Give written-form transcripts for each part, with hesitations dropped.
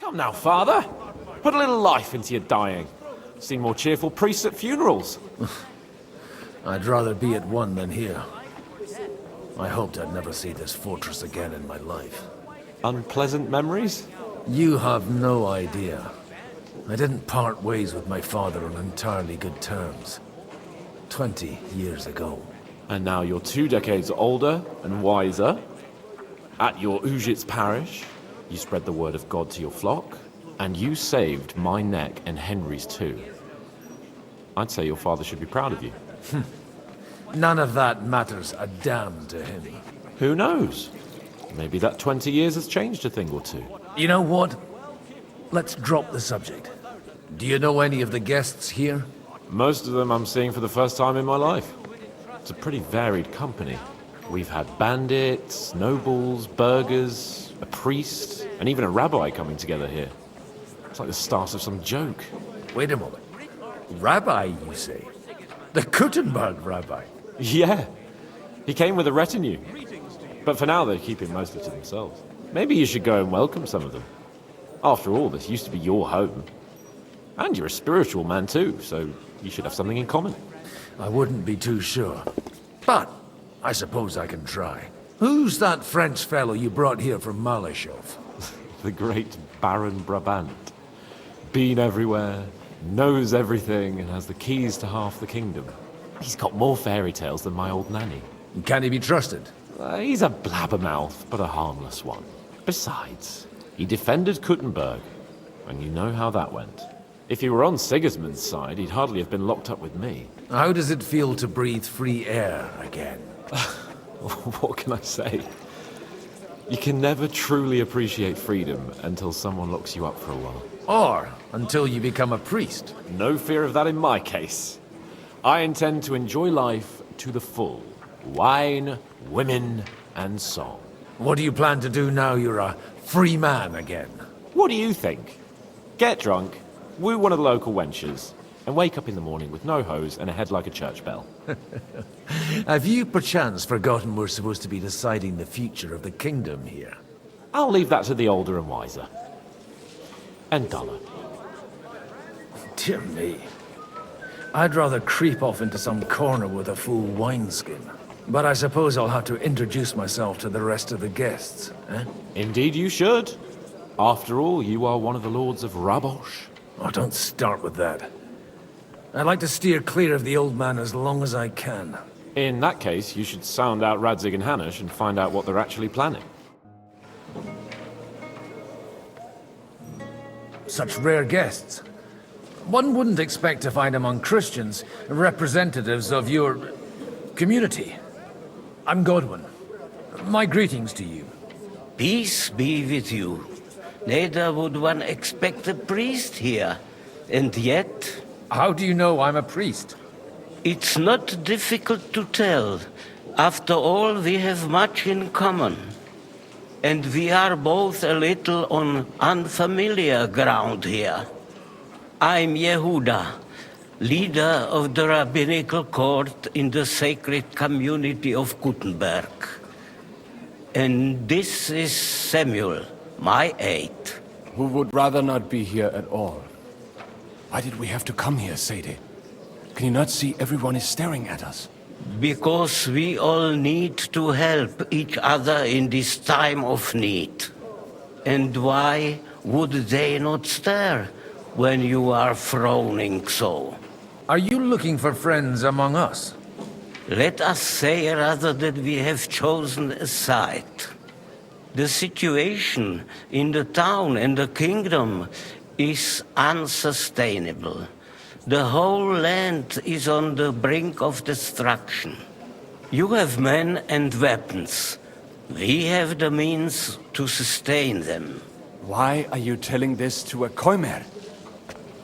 Come now, father. Put a little life into your dying. Seen more cheerful priests at funerals. I'd rather be at one than here. I hoped I'd never see this fortress again in my life. Unpleasant memories? You have no idea. I didn't part ways with my father on entirely good terms. 20 years ago. And now you're 2 decades older and wiser. At your Ujit's parish, you spread the word of God to your flock, and you saved my neck and Henry's too. I'd say your father should be proud of you. None of that matters a damn to him. Who knows? Maybe that 20 years has changed a thing or two. You know what? Let's drop the subject. Do you know any of the guests here? Most of them I'm seeing for the first time in my life. It's a pretty varied company. We've had bandits, nobles, burghers, a priest, and even a rabbi coming together here. It's like the start of some joke. Wait a moment. Rabbi, you say? The Kuttenberg rabbi? Yeah. He came with a retinue. But for now, they're keeping mostly to themselves. Maybe you should go and welcome some of them. After all, this used to be your home. And you're a spiritual man too, so you should have something in common. I wouldn't be too sure. But I suppose I can try. Who's that French fellow you brought here from Malashov? The great Baron Brabant. Been everywhere, knows everything, and has the keys to half the kingdom. He's got more fairy tales than my old nanny. Can he be trusted? He's a blabbermouth, but a harmless one. Besides, he defended Kuttenberg, and you know how that went. If he were on Sigismund's side, he'd hardly have been locked up with me. How does it feel to breathe free air again? What can I say? You can never truly appreciate freedom until someone locks you up for a while. Or until you become a priest. No fear of that in my case. I intend to enjoy life to the full. Wine, women, and song. What do you plan to do now you're a free man again? What do you think? Get drunk, woo one of the local wenches, and wake up in the morning with no hose and a head like a church bell. Have you perchance forgotten we're supposed to be deciding the future of the kingdom here? I'll leave that to the older and wiser. And duller. Dear me. I'd rather creep off into some corner with a full wineskin. But I suppose I'll have to introduce myself to the rest of the guests, eh? Indeed you should. After all, you are one of the lords of Rabosh. Oh, don't start with that. I'd like to steer clear of the old man as long as I can. In that case, you should sound out Radzig and Hanush and find out what they're actually planning. Such rare guests. One wouldn't expect to find among Christians representatives of your community. I'm Godwin. My greetings to you. Peace be with you. Neither would one expect a priest here. And yet... How do you know I'm a priest? It's not difficult to tell. After all, we have much in common. And we are both a little on unfamiliar ground here. I'm Yehuda, leader of the rabbinical court in the sacred community of Kuttenberg. And this is Samuel, my aide. Who would rather not be here at all. Why did we have to come here, Sadie? Can you not see everyone is staring at us? Because we all need to help each other in this time of need. And why would they not stare when you are frowning so? Are you looking for friends among us? Let us say rather that we have chosen a side. The situation in the town and the kingdom is unsustainable. The whole land is on the brink of destruction. You have men and weapons. We have the means to sustain them. Why are you telling this to a Koimer?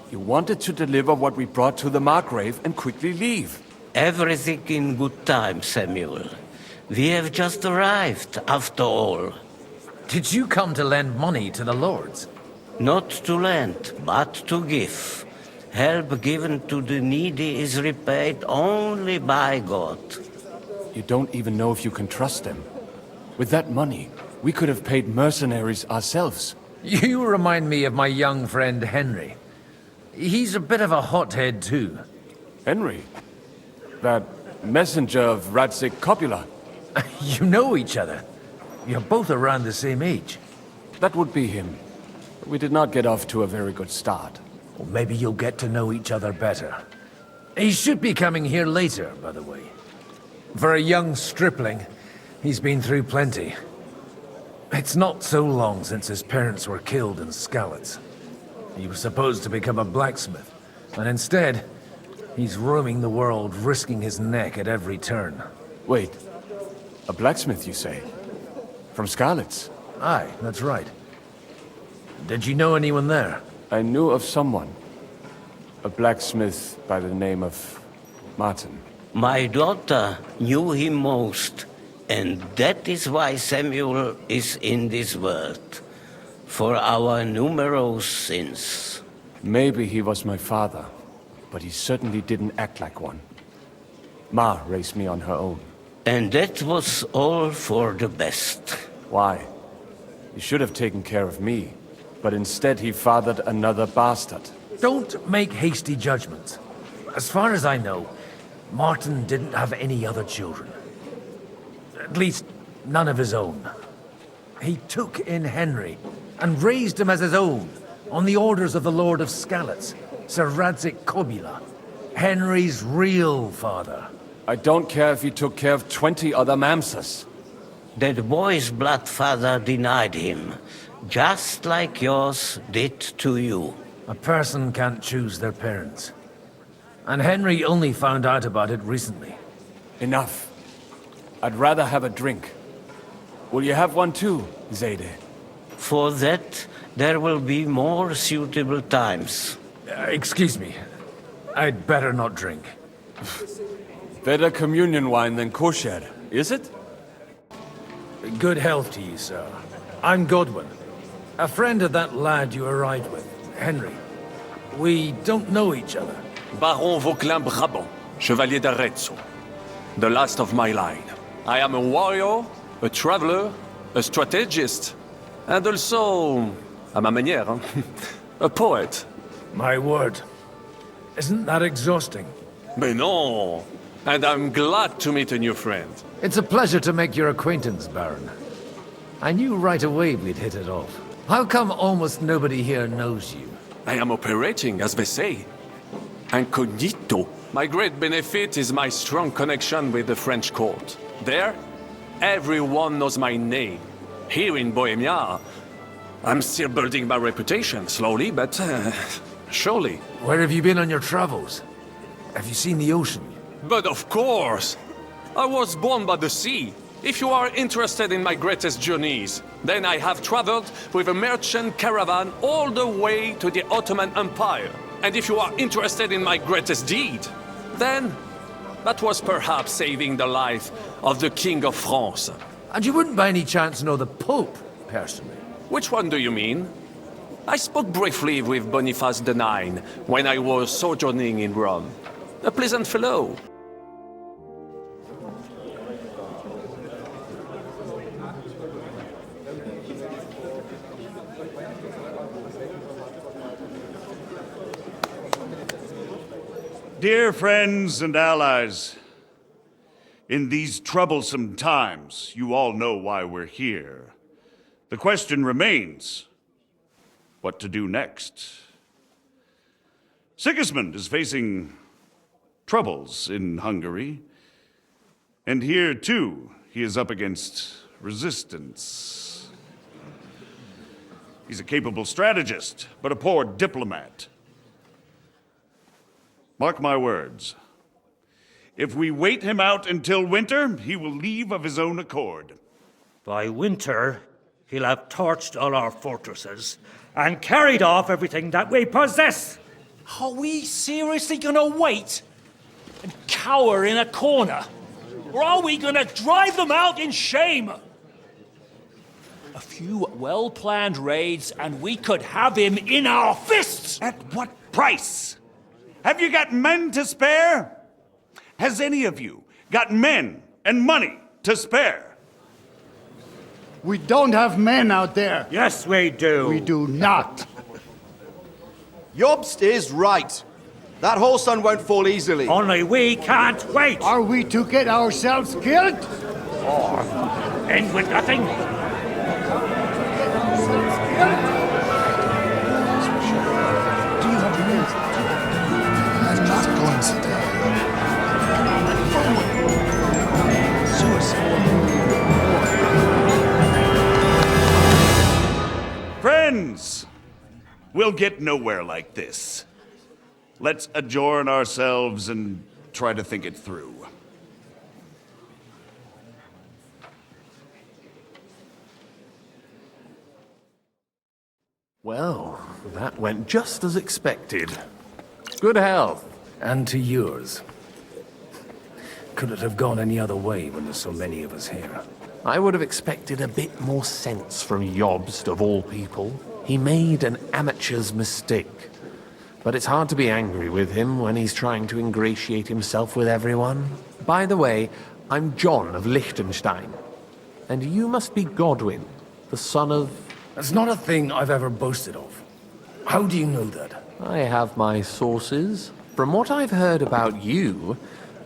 You wanted to deliver what we brought to the Margrave and quickly leave. Everything in good time, Samuel. We have just arrived, after all. Did you come to lend money to the lords? Not to lend, but to give. Help given to the needy is repaid only by God. You don't even know if you can trust them. With that money, we could have paid mercenaries ourselves. You remind me of my young friend Henry. He's a bit of a hothead too. Henry? That messenger of Radzik Copula? You know each other. You're both around the same age. That would be him. We did not get off to a very good start. Or maybe you'll get to know each other better. He should be coming here later, by the way. For a young stripling, he's been through plenty. It's not so long since his parents were killed in Skalitz. He was supposed to become a blacksmith, and instead, he's roaming the world, risking his neck at every turn. Wait, a blacksmith, you say? From Skalitz? Aye, that's right. Did you know anyone there? I knew of someone. A blacksmith by the name of Martin. My daughter knew him most, and that is why Samuel is in this world. For our numerous sins. Maybe he was my father, but he certainly didn't act like one. Ma raised me on her own. And that was all for the best. Why? He should have taken care of me, but instead he fathered another bastard. Don't make hasty judgments. As far as I know, Martin didn't have any other children. At least, none of his own. He took in Henry, and raised him as his own, on the orders of the Lord of Skalitz, Sir Radzik Copula, Henry's real father. I don't care if he took care of 20 other mamsas. That boy's blood father denied him, just like yours did to you. A person can't choose their parents. And Henry only found out about it recently. Enough. I'd rather have a drink. Will you have one too, Zayde? For that, there will be more suitable times. Excuse me. I'd better not drink. Better communion wine than kosher, is it? Good health to you, sir. I'm Godwin. A friend of that lad you arrived with, Henry. We don't know each other. Baron Vauquelin Brabant, Chevalier d'Arezzo. The last of my line. I am a warrior, a traveler, a strategist, and also, à ma manière, a poet. My word. Isn't that exhausting? Mais non! And I'm glad to meet a new friend. It's a pleasure to make your acquaintance, Baron. I knew right away we'd hit it off. How come almost nobody here knows you? I am operating, as they say. Incognito. My great benefit is my strong connection with the French court. There, everyone knows my name. Here in Bohemia, I'm still building my reputation, slowly, but surely. Where have you been on your travels? Have you seen the ocean? But of course! I was born by the sea. If you are interested in my greatest journeys, then I have traveled with a merchant caravan all the way to the Ottoman Empire. And if you are interested in my greatest deed, then that was perhaps saving the life of the King of France. And you wouldn't by any chance know the Pope, personally? Which one do you mean? I spoke briefly with Boniface IX when I was sojourning in Rome. A pleasant fellow. Dear friends and allies, in these troublesome times, you all know why we're here. The question remains, what to do next? Sigismund is facing troubles in Hungary, and here, too, he is up against resistance. He's a capable strategist, but a poor diplomat. Mark my words. If we wait him out until winter, he will leave of his own accord. By winter, he'll have torched all our fortresses and carried off everything that we possess. Are we seriously gonna wait and cower in a corner? Or are we gonna drive them out in shame? A few well-planned raids and we could have him in our fists! At what price? Have you got men to spare? Has any of you got men and money to spare? We don't have men out there. Yes, we do. We do not. Jobst is right. That whole sun won't fall easily. Only we can't wait. Are we to get ourselves killed? Or end with nothing. Friends, we'll get nowhere like this. Let's adjourn ourselves and try to think it through. Well, that went just as expected. Good health. And to yours. Could it have gone any other way when there's so many of us here? I would have expected a bit more sense from Jobst, of all people. He made an amateur's mistake. But it's hard to be angry with him when he's trying to ingratiate himself with everyone. By the way, I'm John of Liechtenstein. And you must be Godwin, the son of... That's not a thing I've ever boasted of. How do you know that? I have my sources. From what I've heard about you,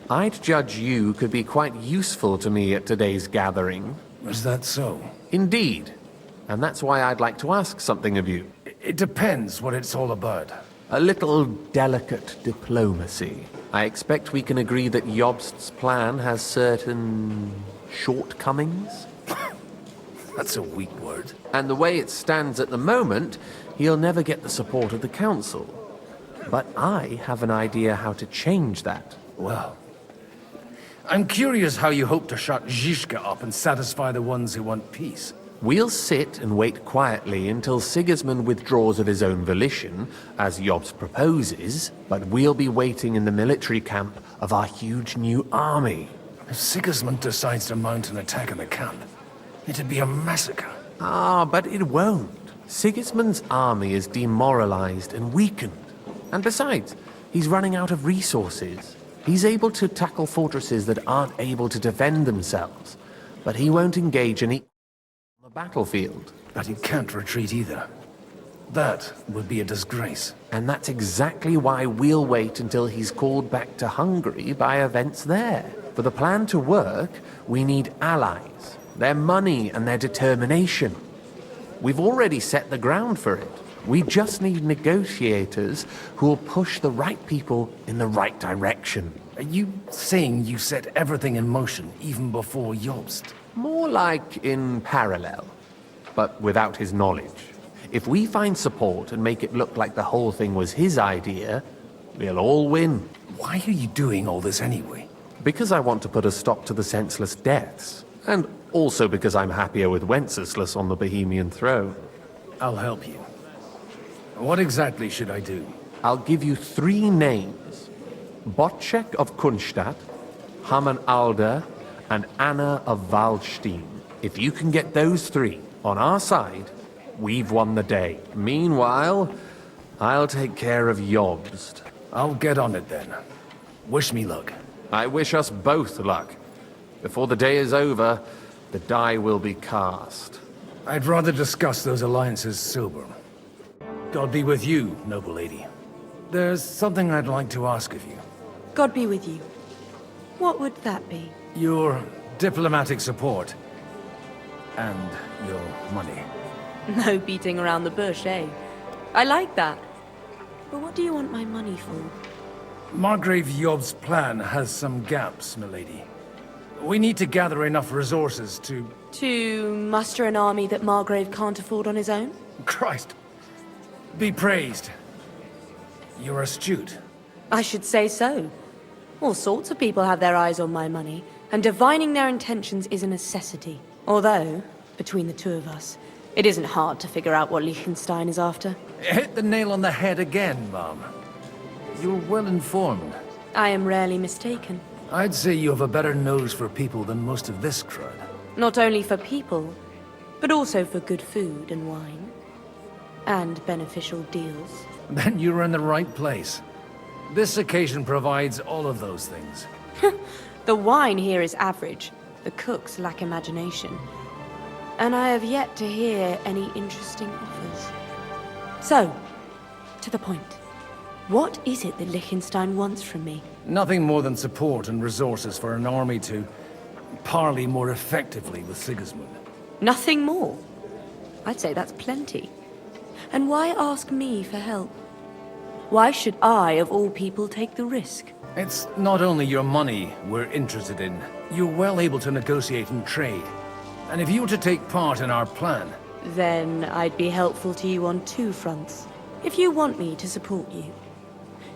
I'd judge you could be quite useful to me at today's gathering. Is that so? Indeed. And that's why I'd like to ask something of you. It depends what it's all about. A little delicate diplomacy. I expect we can agree that Jobst's plan has certain... shortcomings? That's a weak word. And the way it stands at the moment, he'll never get the support of the council. But I have an idea how to change that. Well, I'm curious how you hope to shut Zizka up and satisfy the ones who want peace. We'll sit and wait quietly until Sigismund withdraws of his own volition, as Jobst proposes, but we'll be waiting in the military camp of our huge new army. If Sigismund decides to mount an attack on the camp, it'd be a massacre. Ah, but it won't. Sigismund's army is demoralized and weakened. And besides, he's running out of resources. He's able to tackle fortresses that aren't able to defend themselves, but he won't engage in the battlefield. But he can't retreat either. That would be a disgrace. And that's exactly why we'll wait until he's called back to Hungary by events there. For the plan to work, we need allies, their money and their determination. We've already set the ground for it. We just need negotiators who will push the right people in the right direction. Are you saying you set everything in motion even before Jobst? More like in parallel, but without his knowledge. If we find support and make it look like the whole thing was his idea, we'll all win. Why are you doing all this anyway? Because I want to put a stop to the senseless deaths. And also because I'm happier with Wenceslas on the Bohemian throne. I'll help you. What exactly should I do? I'll give you 3 names. Botchek of Kunstadt, Haman Alder, and Anna of Waldstein. If you can get those 3 on our side, we've won the day. Meanwhile, I'll take care of Jobst. I'll get on it then. Wish me luck. I wish us both luck. Before the day is over, the die will be cast. I'd rather discuss those alliances sober. God be with you, noble lady. There's something I'd like to ask of you. God be with you. What would that be? Your diplomatic support. And your money. No beating around the bush, eh? I like that. But what do you want my money for? Margrave Job's plan has some gaps, milady. We need to gather enough resources to... To muster an army that Margrave can't afford on his own? Christ. Be praised. You're astute. I should say so. All sorts of people have their eyes on my money, and divining their intentions is a necessity. Although, between the two of us, it isn't hard to figure out what Liechtenstein is after. Hit the nail on the head again, Mom. You're well informed. I am rarely mistaken. I'd say you have a better nose for people than most of this crowd. Not only for people, but also for good food and wine. And beneficial deals. Then you're in the right place. This occasion provides all of those things. The wine here is average. The cooks lack imagination. and I have yet to hear any interesting offers. So, to the point. What is it that Liechtenstein wants from me? Nothing more than support and resources for an army to parley more effectively with Sigismund. Nothing more? I'd say that's plenty. And why ask me for help? Why should I, of all people, take the risk? It's not only your money we're interested in. You're well able to negotiate and trade. And if you were to take part in our plan... Then I'd be helpful to you on two fronts. If you want me to support you,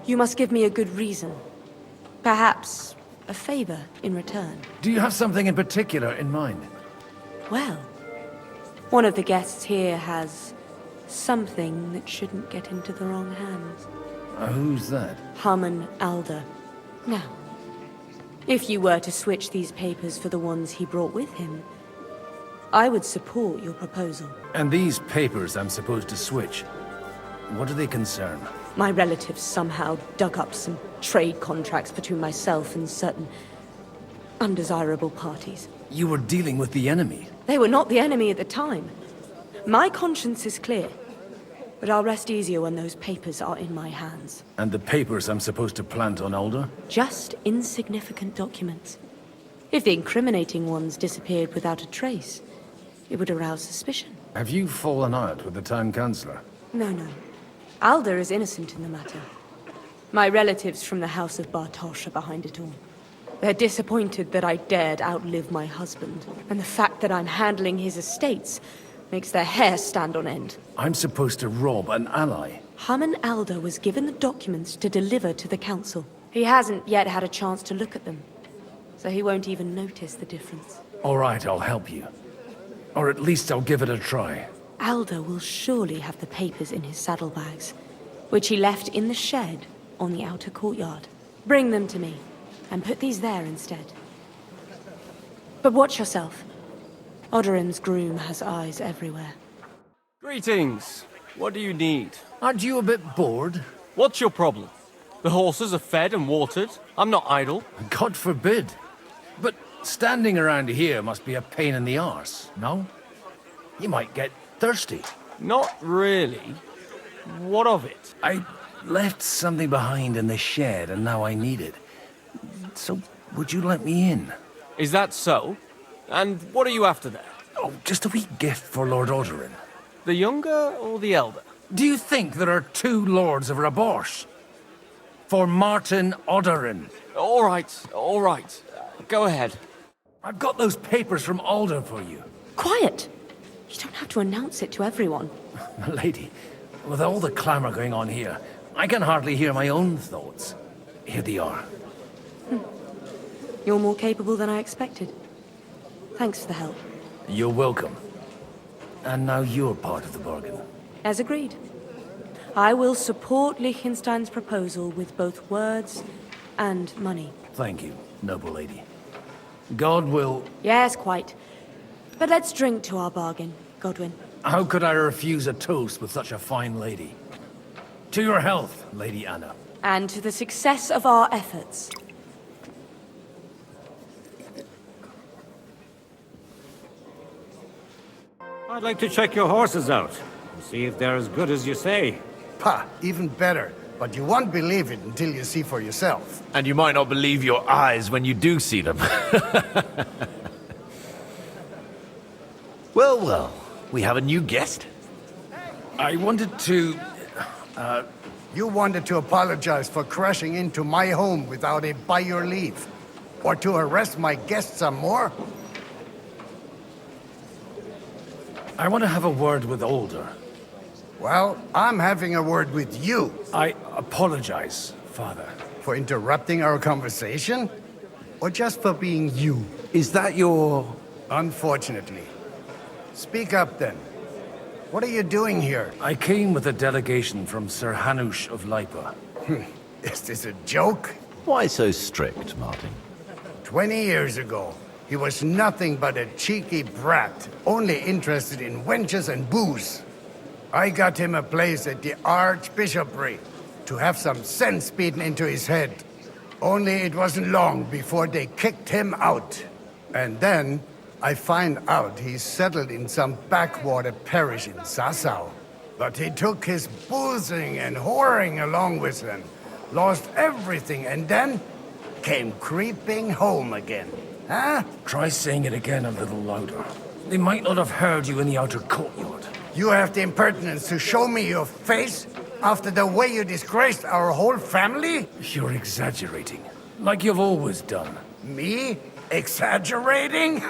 you must give me a good reason. Perhaps a favor in return. Do you have something in particular in mind? Well, one of the guests here has something that shouldn't get into the wrong hands. Who's that? Haman Alder. Now, if you were to switch these papers for the ones he brought with him, I would support your proposal. And these papers I'm supposed to switch, what do they concern? My relatives somehow dug up some trade contracts between myself and certain undesirable parties. You were dealing with the enemy. They were not the enemy at the time. My conscience is clear, but I'll rest easier when those papers are in my hands. And the papers I'm supposed to plant on Alder? Just insignificant documents. If the incriminating ones disappeared without a trace, it would arouse suspicion. Have you fallen out with the town councillor? No. Alder is innocent in the matter. My relatives from the House of Bartosz are behind it all. They're disappointed that I dared outlive my husband, and the fact that I'm handling his estates makes their hair stand on end. I'm supposed to rob an ally. Haman Alder was given the documents to deliver to the council. He hasn't yet had a chance to look at them, so he won't even notice the difference. All right, I'll help you. Or at least I'll give it a try. Alder will surely have the papers in his saddlebags, which he left in the shed on the outer courtyard. Bring them to me, and put these there instead. But watch yourself. Odorin's groom has eyes everywhere. Greetings. What do you need? Aren't you a bit bored? What's your problem? The horses are fed and watered. I'm not idle. God forbid. But standing around here must be a pain in the arse, no? You might get thirsty. Not really. What of it? I left something behind in the shed and now I need it. So, would you let me in? Is that so? And what are you after there? Oh, just a wee gift for Lord Odorin. The younger or the elder? Do you think there are two lords of Raborsh? For Martin Odorin. All right. Go ahead. I've got those papers from Alder for you. Quiet! You don't have to announce it to everyone. Lady, with all the clamour going on here, I can hardly hear my own thoughts. Here they are. You're more capable than I expected. Thanks for the help. You're welcome. And now you're part of the bargain. As agreed. I will support Liechtenstein's proposal with both words and money. Thank you, noble lady. God will... Yes, quite. But let's drink to our bargain, Godwin. How could I refuse a toast with such a fine lady? To your health, Lady Anna. And to the success of our efforts. I'd like to check your horses out and see if they're as good as you say. Pah, even better. But you won't believe it until you see for yourself. And you might not believe your eyes when you do see them. Well, we have a new guest. I wanted to... You wanted to apologize for crashing into my home without it by your leave. Or to arrest my guests some more? I want to have a word with Alder. Well, I'm having a word with you. I apologize, Father. For interrupting our conversation? Or just for being you? Is that your... Unfortunately. Speak up then. What are you doing here? I came with a delegation from Sir Hanush of Lipa. Is this a joke? Why so strict, Martin? 20 years ago, he was nothing but a cheeky brat, only interested in wenches and booze. I got him a place at the Archbishopric to have some sense beaten into his head. Only it wasn't long before they kicked him out. And then I find out he's settled in some backwater parish in Sassau. But he took his boozing and whoring along with him, lost everything, and then came creeping home again. Huh? Try saying it again a little louder. They might not have heard you in the outer courtyard. You have the impertinence to show me your face after the way you disgraced our whole family? You're exaggerating, like you've always done. Me? Exaggerating?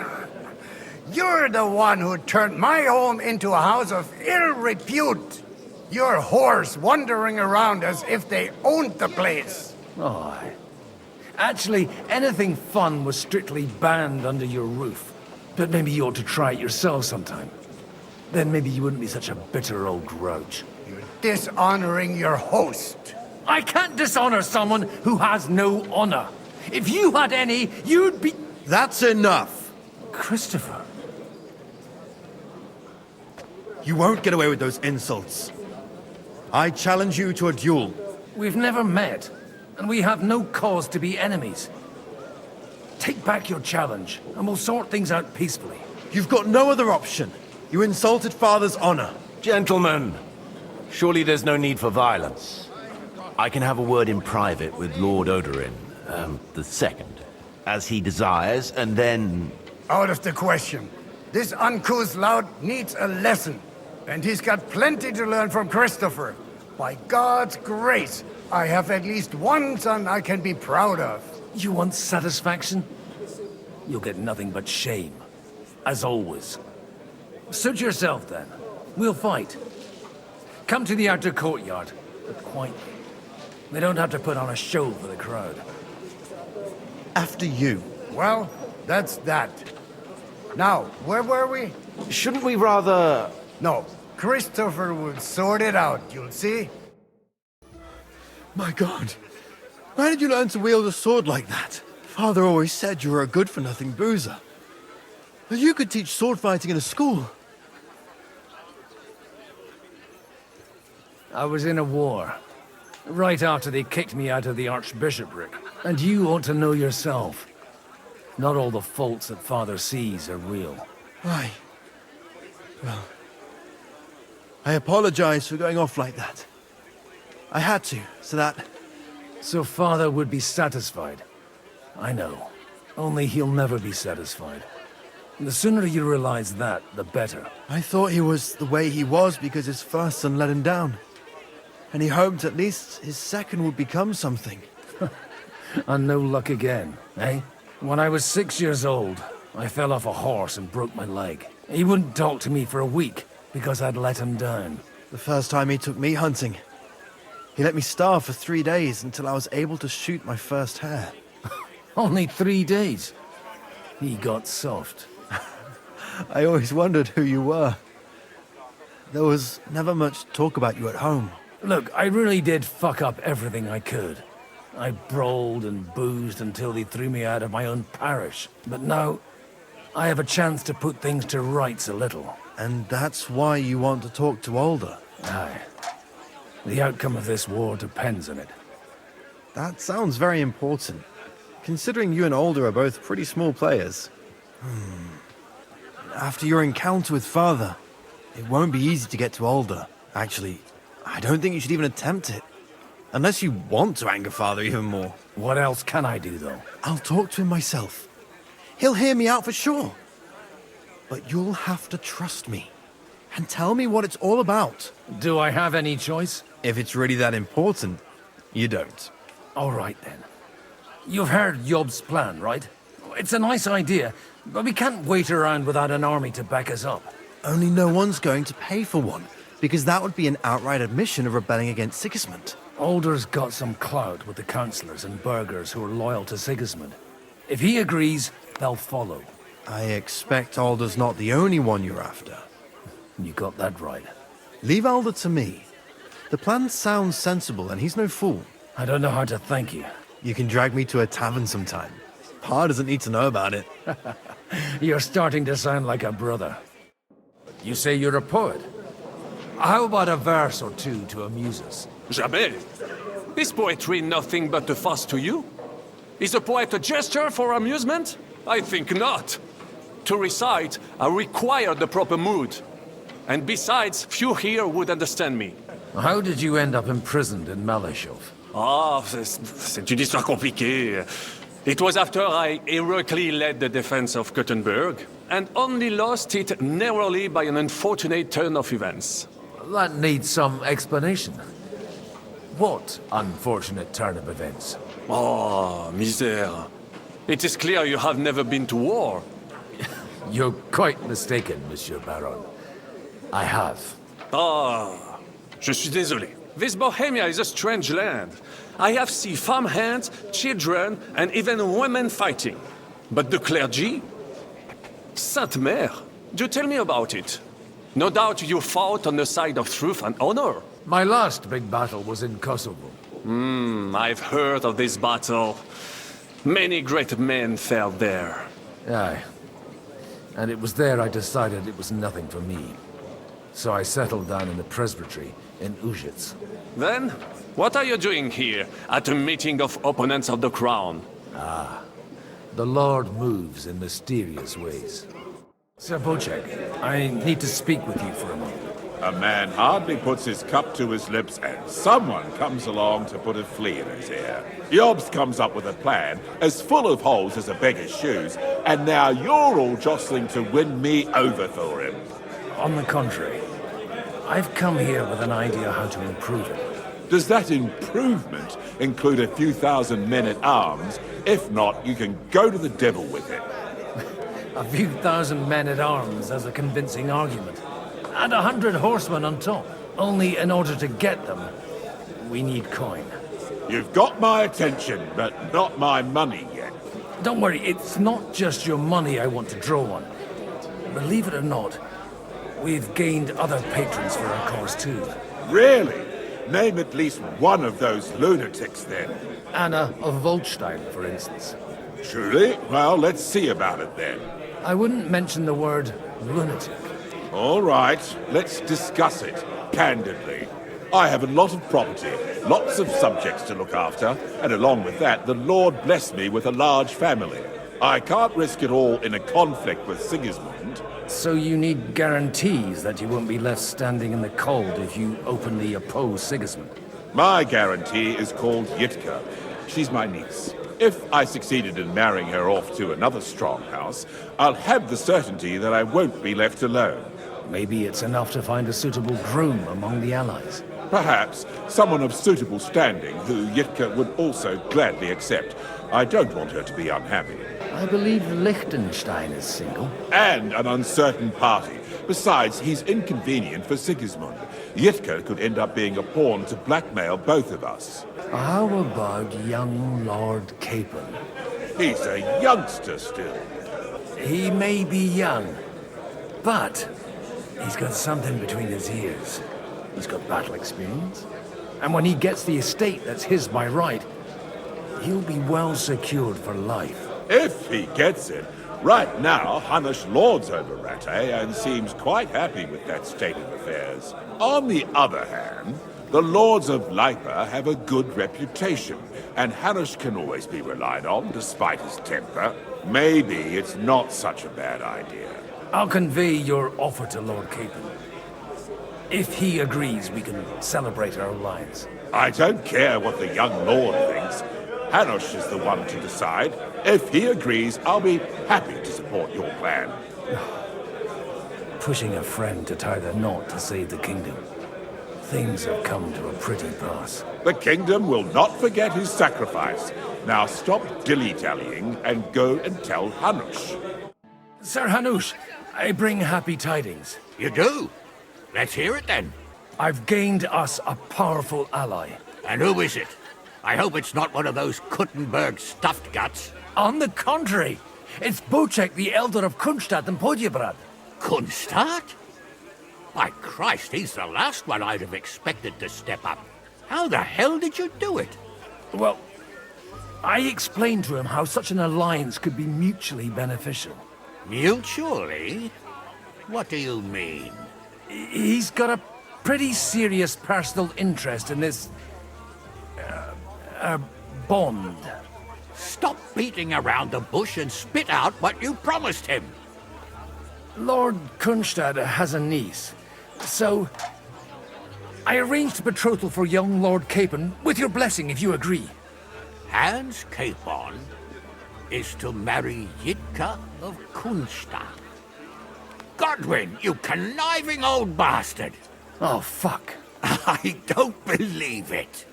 You're the one who turned my home into a house of ill repute. Your whores wandering around as if they owned the place. Oh, actually, anything fun was strictly banned under your roof. But maybe you ought to try it yourself sometime. Then maybe you wouldn't be such a bitter old grouch. You're dishonoring your host. I can't dishonor someone who has no honor. If you had any, you'd be... That's enough! Christopher. You won't get away with those insults. I challenge you to a duel. We've never met, and we have no cause to be enemies. Take back your challenge, and we'll sort things out peacefully. You've got no other option. You insulted Father's honor. Gentlemen, surely there's no need for violence. I can have a word in private with Lord Odorin, the second, as he desires, and then... Out of the question. This uncouth lout needs a lesson, and he's got plenty to learn from Christopher. By God's grace, I have at least one son I can be proud of. You want satisfaction? You'll get nothing but shame. As always. Suit yourself, then. We'll fight. Come to the outer courtyard, but quietly. They don't have to put on a show for the crowd. After you. Well, that's that. Now, where were we? Shouldn't we rather... No, Christopher will sort it out, you'll see. My God. Where did you learn to wield a sword like that? Father always said you were a good-for-nothing boozer. But you could teach sword fighting in a school. I was in a war. Right after they kicked me out of the archbishopric. And you ought to know yourself. Not all the faults that Father sees are real. Well, I apologize for going off like that. I had to, so that... So Father would be satisfied. I know. Only he'll never be satisfied. The sooner you realize that, the better. I thought he was the way he was because his first son let him down. And he hoped at least his second would become something. And no luck again, eh? When I was 6 years old, I fell off a horse and broke my leg. He wouldn't talk to me for a week because I'd let him down. The first time he took me hunting, he let me starve for 3 days until I was able to shoot my first hare. Only 3 days. He got soft. I always wondered who you were. There was never much talk about you at home. Look, I really did fuck up everything I could. I brawled and boozed until they threw me out of my own parish. But now, I have a chance to put things to rights a little. And that's why you want to talk to Alder? Aye. The outcome of this war depends on it. That sounds very important, considering you and Alder are both pretty small players. After your encounter with Father, it won't be easy to get to Alder. Actually, I don't think you should even attempt it. Unless you want to anger Father even more. What else can I do, though? I'll talk to him myself. He'll hear me out for sure. But you'll have to trust me. And tell me what it's all about. Do I have any choice? If it's really that important, you don't. All right, then. You've heard Yob's plan, right? It's a nice idea, but we can't wait around without an army to back us up. Only no one's going to pay for one, because that would be an outright admission of rebelling against Sigismund. Alder's got some clout with the councillors and burghers who are loyal to Sigismund. If he agrees, they'll follow. I expect Alder's not the only one you're after. You got that right. Leave Alder to me. The plan sounds sensible, and he's no fool. I don't know how to thank you. You can drag me to a tavern sometime. Pa doesn't need to know about it. You're starting to sound like a brother. You say you're a poet. How about a verse or two to amuse us? Jamais. Is poetry nothing but a fuss to you? Is a poet a gesture for amusement? I think not. To recite, I require the proper mood. And besides, few here would understand me. How did you end up imprisoned in Malashov? C'est une histoire compliquée. It was after I heroically led the defense of Gothenburg, and only lost it narrowly by an unfortunate turn of events. That needs some explanation. What unfortunate turn of events? Oh, misère. It is clear you have never been to war. You're quite mistaken, Monsieur Baron. I have. Ah, je suis désolé. This Bohemia is a strange land. I have seen farmhands, children, and even women fighting. But the clergy? Sainte Mère, do tell me about it. No doubt you fought on the side of truth and honor. My last big battle was in Kosovo. I've heard of this battle. Many great men fell there. Aye. And it was there I decided it was nothing for me. So I settled down in the presbytery in Ujits. Then, what are you doing here, at a meeting of opponents of the crown? The Lord moves in mysterious ways. Sir Bocek, I need to speak with you for a moment. A man hardly puts his cup to his lips and someone comes along to put a flea in his ear. Jobst comes up with a plan as full of holes as a beggar's shoes, and now you're all jostling to win me over for him. On the contrary, I've come here with an idea how to improve it. Does that improvement include a few thousand men at arms? If not, you can go to the devil with it. A few thousand men at arms as a convincing argument. And 100 horsemen on top. Only in order to get them, we need coin. You've got my attention, but not my money yet. Don't worry, it's not just your money I want to draw on. Believe it or not, we've gained other patrons for our cause too. Really? Name at least one of those lunatics then. Anna of Volstein, for instance. Truly? Well, let's see about it then. I wouldn't mention the word lunatic. All right, let's discuss it, candidly. I have a lot of property, lots of subjects to look after, and along with that, the Lord blessed me with a large family. I can't risk it all in a conflict with Sigismund. So you need guarantees that you won't be left standing in the cold if you openly oppose Sigismund? My guarantee is called Yitka. She's my niece. If I succeeded in marrying her off to another strong house, I'll have the certainty that I won't be left alone. Maybe it's enough to find a suitable groom among the allies. Perhaps someone of suitable standing who Yitka would also gladly accept. I don't want her to be unhappy. I believe Liechtenstein is single. And an uncertain party. Besides, he's inconvenient for Sigismund. Yitka could end up being a pawn to blackmail both of us. How about young Lord Capon? He's a youngster still. He may be young, but he's got something between his ears. He's got battle experience. And when he gets the estate that's his by right, he'll be well secured for life. If he gets it. Right now, Hanush lords over Rattay and seems quite happy with that state of affairs. On the other hand, the lords of Lipa have a good reputation, and Hanush can always be relied on despite his temper. Maybe it's not such a bad idea. I'll convey your offer to Lord Capon. If he agrees, we can celebrate our alliance. I don't care what the young lord thinks. Hanush is the one to decide. If he agrees, I'll be happy to support your plan. Pushing a friend to tie the knot to save the kingdom. Things have come to a pretty pass. The kingdom will not forget his sacrifice. Now stop dilly-dallying and go and tell Hanush. Sir Hanush, I bring happy tidings. You do? Let's hear it then. I've gained us a powerful ally. And who is it? I hope it's not one of those Kuttenberg stuffed guts. On the contrary, it's Bocek, the elder of Kunstadt and Podjebrad. Kunstadt? By Christ, he's the last one I'd have expected to step up. How the hell did you do it? Well, I explained to him how such an alliance could be mutually beneficial. Mutually? What do you mean? He's got a pretty serious personal interest in this... bond. Stop beating around the bush and spit out what you promised him. Lord Kunstad has a niece, so I arranged a betrothal for young Lord Capon, with your blessing if you agree. Hans Capon is to marry Yitka of Kunstad. Godwin, you conniving old bastard! Oh, fuck. I don't believe it.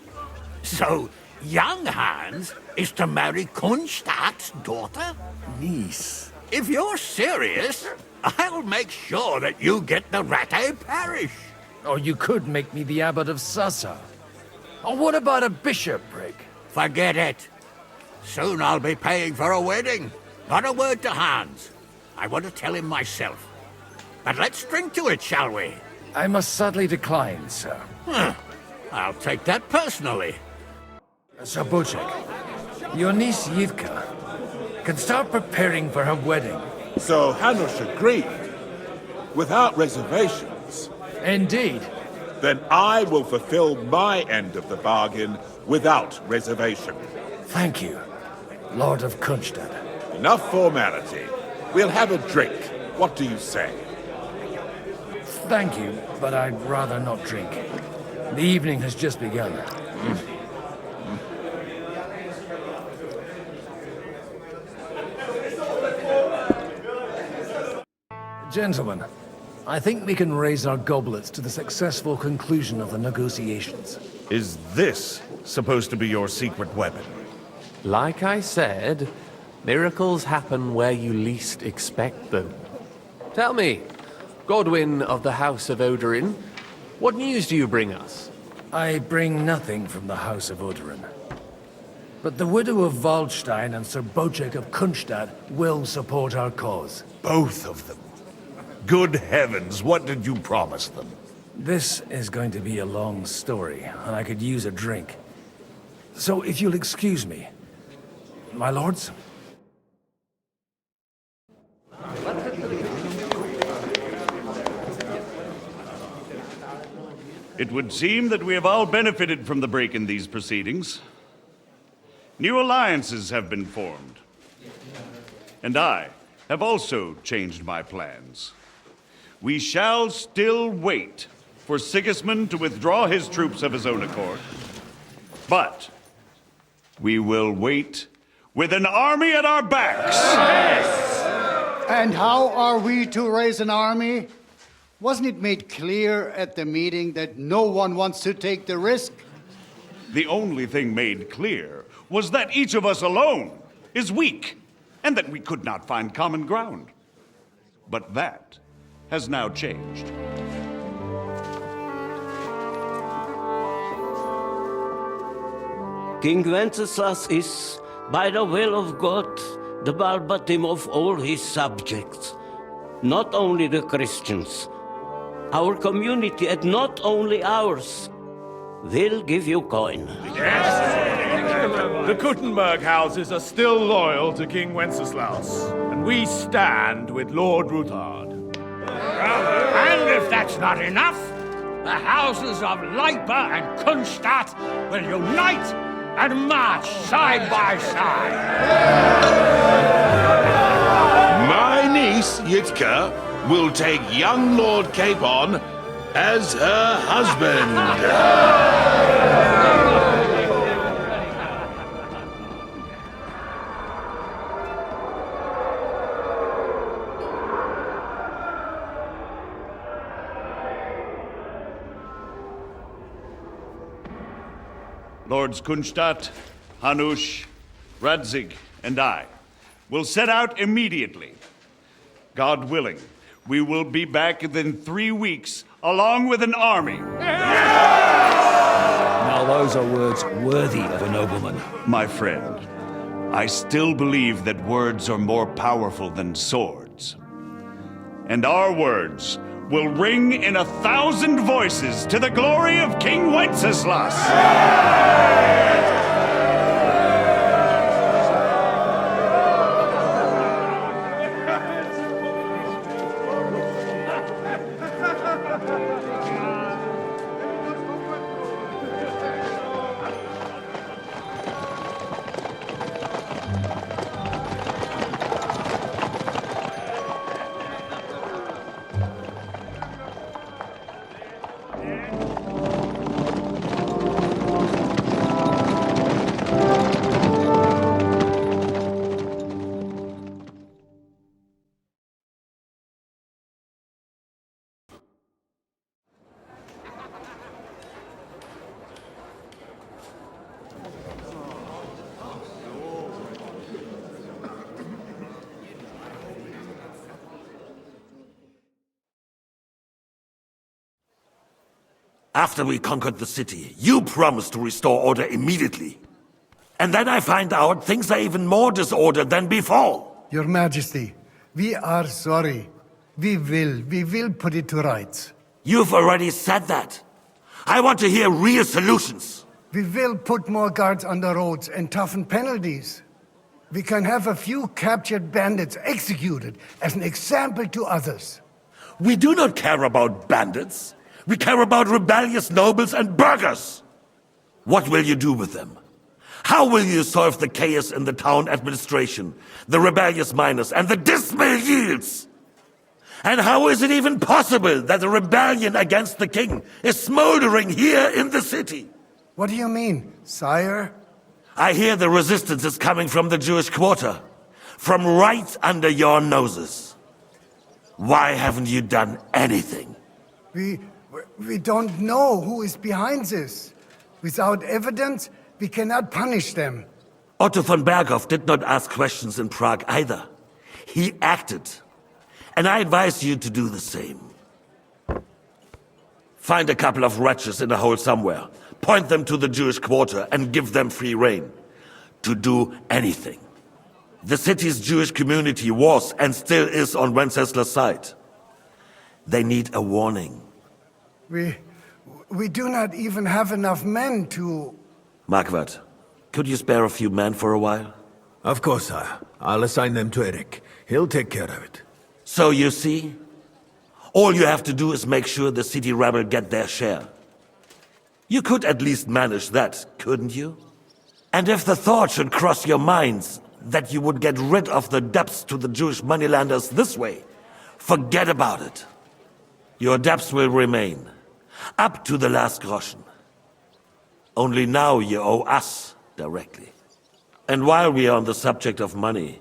So, young Hans is to marry Kunstad's daughter? Niece. If you're serious, I'll make sure that you get the Rattay parish. Or you could make me the abbot of Sassa. Or what about a bishopric? Forget it. Soon I'll be paying for a wedding. Not a word to Hans. I want to tell him myself. But let's drink to it, shall we? I must sadly decline, sir. I'll take that personally. Sir Bocek, your niece Yitka can start preparing for her wedding. So Hanush agreed, without reservations. Indeed. Then I will fulfill my end of the bargain without reservation. Thank you, Lord of Kunstad. Enough formality. We'll have a drink. What do you say? Thank you, but I'd rather not drink. The evening has just begun. Gentlemen, I think we can raise our goblets to the successful conclusion of the negotiations. Is this supposed to be your secret weapon? Like I said, miracles happen where you least expect them. Tell me, Godwin of the House of Odorin, what news do you bring us? I bring nothing from the House of Odorin. But the widow of Waldstein and Sir Bocek of Kunstad will support our cause. Both of them. Good heavens, what did you promise them? This is going to be a long story, and I could use a drink. So if you'll excuse me, my lords? It would seem that we have all benefited from the break in these proceedings. New alliances have been formed. And I have also changed my plans. We shall still wait for Sigismund to withdraw his troops of his own accord. But we will wait with an army at our backs. And how are we to raise an army? Wasn't it made clear at the meeting that no one wants to take the risk? The only thing made clear was that each of us alone is weak, and that we could not find common ground. But that has now changed. King Wenceslas is, by the will of God, the balbatim of all his subjects. Not only the Christians, our community, and not only ours, will give you coin. The Kuttenberg houses are still loyal to King Wenceslas, and we stand with Lord Ruthard. And if that's not enough, the houses of Leipa and Kunstadt will unite and march side by side. My niece, Yitka, will take young Lord Capon as her husband. Lords Kunstadt, Hanush, Radzig, and I will set out immediately. God willing, we will be back within 3 weeks, along with an army. Now those are words worthy of a nobleman. My friend, I still believe that words are more powerful than swords. And our words will ring in 1,000 voices to the glory of King Wenceslas. After we conquered the city, you promised to restore order immediately. And then I find out things are even more disordered than before. Your Majesty, we are sorry. We will put it to rights. You've already said that. I want to hear real solutions. We will put more guards on the roads and toughen penalties. We can have a few captured bandits executed as an example to others. We do not care about bandits. We care about rebellious nobles and burghers. What will you do with them? How will you solve the chaos in the town administration, the rebellious miners, and the dismal yields? And how is it even possible that a rebellion against the king is smoldering here in the city? What do you mean, sire? I hear the resistance is coming from the Jewish quarter, from right under your noses. Why haven't you done anything? We don't know who is behind this. Without evidence, we cannot punish them. Otto von Berghoff did not ask questions in Prague either. He acted. And I advise you to do the same. Find a couple of wretches in a hole somewhere, point them to the Jewish quarter, and give them free rein to do anything. The city's Jewish community was and still is on Wencesla's side. They need a warning. We do not even have enough men to... Marquardt, could you spare a few men for a while? Of course, sire. I'll assign them to Eric. He'll take care of it. So you see, all you have to do is make sure the city rebel get their share. You could at least manage that, couldn't you? And if the thought should cross your minds that you would get rid of the debts to the Jewish moneylenders this way, forget about it. Your debts will remain, up to the last groschen. Only now you owe us directly. And while we are on the subject of money,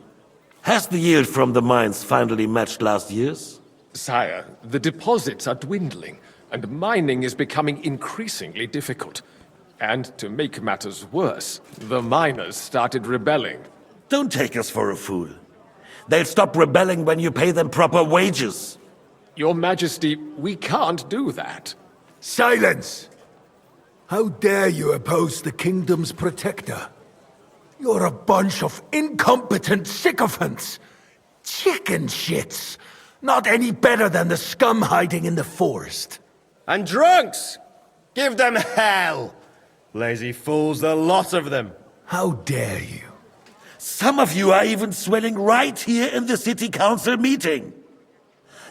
has the yield from the mines finally matched last year's? Sire, the deposits are dwindling, and mining is becoming increasingly difficult. And to make matters worse, the miners started rebelling. Don't take us for a fool. They'll stop rebelling when you pay them proper wages. Your Majesty, we can't do that. Silence! How dare you oppose the kingdom's protector? You're a bunch of incompetent sycophants! Chicken shits! Not any better than the scum hiding in the forest. And drunks! Give them hell! Lazy fools, the lot of them. How dare you? Some of you are even swelling right here in the city council meeting.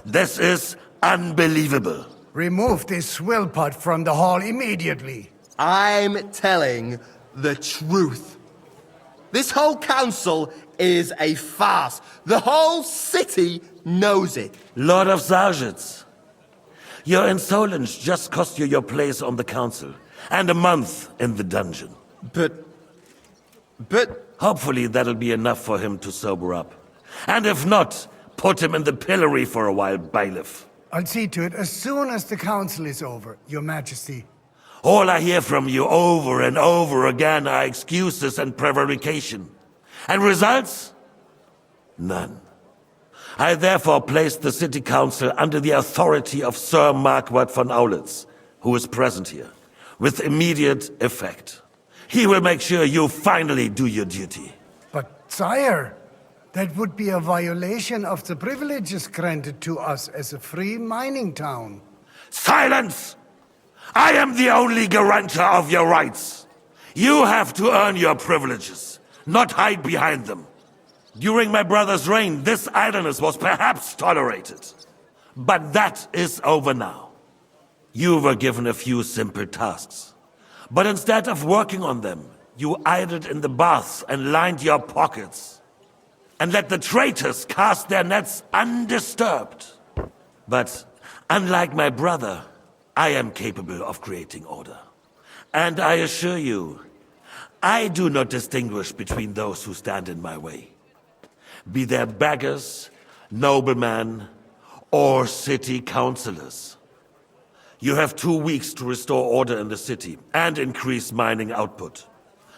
This is unbelievable. Remove this swill pot from the hall immediately. I'm telling the truth. This whole council is a farce. The whole city knows it. Lord of Sargitz, your insolence just cost you your place on the council, and a month in the dungeon. But... Hopefully that'll be enough for him to sober up. And if not, put him in the pillory for a while, bailiff. I'll see to it as soon as the council is over, Your Majesty. All I hear from you over and over again are excuses and prevarication. And results? None. I therefore place the city council under the authority of Sir Marquardt von Aulitz, who is present here, with immediate effect. He will make sure you finally do your duty. But, sire, that would be a violation of the privileges granted to us as a free mining town. Silence! I am the only guarantor of your rights. You have to earn your privileges, not hide behind them. During my brother's reign, this idleness was perhaps tolerated. But that is over now. You were given a few simple tasks. But instead of working on them, you idled in the baths and lined your pockets. And let the traitors cast their nets undisturbed. But unlike my brother, I am capable of creating order. And I assure you, I do not distinguish between those who stand in my way. Be they beggars, noblemen, or city councillors. You have 2 weeks to restore order in the city and increase mining output.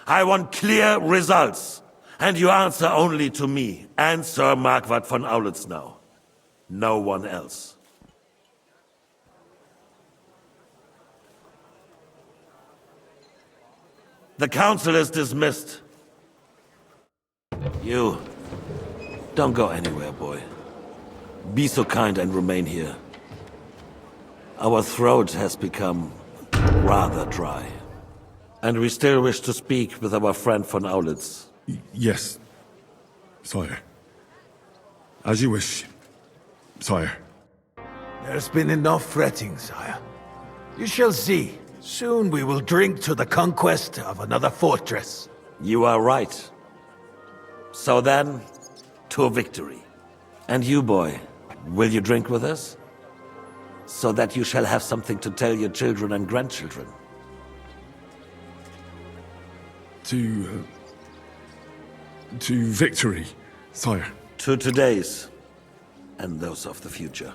I want clear results, and you answer only to me and Sir Marquardt von Aulitz now. No one else. The council is dismissed. You, don't go anywhere, boy. Be so kind and remain here. Our throat has become rather dry. And we still wish to speak with our friend von Aulitz. Yes, sire. As you wish, sire. There's been enough fretting, sire. You shall see. Soon we will drink to the conquest of another fortress. You are right. So then, to victory. And you, boy, will you drink with us? So that you shall have something to tell your children and grandchildren. To victory, sire. To today's, and those of the future.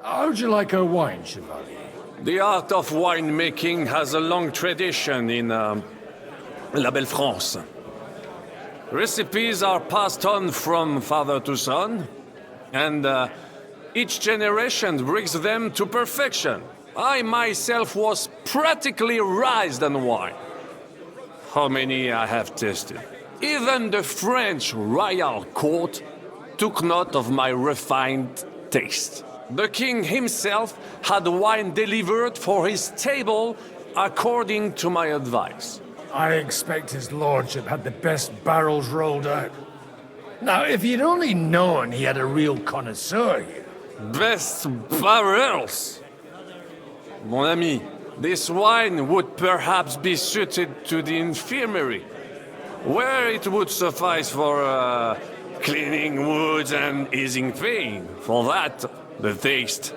How'd you like our wine, Chevalier? The art of winemaking has a long tradition in La Belle France. Recipes are passed on from father to son, and each generation brings them to perfection. I myself was practically raised on wine. How many I have tasted. Even the French royal court took note of my refined taste. The king himself had wine delivered for his table according to my advice. I expect his lordship had the best barrels rolled out. Now, if you'd only known he had a real connoisseur here. Best barrels? Mon ami, this wine would perhaps be suited to the infirmary, where it would suffice for cleaning wounds and easing pain. For that, the taste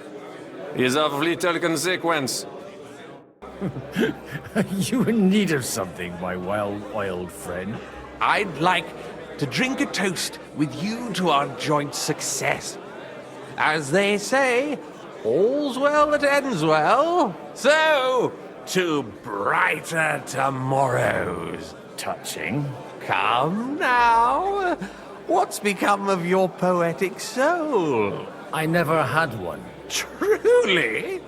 is of little consequence. You in need of something, my well-oiled friend. I'd like to drink a toast with you to our joint success. As they say, all's well that ends well. So, to brighter tomorrows. Touching. Come now. What's become of your poetic soul? I never had one. Truly?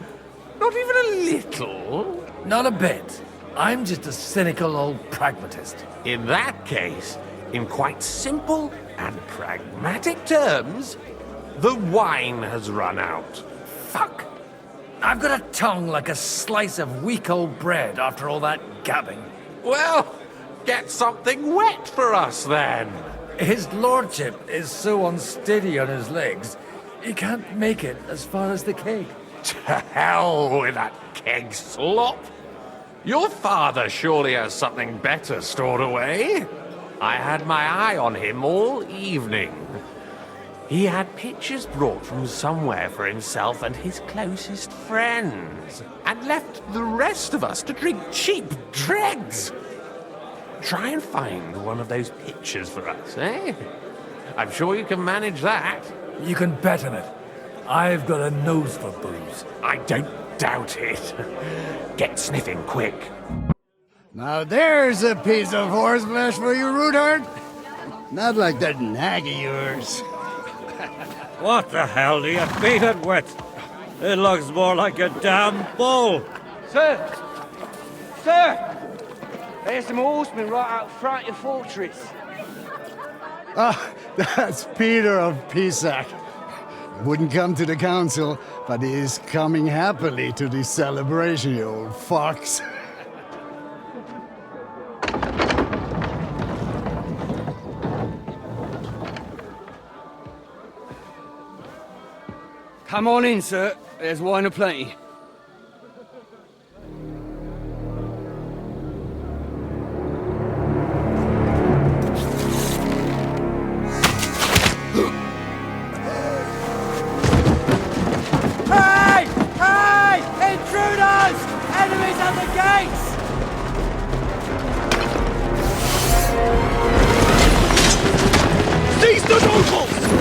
Not even a little? Not a bit. I'm just a cynical old pragmatist. In that case, in quite simple and pragmatic terms, the wine has run out. Fuck! I've got a tongue like a slice of weak old bread after all that gabbing. Well, get something wet for us then. His lordship is so unsteady on his legs, he can't make it as far as the keg. To hell with that keg slop. Your father surely has something better stored away. I had my eye on him all evening. He had pictures brought from somewhere for himself and his closest friends, and left the rest of us to drink cheap dregs. Try and find one of those pictures for us, eh? I'm sure you can manage that. You can bet on it. I've got a nose for booze. I don't doubt it. Get sniffing quick. Now there's a piece of horseflesh for you, Rudard. Not like that nag of yours. What the hell do you beat it with? It looks more like a damn bull. Sir! Sir! There's some horsemen right out front of the fortress. Ah, that's Peter of Pisac. Wouldn't come to the council, but he is coming happily to this celebration, you old fox. Come on in, sir. There's wine aplenty. Hey! Hey! Intruders! Enemies at the gates! Seize the nobles!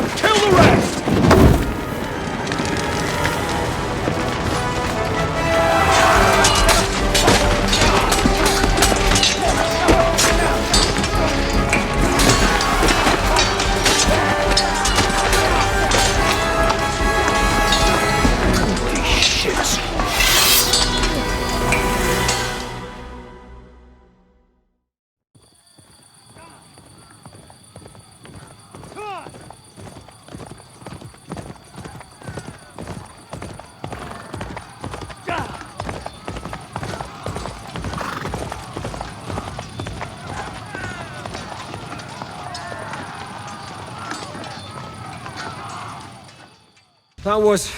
That was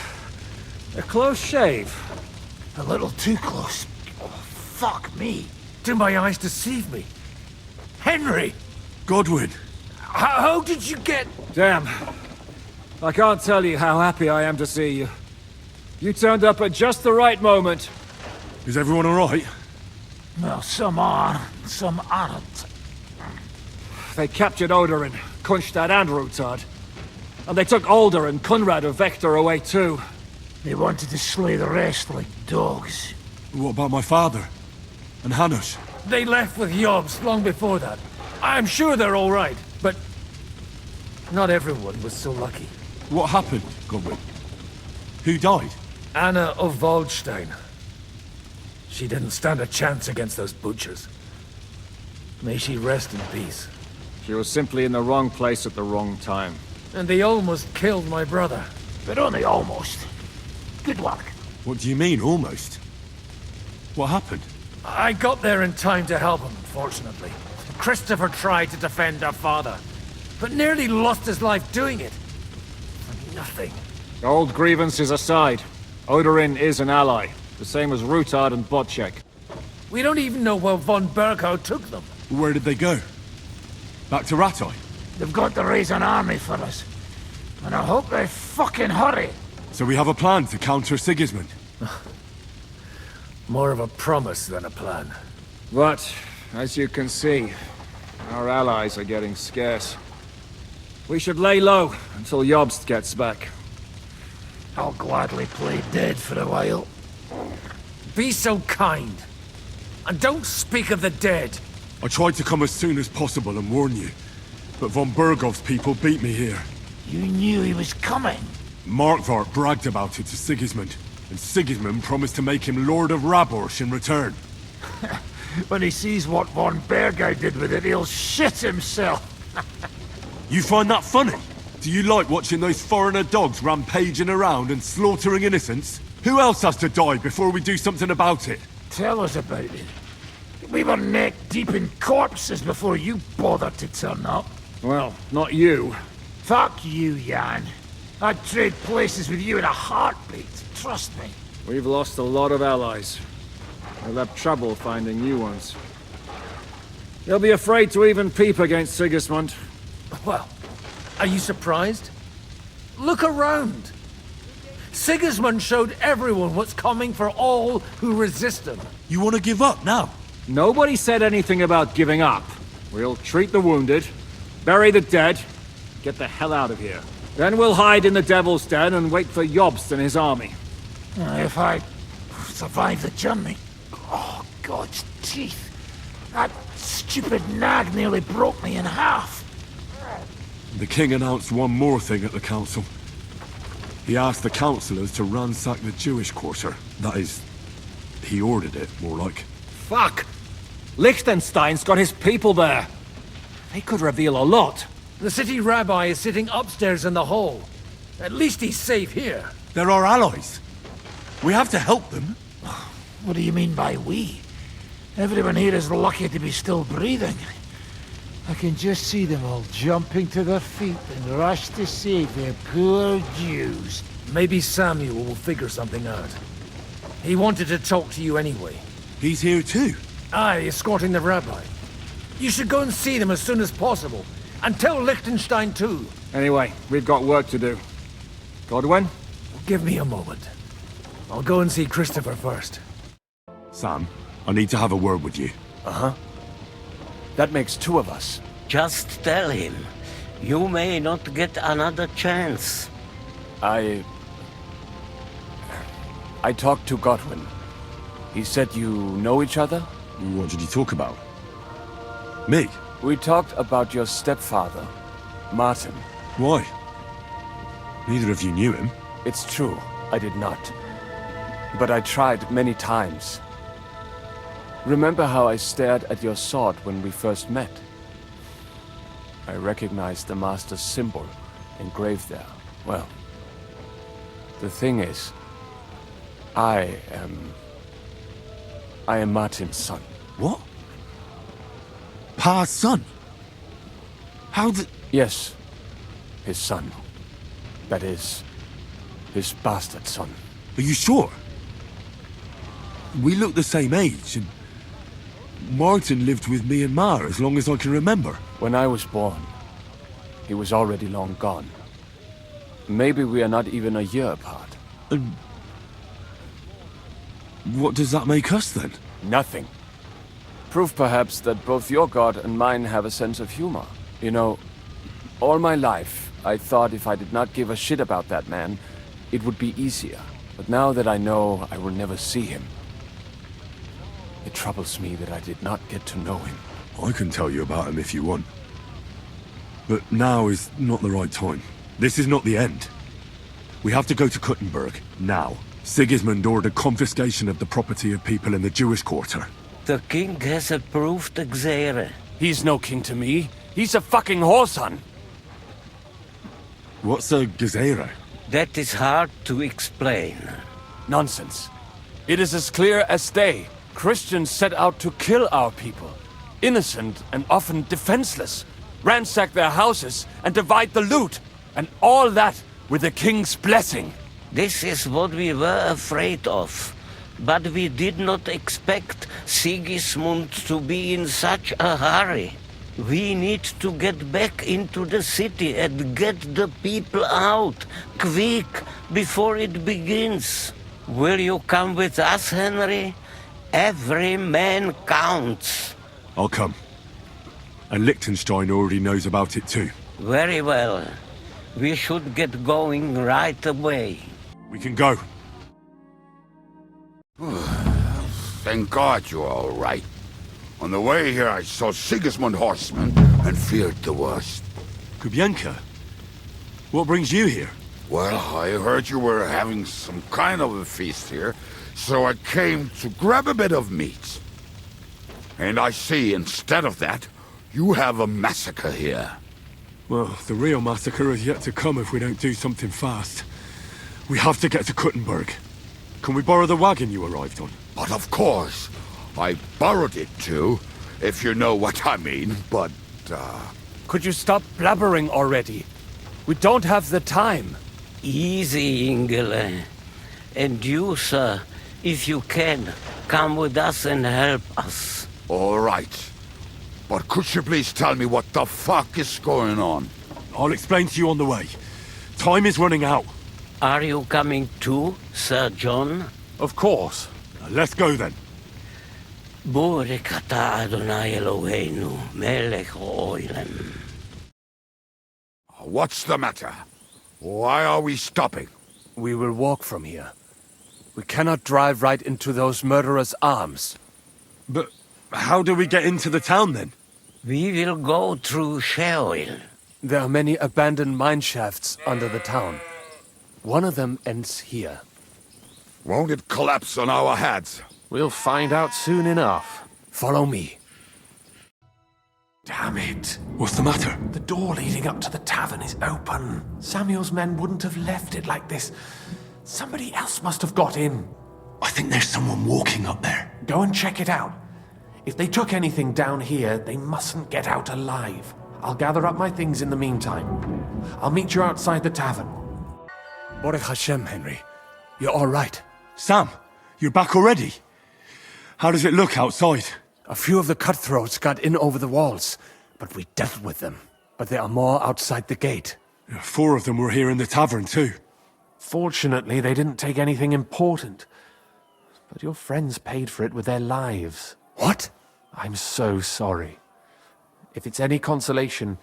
a close shave. A little too close. Oh, fuck me. Do my eyes deceive me? Henry! Godwin! How did you get... Damn. I can't tell you how happy I am to see you. You turned up at just the right moment. Is everyone alright? Well, some are, some aren't. They captured Odorin, Kunstad and Rutard. And they took Alder and Kunrad of Vector away too. They wanted to slay the rest like dogs. What about my father? And Hanush? They left with Yobs long before that. I'm sure they're all right, but... not everyone was so lucky. What happened, Godwin? Who died? Anna of Waldstein. She didn't stand a chance against those butchers. May she rest in peace. She was simply in the wrong place at the wrong time. And they almost killed my brother. But only almost. Good work. What do you mean, almost? What happened? I got there in time to help him, fortunately. Christopher tried to defend our father, but nearly lost his life doing it. For nothing. Old grievances aside, Odorin is an ally, the same as Rutard and Botchek. We don't even know where von Berghow took them. Where did they go? Back to Rattay? They've got to raise an army for us. And I hope they fucking hurry. So we have a plan to counter Sigismund? More of a promise than a plan. But, as you can see, our allies are getting scarce. We should lay low until Jobst gets back. I'll gladly play dead for a while. Be so kind. And don't speak of the dead. I tried to come as soon as possible and warn you, but von Bergov's people beat me here. You knew he was coming. Markvart bragged about it to Sigismund, and Sigismund promised to make him Lord of Raborsh in return. When he sees what von Berghow did with it, he'll shit himself. You find that funny? Do you like watching those foreigner dogs rampaging around and slaughtering innocents? Who else has to die before we do something about it? Tell us about it. We were neck deep in corpses before you bothered to turn up. Well, not you. Fuck you, Jan. I'd trade places with you in a heartbeat, trust me. We've lost a lot of allies. We'll have trouble finding new ones. They'll be afraid to even peep against Sigismund. Well, are you surprised? Look around. Sigismund showed everyone what's coming for all who resist him. You want to give up now? Nobody said anything about giving up. We'll treat the wounded, bury the dead, get the hell out of here. Then we'll hide in the Devil's Den and wait for Jobst and his army. If I survive the journey... Oh, God's teeth. That stupid nag nearly broke me in half. The king announced one more thing at the council. He asked the councillors to ransack the Jewish quarter. That is, he ordered it, more like. Fuck! Liechtenstein's got his people there. They could reveal a lot. The city rabbi is sitting upstairs in the hall. At least he's safe here. They're our allies. We have to help them. What do you mean by we? Everyone here is lucky to be still breathing. I can just see them all jumping to their feet and rush to save their poor Jews. Maybe Samuel will figure something out. He wanted to talk to you anyway. He's here too? Aye, escorting the rabbi. You should go and see them as soon as possible. And tell Liechtenstein too. Anyway, we've got work to do. Godwin? Give me a moment. I'll go and see Christopher first. Sam, I need to have a word with you. Uh-huh. That makes two of us. Just tell him. You may not get another chance. I talked to Godwin. He said you know each other? What did you talk about? Me? We talked about your stepfather, Martin. Why? Neither of you knew him. It's true, I did not. But I tried many times. Remember how I stared at your sword when we first met? I recognized the Master's symbol engraved there. Well, the thing is, I am Martin's son. What? Pa's son? How did... Yes, his son. That is, His bastard son. Are you sure? We look the same age, and Martin lived with me and Ma as long as I can remember. When I was born, he was already long gone. Maybe we are not even a year apart. And what does that make us then? Nothing. Proof perhaps that both your god and mine have a sense of humor. You know, all my life, I thought if I did not give a shit about that man, it would be easier. But now that I know I will never see him, it troubles me that I did not get to know him. I can tell you about him if you want. But now is not the right time. This is not the end. We have to go to Kuttenberg, now. Sigismund ordered confiscation of the property of people in the Jewish quarter. The king has approved Xere. He's no king to me. He's a fucking whoreson. What's a Gezerah? That is hard to explain. Nonsense. It is as clear as day. Christians set out to kill our people. Innocent and often defenseless. Ransack their houses and divide the loot. And all that with the king's blessing. This is what we were afraid of. But we did not expect Sigismund to be in such a hurry. We need to get back into the city and get the people out, quick, before it begins. Will you come with us, Henry? Every man counts. I'll come. And Liechtenstein already knows about it too. Very well. We should get going right away. We can go. Thank God you're all right. On the way here, I saw Sigismund horsemen and feared the worst. Kubienka? What brings you here? Well, I heard you were having some kind of a feast here, so I came to grab a bit of meat. And I see, instead of that, you have a massacre here. Well, the real massacre is yet to come if we don't do something fast. We have to get to Kuttenberg. Can we borrow the wagon you arrived on? But of course. I borrowed it too, if you know what I mean, but, Could you stop blabbering already? We don't have the time. Easy, Ingele. And you, sir, if you can, come with us and help us. All right. But could you please tell me what the fuck is going on? I'll explain to you on the way. Time is running out. Are you coming too, Sir John? Of course. Now, let's go then. Borekata Adonai Eloheinu, melech ha'olam. What's the matter? Why are we stopping? We will walk from here. We cannot drive right into those murderers' arms. But how do we get into the town then? We will go through Sheol. There are many abandoned mine shafts under the town. One of them ends here. Won't it collapse on our heads? We'll find out soon enough. Follow me. Damn it. What's the matter? The door leading up to the tavern is open. Samuel's men wouldn't have left it like this. Somebody else must have got in. I think there's someone walking up there. Go and check it out. If they took anything down here, they mustn't get out alive. I'll gather up my things in the meantime. I'll meet you outside the tavern. Baruch Hashem, Henry. You're all right. Sam, you're back already? How does it look outside? A few of the cutthroats got in over the walls, but we dealt with them. But there are more outside the gate. 4 of them were here in the tavern too. Fortunately, they didn't take anything important. But your friends paid for it with their lives. What? I'm so sorry. If it's any consolation,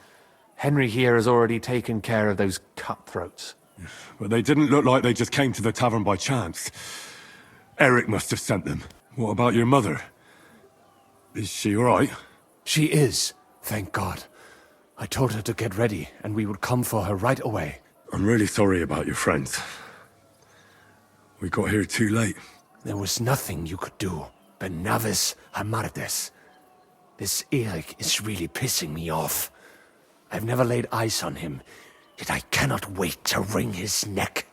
Henry here has already taken care of those cutthroats. But they didn't look like they just came to the tavern by chance. Eric must have sent them. What about your mother? Is she all right? She is, thank God. I told her to get ready, and we would come for her right away. I'm really sorry about your friends. We got here too late. There was nothing you could do. Benavis Hamardes. This Eric is really pissing me off. I've never laid eyes on him, yet I cannot wait to wring his neck.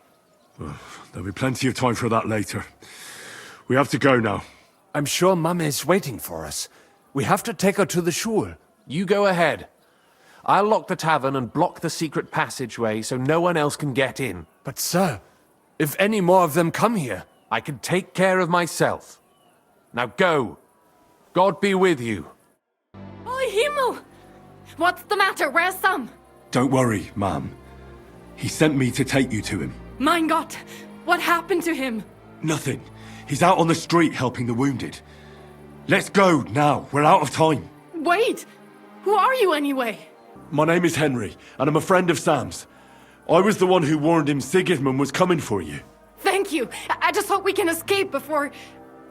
Well, there'll be plenty of time for that later. We have to go now. I'm sure Mama is waiting for us. We have to take her to the shul. You go ahead. I'll lock the tavern and block the secret passageway so no one else can get in. But sir, If any more of them come here, I can take care of myself. Now go. God be with you. Oi, Himmel! What's the matter? Where's Sam? Don't worry, ma'am. He sent me to take you to him. Mein Gott! What happened to him? Nothing. He's out on the street helping the wounded. Let's go now. We're out of time. Wait! Who are you anyway? My name is Henry, and I'm a friend of Sam's. I was the one who warned him Sigismund was coming for you. Thank you. I just hope we can escape before...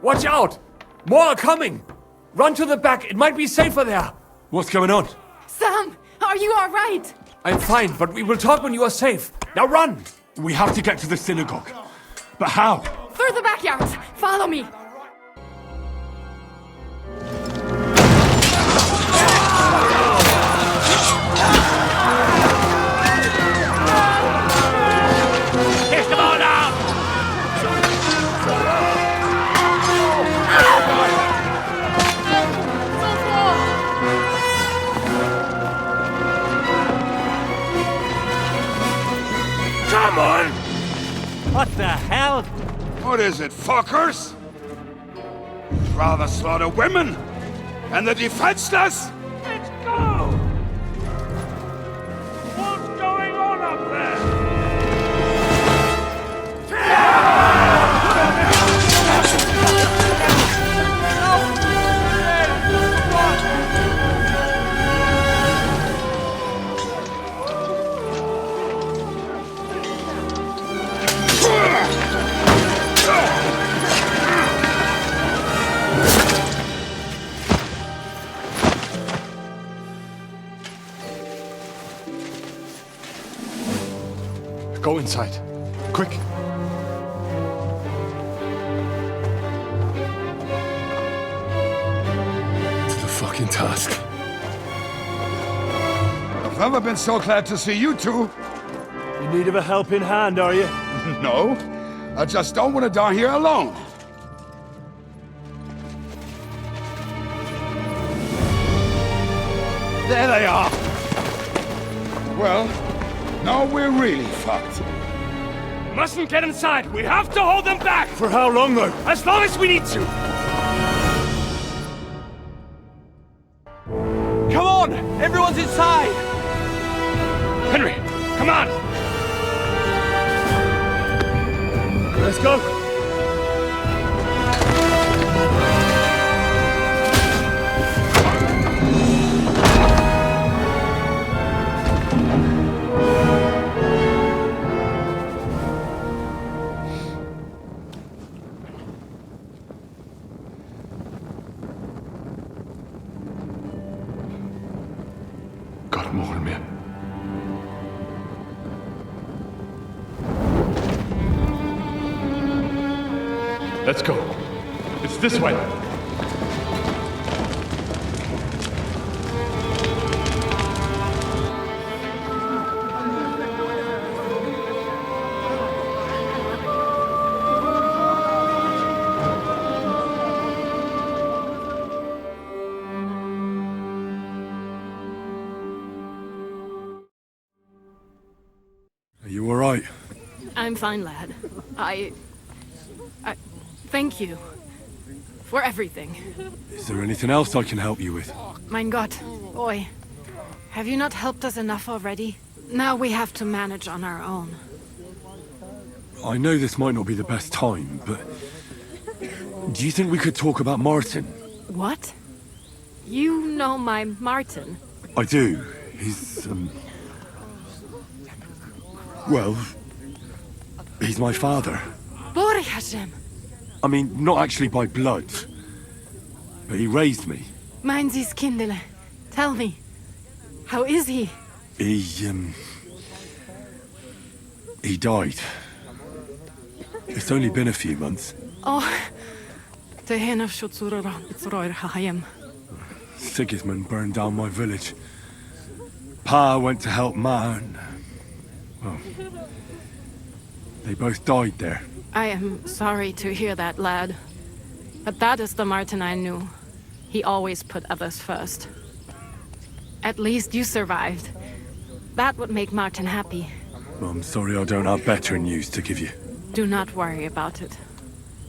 Watch out! More are coming! Run to the back. It might be safer there. What's going on? Sam, are you all right? I'm fine, but we will talk when you are safe. Now run! We have to get to the synagogue. But how? Through the backyards. Follow me. Get them all out! Come on! What the hell? What is it, fuckers? You'd rather slaughter women and the defenseless? Let's go! What's going on up there? Go inside. Quick. To the fucking task. I've never been so glad to see you two. In need of a helping hand, are you? No, I just don't want to die here alone. There they are! Well, now we're really fucked. Mustn't get inside! We have to hold them back! For how long, though? As long as we need to! Come on! Everyone's inside! Henry, come on! Let's go! Gott mogen mir. Let's go. It's this way. Are you all right? I'm fine, lad. I thank you. For everything. Is there anything else I can help you with? Mein Gott, boy. Have you not helped us enough already? Now we have to manage on our own. I know this might not be the best time, but... do you think we could talk about Martin? What? You know my Martin? I do. He's, well... he's my father. Bori Hashem. I mean, not actually by blood. But he raised me. Meinen Sie's Kindele. Tell me. How is he? He died. It's only been a few months. Oh. Sigismund burned down my village. Pa went to help Ma and... well... they both died there. I am sorry to hear that, lad. But that is the Martin I knew. He always put others first. At least you survived. That would make Martin happy. I'm sorry I don't have better news to give you. Do not worry about it.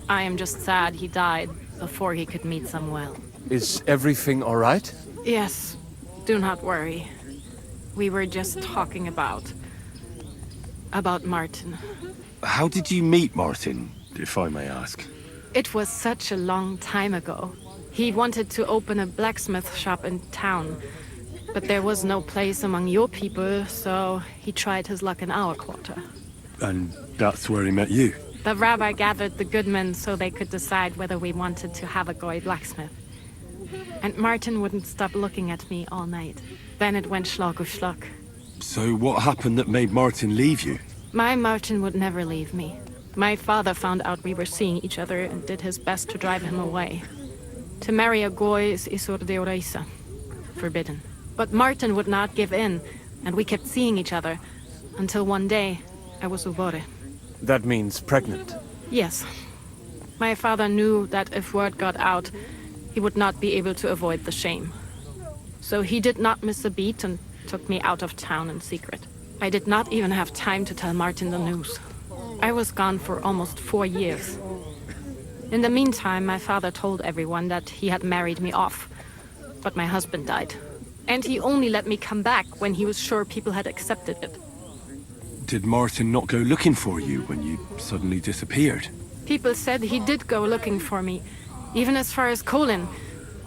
I am just sad he died before he could meet Samuel. Is everything all right? Yes, do not worry. We were just talking about Martin. How did you meet Martin, if I may ask? It was such a long time ago. He wanted to open a blacksmith shop in town, but there was no place among your people, so he tried his luck in our quarter. And that's where he met you? The rabbi gathered the good men so they could decide whether we wanted to have a goy blacksmith. And Martin wouldn't stop looking at me all night. Then it went schlock auf schlock. So what happened that made Martin leave you? My Martin would never leave me. My father found out we were seeing each other and did his best to drive him away. To marry a goy is isur deoraisa, forbidden. But Martin would not give in, and we kept seeing each other, until one day I was ubore. That means pregnant. Yes. My father knew that if word got out, he would not be able to avoid the shame. So he did not miss a beat and took me out of town in secret. I did not even have time to tell Martin the news. I was gone for almost 4 years. In the meantime, my father told everyone that he had married me off. But my husband died. And he only let me come back when he was sure people had accepted it. Did Martin not go looking for you when you suddenly disappeared? People said he did go looking for me, even as far as Colin.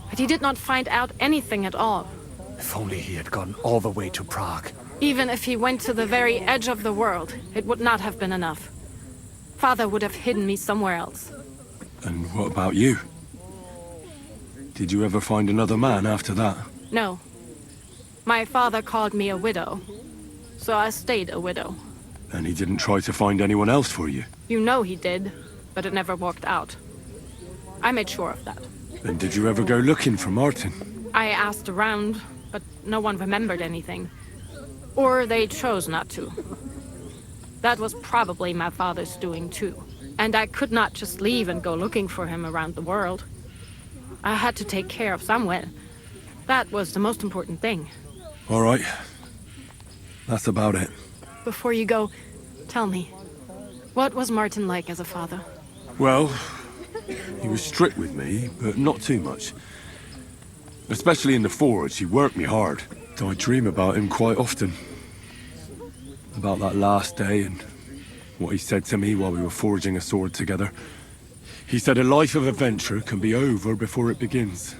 But he did not find out anything at all. If only he had gone all the way to Prague. Even if he went to the very edge of the world, it would not have been enough. Father would have hidden me somewhere else. And what about you? Did you ever find another man after that? No. My father called me a widow, so I stayed a widow. And he didn't try to find anyone else for you? You know he did, but it never worked out. I made sure of that. And did you ever go looking for Martin? I asked around, but no one remembered anything. Or they chose not to. That was probably my father's doing too. And I could not just leave and go looking for him around the world. I had to take care of Samuel. That was the most important thing. All right. That's about it. Before you go, tell me, what was Martin like as a father? Well, he was strict with me, but not too much. Especially in the forge, he worked me hard. I dream about him quite often. About that last day and what he said to me while we were forging a sword together. He said a life of adventure can be over before it begins.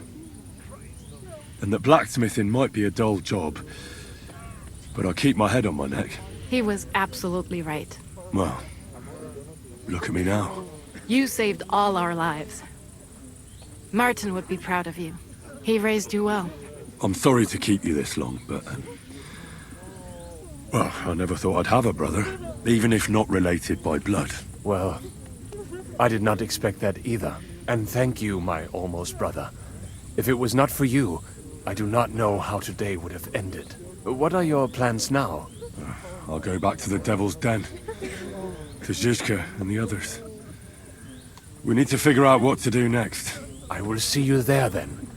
And that blacksmithing might be a dull job, but I keep my head on my neck. He was absolutely right. Well, look at me now. You saved all our lives. Martin would be proud of you. He raised you well. I'm sorry to keep you this long, but... well, I never thought I'd have a brother, even if not related by blood. Well, I did not expect that either. And thank you, my almost brother. If it was not for you, I do not know how today would have ended. What are your plans now? I'll go back to the Devil's Den. To Zizka and the others. We need to figure out what to do next. I will see you there then.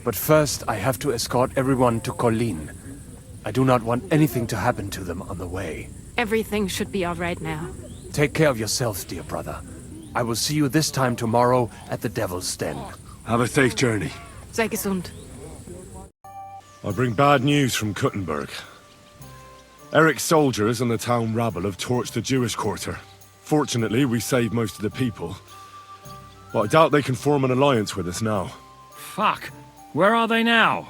But first, I have to escort everyone to Colleen. I do not want anything to happen to them on the way. Everything should be all right now. Take care of yourself, dear brother. I will see you this time tomorrow at the Devil's Den. Have a safe journey. Sei gesund. I bring bad news from Kuttenberg. Eric's soldiers and the town rabble have torched the Jewish quarter. Fortunately, we saved most of the people. But I doubt they can form an alliance with us now. Fuck. Where are they now?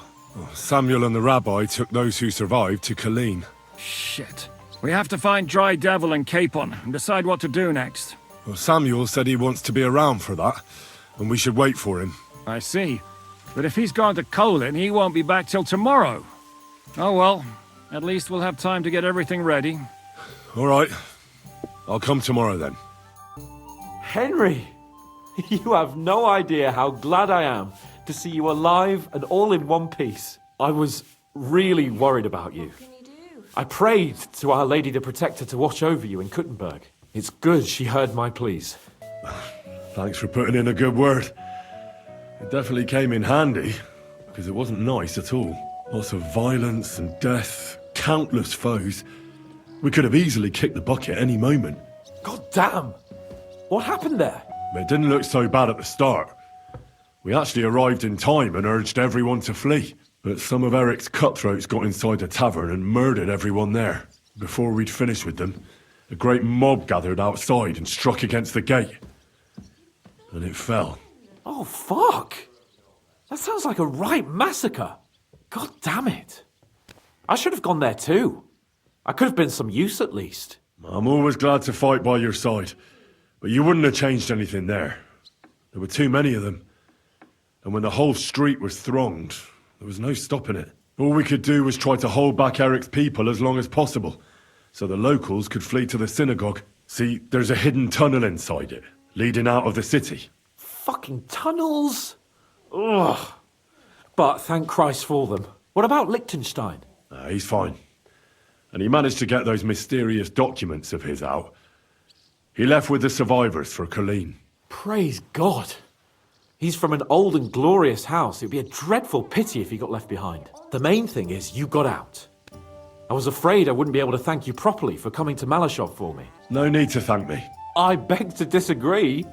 Samuel and the rabbi took those who survived to Colleen. Shit. We have to find Dry Devil and Capon and decide what to do next. Well, Samuel said he wants to be around for that, and we should wait for him. I see. But if he's gone to Colin, he won't be back till tomorrow. Oh well. At least we'll have time to get everything ready. All right. I'll come tomorrow then. Henry! You have no idea how glad I am to see you alive and all in one piece. I was really worried about you. I prayed to Our Lady the Protector to watch over you in Kuttenberg. It's good she heard my pleas. Thanks for putting in a good word. It definitely came in handy, because it wasn't nice at all. Lots of violence and death, countless foes. We could have easily kicked the bucket any moment. God damn! What happened there? It didn't look so bad at the start. We actually arrived in time and urged everyone to flee. But some of Eric's cutthroats got inside the tavern and murdered everyone there. Before we'd finished with them, a great mob gathered outside and struck against the gate. And it fell. Oh, fuck! That sounds like a right massacre. God damn it. I should have gone there too. I could have been some use at least. I'm always glad to fight by your side. But you wouldn't have changed anything there. There were too many of them. And when the whole street was thronged, there was no stopping it. All we could do was try to hold back Eric's people as long as possible, so the locals could flee to the synagogue. See, there's a hidden tunnel inside it, leading out of the city. Fucking tunnels! Ugh. But thank Christ for them. What about Liechtenstein? He's fine. And he managed to get those mysterious documents of his out. He left with the survivors for Colleen. Praise God. He's from an old and glorious house. It'd be a dreadful pity if he got left behind. The main thing is you got out. I was afraid I wouldn't be able to thank you properly for coming to Malashov for me. No need to thank me. I beg to disagree,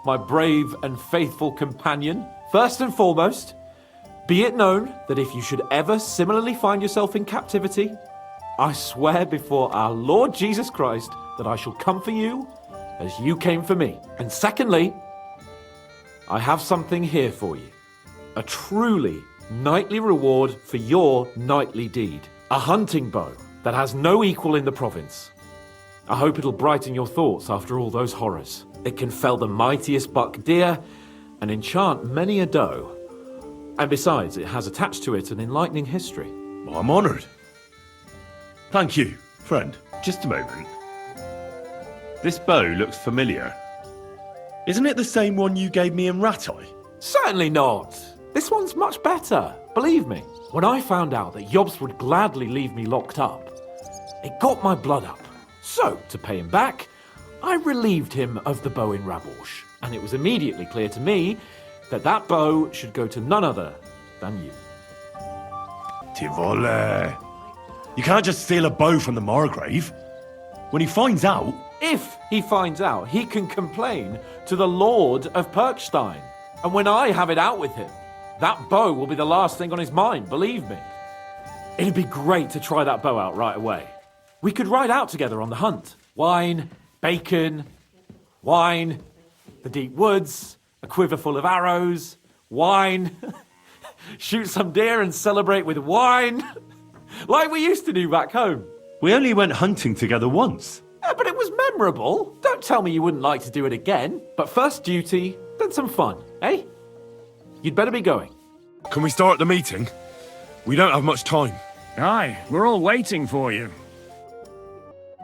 my brave and faithful companion. First and foremost, be it known that if you should ever similarly find yourself in captivity, I swear before our Lord Jesus Christ that I shall come for you as you came for me. And secondly, I have something here for you. A truly knightly reward for your knightly deed. A hunting bow that has no equal in the province. I hope it'll brighten your thoughts after all those horrors. It can fell the mightiest buck deer and enchant many a doe. And besides, it has attached to it an enlightening history. Well, I'm honoured. Thank you, friend. Just a moment. This bow looks familiar. Isn't it the same one you gave me in Ratai? Certainly not. This one's much better, believe me. When I found out that Jobst would gladly leave me locked up, it got my blood up. So, to pay him back, I relieved him of the bow in Rabosh. And it was immediately clear to me that that bow should go to none other than you. Tivole. You can't just steal a bow from the Margrave. When he finds out... If he finds out, he can complain to the Lord of Perkstein. And when I have it out with him, that bow will be the last thing on his mind, believe me. It'd be great to try that bow out right away. We could ride out together on the hunt. Wine, bacon, wine, the deep woods, a quiver full of arrows, wine, shoot some deer and celebrate with wine, like we used to do back home. We only went hunting together once. Yeah, but it was memorable. Don't tell me you wouldn't like to do it again. But first duty, then some fun, eh? You'd better be going. Can we start the meeting? We don't have much time. Aye, we're all waiting for you.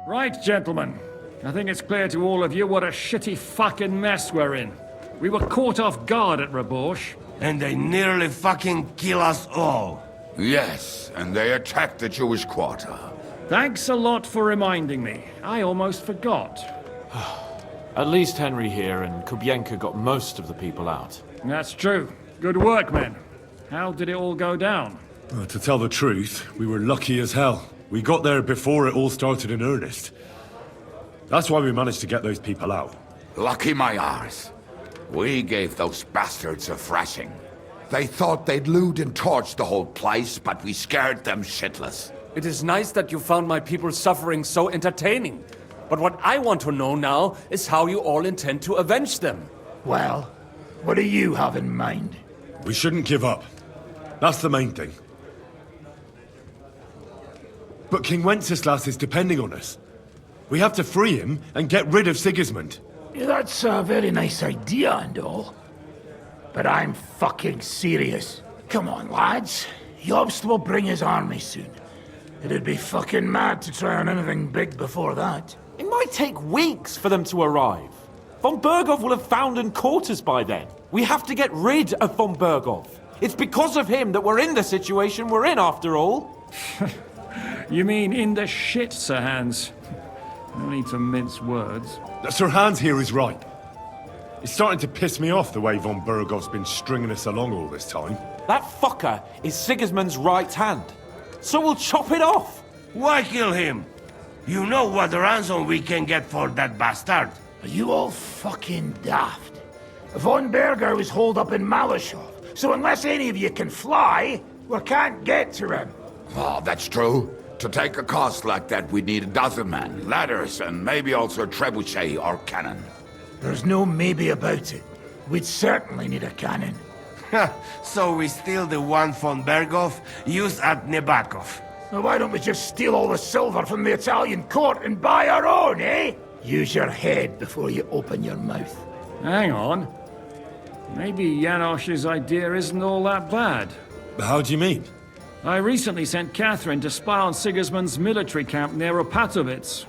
Right, gentlemen. I think it's clear to all of you what a shitty fucking mess we're in. We were caught off guard at Rabosh. And they nearly fucking kill us all. Yes, and they attacked the Jewish quarter. Thanks a lot for reminding me. I almost forgot. At least Henry here and Kubienka got most of the people out. That's true. Good work, men. How did it all go down? Well, to tell the truth, we were lucky as hell. We got there before it all started in earnest. That's why we managed to get those people out. Lucky my arse. We gave those bastards a thrashing. They thought they'd loot and torch the whole place, but we scared them shitless. It is nice that you found my people's suffering so entertaining. But what I want to know now is how you all intend to avenge them. Well, what do you have in mind? We shouldn't give up. That's the main thing. But King Wenceslas is depending on us. We have to free him and get rid of Sigismund. Yeah, that's a very nice idea and all. But I'm fucking serious. Come on, lads. Jobst will bring his army soon. It'd be fucking mad to try on anything big before that. It might take weeks for them to arrive. Von Bergov will have found and caught us by then. We have to get rid of Von Bergov. It's because of him that we're in the situation we're in, after all. You mean in the shit, Sir Hans? No need to mince words. Sir Hans here is right. It's starting to piss me off the way Von Bergov's been stringing us along all this time. That fucker is Sigismund's right hand. So we'll chop it off. Why kill him? You know what ransom we can get for that bastard. Are you all fucking daft? Von Berger was holed up in Malashov, so unless any of you can fly, we can't get to him. Oh, that's true. To take a cost like that, we'd need a dozen men, ladders, and maybe also a trebuchet or cannon. There's no maybe about it. We'd certainly need a cannon. So we steal the one von Berghoff, use at Nebakov. Now why don't we just steal all the silver from the Italian court and buy our own, eh? Use your head before you open your mouth. Hang on. Maybe Janosch's idea isn't all that bad. How do you mean? I recently sent Catherine to spy on Sigismund's military camp near Opatovitz.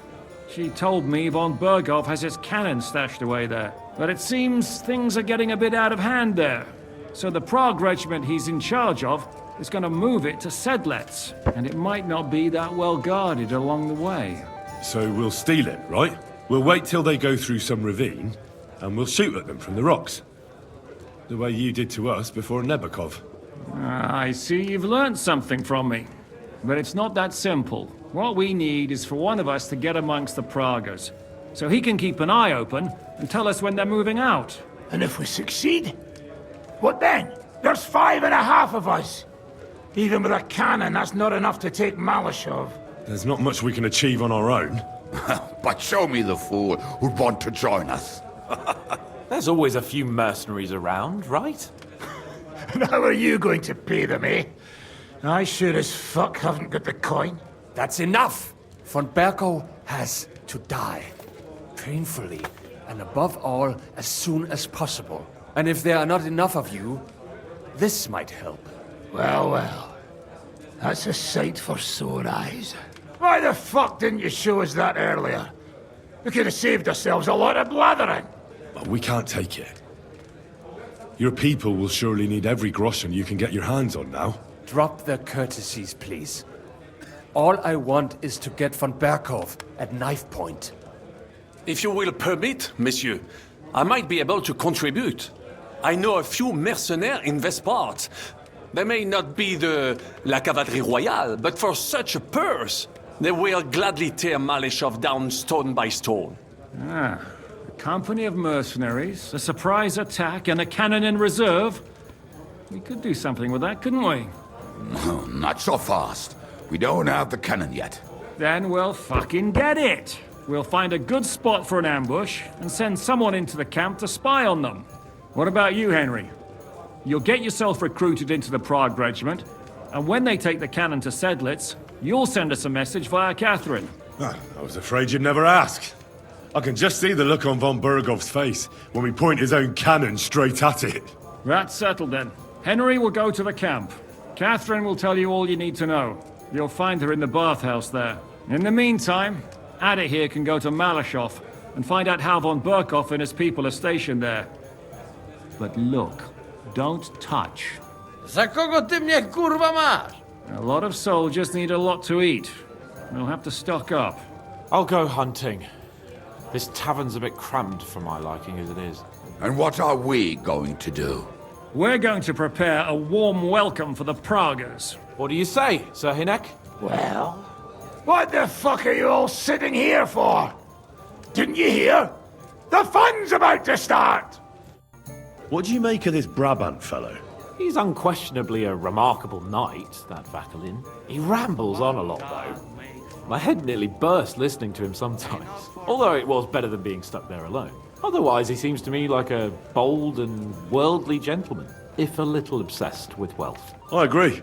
She told me von Berghoff has his cannon stashed away there. But it seems things are getting a bit out of hand there. So the Prague regiment he's in charge of is going to move it to Sedlets. And it might not be that well guarded along the way. So we'll steal it, right? We'll wait till they go through some ravine, and we'll shoot at them from the rocks. The way you did to us before Nebakov. I see you've learned something from me. But it's not that simple. What we need is for one of us to get amongst the Praguers, so he can keep an eye open and tell us when they're moving out. And if we succeed? What then? There's 5.5 of us. Even with a cannon, that's not enough to take Malashov. There's not much we can achieve on our own. But show me the fool who'd want to join us. There's always a few mercenaries around, right? And how are you going to pay them, eh? I sure as fuck haven't got the coin. That's enough! Von Berkow has to die. Painfully, and above all, as soon as possible. And if there are not enough of you, this might help. Well, well. That's a sight for sore eyes. Why the fuck didn't you show us that earlier? We could have saved ourselves a lot of blathering. But we can't take it. Your people will surely need every groschen you can get your hands on now. Drop the courtesies, please. All I want is to get von Berkhoff at knife point. If you will permit, monsieur, I might be able to contribute. I know a few mercenaires in this part. They may not be la cavalerie royale, but for such a purse, they will gladly tear Malashov down stone by stone. Ah, a company of mercenaries, a surprise attack, and a cannon in reserve. We could do something with that, couldn't we? No, not so fast. We don't have the cannon yet. Then we'll fucking get it. We'll find a good spot for an ambush and send someone into the camp to spy on them. What about you, Henry? You'll get yourself recruited into the Prague regiment, and when they take the cannon to Sedlitz, you'll send us a message via Catherine. I was afraid you'd never ask. I can just see the look on von Bergov's face when we point his own cannon straight at it. That's settled then. Henry will go to the camp. Catherine will tell you all you need to know. You'll find her in the bathhouse there. In the meantime, Ada here can go to Malashov and find out how von Berkhoff and his people are stationed there. But look, don't touch. Za kogo ty mnie kurwa masz? A lot of soldiers need a lot to eat. We'll have to stock up. I'll go hunting. This tavern's a bit cramped for my liking as it is. And what are we going to do? We're going to prepare a warm welcome for the Praguers. What do you say, Sir Hinek? Well, what the fuck are you all sitting here for? Didn't you hear? The fun's about to start! What do you make of this Brabant fellow? He's unquestionably a remarkable knight, that Vakalin. He rambles on a lot, though. My head nearly burst listening to him sometimes. Although it was better than being stuck there alone. Otherwise, he seems to me like a bold and worldly gentleman, if a little obsessed with wealth. I agree.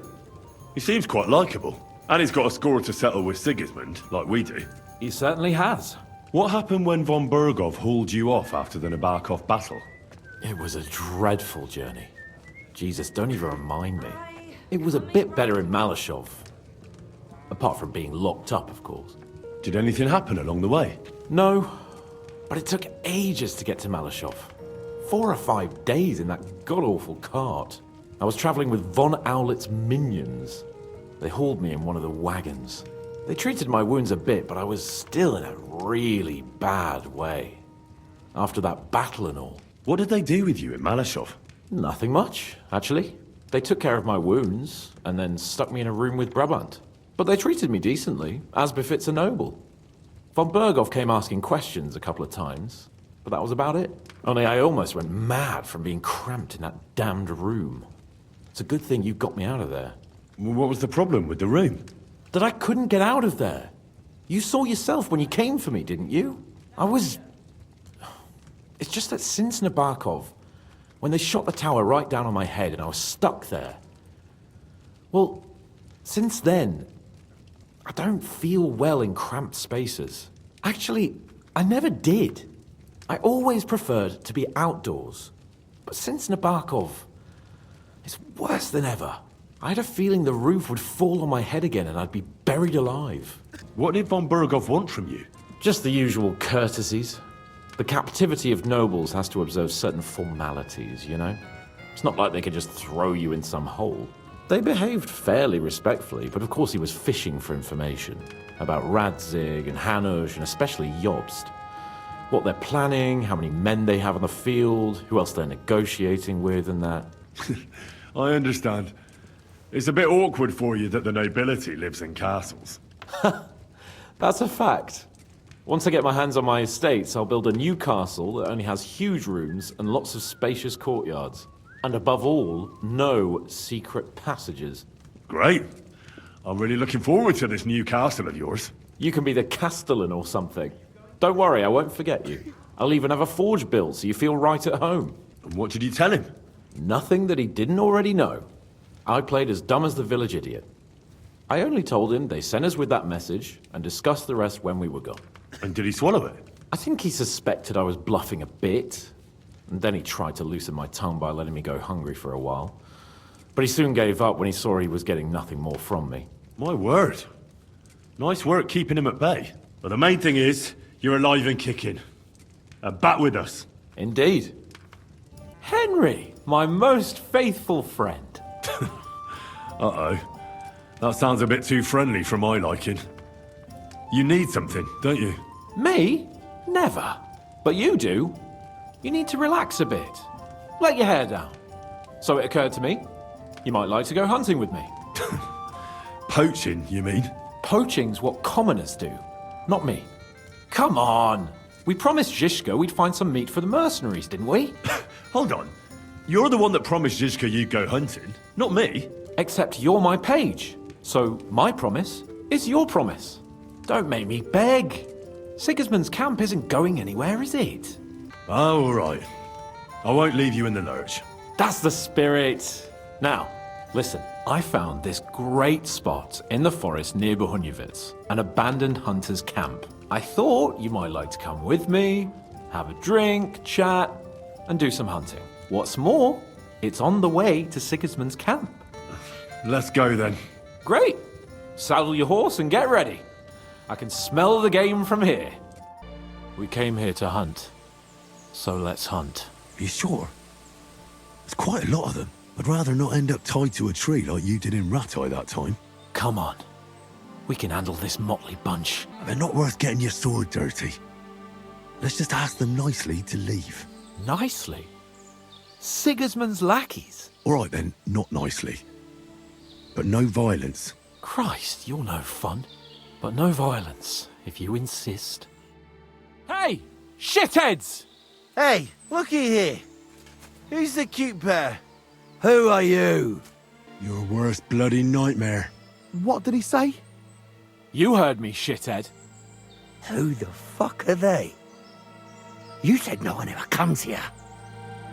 He seems quite likeable. And he's got a score to settle with Sigismund, like we do. He certainly has. What happened when von Berghoff hauled you off after the Nabokov battle? It was a dreadful journey. Jesus, don't even remind me. It was a bit better in Malashov. Apart from being locked up, of course. Did anything happen along the way? No, but it took ages to get to Malashov. 4 or 5 days in that god-awful cart. I was traveling with von Owlet's minions. They hauled me in one of the wagons. They treated my wounds a bit, but I was still in a really bad way. After that battle and all. What did they do with you in Malashov? Nothing much, actually. They took care of my wounds, and then stuck me in a room with Brabant. But they treated me decently, as befits a noble. Von Berghoff came asking questions a couple of times, but that was about it. Only I almost went mad from being cramped in that damned room. It's a good thing you got me out of there. What was the problem with the room? That I couldn't get out of there. You saw yourself when you came for me, didn't you? It's just that since Nabokov, when they shot the tower right down on my head and I was stuck there. Well, since then, I don't feel well in cramped spaces. Actually, I never did. I always preferred to be outdoors. But since Nabokov, it's worse than ever. I had a feeling the roof would fall on my head again and I'd be buried alive. What did von Berghoff want from you? Just the usual courtesies. The captivity of nobles has to observe certain formalities, you know? It's not like they could just throw you in some hole. They behaved fairly respectfully, but of course he was fishing for information about Radzig and Hanush and especially Jobst. What they're planning, how many men they have on the field, who else they're negotiating with and that. I understand. It's a bit awkward for you that the nobility lives in castles. That's a fact. Once I get my hands on my estates, I'll build a new castle that only has huge rooms and lots of spacious courtyards. And above all, no secret passages. Great. I'm really looking forward to this new castle of yours. You can be the castellan or something. Don't worry, I won't forget you. I'll even have a forge built so you feel right at home. And what did you tell him? Nothing that he didn't already know. I played as dumb as the village idiot. I only told him they sent us with that message and discussed the rest when we were gone. And did he swallow it? I think he suspected I was bluffing a bit. And then he tried to loosen my tongue by letting me go hungry for a while. But he soon gave up when he saw he was getting nothing more from me. My word. Nice work keeping him at bay. But the main thing is, you're alive and kicking. And back with us. Indeed. Henry, my most faithful friend. Uh-oh. That sounds a bit too friendly for my liking. You need something, don't you? Me? Never. But you do. You need to relax a bit. Let your hair down. So it occurred to me, you might like to go hunting with me. Poaching, you mean? Poaching's what commoners do, not me. Come on. We promised Zhishka we'd find some meat for the mercenaries, didn't we? Hold on. You're the one that promised Zhishka you'd go hunting, not me. Except you're my page. So my promise is your promise. Don't make me beg. Sigismund's camp isn't going anywhere, is it? Oh, all right. I won't leave you in the lurch. That's the spirit. Now, listen. I found this great spot in the forest near Bohunyevitz, an abandoned hunter's camp. I thought you might like to come with me, have a drink, chat, and do some hunting. What's more, it's on the way to Sigismund's camp. Let's go then. Great. Saddle your horse and get ready. I can smell the game from here. We came here to hunt, so let's hunt. Are you sure? There's quite a lot of them. I'd rather not end up tied to a tree like you did in Ratai that time. Come on. We can handle this motley bunch. They're not worth getting your sword dirty. Let's just ask them nicely to leave. Nicely? Sigismund's lackeys? All right then, not nicely. But no violence. Christ, you're no fun. But no violence, if you insist. Hey! Shitheads! Hey, looky here. Who's the cute pair? Who are you? Your worst bloody nightmare. What did he say? You heard me, shithead. Who the fuck are they? You said no one ever comes here.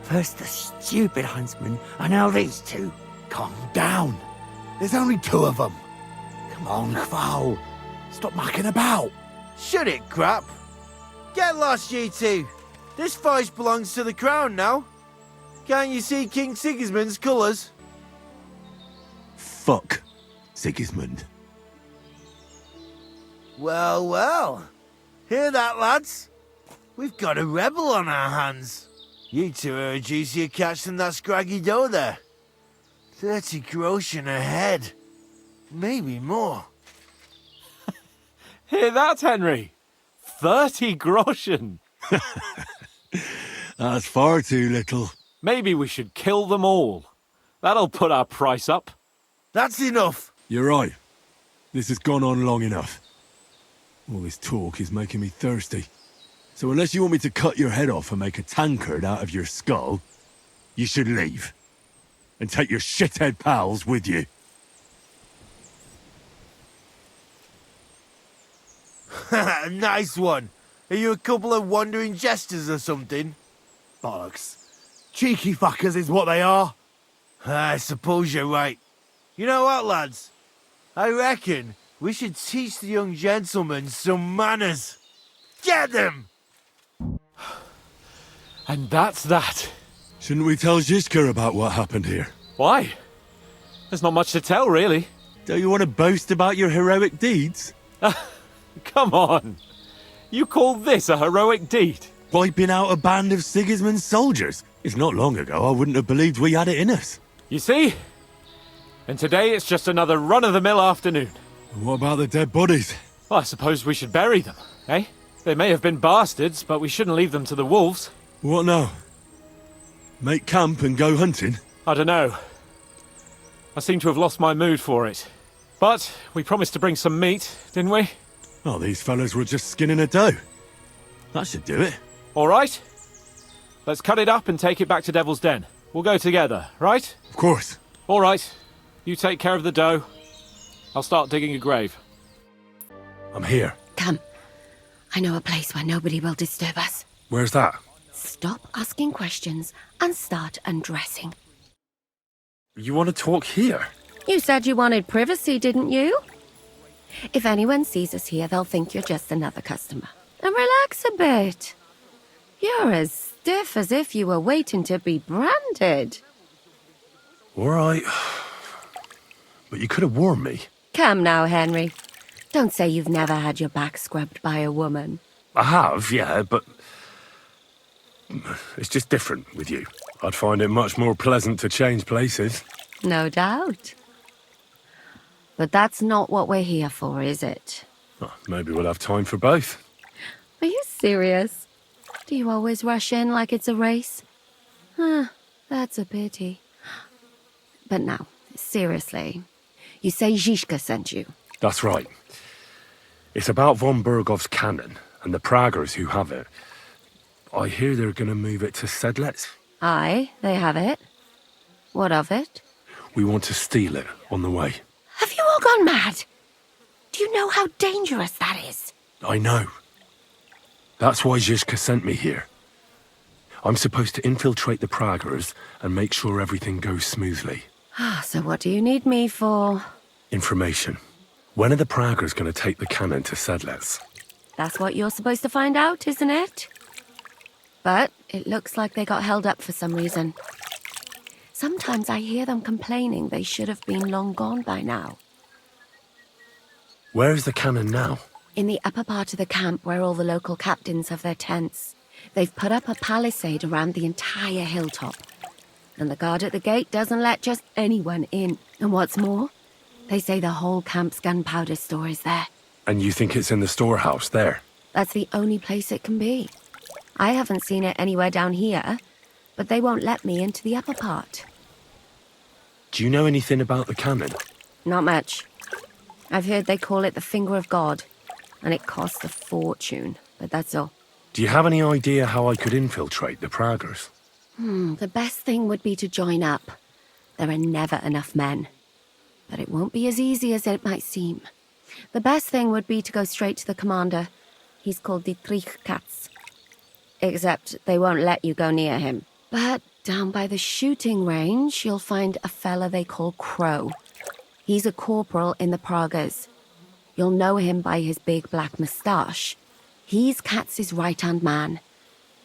First the stupid huntsman, and now these two. Calm down. There's only two of them. Come on, Kval. Stop mucking about. Shut it, crap. Get lost, you two. This forest belongs to the crown now. Can't you see King Sigismund's colours? Fuck Sigismund. Well, well. Hear that, lads? We've got a rebel on our hands. You two are a juicier catch than that scraggy doe there. 30 groschen a head. Maybe more. Hear that, Henry? 30 groschen. That's far too little. Maybe we should kill them all. That'll put our price up. That's enough. You're right. This has gone on long enough. All this talk is making me thirsty. So unless you want me to cut your head off and make a tankard out of your skull, you should leave. And take your shithead pals with you. Nice one. Are you a couple of wandering jesters or something? Bollocks. Cheeky fuckers is what they are. I suppose you're right. You know what, lads? I reckon we should teach the young gentlemen some manners. Get them! And that's that. Shouldn't we tell Zizka about what happened here? Why? There's not much to tell, really. Don't you want to boast about your heroic deeds? Come on. You call this a heroic deed? Wiping out a band of Sigismund's soldiers. It's not long ago I wouldn't have believed we had it in us. You see? And today it's just another run-of-the-mill afternoon. What about the dead bodies? Well, I suppose we should bury them, eh? They may have been bastards, but we shouldn't leave them to the wolves. What now? Make camp and go hunting? I don't know. I seem to have lost my mood for it. But we promised to bring some meat, didn't we? Oh, these fellas were just skinning a doe. That should do it. All right. Let's cut it up and take it back to Devil's Den. We'll go together, right? Of course. All right. You take care of the doe. I'll start digging a grave. I'm here. Come. I know a place where nobody will disturb us. Where's that? Stop asking questions and start undressing. You want to talk here? You said you wanted privacy, didn't you? If anyone sees us here, they'll think you're just another customer. And relax a bit. You're as stiff as if you were waiting to be branded. All right. But you could have warned me. Come now, Henry. Don't say you've never had your back scrubbed by a woman. I have, yeah, but... it's just different with you. I'd find it much more pleasant to change places. No doubt. But that's not what we're here for, is it? Oh, maybe we'll have time for both. Are you serious? Do you always rush in like it's a race? Huh, that's a pity. But now, seriously, you say Zizka sent you? That's right. It's about von Bergov's cannon and the Praggers who have it. I hear they're going to move it to Sedlec. Aye, they have it. What of it? We want to steal it on the way. Have you all gone mad? Do you know how dangerous that is? I know. That's why Zizka sent me here. I'm supposed to infiltrate the Praggers and make sure everything goes smoothly. So what do you need me for? Information. When are the Praggers going to take the cannon to Sedlec? That's what you're supposed to find out, isn't it? But it looks like they got held up for some reason. Sometimes I hear them complaining they should have been long gone by now. Where is the cannon now? In the upper part of the camp where all the local captains have their tents. They've put up a palisade around the entire hilltop. And the guard at the gate doesn't let just anyone in. And what's more, they say the whole camp's gunpowder store is there. And you think it's in the storehouse there? That's the only place it can be. I haven't seen it anywhere down here, but they won't let me into the upper part. Do you know anything about the cannon? Not much. I've heard they call it the Finger of God, and it costs a fortune, but that's all. Do you have any idea how I could infiltrate the Praggers? The best thing would be to join up. There are never enough men. But it won't be as easy as it might seem. The best thing would be to go straight to the commander. He's called Dietrich Katz. Except they won't let you go near him. But down by the shooting range, you'll find a fella they call Crow. He's a corporal in the Praggers. You'll know him by his big black moustache. He's Katz's right-hand man.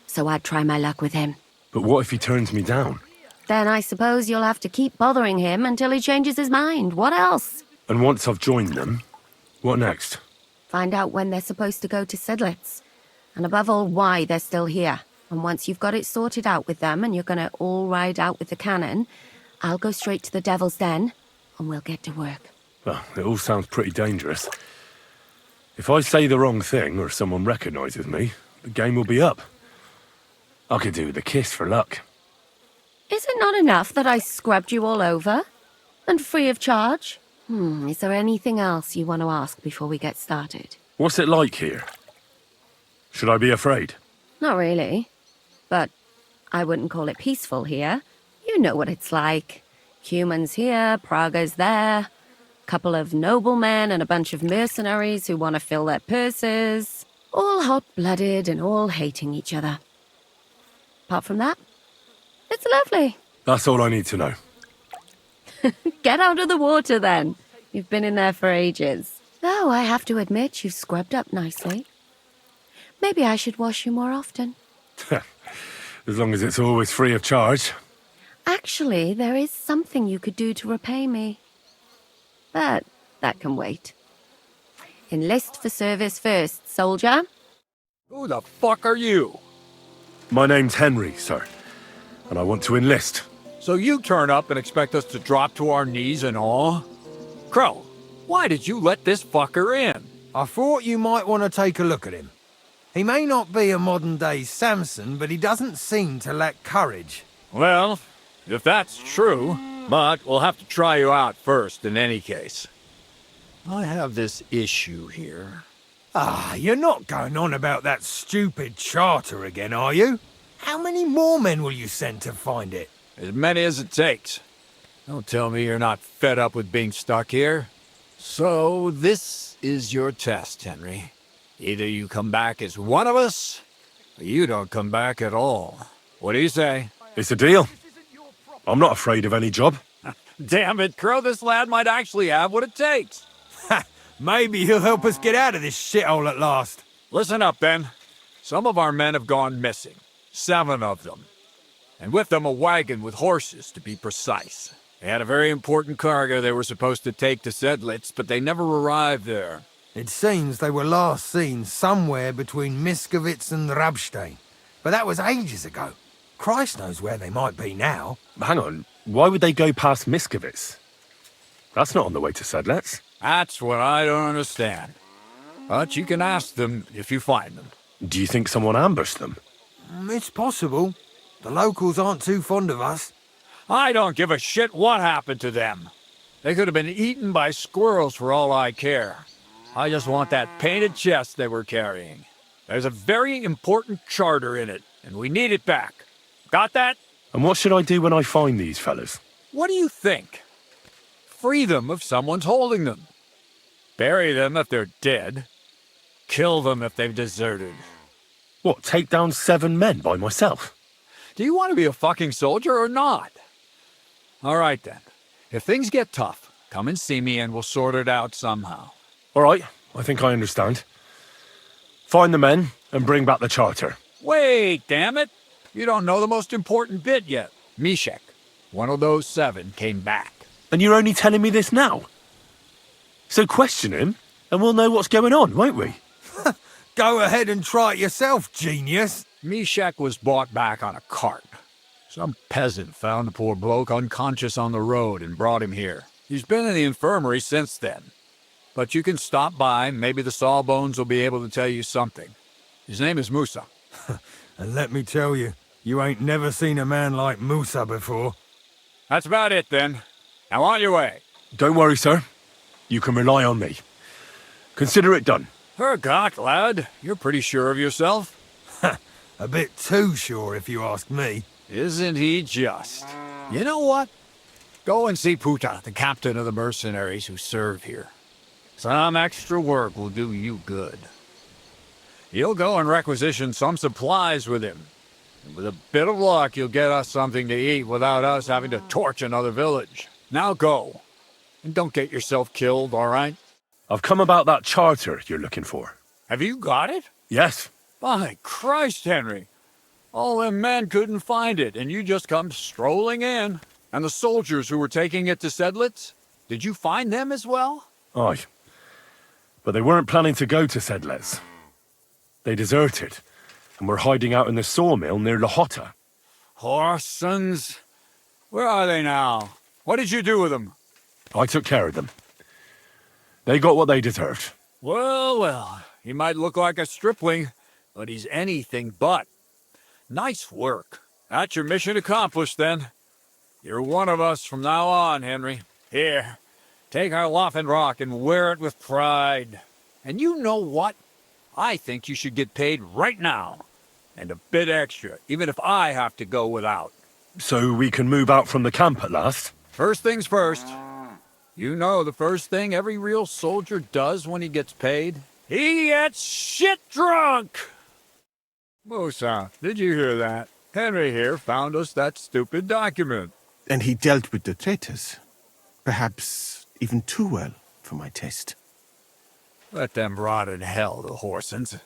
So I'd try my luck with him. But what if he turns me down? Then I suppose you'll have to keep bothering him until he changes his mind. What else? And once I've joined them, what next? Find out when they're supposed to go to Sedlec. And above all, why they're still here. And once you've got it sorted out with them and you're going to all ride out with the cannon, I'll go straight to the Devil's Den and we'll get to work. Well, it all sounds pretty dangerous. If I say the wrong thing or someone recognizes me, the game will be up. I could do with a kiss for luck. Is it not enough that I scrubbed you all over? And free of charge? Is there anything else you want to ask before we get started? What's it like here? Should I be afraid? Not really. But I wouldn't call it peaceful here. You know what it's like. Humans here, Praga's there. Couple of noblemen and a bunch of mercenaries who want to fill their purses. All hot-blooded and all hating each other. Apart from that, it's lovely. That's all I need to know. Get out of the water then. You've been in there for ages. Though I have to admit you've scrubbed up nicely. Maybe I should wash you more often. As long as it's always free of charge. Actually, there is something you could do to repay me. But that can wait. Enlist for service first, soldier. Who the fuck are you? My name's Henry, sir. And I want to enlist. So you turn up and expect us to drop to our knees in awe? Crow, why did you let this fucker in? I thought you might want to take a look at him. He may not be a modern-day Samson, but he doesn't seem to lack courage. Well, if that's true, but we'll have to try you out first in any case. I have this issue here. Ah, you're not going on about that stupid charter again, are you? How many more men will you send to find it? As many as it takes. Don't tell me you're not fed up with being stuck here. So, this is your test, Henry. Either you come back as one of us, or you don't come back at all. What do you say? It's a deal. I'm not afraid of any job. Damn it, Crow, this lad might actually have what it takes. Maybe he'll help us get out of this shithole at last. Listen up, then. Some of our men have gone missing. 7 of them. And with them a wagon with horses, to be precise. They had a very important cargo they were supposed to take to Sedlitz, but they never arrived there. It seems they were last seen somewhere between Miskovitz and Rabstein. But that was ages ago. Christ knows where they might be now. Hang on, why would they go past Miskovitz? That's not on the way to Sedlitz. That's what I don't understand. But you can ask them if you find them. Do you think someone ambushed them? It's possible. The locals aren't too fond of us. I don't give a shit what happened to them. They could have been eaten by squirrels for all I care. I just want that painted chest they were carrying. There's a very important charter in it, and we need it back. Got that? And what should I do when I find these fellas? What do you think? Free them if someone's holding them. Bury them if they're dead. Kill them if they've deserted. What, take down 7 men by myself? Do you want to be a fucking soldier or not? All right, then. If things get tough, come and see me and we'll sort it out somehow. All right, I think I understand. Find the men and bring back the charter. Wait, damn it! You don't know the most important bit yet. Mishek, one of those 7, came back. And you're only telling me this now? So question him, and we'll know what's going on, won't we? Go ahead and try it yourself, genius. Mishek was brought back on a cart. Some peasant found the poor bloke unconscious on the road and brought him here. He's been in the infirmary since then. But you can stop by, maybe the Sawbones will be able to tell you something. His name is Musa. And let me tell you, you ain't never seen a man like Musa before. That's about it, then. Now on your way. Don't worry, sir. You can rely on me. Consider it done. Hergott, lad. You're pretty sure of yourself. A bit too sure, if you ask me. Isn't he just? You know what? Go and see Puta, the captain of the mercenaries who serve here. Some extra work will do you good. You'll go and requisition some supplies with him. And with a bit of luck, you'll get us something to eat without us having to torch another village. Now go. And don't get yourself killed, all right? I've come about that charter you're looking for. Have you got it? Yes. By Christ, Henry. All them men couldn't find it, and you just come strolling in. And the soldiers who were taking it to Sedlitz? Did you find them as well? Aye. But they weren't planning to go to Sedlitz. They deserted, and were hiding out in the sawmill near Lahota. Horsons? Where are they now? What did you do with them? I took care of them. They got what they deserved. Well, well, he might look like a stripling, but he's anything but. Nice work. That's your mission accomplished, then. You're one of us from now on, Henry. Here, take our Loffen Rock and wear it with pride. And you know what? I think you should get paid right now. And a bit extra, even if I have to go without. So we can move out from the camp at last? First things first. You know the first thing every real soldier does when he gets paid? He gets shit drunk! Musa, did you hear that? Henry here found us that stupid document. And he dealt with the traitors. Perhaps even too well for my taste. Let them rot in hell, the Horsens.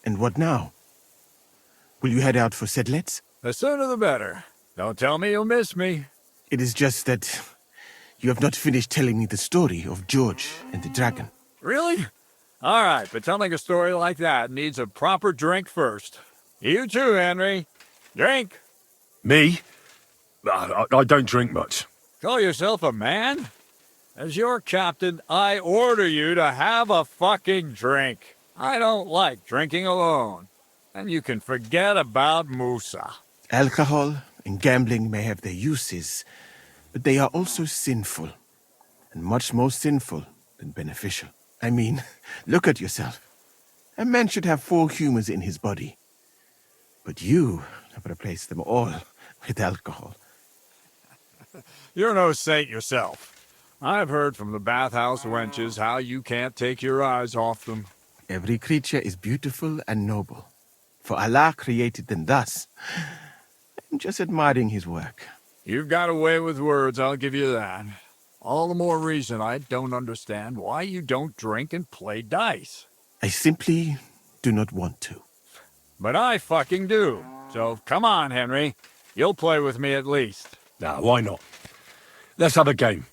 And what now? Will you head out for Sedlets? The sooner the better. Don't tell me you'll miss me. It is just that you have not finished telling me the story of George and the dragon. Really? All right, but telling a story like that needs a proper drink first. You too, Henry. Drink. Me? I don't drink much. Call yourself a man? As your captain, I order you to have a fucking drink. I don't like drinking alone. And you can forget about Musa. Alcohol and gambling may have their uses, but they are also sinful. And much more sinful than beneficial. I mean, look at yourself. A man should have 4 humors in his body. But you have replaced them all with alcohol. You're no saint yourself. I've heard from the bathhouse wenches how you can't take your eyes off them. Every creature is beautiful and noble. For Allah created them thus. I'm just admiring his work. You've got a way with words, I'll give you that. All the more reason I don't understand why you don't drink and play dice. I simply do not want to. But I fucking do. So come on, Henry. You'll play with me at least. Nah, why not? Let's have a game.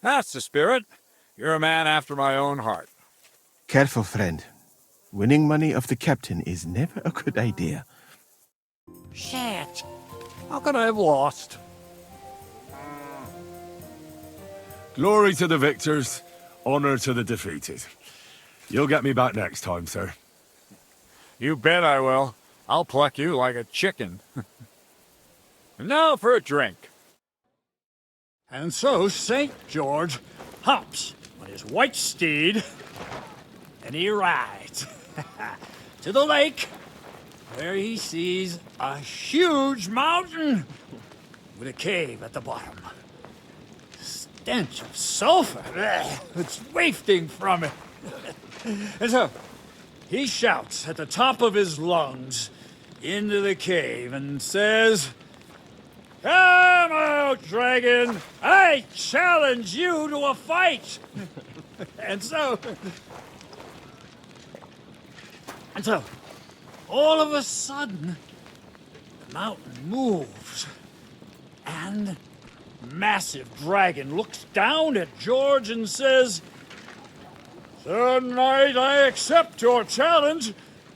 That's the spirit. You're a man after my own heart. Careful, friend. Winning money off the captain is never a good idea. Shit. How could I have lost? Glory to the victors, honor to the defeated. You'll get me back next time, sir. You bet I will. I'll pluck you like a chicken. Now for a drink. And so St. George hops on his white steed, and he rides to the lake, where he sees a huge mountain with a cave at the bottom. Stench of sulfur, it's wafting from it. And so he shouts at the top of his lungs into the cave and says, "Come out, dragon! I challenge you to a fight!" And so, all of a sudden, the mountain moves, and massive dragon looks down at George and says, "Sir Knight, I accept your challenge,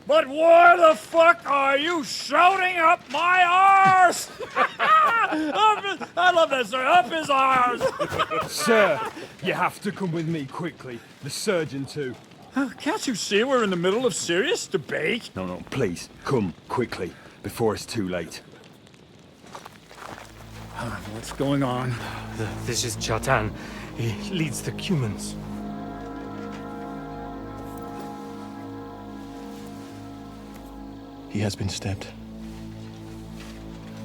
but why the fuck are you shouting up my arse?" I love that, sir. Up his arse. Sir, you have to come with me quickly. The surgeon too. Can't you see we're in the middle of serious debate? No, please, come quickly, before it's too late. What's going on? This is Chatan. He leads the Cumans. He has been stabbed.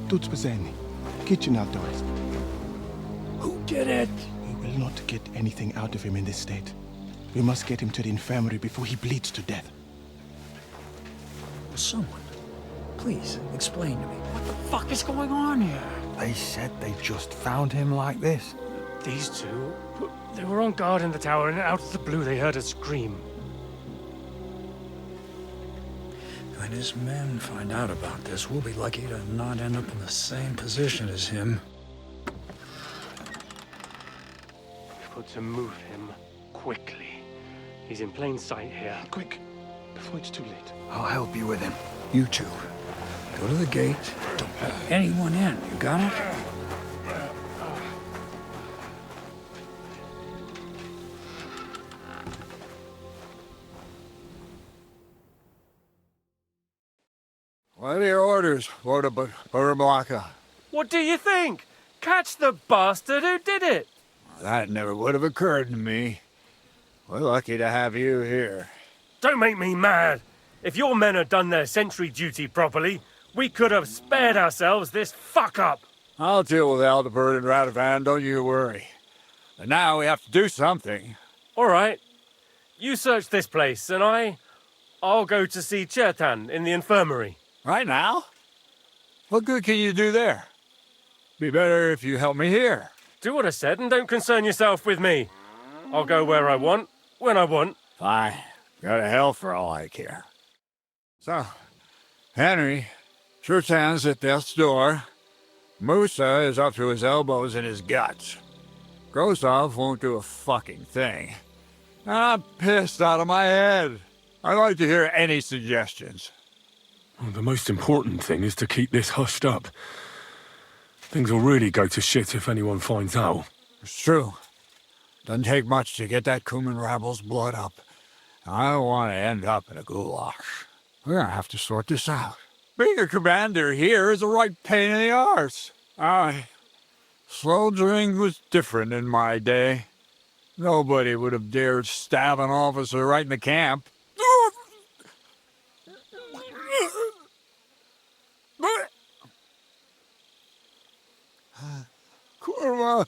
Tuts Bazeni, kitchen outdoors. Who did it? We will not get anything out of him in this state. We must get him to the infirmary before he bleeds to death. Someone, please explain to me. What the fuck is going on here? They said they just found him like this. These two, they were on guard in the tower, and out of the blue they heard a scream. When his men find out about this, we'll be lucky to not end up in the same position as him. We've got to move him quickly. He's in plain sight here. Quick, before it's too late. I'll help you with him. You two, go to the gate. Don't let anyone in. You got it? What are your orders, Lord of Buramblaka? What do you think? Catch the bastard who did it! That never would have occurred to me. We're lucky to have you here. Don't make me mad. If your men had done their sentry duty properly, we could have spared ourselves this fuck-up. I'll deal with Aldebert and Radovan, don't you worry. And now we have to do something. All right. You search this place, and I'll go to see Chertan in the infirmary. Right now? What good can you do there? Be better if you help me here. Do what I said and don't concern yourself with me. I'll go where I want, when I want. Fine. Go to hell for all I care. So, Henry, Chertan's at death's door. Musa is up to his elbows in his guts. Grozov won't do a fucking thing. I'm pissed out of my head. I'd like to hear any suggestions. Well, the most important thing is to keep this hushed up. Things will really go to shit if anyone finds out. It's true. Doesn't take much to get that Kuman rabble's blood up. I don't want to end up in a goulash. We're gonna have to sort this out. Being a commander here is a right pain in the arse. Soldiering was different in my day. Nobody would have dared stab an officer right in the camp. Kurva!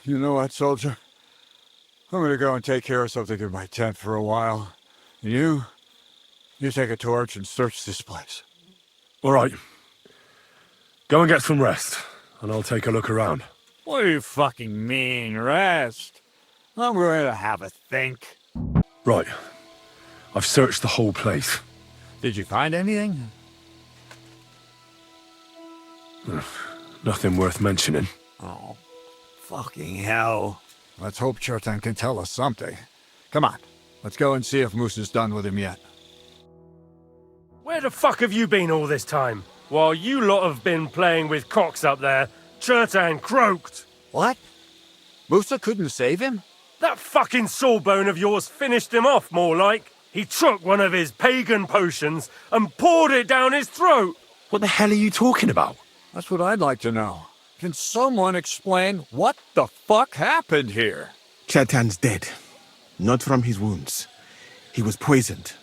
You know what, soldier? I'm gonna go and take care of something in my tent for a while. You take a torch and search this place. All right. Go and get some rest, and I'll take a look around. What do you fucking mean, rest? I'm going to have a think. Right. I've searched the whole place. Did you find anything? Nothing worth mentioning. Oh, fucking hell. Let's hope Chertan can tell us something. Come on, let's go and see if Moose is done with him yet. Where the fuck have you been all this time? While you lot have been playing with cocks up there, Chertan croaked. What? Musa couldn't save him? That fucking sawbone of yours finished him off, more like. He took one of his pagan potions and poured it down his throat. What the hell are you talking about? That's what I'd like to know. Can someone explain what the fuck happened here? Chertan's dead. Not from his wounds. He was poisoned.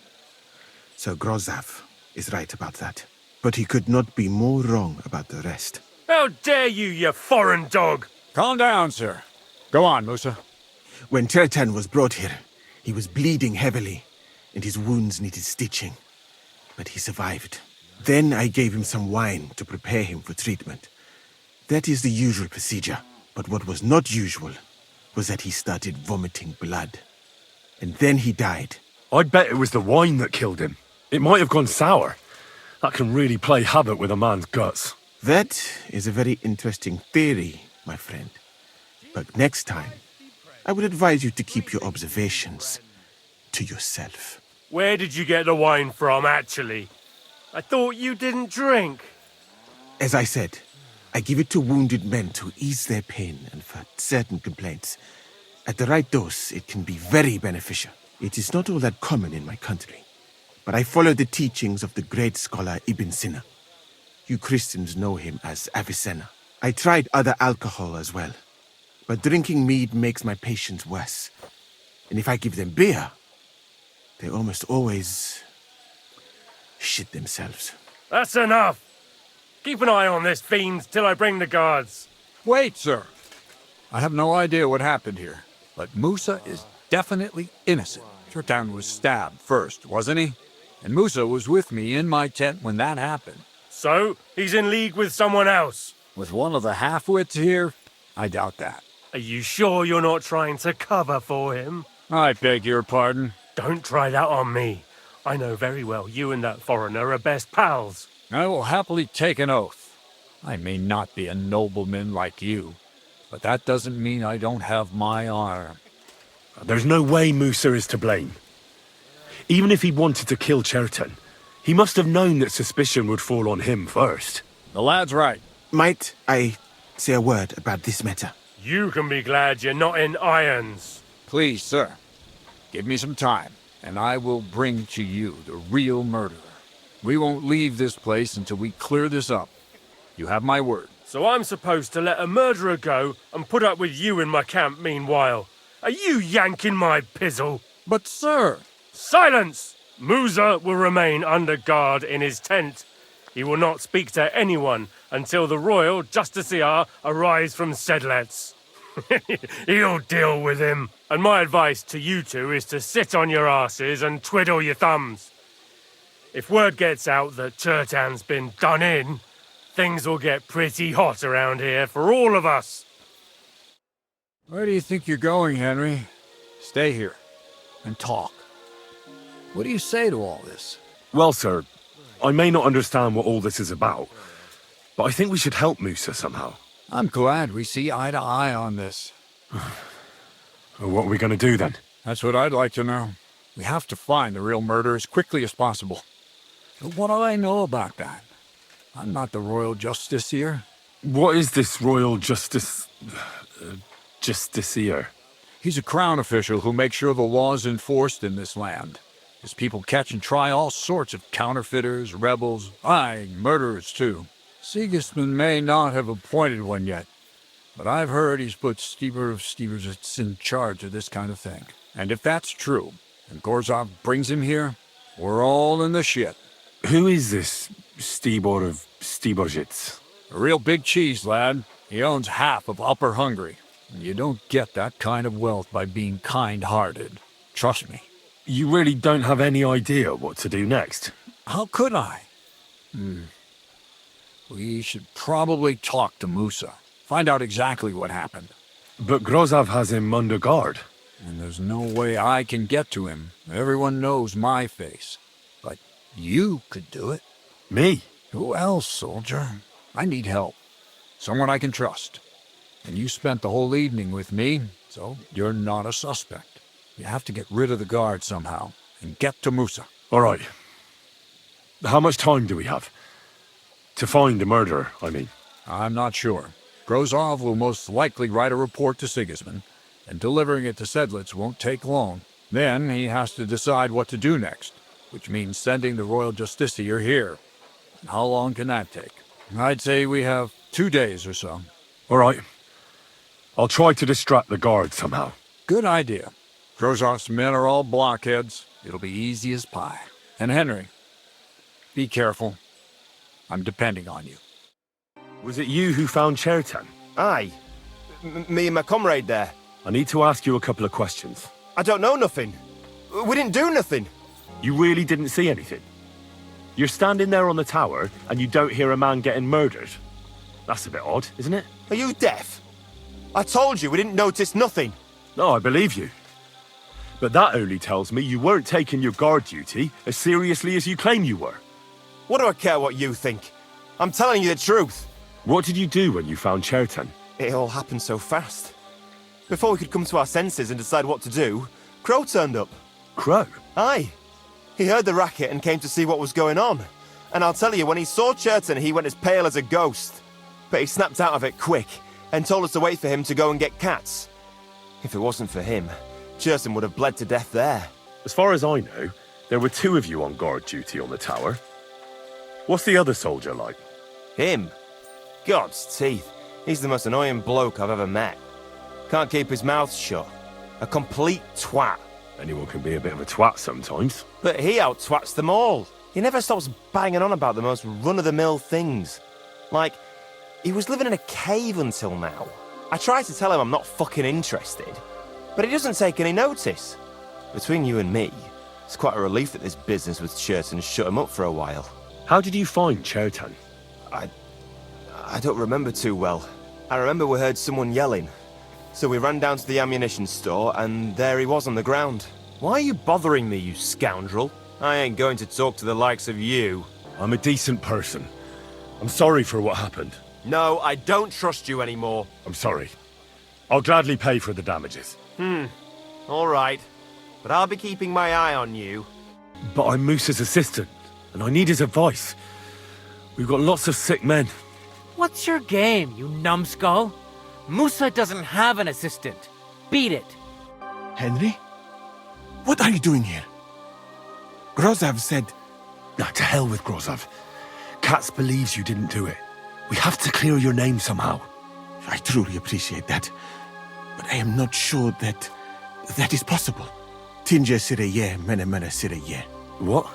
Sir Grozov is right about that. But he could not be more wrong about the rest. How dare you foreign dog! Calm down, sir. Go on, Musa. When Chertan was brought here, he was bleeding heavily, and his wounds needed stitching. But he survived. Then I gave him some wine to prepare him for treatment. That is the usual procedure. But what was not usual was that he started vomiting blood. And then he died. I'd bet it was the wine that killed him. It might have gone sour. That can really play havoc with a man's guts. That is a very interesting theory, my friend. But next time, I would advise you to keep your observations to yourself. Where did you get the wine from, actually? I thought you didn't drink. As I said, I give it to wounded men to ease their pain and for certain complaints. At the right dose, it can be very beneficial. It is not all that common in my country. But I follow the teachings of the great scholar Ibn Sina. You Christians know him as Avicenna. I tried other alcohol as well. But drinking mead makes my patients worse. And if I give them beer, they almost always shit themselves. That's enough! Keep an eye on this fiend till I bring the guards. Wait, sir. I have no idea what happened here, but Musa is definitely innocent. Chertan was stabbed first, wasn't he? And Musa was with me in my tent when that happened. So, he's in league with someone else? With one of the half-wits here? I doubt that. Are you sure you're not trying to cover for him? I beg your pardon. Don't try that on me. I know very well you and that foreigner are best pals. I will happily take an oath. I may not be a nobleman like you, but that doesn't mean I don't have my arm. There's no way Musa is to blame. Even if he wanted to kill Chertan, he must have known that suspicion would fall on him first. The lad's right. Might I say a word about this matter? You can be glad you're not in irons. Please, sir. Give me some time, and I will bring to you the real murderer. We won't leave this place until we clear this up. You have my word. So I'm supposed to let a murderer go and put up with you in my camp meanwhile? Are you yanking my pizzle? But, sir... Silence! Musa will remain under guard in his tent. He will not speak to anyone until the royal justiciar arrives from Sedlets. He'll deal with him. And my advice to you two is to sit on your asses and twiddle your thumbs. If word gets out that Chertan's been done in, things will get pretty hot around here for all of us. Where do you think you're going, Henry? Stay here and talk. What do you say to all this? Well, sir, I may not understand what all this is about, but I think we should help Musa somehow. I'm glad we see eye to eye on this. What are we going to do then? That's what I'd like to know. We have to find the real murderer as quickly as possible. But what do I know about that? I'm not the royal justiciar. What is this royal justiciar? He's a crown official who makes sure the law is enforced in this land. His people catch and try all sorts of counterfeiters, rebels, murderers too. Sigismund may not have appointed one yet, but I've heard he's put Steber of Stebersitz in charge of this kind of thing. And if that's true, and Gorzov brings him here, we're all in the shit. Who is this Stibor of Stebersitz? A real big cheese, lad. He owns half of Upper Hungary. And you don't get that kind of wealth by being kind-hearted. Trust me. You really don't have any idea what to do next? How could I? We should probably talk to Musa. Find out exactly what happened. But Grozov has him under guard. And there's no way I can get to him. Everyone knows my face. But you could do it. Me? Who else, soldier? I need help. Someone I can trust. And you spent the whole evening with me, so you're not a suspect. You have to get rid of the guard somehow, and get to Musa. All right. How much time do we have? To find the murderer, I mean. I'm not sure. Grozov will most likely write a report to Sigismund, and delivering it to Sedlitz won't take long. Then he has to decide what to do next, which means sending the royal justiciar here. And how long can that take? I'd say we have 2 days or so. All right. I'll try to distract the guard somehow. Good idea. Grozov's men are all blockheads. It'll be easy as pie. And Henry, be careful. I'm depending on you. Was it you who found Chertan? Aye. Me and my comrade there. I need to ask you a couple of questions. I don't know nothing. We didn't do nothing. You really didn't see anything? You're standing there on the tower and you don't hear a man getting murdered? That's a bit odd, isn't it? Are you deaf? I told you we didn't notice nothing. No, I believe you. But that only tells me you weren't taking your guard duty as seriously as you claim you were. What do I care what you think? I'm telling you the truth. What did you do when you found Chertan? It all happened so fast. Before we could come to our senses and decide what to do, Crow turned up. Crow? Aye. He heard the racket and came to see what was going on. And I'll tell you, when he saw Chertan, he went as pale as a ghost. But he snapped out of it quick and told us to wait for him to go and get cats. If it wasn't for him, Chertan would have bled to death there. As far as I know, there were 2 of you on guard duty on the tower. What's the other soldier like? Him? God's teeth. He's the most annoying bloke I've ever met. Can't keep his mouth shut. A complete twat. Anyone can be a bit of a twat sometimes. But he out-twats them all. He never stops banging on about the most run-of-the-mill things. Like, he was living in a cave until now. I tried to tell him I'm not fucking interested, but he doesn't take any notice. Between you and me, it's quite a relief that this business with Chertan shut him up for a while. How did you find Chertan? I don't remember too well. I remember we heard someone yelling. So we ran down to the ammunition store, and there he was on the ground. Why are you bothering me, you scoundrel? I ain't going to talk to the likes of you. I'm a decent person. I'm sorry for what happened. No, I don't trust you anymore. I'm sorry. I'll gladly pay for the damages. All right. But I'll be keeping my eye on you. But I'm Musa's assistant, and I need his advice. We've got lots of sick men. What's your game, you numbskull? Musa doesn't have an assistant. Beat it. Henry? What are you doing here? Grozov said... To hell with Grozov. Katz believes you didn't do it. We have to clear your name somehow. I truly appreciate that. But I am not sure that is possible. Tinja sire ye, mene mene sire ye. What?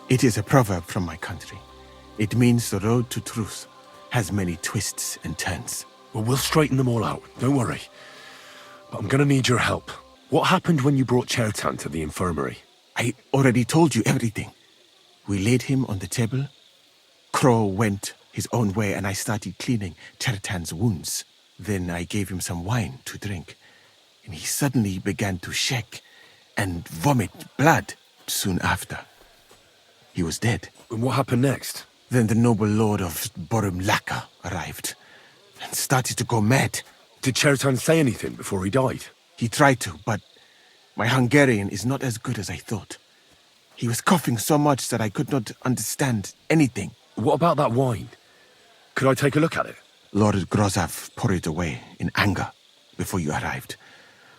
It is a proverb from my country. It means the road to truth has many twists and turns. Well, we'll straighten them all out. Don't worry. But I'm gonna need your help. What happened when you brought Chertan to the infirmary? I already told you everything. We laid him on the table. Crow went his own way and I started cleaning Chertan's wounds. Then I gave him some wine to drink. And he suddenly began to shake and vomit blood soon after. He was dead. And what happened next? Then the noble lord of Borumlaka arrived and started to go mad. Did Chertan say anything before he died? He tried to, but my Hungarian is not as good as I thought. He was coughing so much that I could not understand anything. What about that wine? Could I take a look at it? Lord Grozav poured it away in anger before you arrived,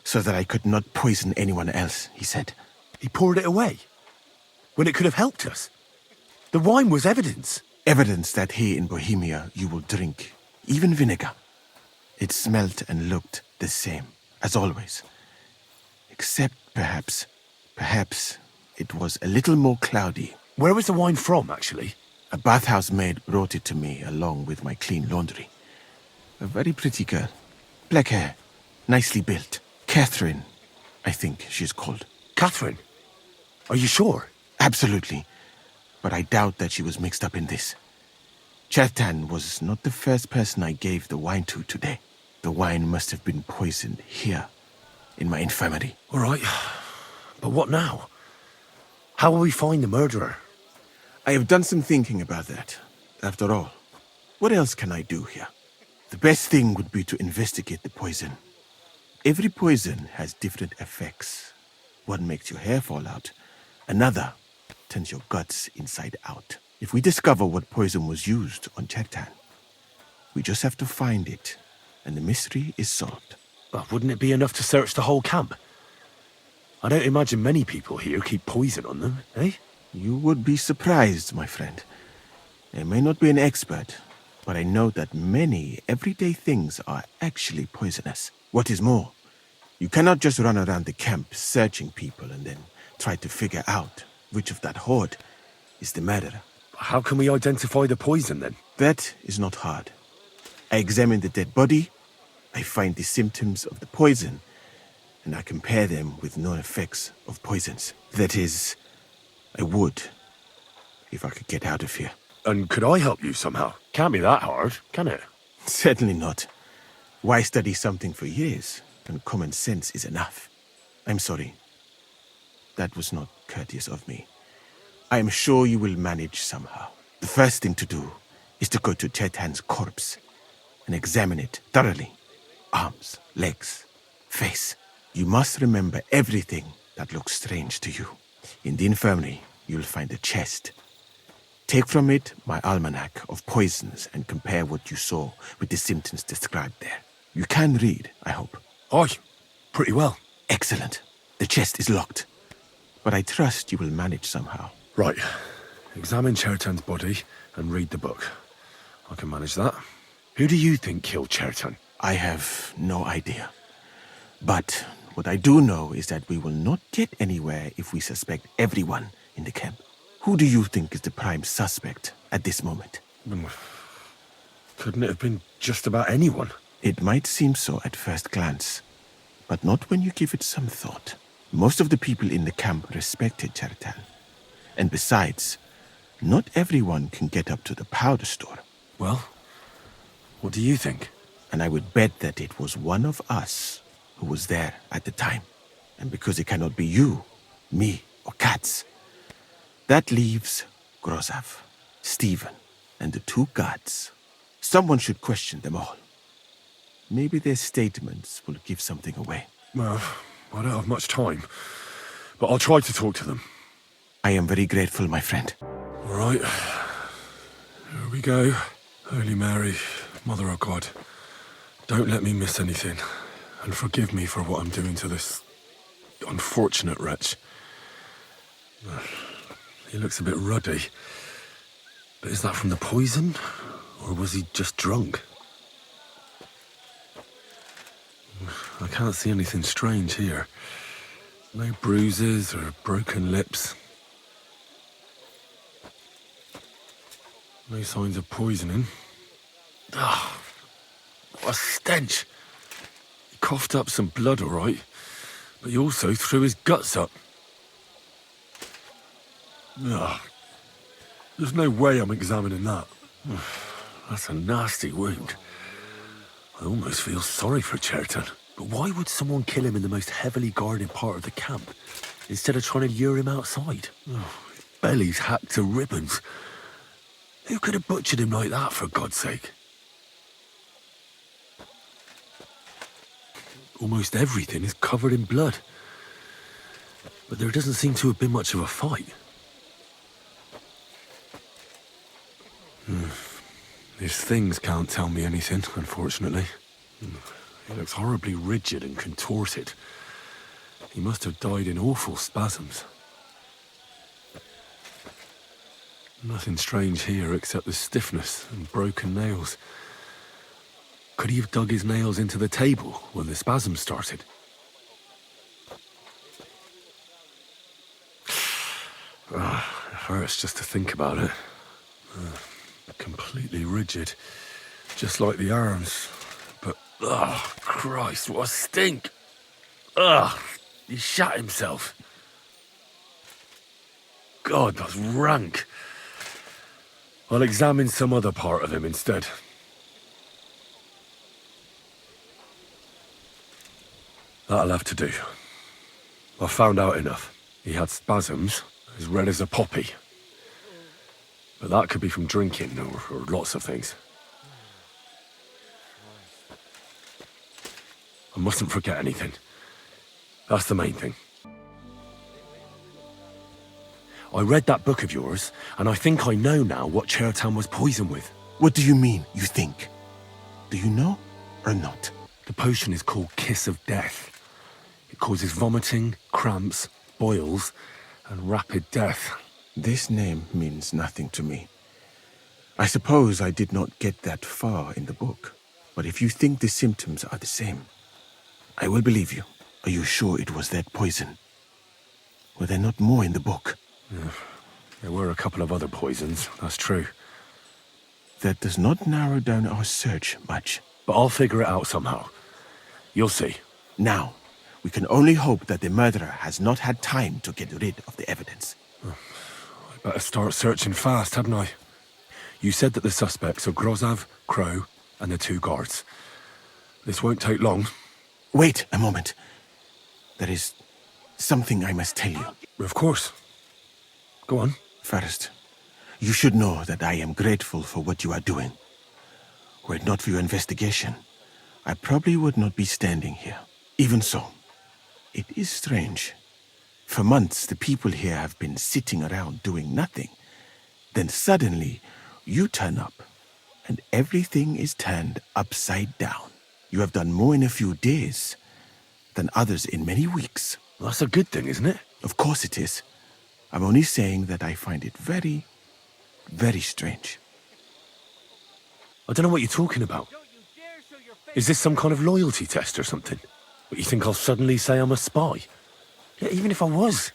so that I could not poison anyone else, he said. He poured it away? When it could have helped us? The wine was evidence. Evidence that here in Bohemia you will drink, even vinegar. It smelt and looked the same, as always. Except perhaps it was a little more cloudy. Where was the wine from, actually? A bathhouse maid brought it to me along with my clean laundry. A very pretty girl. Black hair, nicely built. Catherine, I think she's called. Catherine? Are you sure? Absolutely. But I doubt that she was mixed up in this. Chertan was not the first person I gave the wine to today. The wine must have been poisoned here, in my infirmary. All right. But what now? How will we find the murderer? I have done some thinking about that. After all, what else can I do here? The best thing would be to investigate the poison. Every poison has different effects. One makes your hair fall out. Another turns your guts inside out. If we discover what poison was used on Chertan, we just have to find it, and the mystery is solved. But wouldn't it be enough to search the whole camp? I don't imagine many people here keep poison on them, eh? You would be surprised, my friend. I may not be an expert, but I know that many everyday things are actually poisonous. What is more, you cannot just run around the camp searching people and then try to figure out which of that horde is the murderer. How can we identify the poison, then? That is not hard. I examine the dead body, I find the symptoms of the poison, and I compare them with known effects of poisons. That is, I would, if I could get out of here. And could I help you somehow? Can't be that hard, can it? Certainly not. Why study something for years when common sense is enough? I'm sorry. That was not courteous of me. I am sure you will manage somehow. The first thing to do is to go to Chertan's corpse and examine it thoroughly. Arms, legs, face. You must remember everything that looks strange to you. In the infirmary, you'll find a chest. Take from it my almanac of poisons and compare what you saw with the symptoms described there. You can read, I hope. Aye, pretty well. Excellent. The chest is locked. But I trust you will manage somehow. Right. Examine Chertan's body and read the book. I can manage that. Who do you think killed Chertan? I have no idea. But what I do know is that we will not get anywhere if we suspect everyone in the camp. Who do you think is the prime suspect at this moment? Couldn't it have been just about anyone? It might seem so at first glance, but not when you give it some thought. Most of the people in the camp respected Chertan. And besides, not everyone can get up to the powder store. Well, what do you think? And I would bet that it was one of us who was there at the time. And because it cannot be you, me, or Katz, that leaves Grozav, Stephen, and the two guards. Someone should question them all. Maybe their statements will give something away. Well, I don't have much time, but I'll try to talk to them. I am very grateful, my friend. All right. Here we go. Holy Mary, Mother of God, don't let me miss anything, and forgive me for what I'm doing to this unfortunate wretch. He looks a bit ruddy. But is that from the poison? Or was he just drunk? I can't see anything strange here. No bruises or broken lips. No signs of poisoning. Ah, what a stench. He coughed up some blood, all right, but he also threw his guts up. Ugh. There's no way I'm examining that. That's a nasty wound. I almost feel sorry for Cherton. But why would someone kill him in the most heavily guarded part of the camp, instead of trying to lure him outside? His belly's hacked to ribbons. Who could have butchered him like that, for God's sake? Almost everything is covered in blood. But there doesn't seem to have been much of a fight. His things can't tell me anything, unfortunately. He looks horribly rigid and contorted. He must have died in awful spasms. Nothing strange here except the stiffness and broken nails. Could he have dug his nails into the table when the spasms started? It hurts just to think about it. Completely rigid, just like the arms. But, Christ, what a stink! He shot himself. God, that's rank. I'll examine some other part of him instead. That'll have to do. I found out enough. He had spasms, as red as a poppy. But that could be from drinking, or lots of things. I mustn't forget anything. That's the main thing. I read that book of yours, and I think I know now what Chertan was poisoned with. What do you mean, you think? Do you know, or not? The potion is called Kiss of Death. It causes vomiting, cramps, boils, and rapid death. This name means nothing to me. I suppose I did not get that far in the book. But if you think the symptoms are the same, I will believe you. Are you sure it was that poison? Were there not more in the book? There were a couple of other poisons, that's true. That does not narrow down our search much. But I'll figure it out somehow. You'll see. Now, we can only hope that the murderer has not had time to get rid of the evidence. I better start searching fast, hadn't I? You said that the suspects are Grozav, Crow, and the 2 guards. This won't take long. Wait a moment. There is something I must tell you. Of course. Go on. First, you should know that I am grateful for what you are doing. Were it not for your investigation, I probably would not be standing here. Even so, it is strange. For months, the people here have been sitting around doing nothing. Then suddenly, you turn up, and everything is turned upside down. You have done more in a few days than others in many weeks. Well, that's a good thing, isn't it? Of course it is. I'm only saying that I find it very, very strange. I don't know what you're talking about. Is this some kind of loyalty test or something? But you think I'll suddenly say I'm a spy? Yeah, even if I was,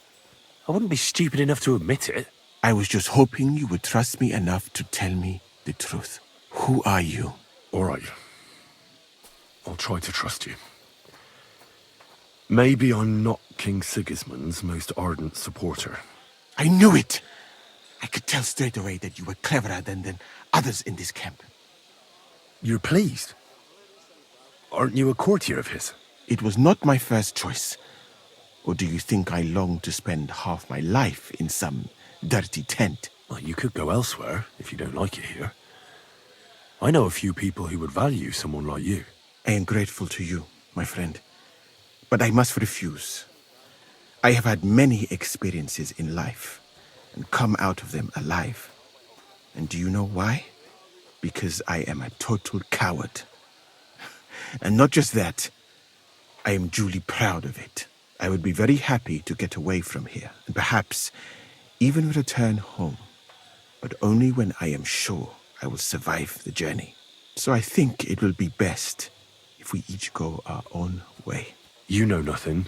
I wouldn't be stupid enough to admit it. I was just hoping you would trust me enough to tell me the truth. Who are you? All right. I'll try to trust you. Maybe I'm not King Sigismund's most ardent supporter. I knew it! I could tell straight away that you were cleverer than others in this camp. You're pleased? Aren't you a courtier of his? It was not my first choice. Or do you think I long to spend half my life in some dirty tent? Well, you could go elsewhere if you don't like it here. I know a few people who would value someone like you. I am grateful to you, my friend. But I must refuse. I have had many experiences in life and come out of them alive. And do you know why? Because I am a total coward. And not just that, I am duly proud of it. I would be very happy to get away from here, and perhaps even return home, but only when I am sure I will survive the journey. So I think it will be best if we each go our own way. You know nothing,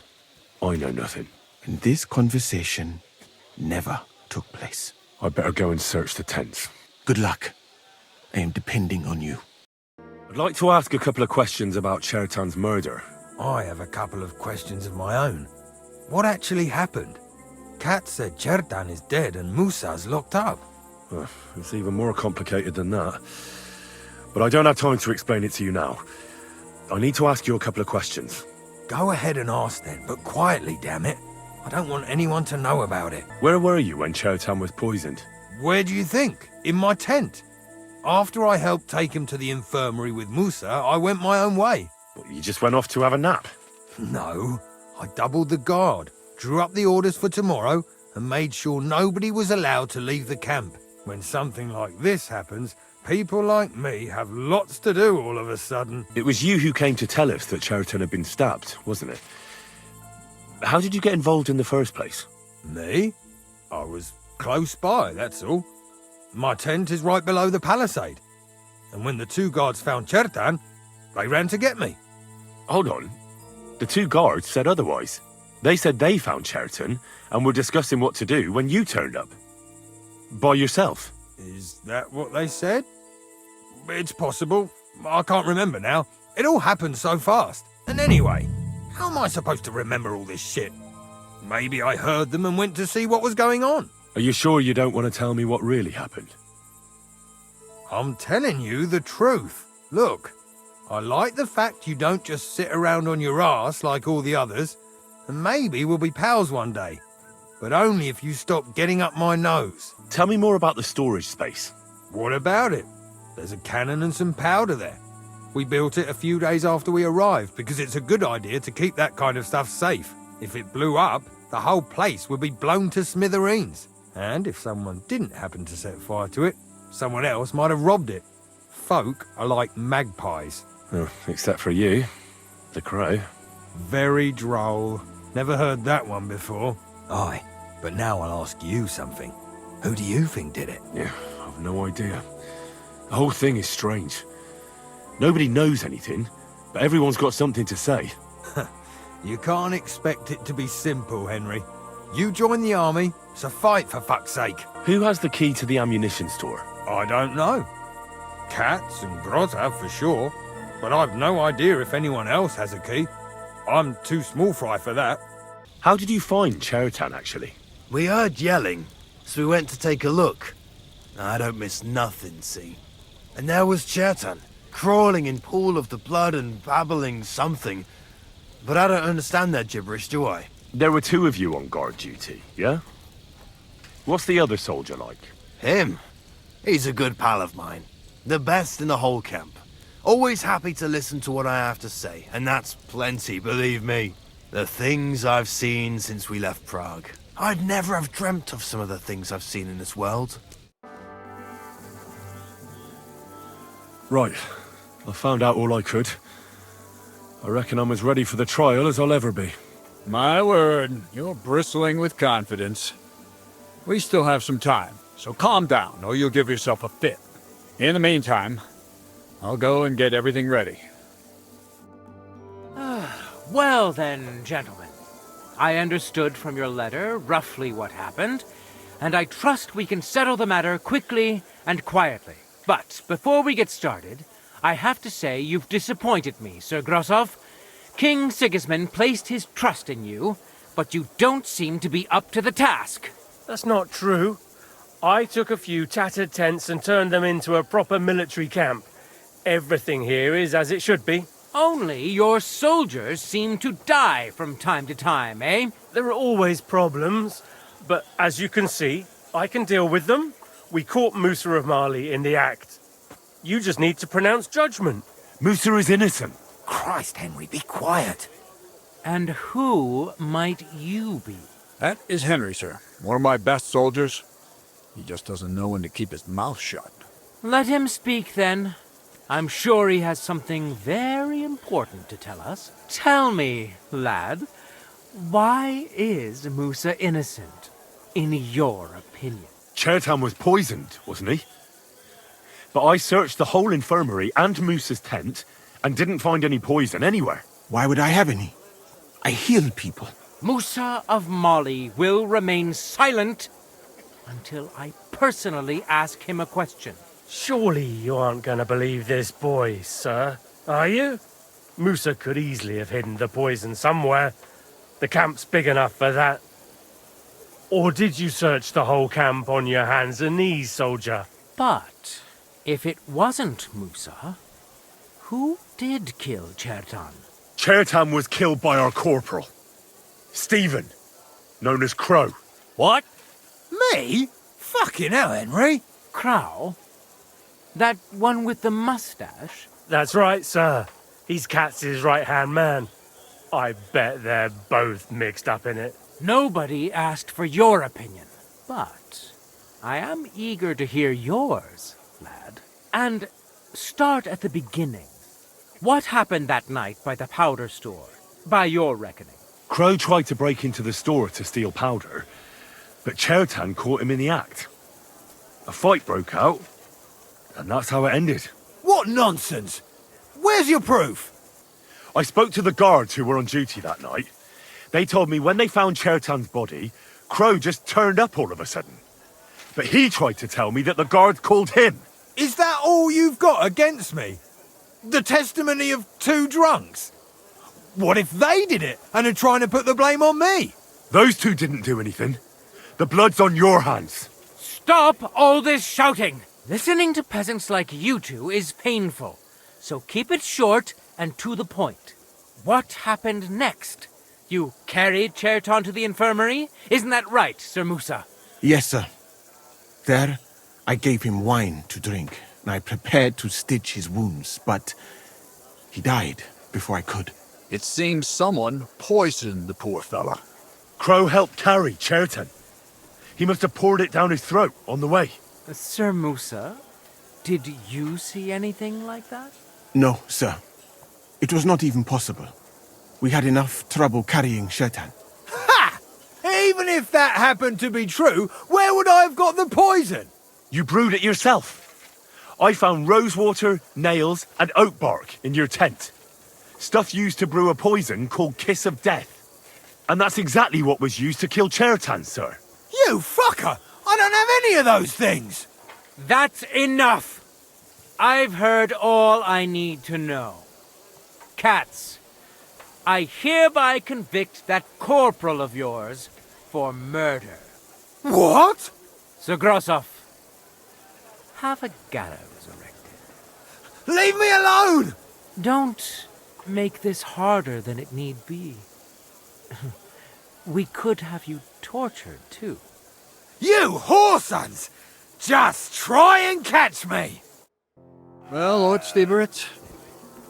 I know nothing. And this conversation never took place. I better go and search the tents. Good luck. I am depending on you. I'd like to ask a couple of questions about Chertan's murder. I have a couple of questions of my own. What actually happened? Kat said Chertan is dead and Musa's locked up. It's even more complicated than that. But I don't have time to explain it to you now. I need to ask you a couple of questions. Go ahead and ask then, but quietly, damn it. I don't want anyone to know about it. Where were you when Chertan was poisoned? Where do you think? In my tent. After I helped take him to the infirmary with Musa, I went my own way. Well, you just went off to have a nap? No. I doubled the guard, drew up the orders for tomorrow, and made sure nobody was allowed to leave the camp. When something like this happens, people like me have lots to do all of a sudden. It was you who came to tell us that Chertan had been stabbed, wasn't it? How did you get involved in the first place? Me? I was close by, that's all. My tent is right below the palisade. And when the two guards found Chertan, they ran to get me. Hold on. The two guards said otherwise. They said they found Chertan and were discussing what to do when you turned up. By yourself. Is that what they said? It's possible. I can't remember now. It all happened so fast. And anyway, how am I supposed to remember all this shit? Maybe I heard them and went to see what was going on. Are you sure you don't want to tell me what really happened? I'm telling you the truth. Look, I like the fact you don't just sit around on your ass like all the others, and maybe we'll be pals one day. But only if you stop getting up my nose. Tell me more about the storage space. What about it? There's a cannon and some powder there. We built it a few days after we arrived because it's a good idea to keep that kind of stuff safe. If it blew up, the whole place would be blown to smithereens. And if someone didn't happen to set fire to it, someone else might have robbed it. Folk are like magpies. Oh, except for you, the crow. Very droll. Never heard that one before. Aye, but now I'll ask you something. Who do you think did it? Yeah, I've no idea. The whole thing is strange. Nobody knows anything, but everyone's got something to say. You can't expect it to be simple, Henry. You join the army, so fight for fuck's sake. Who has the key to the ammunition store? I don't know. Katz and Groza for sure, but I've no idea if anyone else has a key. I'm too small fry for that. How did you find Chertan, actually? We heard yelling, so we went to take a look. I don't miss nothing, see? And there was Chertan, crawling in pool of the blood and babbling something. But I don't understand that gibberish, do I? There were two of you on guard duty, yeah? What's the other soldier like? Him? He's a good pal of mine. The best in the whole camp. Always happy to listen to what I have to say, and that's plenty, believe me. The things I've seen since we left Prague. I'd never have dreamt of some of the things I've seen in this world. Right. I found out all I could. I reckon I'm as ready for the trial as I'll ever be. My word, you're bristling with confidence. We still have some time, so calm down, or you'll give yourself a fit. In the meantime, I'll go and get everything ready. Well then, gentlemen. I understood from your letter roughly what happened, and I trust we can settle the matter quickly and quietly. But before we get started, I have to say you've disappointed me, Sir Grosov. King Sigismund placed his trust in you, but you don't seem to be up to the task. That's not true. I took a few tattered tents and turned them into a proper military camp. Everything here is as it should be. Only your soldiers seem to die from time to time, eh? There are always problems, but as you can see, I can deal with them. We caught Musa of Mali in the act. You just need to pronounce judgment. Musa is innocent. Christ, Henry, be quiet. And who might you be? That is Henry, sir. One of my best soldiers. He just doesn't know when to keep his mouth shut. Let him speak, then. I'm sure he has something very important to tell us. Tell me, lad, why is Musa innocent, in your opinion? Chertan was poisoned, wasn't he? But I searched the whole infirmary and Musa's tent and didn't find any poison anywhere. Why would I have any? I heal people. Musa of Mali will remain silent until I personally ask him a question. Surely you aren't going to believe this boy, sir, are you? Musa could easily have hidden the poison somewhere. The camp's big enough for that. Or did you search the whole camp on your hands and knees, soldier? But if it wasn't Musa, who did kill Chertan? Chertan was killed by our corporal, Stephen, known as Crow. What? Me? Fucking hell, Henry. Crow? That one with the mustache? That's right, sir. He's Katz's right-hand man. I bet they're both mixed up in it. Nobody asked for your opinion, but I am eager to hear yours, lad. And start at the beginning. What happened that night by the powder store, by your reckoning? Crow tried to break into the store to steal powder, but Chertan caught him in the act. A fight broke out, and that's how it ended. What nonsense! Where's your proof? I spoke to the guards who were on duty that night. They told me when they found Chertan's body, Crow just turned up all of a sudden. But he tried to tell me that the guards called him. Is that all you've got against me? The testimony of two drunks? What if they did it and are trying to put the blame on me? Those two didn't do anything. The blood's on your hands. Stop all this shouting! Listening to peasants like you two is painful, so keep it short and to the point. What happened next? You carried Chertan to the infirmary? Isn't that right, Sir Musa? Yes, sir. There, I gave him wine to drink, and I prepared to stitch his wounds, but he died before I could. It seems someone poisoned the poor fella. Crow helped carry Chertan. He must have poured it down his throat on the way. Sir Musa, did you see anything like that? No, sir. It was not even possible. We had enough trouble carrying Chertan. Ha! Even if that happened to be true, where would I have got the poison? You brewed it yourself. I found rosewater, nails, and oak bark in your tent. Stuff used to brew a poison called Kiss of Death. And that's exactly what was used to kill Chertan, sir. You fucker! I don't have any of those things! That's enough! I've heard all I need to know. Katz, I hereby convict that corporal of yours for murder. What? Sir Grossoff, have a gallows erected. Leave me alone! Don't make this harder than it need be. We could have you tortured, too. You whoresons! Just try and catch me! Well, Lord Stieberitz,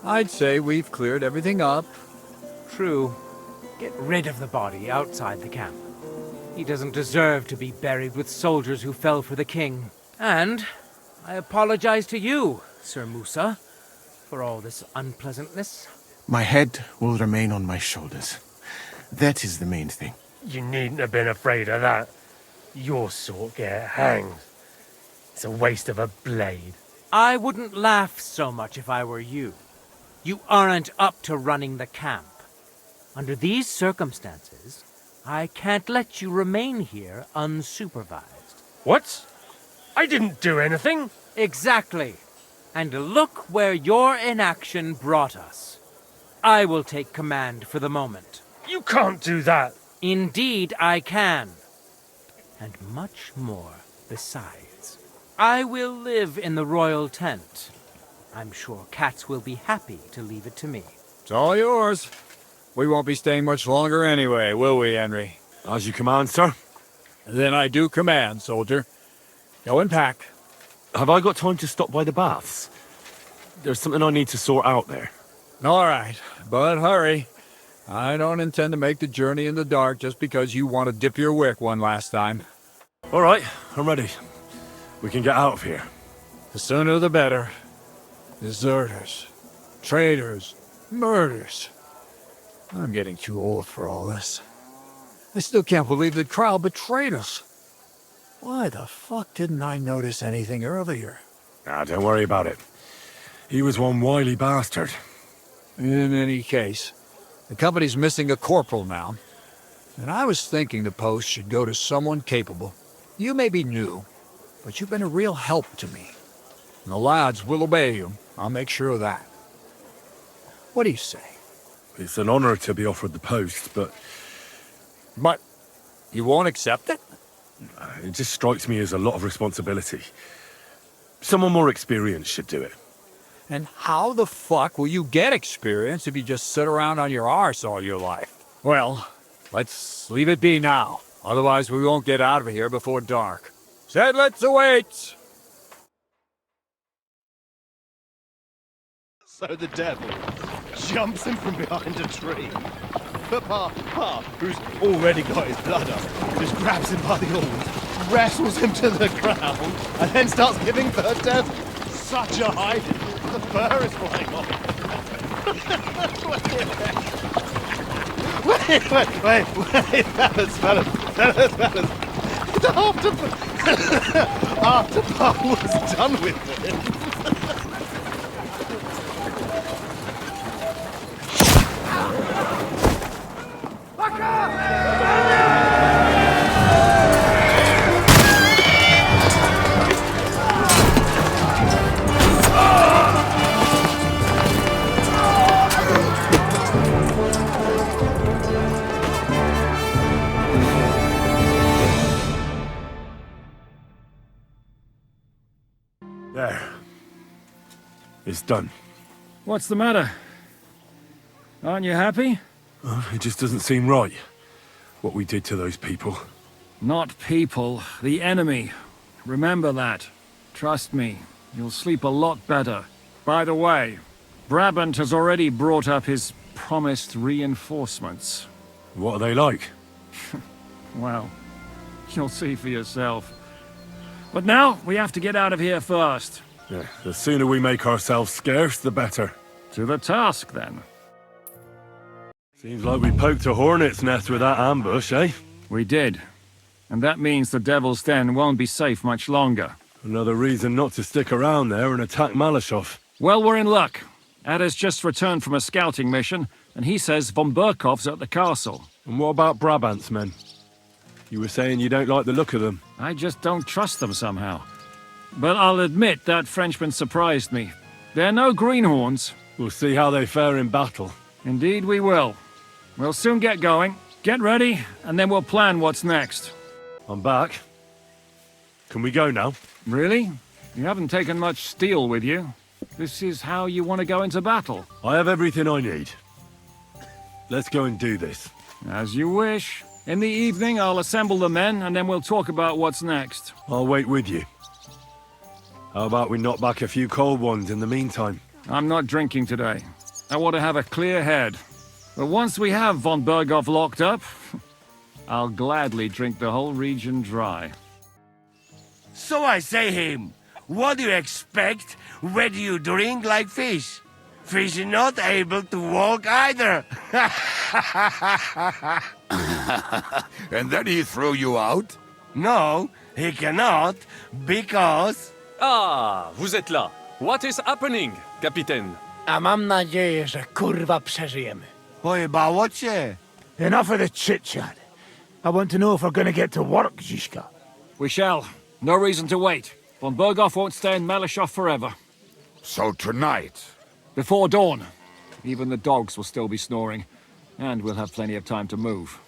I'd say we've cleared everything up. True. Get rid of the body outside the camp. He doesn't deserve to be buried with soldiers who fell for the king. And I apologize to you, Sir Musa, for all this unpleasantness. My head will remain on my shoulders. That is the main thing. You needn't have been afraid of that. Your sort get hanged. It's a waste of a blade. I wouldn't laugh so much if I were you. You aren't up to running the camp. Under these circumstances, I can't let you remain here unsupervised. What? I didn't do anything. Exactly. And look where your inaction brought us. I will take command for the moment. You can't do that. Indeed, I can. And much more besides. I will live in the royal tent. I'm sure Katz will be happy to leave it to me. It's all yours. We won't be staying much longer anyway, will we, Henry? As you command, sir. Then I do command, soldier. Go and pack. Have I got time to stop by the baths? There's something I need to sort out there. All right, but hurry. I don't intend to make the journey in the dark just because you want to dip your wick one last time. All right, I'm ready. We can get out of here. The sooner the better. Deserters, traitors, murders. I'm getting too old for all this. I still can't believe that Krall betrayed us. Why the fuck didn't I notice anything earlier? Don't worry about it. He was one wily bastard. In any case, the company's missing a corporal now. And I was thinking the post should go to someone capable. You may be new, but you've been a real help to me. And the lads will obey you. I'll make sure of that. What do you say? It's an honor to be offered the post, but... But you won't accept it? It just strikes me as a lot of responsibility. Someone more experienced should do it. And how the fuck will you get experience if you just sit around on your arse all your life? Well, let's leave it be now. Otherwise we won't get out of here before dark. Sedlitz awaits! So the devil jumps in from behind a tree. But Pa, who's already got his blood up, just grabs him by the horns, wrestles him to the ground, and then starts giving the devil such a hiding. The fur is flying off. wait, fellas. After Pa was done with it. There. It's done. What's the matter? Aren't you happy? It just doesn't seem right, what we did to those people. Not people, the enemy. Remember that. Trust me, you'll sleep a lot better. By the way, Brabant has already brought up his promised reinforcements. What are they like? Well, you'll see for yourself. But now, we have to get out of here first. Yeah, the sooner we make ourselves scarce, the better. To the task, then. Seems like we poked a hornet's nest with that ambush, eh? We did. And that means the Devil's Den won't be safe much longer. Another reason not to stick around there and attack Malashov. Well, we're in luck. Ada's just returned from a scouting mission, and he says von Burkov's at the castle. And what about Brabant's men? You were saying you don't like the look of them. I just don't trust them somehow. But I'll admit that Frenchman surprised me. They're no greenhorns. We'll see how they fare in battle. Indeed we will. We'll soon get going. Get ready, and then we'll plan what's next. I'm back. Can we go now? Really? You haven't taken much steel with you. This is how you want to go into battle. I have everything I need. Let's go and do this. As you wish. In the evening, I'll assemble the men, and then we'll talk about what's next. I'll wait with you. How about we knock back a few cold ones in the meantime? I'm not drinking today. I want to have a clear head. But once we have von Burgov locked up, I'll gladly drink the whole region dry. So I say him, what do you expect? Where do you drink like fish? Fish is not able to walk either. And then he threw you out? No, he cannot, because... Ah, vous êtes là. What is happening, Capitaine? A mam nadzieję, że kurwa przeżyjemy. Pojebało cię. Enough of the chit-chat. I want to know if we're gonna get to work, Zizka. We shall. No reason to wait. Von Burgov won't stay in Malashov forever. So tonight? Before dawn. Even the dogs will still be snoring. And we'll have plenty of time to move.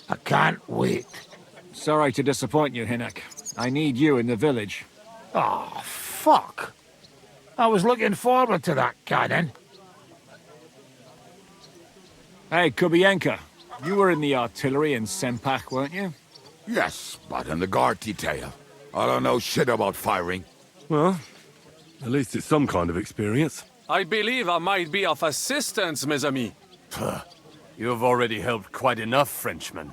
I can't wait. Sorry to disappoint you, Hinek. I need you in the village. Oh, fuck. I was looking forward to that, Cannon. Hey, Kubienka. You were in the artillery in Sempak, weren't you? Yes, but in the guard detail. I don't know shit about firing. Well, at least it's some kind of experience. I believe I might be of assistance, mes amis. You've already helped quite enough, Frenchmen.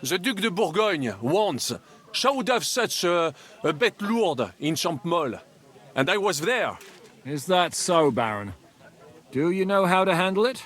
The Duc de Bourgogne, once, showed off such a bête lourde in Champmol. And I was there. Is that so, Baron? Do you know how to handle it?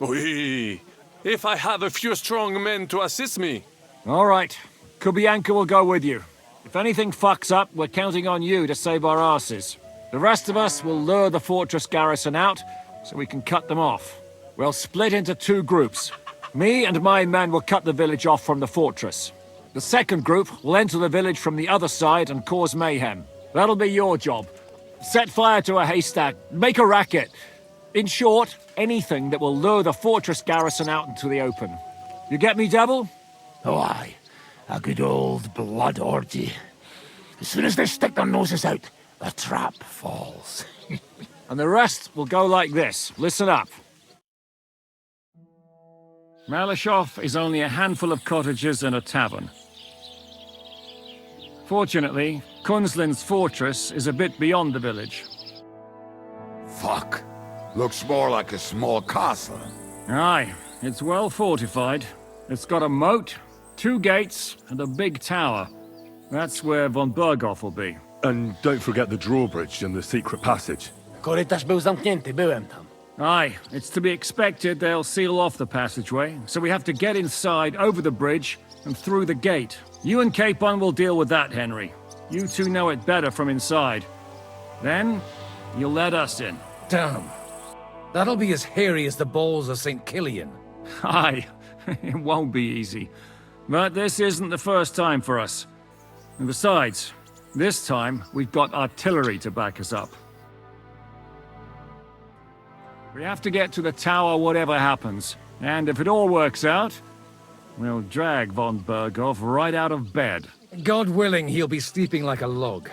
Oui. If I have a few strong men to assist me. All right. Kubianka will go with you. If anything fucks up, we're counting on you to save our asses. The rest of us will lure the fortress garrison out, so we can cut them off. We'll split into two groups. Me and my men will cut the village off from the fortress. The second group will enter the village from the other side and cause mayhem. That'll be your job. set fire to a haystack, make a racket. In short, anything that will lure the fortress garrison out into the open. You get me, Devil? Oh, aye. A good old blood orgy. As soon as they stick their noses out, the trap falls. And the rest will go like this. Listen up. Malashov is only a handful of cottages and a tavern. Fortunately, Kunzlin's fortress is a bit beyond the village. Fuck. Looks more like a small castle. Aye, it's well fortified. It's got a moat, 2 gates, and a big tower. That's where von Berghoff will be. And don't forget the drawbridge and the secret passage. Korytarz był zamknięty, byłem tam. Aye, it's to be expected they'll seal off the passageway, so we have to get inside, over the bridge, and through the gate. You and Capon will deal with that, Henry. You two know it better from inside. Then, you'll let us in. Damn. That'll be as hairy as the balls of St. Killian. Aye, it won't be easy. But this isn't the first time for us. And besides, this time we've got artillery to back us up. We have to get to the tower whatever happens. And if it all works out, we'll drag von Berghoff right out of bed. God willing, he'll be sleeping like a log.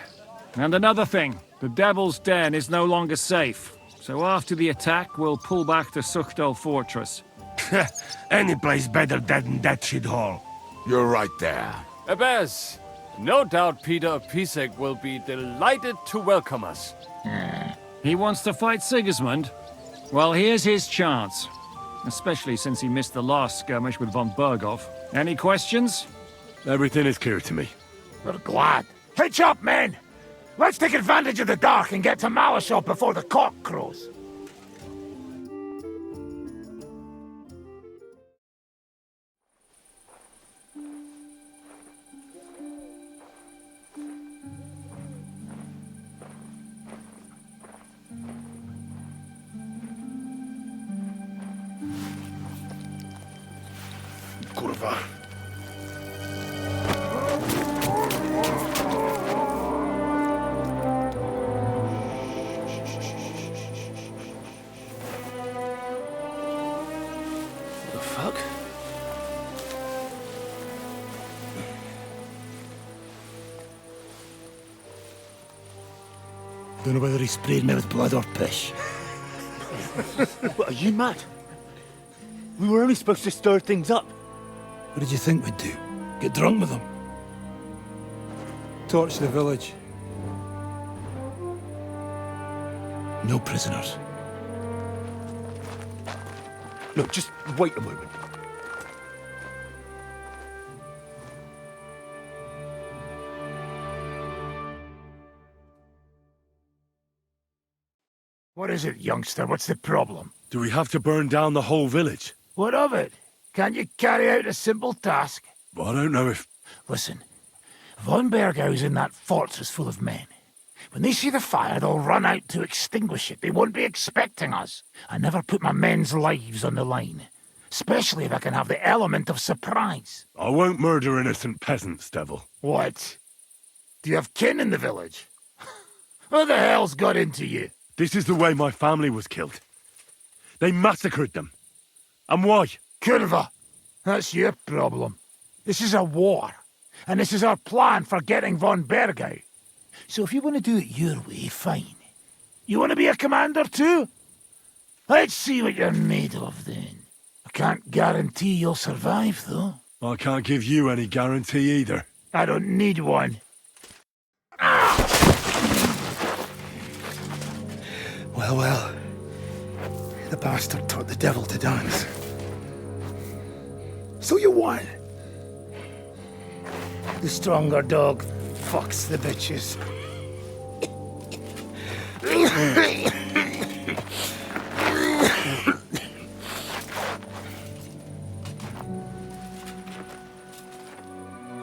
And another thing, the Devil's Den is no longer safe. So after the attack, we'll pull back to Suchtal Fortress. Any place better than that shithole. You're right there. Abbas, no doubt Peter Pisek will be delighted to welcome us. He wants to fight Sigismund? Well, here's his chance. Especially since he missed the last skirmish with von Berghoff. Any questions? Everything is clear to me. We're glad. Hitch up, men! Let's take advantage of the dark and get to Malashov before the cock crows. Kurwa. The fuck? Don't know whether he sprayed me with blood or piss. What, are you mad? We were only supposed to stir things up. What did you think we'd do? Get drunk with them? Torch the village. No prisoners. Look, just wait a moment. What is it, youngster? What's the problem? Do we have to burn down the whole village? What of it? Can't you carry out a simple task? Well, I don't know if... Listen, von Berghau's in that fortress full of men. When they see the fire, they'll run out to extinguish it. They won't be expecting us. I never put my men's lives on the line. Especially if I can have the element of surprise. I won't murder innocent peasants, Devil. What? Do you have kin in the village? Who the hell's got into you? This is the way my family was killed. They massacred them. And why? Kurva, that's your problem. This is a war. And this is our plan for getting von Bergau. So if you want to do it your way, fine. You want to be a commander too? Let's see what you're made of then. I can't guarantee you'll survive, though. I can't give you any guarantee either. I don't need one. Well, well. The bastard taught the devil to dance. So you won. The stronger dog fucks the bitches.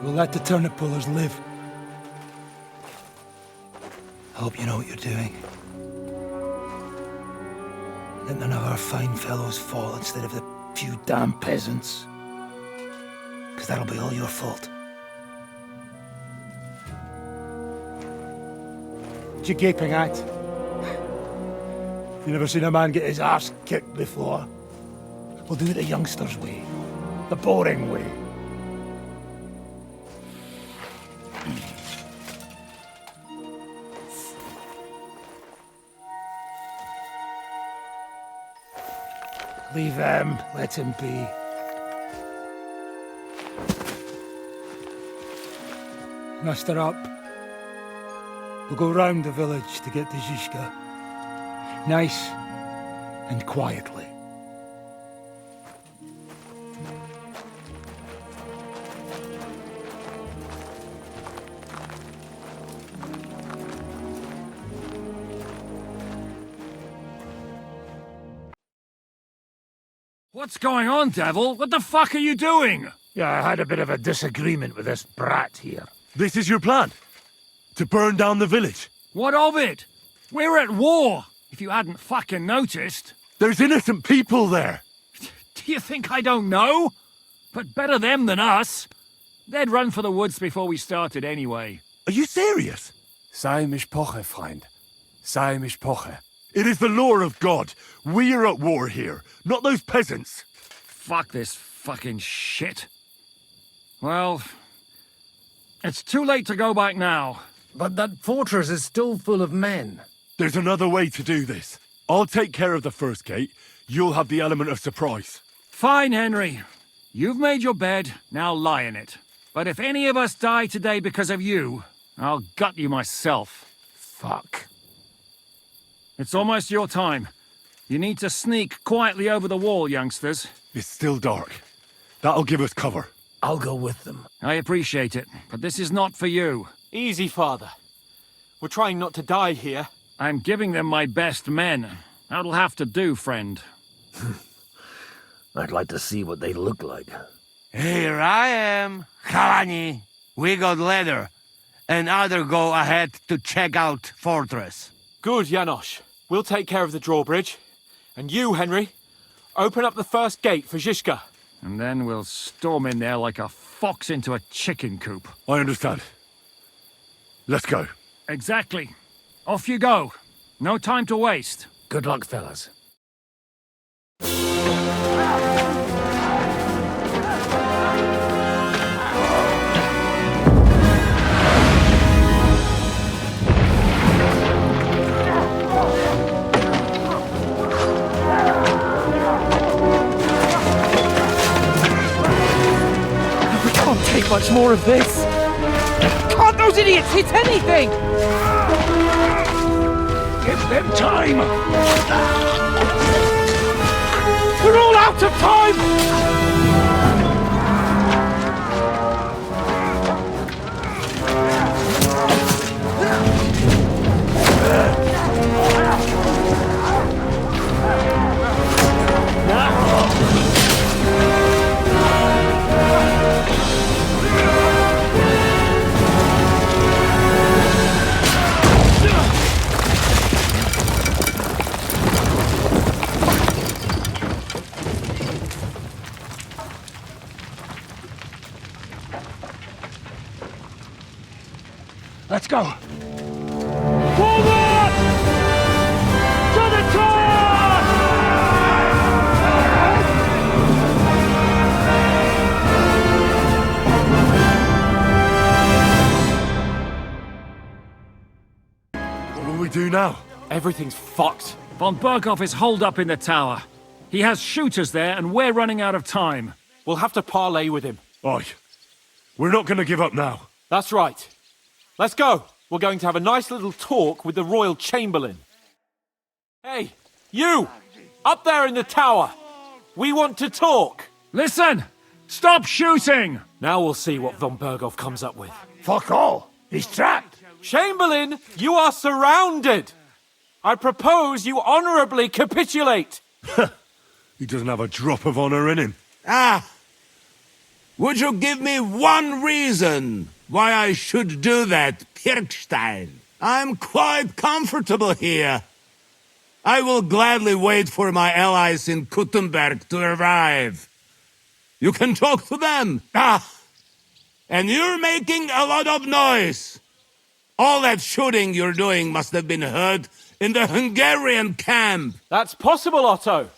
We'll let the turnip pullers live. I hope you know what you're doing. Let none of our fine fellows fall instead of the few damn peasants. Because that'll be all your fault. What you gaping at? You never seen a man get his ass kicked before? We'll do it the youngsters' way. The boring way. Leave him. Let him be. Muster up. We'll go round the village to get to Zizka. Nice and quietly. What's going on, Devil? What the fuck are you doing? Yeah, I had a bit of a disagreement with this brat here. This is your plan? To burn down the village? What of it? We're at war, if you hadn't fucking noticed. There's innocent people there. Do you think I don't know? But better them than us. They'd run for the woods before we started anyway. Are you serious? Sei mishpoche, Freund. Sei mishpoche. It is the law of God. We are at war here, not those peasants. Fuck this fucking shit. Well, it's too late to go back now. But that fortress is still full of men. There's another way to do this. I'll take care of the first gate. You'll have the element of surprise. Fine, Henry. You've made your bed, now lie in it. But if any of us die today because of you, I'll gut you myself. Fuck. It's almost your time. You need to sneak quietly over the wall, youngsters. It's still dark. That'll give us cover. I'll go with them. I appreciate it, but this is not for you. Easy, Father. We're trying not to die here. I'm giving them my best men. That'll have to do, friend. I'd like to see what they look like. Here I am, Kalani. We got leather, and other go ahead to check out fortress. Good, Janosch. We'll take care of the drawbridge. And you, Henry, open up the first gate for Zizka. And then we'll storm in there like a fox into a chicken coop. I understand. Let's go. Exactly. Off you go. No time to waste. Good luck, fellas. Can't take much more of this. Can't those idiots hit anything? Give them time! We're all out of time! Let's go! Forward! To the top! What will we do now? Everything's fucked. Von Berghoff is holed up in the tower. He has shooters there, and we're running out of time. We'll have to parley with him. Aye. We're not going to give up now. That's right. Let's go. We're going to have a nice little talk with the Royal Chamberlain. Hey, you! Up there in the tower! We want to talk! Listen! Stop shooting! Now we'll see what von Berghoff comes up with. Fuck all! He's trapped! Chamberlain, you are surrounded! I propose you honorably capitulate! He doesn't have a drop of honor in him. Ah! Would you give me one reason why I should do that, Pirkstein? I'm quite comfortable here. I will gladly wait for my allies in Kuttenberg to arrive. You can talk to them. Ah! And you're making a lot of noise. All that shooting you're doing must have been heard in the Hungarian camp. That's possible, Otto.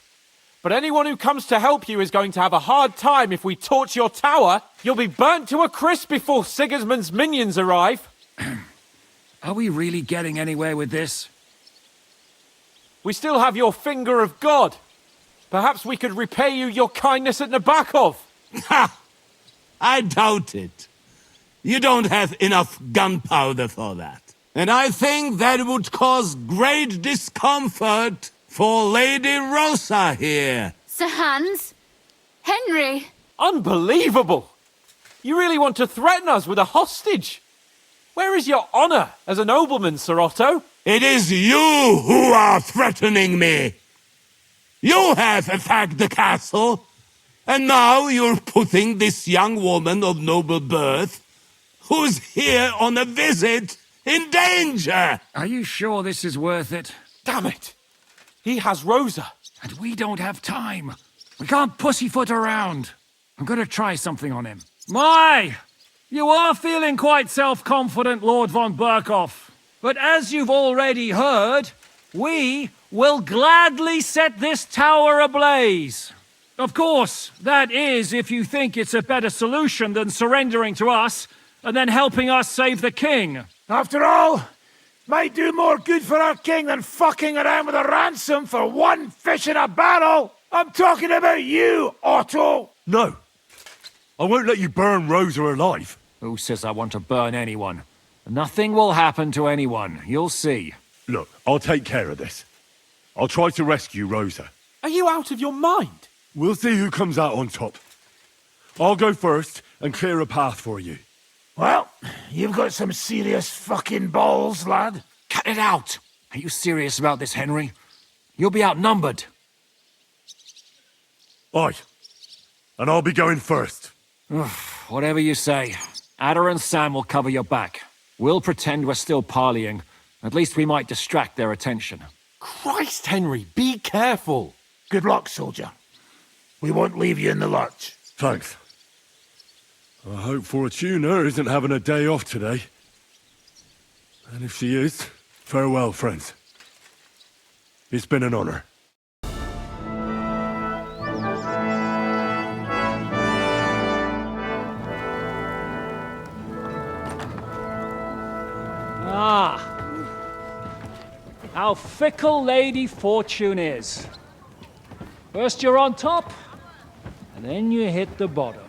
But anyone who comes to help you is going to have a hard time if we torch your tower. You'll be burnt to a crisp before Sigismund's minions arrive. Are we really getting anywhere with this? We still have your finger of God. Perhaps we could repay you your kindness at Nabokov. Ha! I doubt it. You don't have enough gunpowder for that. And I think that would cause great discomfort for Lady Rosa here. Sir Hans? Henry? Unbelievable! You really want to threaten us with a hostage? Where is your honor as a nobleman, Sir Otto? It is you who are threatening me. You have attacked the castle, and now you're putting this young woman of noble birth, who's here on a visit, in danger. Are you sure this is worth it? Damn it! He has Rosa. And we don't have time. We can't pussyfoot around. I'm gonna try something on him. My! You are feeling quite self-confident, Lord von Berkhoff. But as you've already heard, we will gladly set this tower ablaze. Of course, that is if you think it's a better solution than surrendering to us and then helping us save the king. After all, might do more good for our king than fucking around with a ransom for one fish in a barrel. I'm talking about you, Otto. No. I won't let you burn Rosa alive. Who says I want to burn anyone? Nothing will happen to anyone. You'll see. Look, I'll take care of this. I'll try to rescue Rosa. Are you out of your mind? We'll see who comes out on top. I'll go first and clear a path for you. Well, you've got some serious fucking balls, lad. Cut it out! Are you serious about this, Henry? You'll be outnumbered. Aye. And I'll be going first. Whatever you say. Ada and Sam will cover your back. We'll pretend we're still parleying. At least we might distract their attention. Christ, Henry, be careful. Good luck, soldier. We won't leave you in the lurch. Thanks. I hope Fortuna isn't having a day off today. And if she is, farewell, friends. It's been an honor. Ah, how fickle Lady Fortune is. First you're on top, and then you hit the bottom.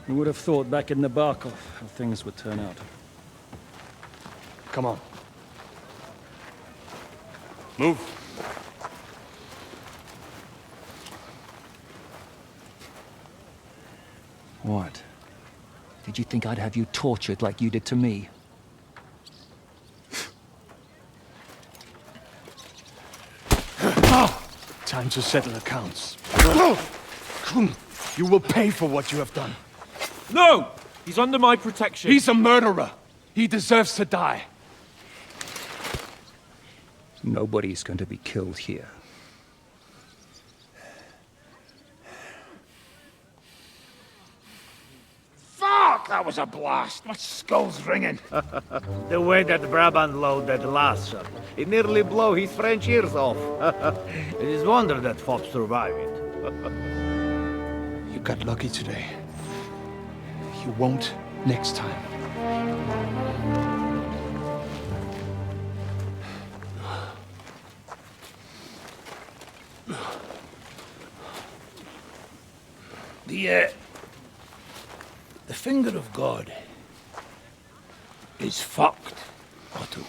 Who would have thought back in Nabokov how things would turn out? Come on. Move. What? Did you think I'd have you tortured like you did to me? Time to settle accounts. You will pay for what you have done. No! He's under my protection. He's a murderer. He deserves to die. Nobody's going to be killed here. Fuck! That was a blast. My skull's ringing. The way that Brabant loaded last shot, it nearly blew his French ears off. It is wonder that Fop survived it. You got lucky today. You won't next time. The finger of God is fucked, Otto.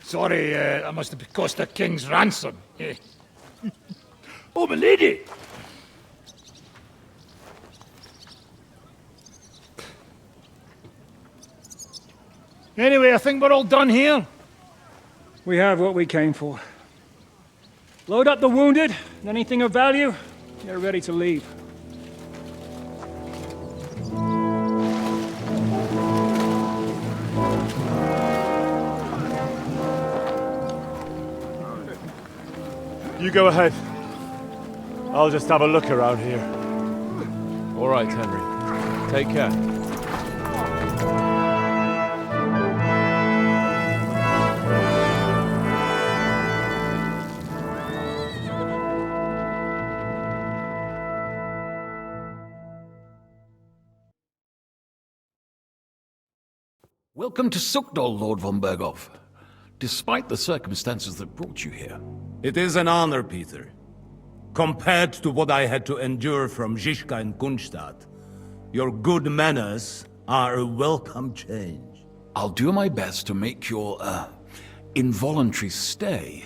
Sorry, that must have cost the king's ransom. Oh, my lady! Anyway, I think we're all done here. We have what we came for. Load up the wounded, and anything of value, get ready to leave. You go ahead. I'll just have a look around here. All right, Henry. Take care. Welcome to Sukdol, Lord von Berghoff. Despite the circumstances that brought you here. It is an honor, Peter. Compared to what I had to endure from Zizka and Kunstadt, your good manners are a welcome change. I'll do my best to make your, involuntary stay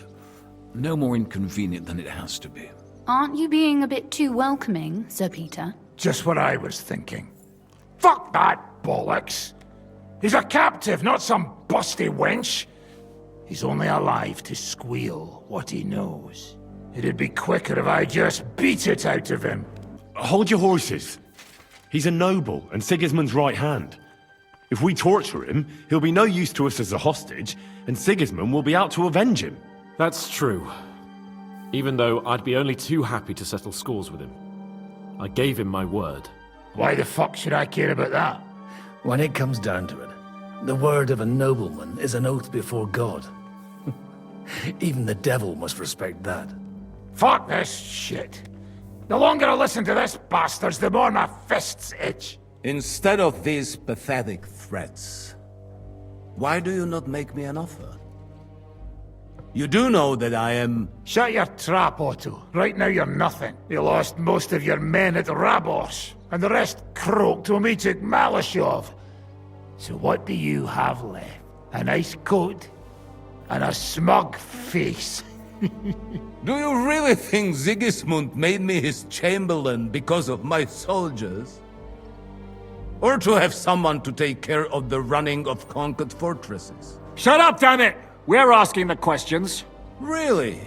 no more inconvenient than it has to be. Aren't you being a bit too welcoming, Sir Peter? Just what I was thinking. Fuck that bollocks! He's a captive, not some busty wench. He's only alive to squeal what he knows. It'd be quicker if I just beat it out of him. Hold your horses. He's a noble and Sigismund's right hand. If we torture him, he'll be no use to us as a hostage, and Sigismund will be out to avenge him. That's true. Even though I'd be only too happy to settle scores with him. I gave him my word. Why the fuck should I care about that? When it comes down to it, the word of a nobleman is an oath before God. Even the devil must respect that. Fuck this shit. The longer I listen to this bastards, the more my fists itch. Instead of these pathetic threats, why do you not make me an offer? You do know that I am... Shut your trap, Otto. Right now you're nothing. You lost most of your men at Rabos, and the rest croaked when we took Malashov. So what do you have left? A nice coat? And a smug face? Do you really think Sigismund made me his chamberlain because of my soldiers? Or to have someone to take care of the running of conquered fortresses? Shut up, damn it! We're asking the questions. Really?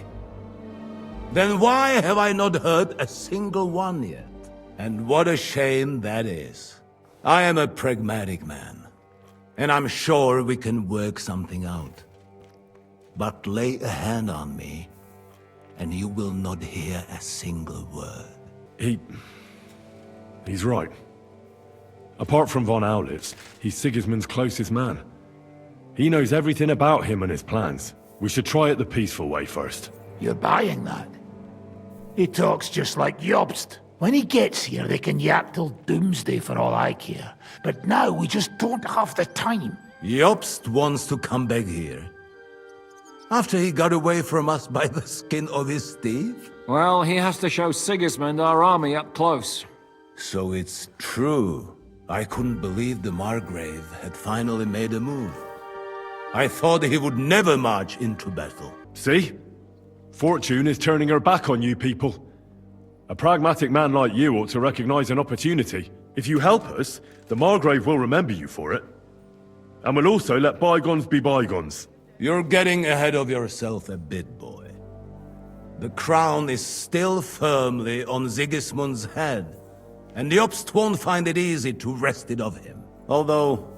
Then why have I not heard a single one yet? And what a shame that is. I am a pragmatic man, and I'm sure we can work something out. But lay a hand on me, and you will not hear a single word. He's right. Apart from von Aulitz, he's Sigismund's closest man. He knows everything about him and his plans. We should try it the peaceful way first. You're buying that? He talks just like Jobst. When he gets here, they can yap till doomsday for all I care. But now we just don't have the time. Jobst wants to come back here. After he got away from us by the skin of his teeth? Well, he has to show Sigismund our army up close. So it's true. I couldn't believe the Margrave had finally made a move. I thought he would never march into battle. See? Fortune is turning her back on you people. A pragmatic man like you ought to recognize an opportunity. If you help us, the Margrave will remember you for it. And will also let bygones be bygones. You're getting ahead of yourself a bit, boy. The crown is still firmly on Sigismund's head, and Jobst won't find it easy to wrest it of him. Although,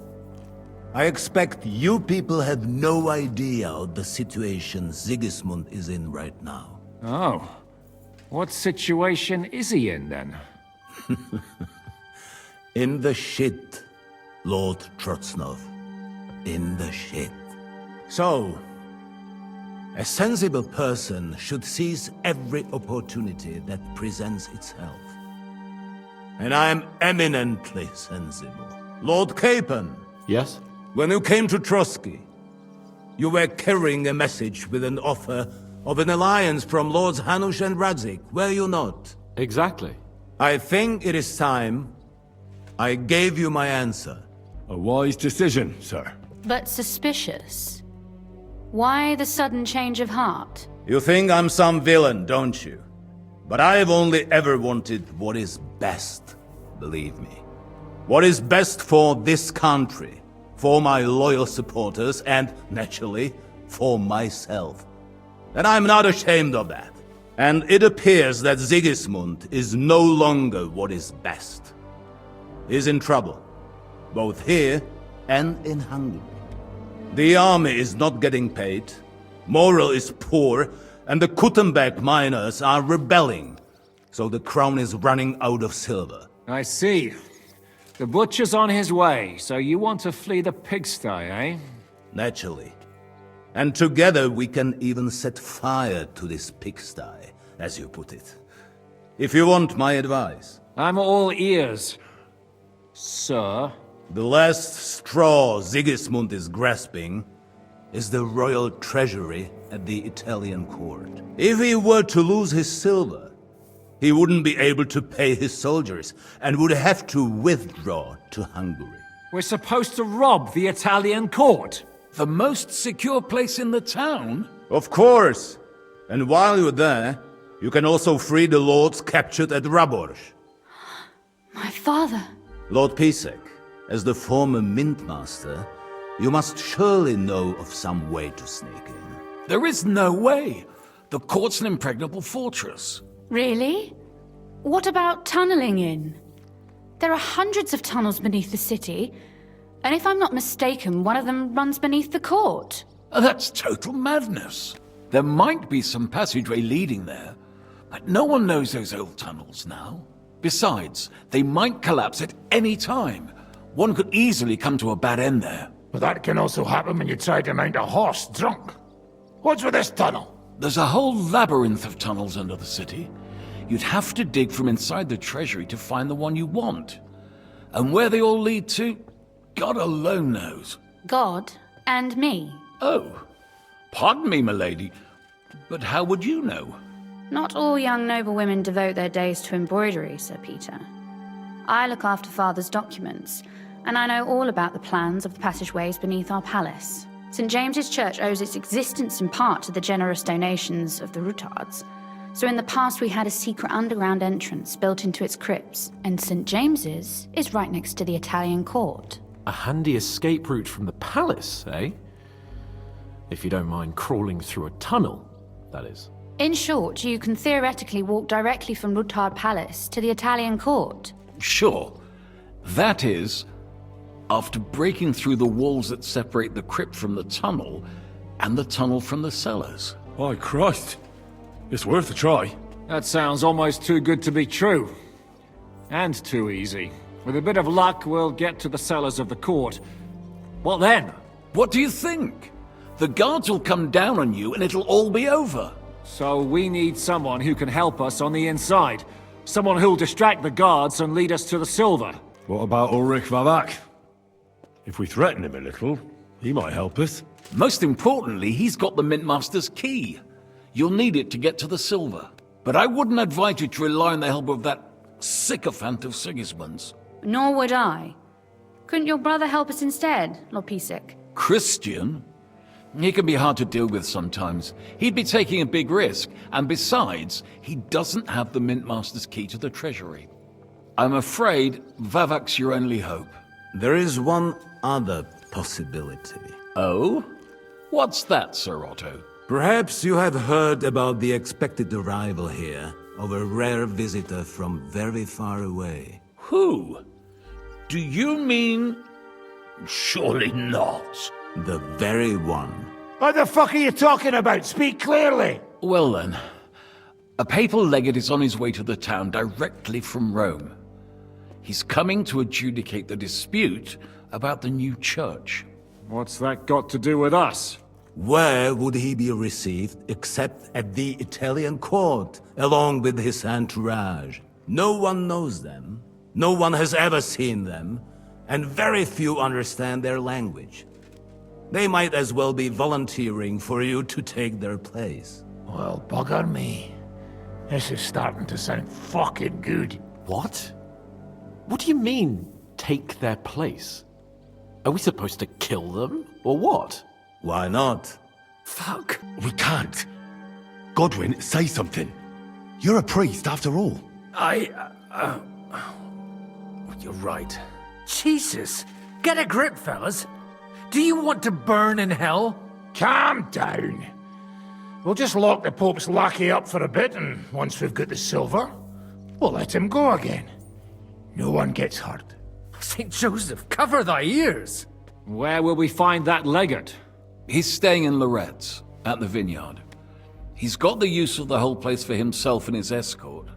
I expect you people have no idea of the situation Sigismund is in right now. Oh. What situation is he in, then? In the shit, Lord Trotznov. In the shit. So, a sensible person should seize every opportunity that presents itself. And I am eminently sensible. Lord Capon. Yes? When you came to Trotsky, you were carrying a message with an offer of an alliance from Lords Hanush and Radzik, were you not? Exactly. I think it is time I gave you my answer. A wise decision, sir. But suspicious. Why the sudden change of heart? You think I'm some villain, don't you? But I've only ever wanted what is best, believe me. What is best for this country, for my loyal supporters, and, naturally, for myself. And I'm not ashamed of that. And it appears that Sigismund is no longer what is best. He's in trouble, both here and in Hungary. The army is not getting paid, morale is poor, and the Kuttenberg miners are rebelling. So the crown is running out of silver. I see. The butcher's on his way, so you want to flee the pigsty, eh? Naturally. And together we can even set fire to this pigsty, as you put it. If you want my advice. I'm all ears, sir. The last straw Sigismund is grasping is the royal treasury at the Italian court. If he were to lose his silver, he wouldn't be able to pay his soldiers and would have to withdraw to Hungary. We're supposed to rob the Italian court. The most secure place in the town? Of course! And while you're there, you can also free the lords captured at Raborz. My father. Lord Pisek, as the former Mintmaster, you must surely know of some way to sneak in. There is no way. The court's an impregnable fortress. Really? What about tunneling in? There are hundreds of tunnels beneath the city, and if I'm not mistaken, one of them runs beneath the court. That's total madness. There might be some passageway leading there, but no one knows those old tunnels now. Besides, they might collapse at any time. One could easily come to a bad end there. But that can also happen when you try to mount a horse drunk. What's with this tunnel? There's a whole labyrinth of tunnels under the city. You'd have to dig from inside the treasury to find the one you want. And where they all lead to, God alone knows. God and me. Oh, pardon me, milady, but how would you know? Not all young noble women devote their days to embroidery, Sir Peter. I look after Father's documents, and I know all about the plans of the passageways beneath our palace. St. James's Church owes its existence in part to the generous donations of the Routards. So in the past we had a secret underground entrance built into its crypts, and St. James's is right next to the Italian court. A handy escape route from the palace, eh? If you don't mind crawling through a tunnel, that is. In short, you can theoretically walk directly from Routard Palace to the Italian court. Sure. That is, after breaking through the walls that separate the crypt from the tunnel, and the tunnel from the cellars. By Christ. It's worth a try. That sounds almost too good to be true. And too easy. With a bit of luck, we'll get to the cellars of the court. What then? What do you think? The guards will come down on you and it'll all be over. So we need someone who can help us on the inside. Someone who'll distract the guards and lead us to the silver. What about Ulrich Vavak? If we threaten him a little, he might help us. Most importantly, he's got the Mintmaster's key. You'll need it to get to the silver. But I wouldn't advise you to rely on the help of that sycophant of Sigismund's. Nor would I. Couldn't your brother help us instead, Lord Pisek? Christian? He can be hard to deal with sometimes. He'd be taking a big risk, and besides, he doesn't have the Mintmaster's key to the treasury. I'm afraid Vavak's your only hope. There is one other possibility. Oh? What's that, Sir Otto? Perhaps you have heard about the expected arrival here of a rare visitor from very far away. Who? Do you mean... Surely not. The very one. What the fuck are you talking about? Speak clearly! Well then, a papal legate is on his way to the town directly from Rome. He's coming to adjudicate the dispute about the new church. What's that got to do with us? Where would he be received except at the Italian court, along with his entourage? No one knows them, no one has ever seen them, and very few understand their language. They might as well be volunteering for you to take their place. Well, bugger me. This is starting to sound fucking good. What? What do you mean, take their place? Are we supposed to kill them, or what? Why not? Fuck. We can't. Godwin, say something. You're a priest, after all. You're right. Jesus! Get a grip, fellas. Do you want to burn in hell? Calm down. We'll just lock the Pope's lackey up for a bit, and once we've got the silver, we'll let him go again. No one gets hurt. St. Joseph, cover thy ears! Where will we find that legate? He's staying in Loretz, at the vineyard. He's got the use of the whole place for himself and his escort.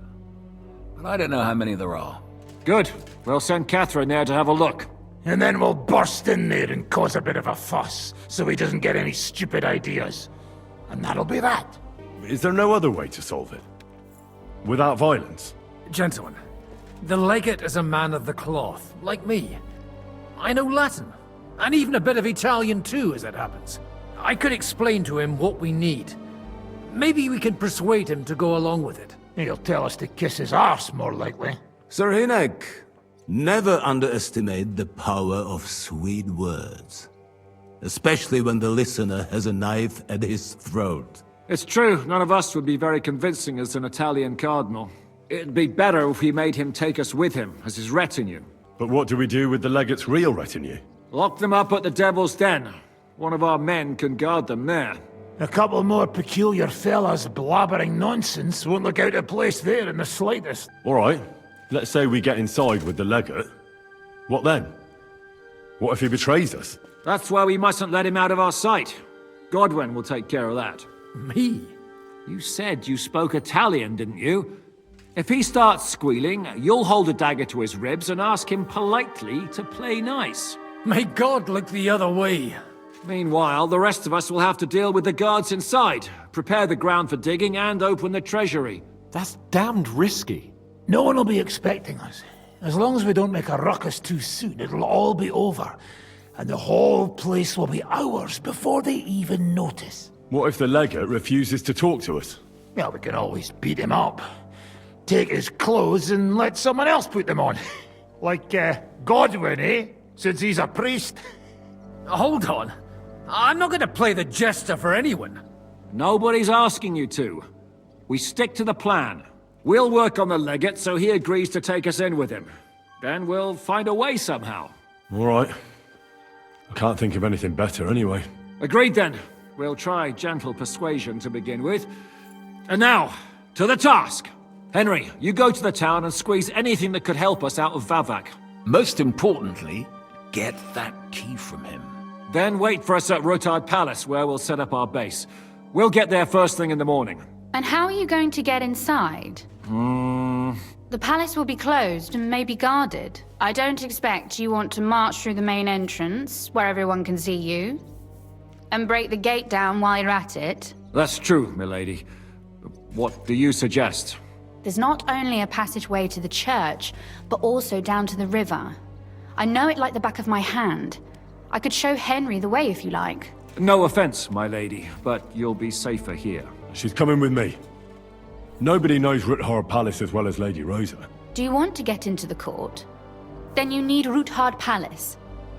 But I don't know how many there are. Good. We'll send Catherine there to have a look. And then we'll burst in there and cause a bit of a fuss, so he doesn't get any stupid ideas. And that'll be that. Is there no other way to solve it? Without violence? Gentlemen, the legate is a man of the cloth, like me. I know Latin, and even a bit of Italian too, as it happens. I could explain to him what we need. Maybe we can persuade him to go along with it. He'll tell us to kiss his arse, more likely. Sir Hinek, never underestimate the power of sweet words. Especially when the listener has a knife at his throat. It's true, none of us would be very convincing as an Italian cardinal. It'd be better if we made him take us with him, as his retinue. But what do we do with the legate's real retinue? Lock them up at the Devil's Den. One of our men can guard them there. A couple more peculiar fellas blabbering nonsense won't look out of place there in the slightest. All right, let's say we get inside with the legate. What then? What if he betrays us? That's why we mustn't let him out of our sight. Godwin will take care of that. Me? You said you spoke Italian, didn't you? If he starts squealing, you'll hold a dagger to his ribs and ask him politely to play nice. May God look the other way. Meanwhile, the rest of us will have to deal with the guards inside, prepare the ground for digging, and open the treasury. That's damned risky. No one will be expecting us. As long as we don't make a ruckus too soon, it'll all be over. And the whole place will be ours before they even notice. What if the legate refuses to talk to us? Well, we can always beat him up. Take his clothes and let someone else put them on. Like, Godwin, eh? Since he's a priest. Hold on. I'm not going to play the jester for anyone. Nobody's asking you to. We stick to the plan. We'll work on the legate so he agrees to take us in with him. Then we'll find a way somehow. All right. I can't think of anything better anyway. Agreed then. We'll try gentle persuasion to begin with. And now, to the task! Henry, you go to the town and squeeze anything that could help us out of Vavak. Most importantly, get that key from him. Then wait for us at Rotard Palace, where we'll set up our base. We'll get there first thing in the morning. And how are you going to get inside? The palace will be closed and maybe guarded. I don't expect you want to march through the main entrance, where everyone can see you, and break the gate down while you're at it. That's true, milady. What do you suggest? There's not only a passageway to the church, but also down to the river. I know it like the back of my hand. I could show Henry the way if you like. No offense, my lady, but you'll be safer here. She's coming with me. Nobody knows Ruthard Palace as well as Lady Rosa. Do you want to get into the court? Then you need Ruthard Palace.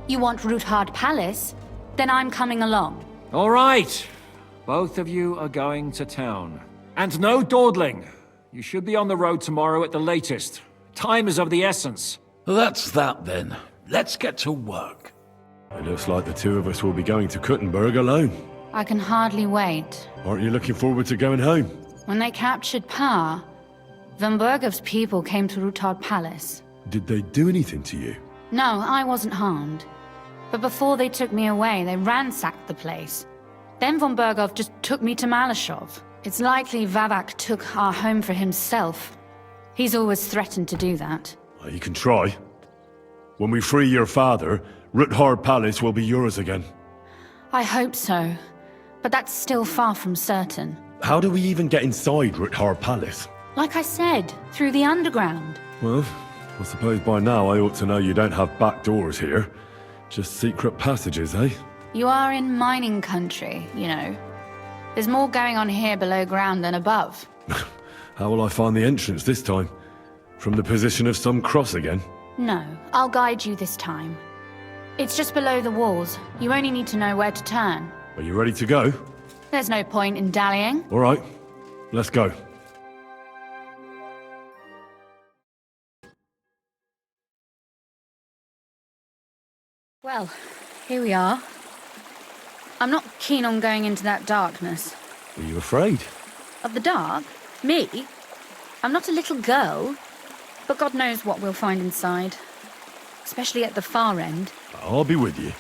You want Ruthard Palace? Then I'm coming along. All right. Both of you are going to town. And no dawdling. You should be on the road tomorrow at the latest. Time is of the essence. That's that then. Let's get to work. It looks like the two of us will be going to Kuttenberg alone. I can hardly wait. Aren't you looking forward to going home? When they captured Pa, Van Bergov's people came to Ruthard Palace. Did they do anything to you? No, I wasn't harmed. But before they took me away, they ransacked the place. Then Von Bergov just took me to Malashov. It's likely Vavak took our home for himself. He's always threatened to do that. Well, you can try. When we free your father, Ruthard Palace will be yours again. I hope so. But that's still far from certain. How do we even get inside Ruthard Palace? Like I said, through the underground. Well, I suppose by now I ought to know you don't have back doors here. Just secret passages, eh? You are in mining country, you know. There's more going on here below ground than above. How will I find the entrance this time? From the position of some cross again? No, I'll guide you this time. It's just below the walls. You only need to know where to turn. Are you ready to go? There's no point in dallying. All right, let's go. Well, here we are. I'm not keen on going into that darkness. Are you afraid? Of the dark? Me? I'm not a little girl. But God knows what we'll find inside. Especially at the far end. I'll be with you.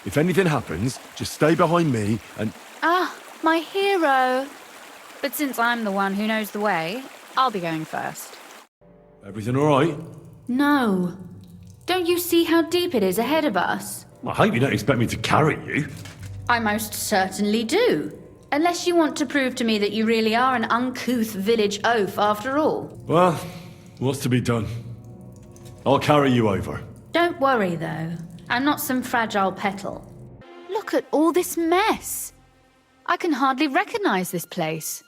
If anything happens, just stay behind me and... Ah, my hero. But since I'm the one who knows the way, I'll be going first. Everything all right? No. Don't you see how deep it is ahead of us? I hope you don't expect me to carry you. I most certainly do. Unless you want to prove to me that you really are an uncouth village oaf after all. Well, what's to be done? I'll carry you over. Don't worry, though. I'm not some fragile petal. Look at all this mess. I can hardly recognize this place.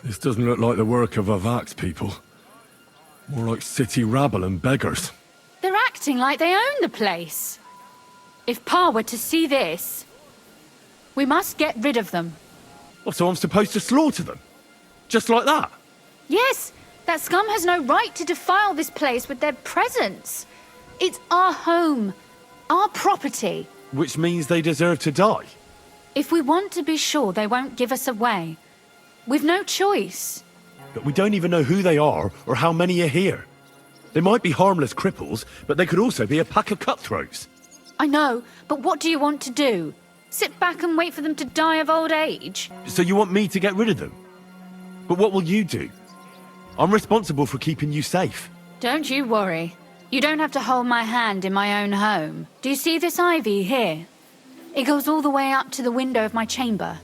This doesn't look like the work of Avak's people. More like city rabble and beggars. They're acting like they own the place. If Pa were to see this, we must get rid of them. Oh, so I'm supposed to slaughter them? Just like that? Yes, that scum has no right to defile this place with their presence. It's our home, our property. Which means they deserve to die. If we want to be sure they won't give us away, we've no choice. But we don't even know who they are or how many are here. They might be harmless cripples, but they could also be a pack of cutthroats. I know, but what do you want to do? Sit back and wait for them to die of old age? So you want me to get rid of them? But what will you do? I'm responsible for keeping you safe. Don't you worry. You don't have to hold my hand in my own home. Do you see this ivy here? It goes all the way up to the window of my chamber.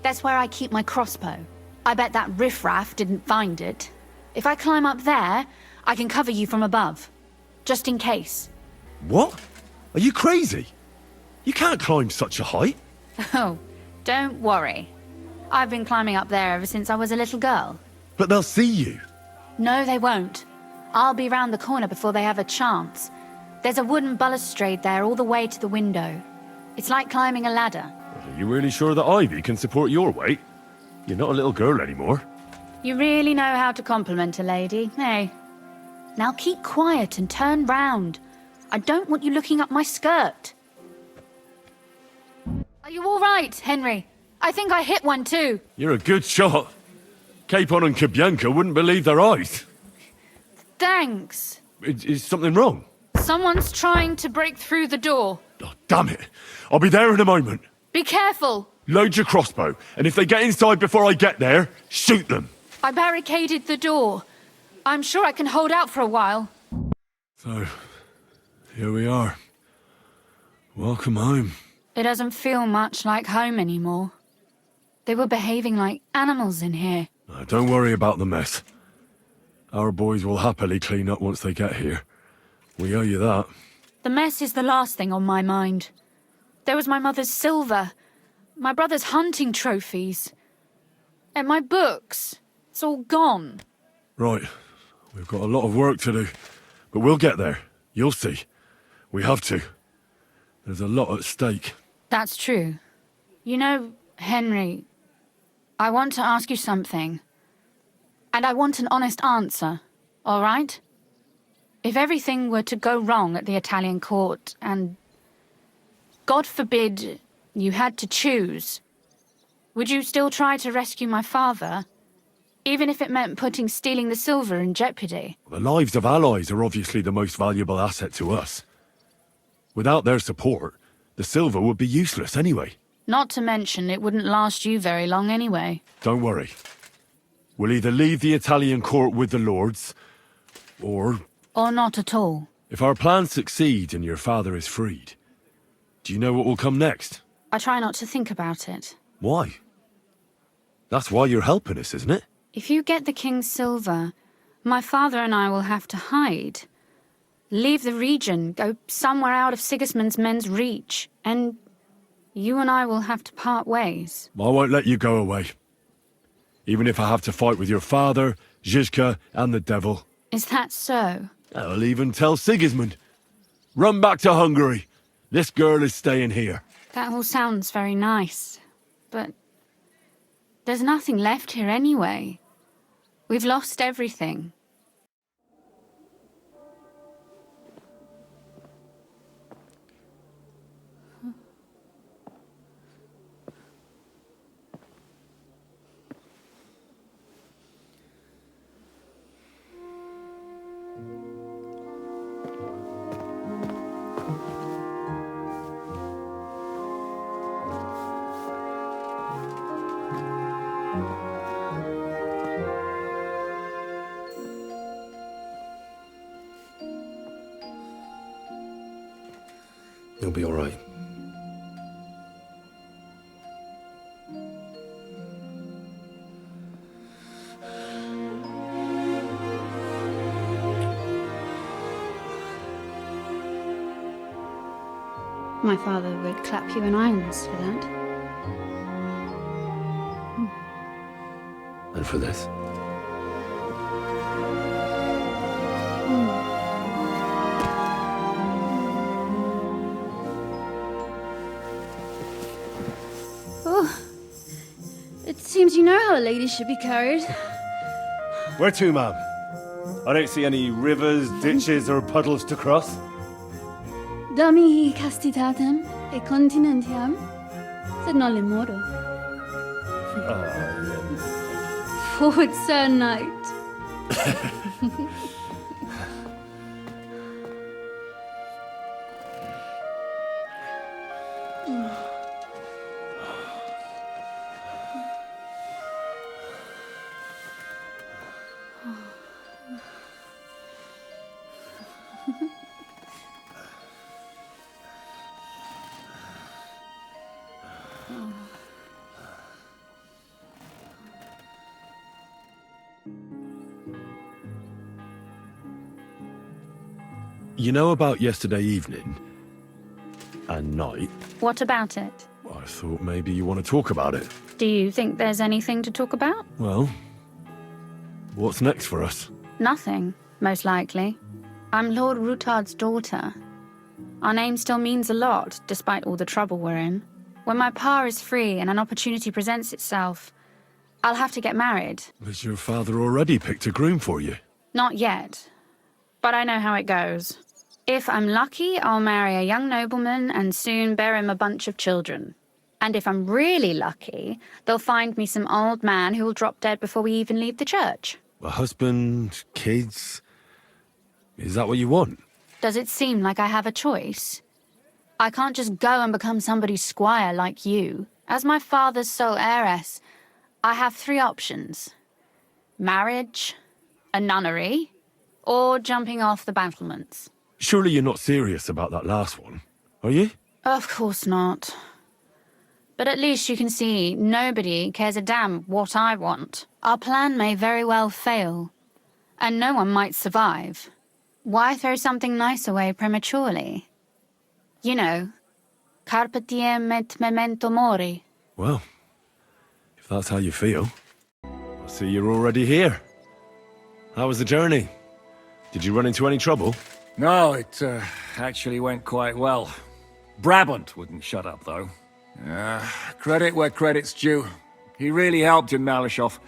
That's where I keep my crossbow. I bet that riffraff didn't find it. If I climb up there, I can cover you from above. Just in case. What? Are you crazy? You can't climb such a height. Oh, don't worry. I've been climbing up there ever since I was a little girl. But they'll see you. No, they won't. I'll be round the corner before they have a chance. There's a wooden balustrade there all the way to the window. It's like climbing a ladder. Are you really sure that Ivy can support your weight? You're not a little girl anymore. You really know how to compliment a lady, eh? Now keep quiet and turn round. I don't want you looking up my skirt. Are you all right, Henry? I think I hit one too. You're a good shot. Capon and Kabianka wouldn't believe their eyes. Thanks. Is something wrong? Someone's trying to break through the door. Oh, damn it. I'll be there in a moment. Be careful. Load your crossbow, and if they get inside before I get there, shoot them. I barricaded the door. I'm sure I can hold out for a while. So, here we are. Welcome home. It doesn't feel much like home anymore. They were behaving like animals in here. Don't worry about the mess. Our boys will happily clean up once they get here. We owe you that. The mess is the last thing on my mind. There was my mother's silver, my brother's hunting trophies, and my books. It's all gone. Right. We've got a lot of work to do, but we'll get there. You'll see. We have to. There's a lot at stake. That's true. You know, Henry, I want to ask you something. And I want an honest answer, all right? If everything were to go wrong at the Italian court and, God forbid, you had to choose, would you still try to rescue my father? Even if it meant putting stealing the silver in jeopardy? The lives of allies are obviously the most valuable asset to us. Without their support, the silver would be useless anyway. Not to mention, it wouldn't last you very long anyway. Don't worry. We'll either leave the Italian court with the lords, or... Or not at all. If our plans succeed and your father is freed, do you know what will come next? I try not to think about it. Why? That's why you're helping us, isn't it? If you get the king's silver, my father and I will have to hide. Leave the region, go somewhere out of Sigismund's men's reach, and you and I will have to part ways. I won't let you go away. Even if I have to fight with your father, Zizka, and the devil. Is that so? I'll even tell Sigismund. Run back to Hungary. This girl is staying here. That all sounds very nice, but there's nothing left here anyway. We've lost everything. be all right. My father would clap you in irons for that. And for this? Oh, it seems you know how a lady should be carried. Where to, ma'am? I don't see any rivers, ditches, or puddles to cross. Dami castitatem e continentiam, sed non lemoro. Forward, Sir Knight. You know about yesterday evening? And night? What about it? I thought maybe you want to talk about it. Do you think there's anything to talk about? Well, what's next for us? Nothing, most likely. I'm Lord Rutard's daughter. Our name still means a lot, despite all the trouble we're in. When my pa is free and an opportunity presents itself, I'll have to get married. Has your father already picked a groom for you? Not yet, but I know how it goes. If I'm lucky, I'll marry a young nobleman and soon bear him a bunch of children. And if I'm really lucky, they'll find me some old man who will drop dead before we even leave the church. A husband, kids? Is that what you want? Does it seem like I have a choice? I can't just go and become somebody's squire like you. As my father's sole heiress, I have 3 options. Marriage, a nunnery, or jumping off the battlements. Surely you're not serious about that last one, are you? Of course not. But at least you can see nobody cares a damn what I want. Our plan may very well fail, and no one might survive. Why throw something nice away prematurely? You know, carpe diem et memento mori. Well, if that's how you feel. I see you're already here. How was the journey? Did you run into any trouble? No, it actually went quite well. Brabant wouldn't shut up, though. Credit where credit's due. He really helped in Malishov.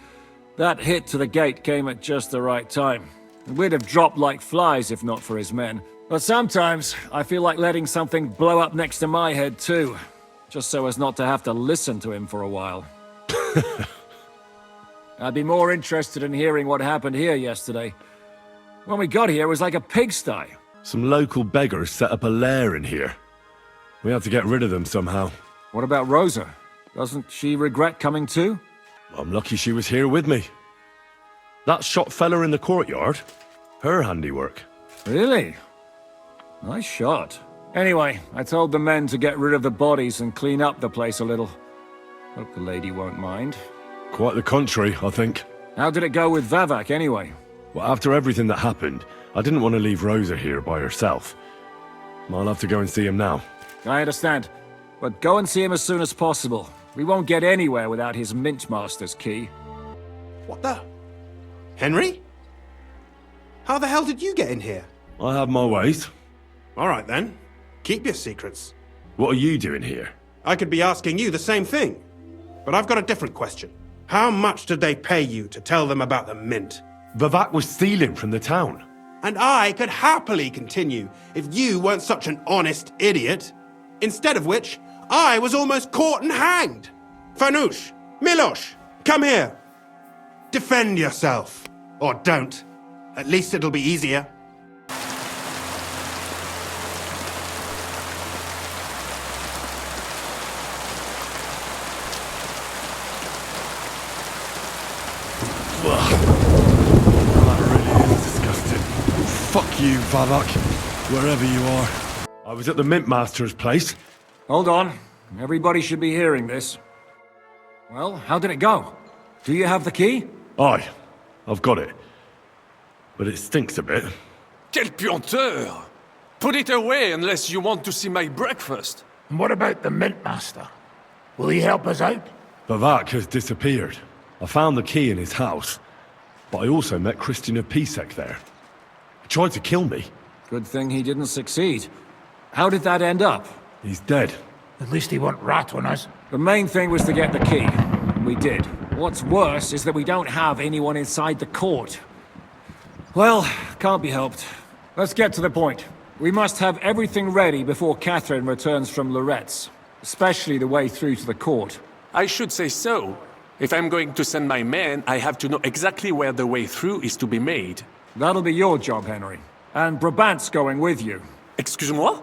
That hit to the gate came at just the right time. We'd have dropped like flies if not for his men. But sometimes, I feel like letting something blow up next to my head too. Just so as not to have to listen to him for a while. I'd be more interested in hearing what happened here yesterday. When we got here, it was like a pigsty. Some local beggars set up a lair in here. We have to get rid of them somehow. What about Rosa? Doesn't she regret coming too? I'm lucky she was here with me. That shot fella in the courtyard, her handiwork. Really? Nice shot. Anyway, I told the men to get rid of the bodies and clean up the place a little. Hope the lady won't mind. Quite the contrary, I think. How did it go with Vavak, anyway? Well, after everything that happened, I didn't want to leave Rosa here by herself. I'll have to go and see him now. I understand. But go and see him as soon as possible. We won't get anywhere without his Mintmaster's key. What the? Henry? How the hell did you get in here? I have my ways. All right then. Keep your secrets. What are you doing here? I could be asking you the same thing. But I've got a different question. How much did they pay you to tell them about the Mint? Vavak was stealing from the town. And I could happily continue if you weren't such an honest idiot. Instead of which, I was almost caught and hanged. Fanush, Milosh, come here. Defend yourself. Or don't. At least it'll be easier. Fuck you, Vavak, wherever you are. I was at the Mint Master's place. Hold on. Everybody should be hearing this. Well, how did it go? Do you have the key? Aye, I've got it. But it stinks a bit. Quelle puanteur! Put it away unless you want to see my breakfast. And what about the Mint Master? Will he help us out? Bavak has disappeared. I found the key in his house. But I also met Christian of Pisek there. He tried to kill me. Good thing he didn't succeed. How did that end up? He's dead. At least he won't rat on us. The main thing was to get the key. And we did. What's worse is that we don't have anyone inside the court. Well, can't be helped. Let's get to the point. We must have everything ready before Catherine returns from Loretz. Especially the way through to the court. I should say so. If I'm going to send my men, I have to know exactly where the way through is to be made. That'll be your job, Henry. And Brabant's going with you. Excuse-moi?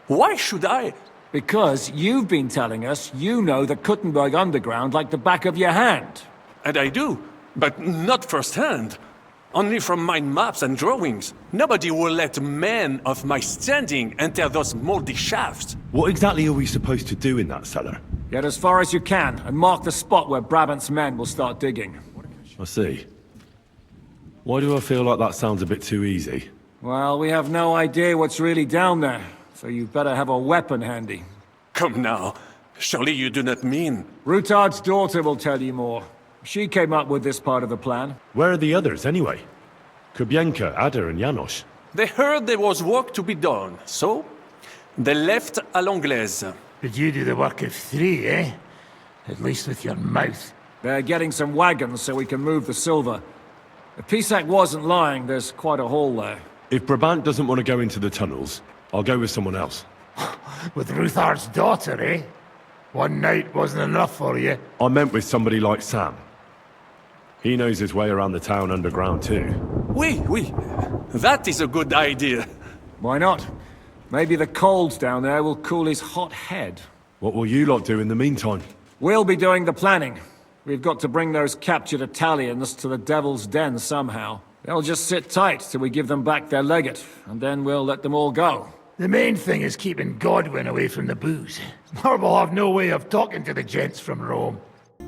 Why should I? Because you've been telling us you know the Kuttenberg underground like the back of your hand. And I do, but not firsthand. Only from mind maps and drawings. Nobody will let men of my standing enter those moldy shafts. What exactly are we supposed to do in that cellar? Get as far as you can, and mark the spot where Brabant's men will start digging. I see. Why do I feel like that sounds a bit too easy? Well, we have no idea what's really down there, so you'd better have a weapon handy. Come now. Surely you do not mean... Rutard's daughter will tell you more. She came up with this part of the plan. Where are the others, anyway? Kubienka, Ada, and Janos. They heard there was work to be done, so... they left à l'anglaise. But you do the work of 3, eh? At least with your mouth. They're getting some wagons so we can move the silver. If Pisak wasn't lying, there's quite a hole there. If Brabant doesn't want to go into the tunnels, I'll go with someone else. With Ruthard's daughter, eh? One night wasn't enough for you. I meant with somebody like Sam. He knows his way around the town underground too. Oui. That is a good idea. Why not? Maybe the cold down there will cool his hot head. What will you lot do in the meantime? We'll be doing the planning. We've got to bring those captured Italians to the Devil's Den somehow. They'll just sit tight till we give them back their legate, and then we'll let them all go. The main thing is keeping Godwin away from the booze. Or we'll have no way of talking to the gents from Rome.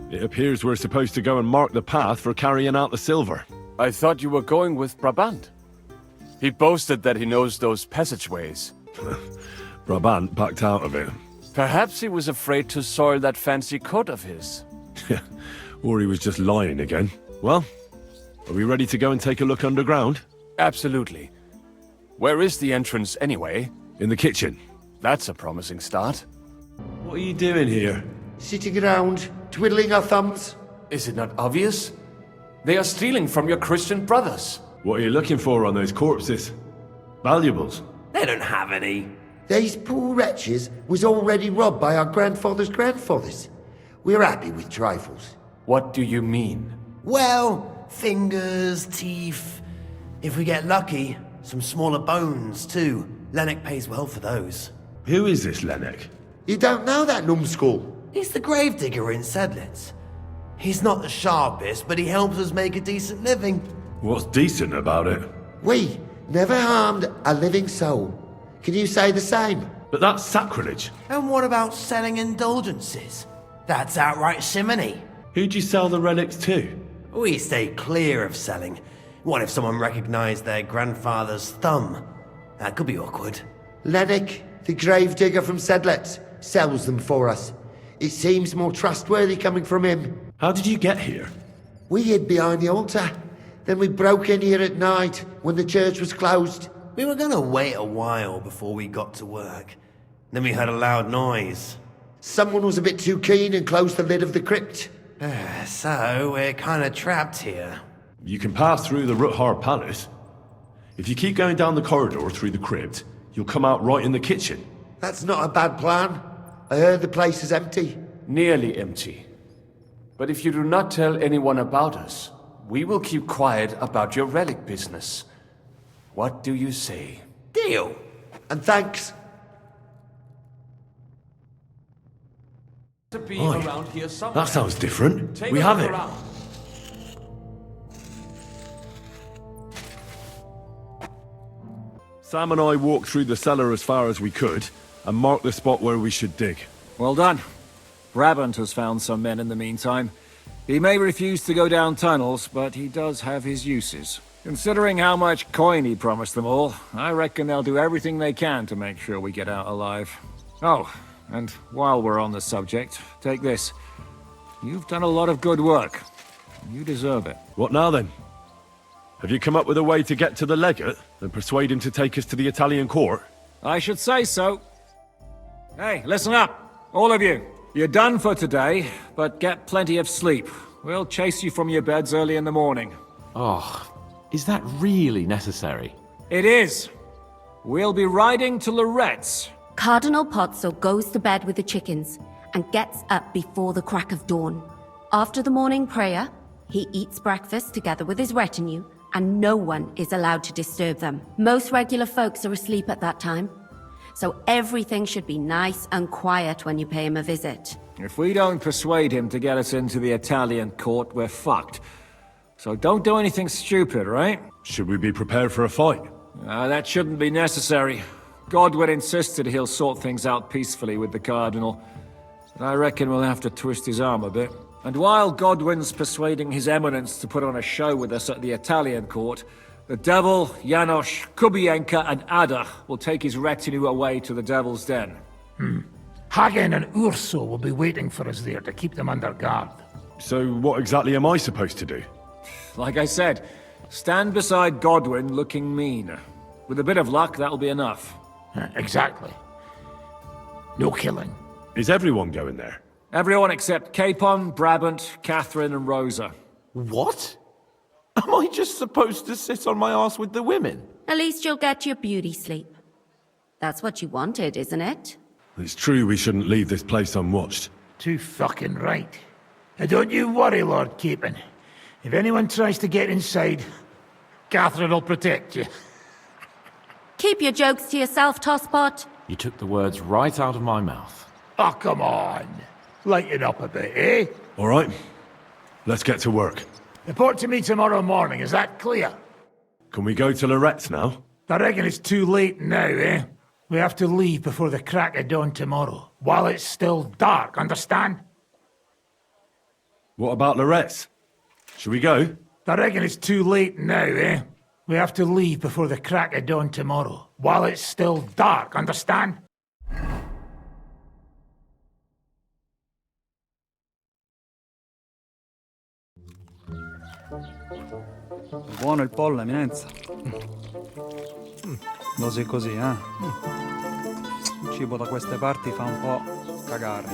It appears we're supposed to go and mark the path for carrying out the silver. I thought you were going with Brabant. He boasted that he knows those passageways. Brabant backed out of it. Perhaps he was afraid to soil that fancy coat of his. Or he was just lying again. Well, are we ready to go and take a look underground? Absolutely. Where is the entrance anyway? In the kitchen. That's a promising start. What are you doing here? Sitting around, twiddling our thumbs. Is it not obvious? They are stealing from your Christian brothers. What are you looking for on those corpses? Valuables? They don't have any. These poor wretches was already robbed by our grandfather's grandfathers. We're happy with trifles. What do you mean? Well, fingers, teeth. If we get lucky, some smaller bones too. Lennox pays well for those. Who is this Lennox? You don't know that numbskull? He's the gravedigger in Sedlitz. He's not the sharpest, but he helps us make a decent living. What's decent about it? We never harmed a living soul. Can you say the same? But that's sacrilege. And what about selling indulgences? That's outright simony. Who'd you sell the relics to? We stay clear of selling. What if someone recognized their grandfather's thumb? That could be awkward. Lennox, the gravedigger from Sedlitz, sells them for us. It seems more trustworthy coming from him. How did you get here? We hid behind the altar. Then we broke in here at night when the church was closed. We were gonna wait a while before we got to work. Then we heard a loud noise. Someone was a bit too keen and closed the lid of the crypt. So we're kinda trapped here. You can pass through the Ruthar Palace. If you keep going down the corridor through the crypt, you'll come out right in the kitchen. That's not a bad plan. I heard the place is empty. Nearly empty. But if you do not tell anyone about us, we will keep quiet about your relic business. What do you say? Deal. And thanks. To be Oi, around here somewhere. that sounds different. Take We a have look it. around. Sam and I walked through the cellar as far as we could, and marked the spot where we should dig. Well done. Brabant has found some men in the meantime. He may refuse to go down tunnels, but he does have his uses. Considering how much coin he promised them all, I reckon they'll do everything they can to make sure we get out alive. Oh, and while we're on the subject, take this. You've done a lot of good work. You deserve it. What now then? Have you come up with a way to get to the legate and persuade him to take us to the Italian court? I should say so. Hey, listen up, all of you. You're done for today, but get plenty of sleep. We'll chase you from your beds early in the morning. Oh, is that really necessary? It is. We'll be riding to Lorette's. Cardinal Pozzo goes to bed with the chickens and gets up before the crack of dawn. After the morning prayer, he eats breakfast together with his retinue, and no one is allowed to disturb them. Most regular folks are asleep at that time, so everything should be nice and quiet when you pay him a visit. If we don't persuade him to get us into the Italian court, we're fucked. So don't do anything stupid, right? Should we be prepared for a fight? That shouldn't be necessary. Godwin insisted he'll sort things out peacefully with the Cardinal. But I reckon we'll have to twist his arm a bit. And while Godwin's persuading His Eminence to put on a show with us at the Italian court, the Devil, Janos, Kubienka, and Ada will take his retinue away to the Devil's Den. Hagen and Urso will be waiting for us there to keep them under guard. So what exactly am I supposed to do? Like I said, stand beside Godwin looking mean. With a bit of luck, that'll be enough. Exactly. No killing. Is everyone going there? Everyone except Capon, Brabant, Catherine, and Rosa. What? Am I just supposed to sit on my ass with the women? At least you'll get your beauty sleep. That's what you wanted, isn't it? It's true we shouldn't leave this place unwatched. Too fucking right. Now don't you worry, Lord Capon. If anyone tries to get inside, Catherine will protect you. Keep your jokes to yourself, Tosspot. You took the words right out of my mouth. Oh, come on. Lighten up a bit, eh? All right. Let's get to work. Report to me tomorrow morning, is that clear? Can we go to Lorette's now? I reckon it's too late now, eh? We have to leave before the crack of dawn tomorrow, while it's still dark, understand? What about Lorette's? Should we go? I reckon it's too late now, eh? We have to leave before the crack of dawn tomorrow, while it's still dark, understand? Buono il pollo, eminenza. Così così, eh? Il cibo da queste parti fa un po' cagare.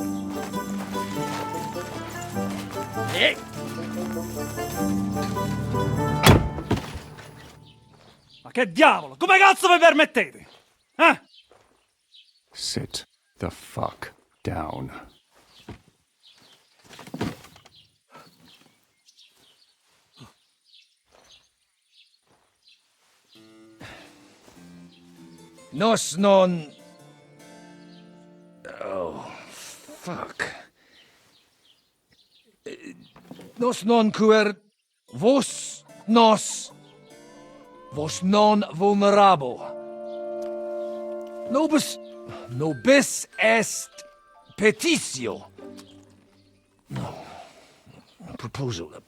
Ma che diavolo? Come cazzo vi permettete? Eh? Sit the fuck down. Nos non... Oh, fuck. Nos non quer... Vos nos... Vos non vulnerabo. Nobis est petitio. No. Proposal.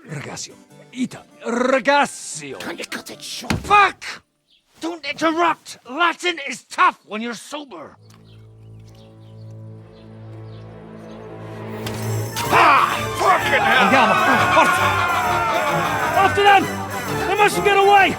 Ragazio. Ita. Ragazio. Can you cut it short? Fuck! Don't interrupt! Latin is tough when you're sober. Ah! Fucking hell! Andiamo, forza! After them! They must get away!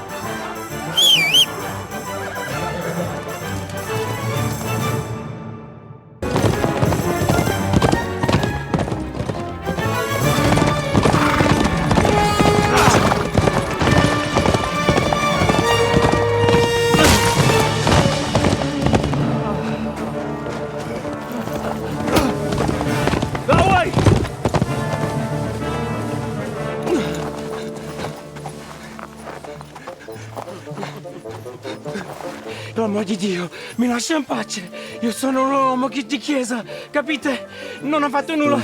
L'uomo di Dio, mi lascia in pace. Io sono un uomo di chiesa, capite? Non ho fatto nulla.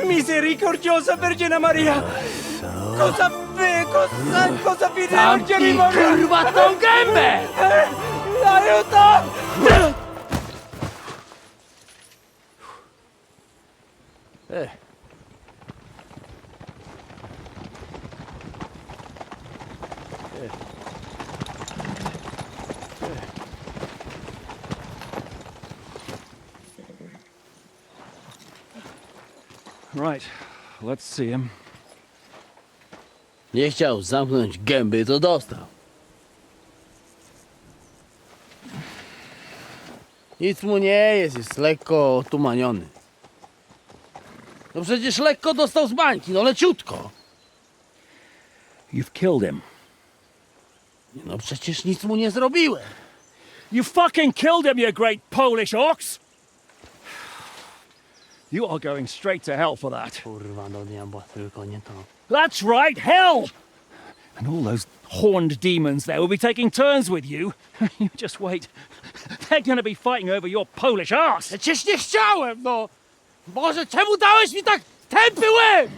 Misericordiosa Vergine Maria. Cosa Cosa vi Zamknij kurwa tą gębę! Aiuto! Right, let's see him. Nie chciał zamknąć gęby, to dostał. Nic mu nie jest lekko otumaniony. No przecież lekko dostał z bańki, no leciutko. You've killed him. No przecież nic mu nie zrobiłem. You fucking killed him, you great Polish ox! You are going straight to hell for that. Kurwa, do diabła, tylko nie to. That's right, hell! And all those horned demons there will be taking turns with you. You just wait. They're gonna be fighting over your Polish ass. Przecież nie chciałem, no! Boże, czemu dałeś mi tak tępy łeb?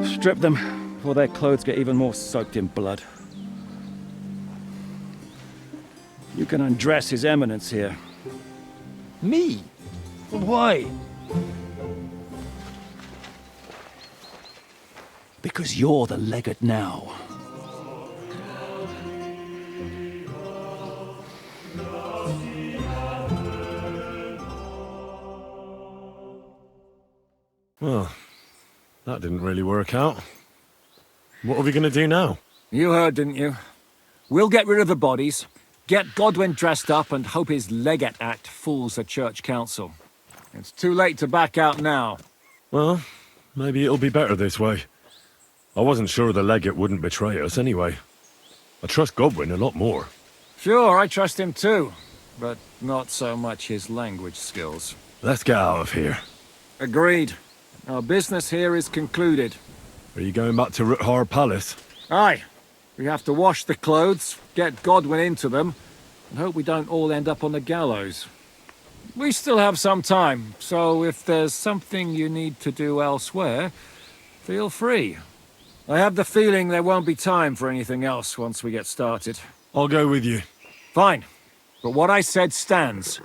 Strip them before their clothes get even more soaked in blood. You can undress His Eminence here. Me? Why? Because you're the legate now. Well, that didn't really work out. What are we going to do now? You heard, didn't you? We'll get rid of the bodies, get Godwin dressed up, and hope his Legate Act fools the Church Council. It's too late to back out now. Well, maybe it'll be better this way. I wasn't sure the Legate wouldn't betray us anyway. I trust Godwin a lot more. Sure, I trust him too, but not so much his language skills. Let's get out of here. Agreed. Our business here is concluded. Are you going back to Ruthar Palace? Aye. We have to wash the clothes, get Godwin into them, and hope we don't all end up on the gallows. We still have some time, so if there's something you need to do elsewhere, feel free. I have the feeling there won't be time for anything else once we get started. I'll go with you. Fine. But what I said stands.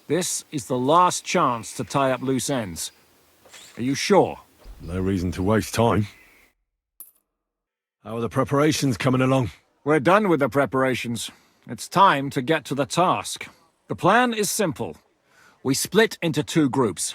This is the last chance to tie up loose ends. Are you sure? No reason to waste time. How are the preparations coming along? We're done with the preparations. It's time to get to the task. The plan is simple. We split into two groups.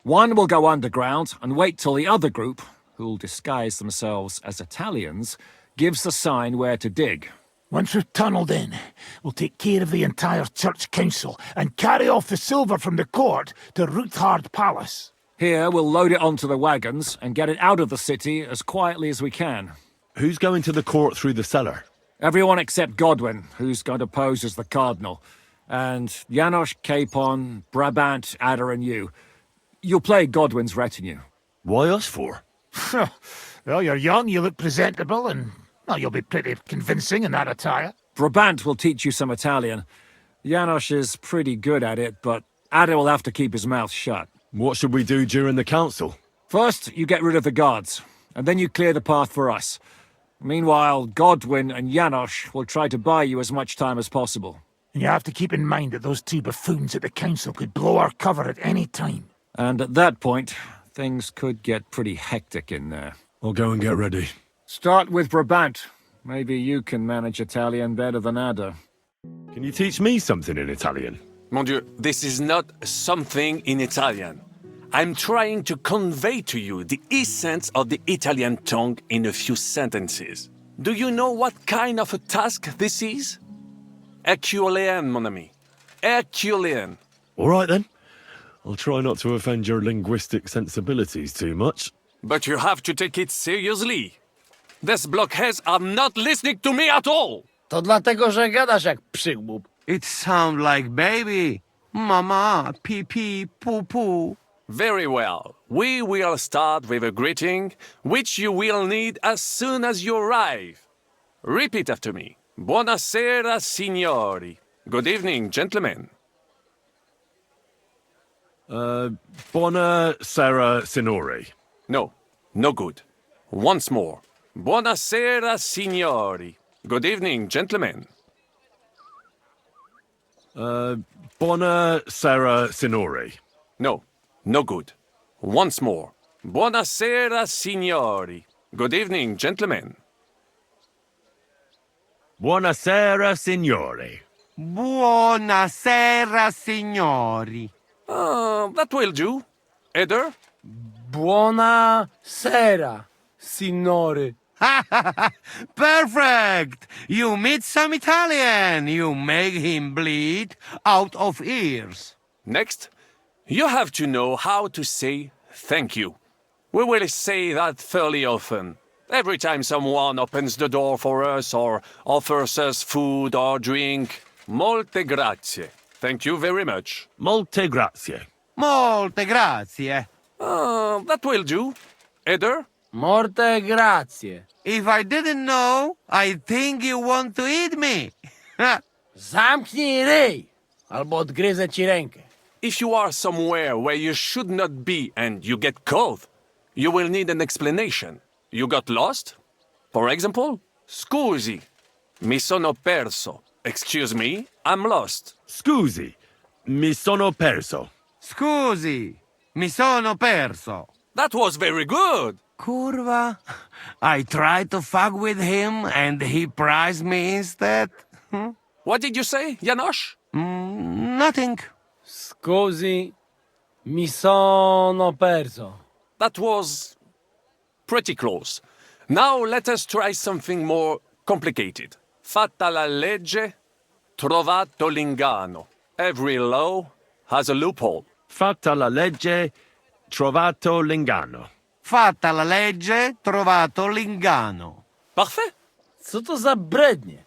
One will go underground and wait till the other group, who'll disguise themselves as Italians, gives the sign where to dig. Once we've tunneled in, we'll take care of the entire church council and carry off the silver from the court to Ruthard Palace. Here, we'll load it onto the wagons and get it out of the city as quietly as we can. Who's going to the court through the cellar? Everyone except Godwin, who's going to pose as the cardinal. And Janos, Capon, Brabant, Adder and you. You'll play Godwin's retinue. Why us for? Well, you're young, you look presentable, and well, you'll be pretty convincing in that attire. Brabant will teach you some Italian. Janos is pretty good at it, but Adder will have to keep his mouth shut. What should we do during the council? First, you get rid of the guards, and then you clear the path for us. Meanwhile, Godwin and Janos will try to buy you as much time as possible. And you have to keep in mind that those two buffoons at the council could blow our cover at any time. And at that point, things could get pretty hectic in there. I'll go and get ready. Start with Brabant. Maybe you can manage Italian better than Adder. Can you teach me something in Italian? Mon Dieu, this is not something in Italian. I'm trying to convey to you the essence of the Italian tongue in a few sentences. Do you know what kind of a task this is? Herculean, mon ami. Herculean. All right, then. I'll try not to offend your linguistic sensibilities too much. But you have to take it seriously. These blockheads are not listening to me at all. To dlatego, że gadasz jak przygłup. It sounds like baby. Mama, pee pee, poo poo. Very well. We will start with a greeting, which you will need as soon as you arrive. Repeat after me. Buonasera, signori. Good evening, gentlemen. Buonasera, signori. No, no good. Once more. Buonasera, signori. Good evening, gentlemen. Buonasera, signori. No, no good. Once more. Buonasera, signori. Good evening, gentlemen. Buonasera, signori. Buonasera, signori. That will do. Eder? Buonasera, signore. Perfect! You meet some Italian. You make him bleed out of ears. Next, you have to know how to say thank you. We will say that fairly often. Every time someone opens the door for us or offers us food or drink. Molte grazie. Thank you very much. Molte grazie. Molte grazie. That will do. Eder? Morte grazie. If I didn't know, I think you want to eat me. Zamknij ryj, albo odgryzę ci rękę. If you are somewhere where you should not be and you get cold, you will need an explanation. You got lost? For example, scusi, mi sono perso. Excuse me, I'm lost. Scusi, mi sono perso. Scusi, mi sono perso. That was very good. Kurva. I tried to fuck with him and he prized me instead. What did you say, Janosch? Nothing. Scusi, mi sono perso. That was pretty close. Now let us try something more complicated. Fatta la legge, trovato l'ingano. Every law has a loophole. Fatta la legge, trovato l'ingano. Fatta la legge, trovato l'ingano. Parfait. Co to za brednie?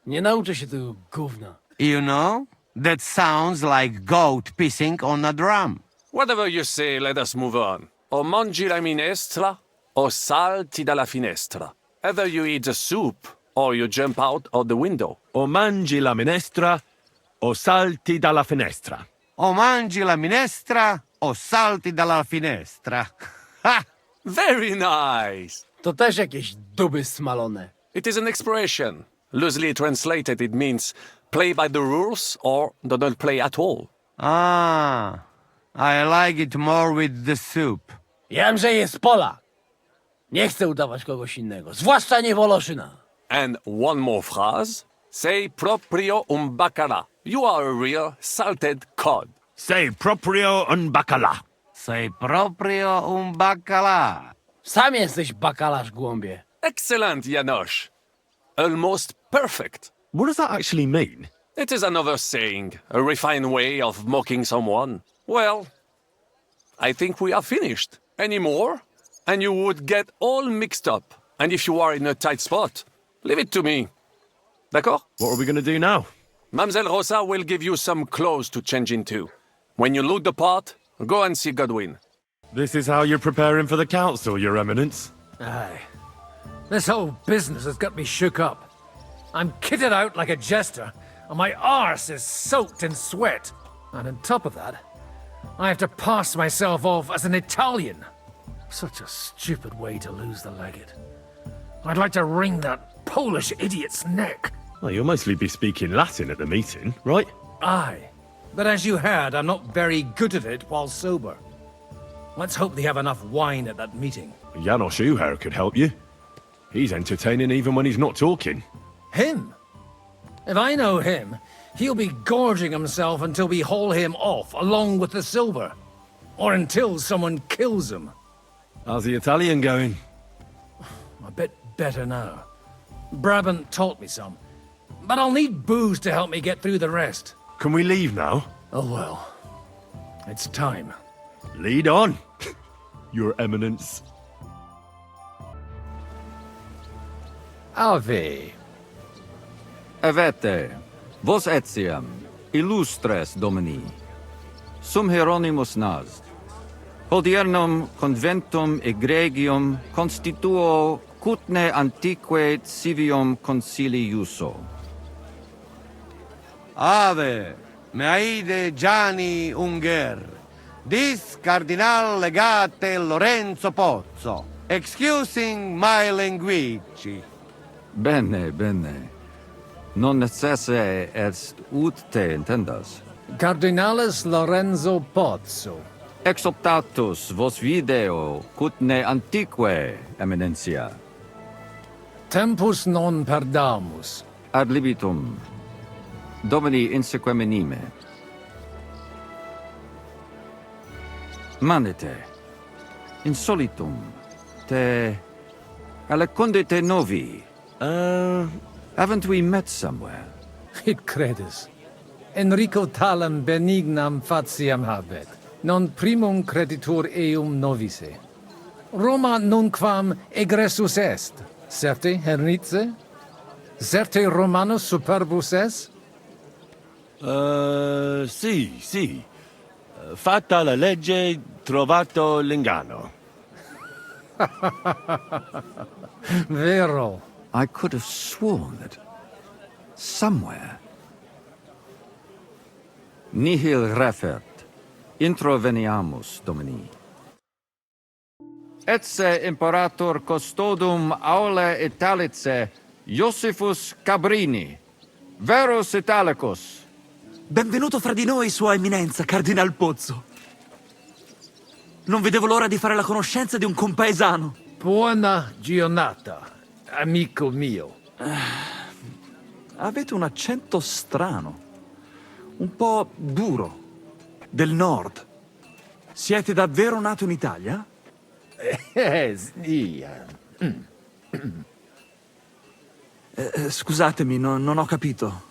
Nie nauczę się tego gówna. You know, that sounds like goat pissing on a drum. Whatever you say, let us move on. O mangi la minestra, o salti dalla finestra. Either you eat the soup, or you jump out of the window. O mangi la minestra, o salti dalla finestra. O mangi la minestra, o salti dalla finestra. Ha! Very nice. To też jakieś duby smalone. It is an expression. Loosely translated, it means play by the rules or do not play at all. Ah, I like it more with the soup. Wiem, że jest Polak. Nie chcę udawać kogoś innego, zwłaszcza nie Woloszyna. And one more phrase. Sei proprio un bacala. You are a real salted cod. Sei proprio un bacala. Sei proprio un bacala. Sam jesteś bakalarz, głąbie. Excellent, Janosch. Almost perfect. What does that actually mean? It is another saying, a refined way of mocking someone. Well, I think we are finished. Any more? And you would get all mixed up. And if you are in a tight spot, leave it to me. D'accord? What are we going to do now? Mamselle Rosa will give you some clothes to change into. When you look the part, go and see Godwin. This is how you're preparing for the council, Your Eminence. Aye. This whole business has got me shook up. I'm kitted out like a jester, and my arse is soaked in sweat. And on top of that, I have to pass myself off as an Italian. Such a stupid way to lose the legate. I'd like to wring that Polish idiot's neck. Well, you'll mostly be speaking Latin at the meeting, right? Aye. But as you heard, I'm not very good at it while sober. Let's hope they have enough wine at that meeting. Janos Uher could help you. He's entertaining even when he's not talking. Him? If I know him, he'll be gorging himself until we haul him off, along with the silver. Or until someone kills him. How's the Italian going? A bit better now. Brabant taught me some. But I'll need booze to help me get through the rest. Can we leave now? Oh well. It's time. Lead on, Your Eminence. Ave. Avete, vos etiam, illustres domini, sum Hieronymus nas, hodiernum conventum egregium constituo cutne antique civium concili uso. Ave, meaide Gianni Unger, dis Cardinal Legate Lorenzo Pozzo, excusing my language. Bene, bene. Non necesse est ut te intendas. Cardinales Lorenzo Pozzo. Exoptatus vos video cutne antique, eminencia. Tempus non perdamus. Ad libitum. Domini inseque menime. Manete. Insolitum. Te... Alecundite novi. Haven't we met somewhere? It credis. Enrico talam benignam fatiam habet. Non primum creditur eum novice. Roma nunquam egressus est. Certe, Hernice? Certe Romanus superbus est? Sì. Fatta la legge, trovato l'inganno. Vero. I could have sworn that somewhere. Nihil refert. Introveniamus, Domini. Etse imperator custodum aule Italice Iosifus Cabrini, Verus Italicus. Benvenuto fra di noi, Sua Eminenza, Cardinal Pozzo. Non vedevo l'ora di fare la conoscenza di un compaesano. Buona giornata, amico mio. Avete un accento strano, un po' duro, del nord. Siete davvero nato in Italia? Sì. Scusatemi, non ho capito.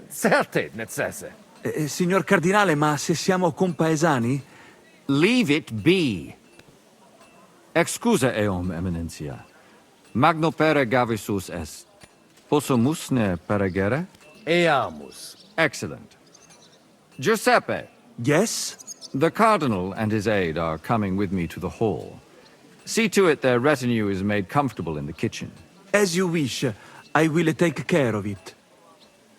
Certe, necesse. Signor Cardinale, ma se siamo compaesani? Leave it be. Excusa eum, Eminencia. Magno pere gavisus est. Possumusne peregere? Eamus. Excellent. Giuseppe. Yes? The Cardinal and his aide are coming with me to the hall. See to it their retinue is made comfortable in the kitchen. As you wish. I will take care of it.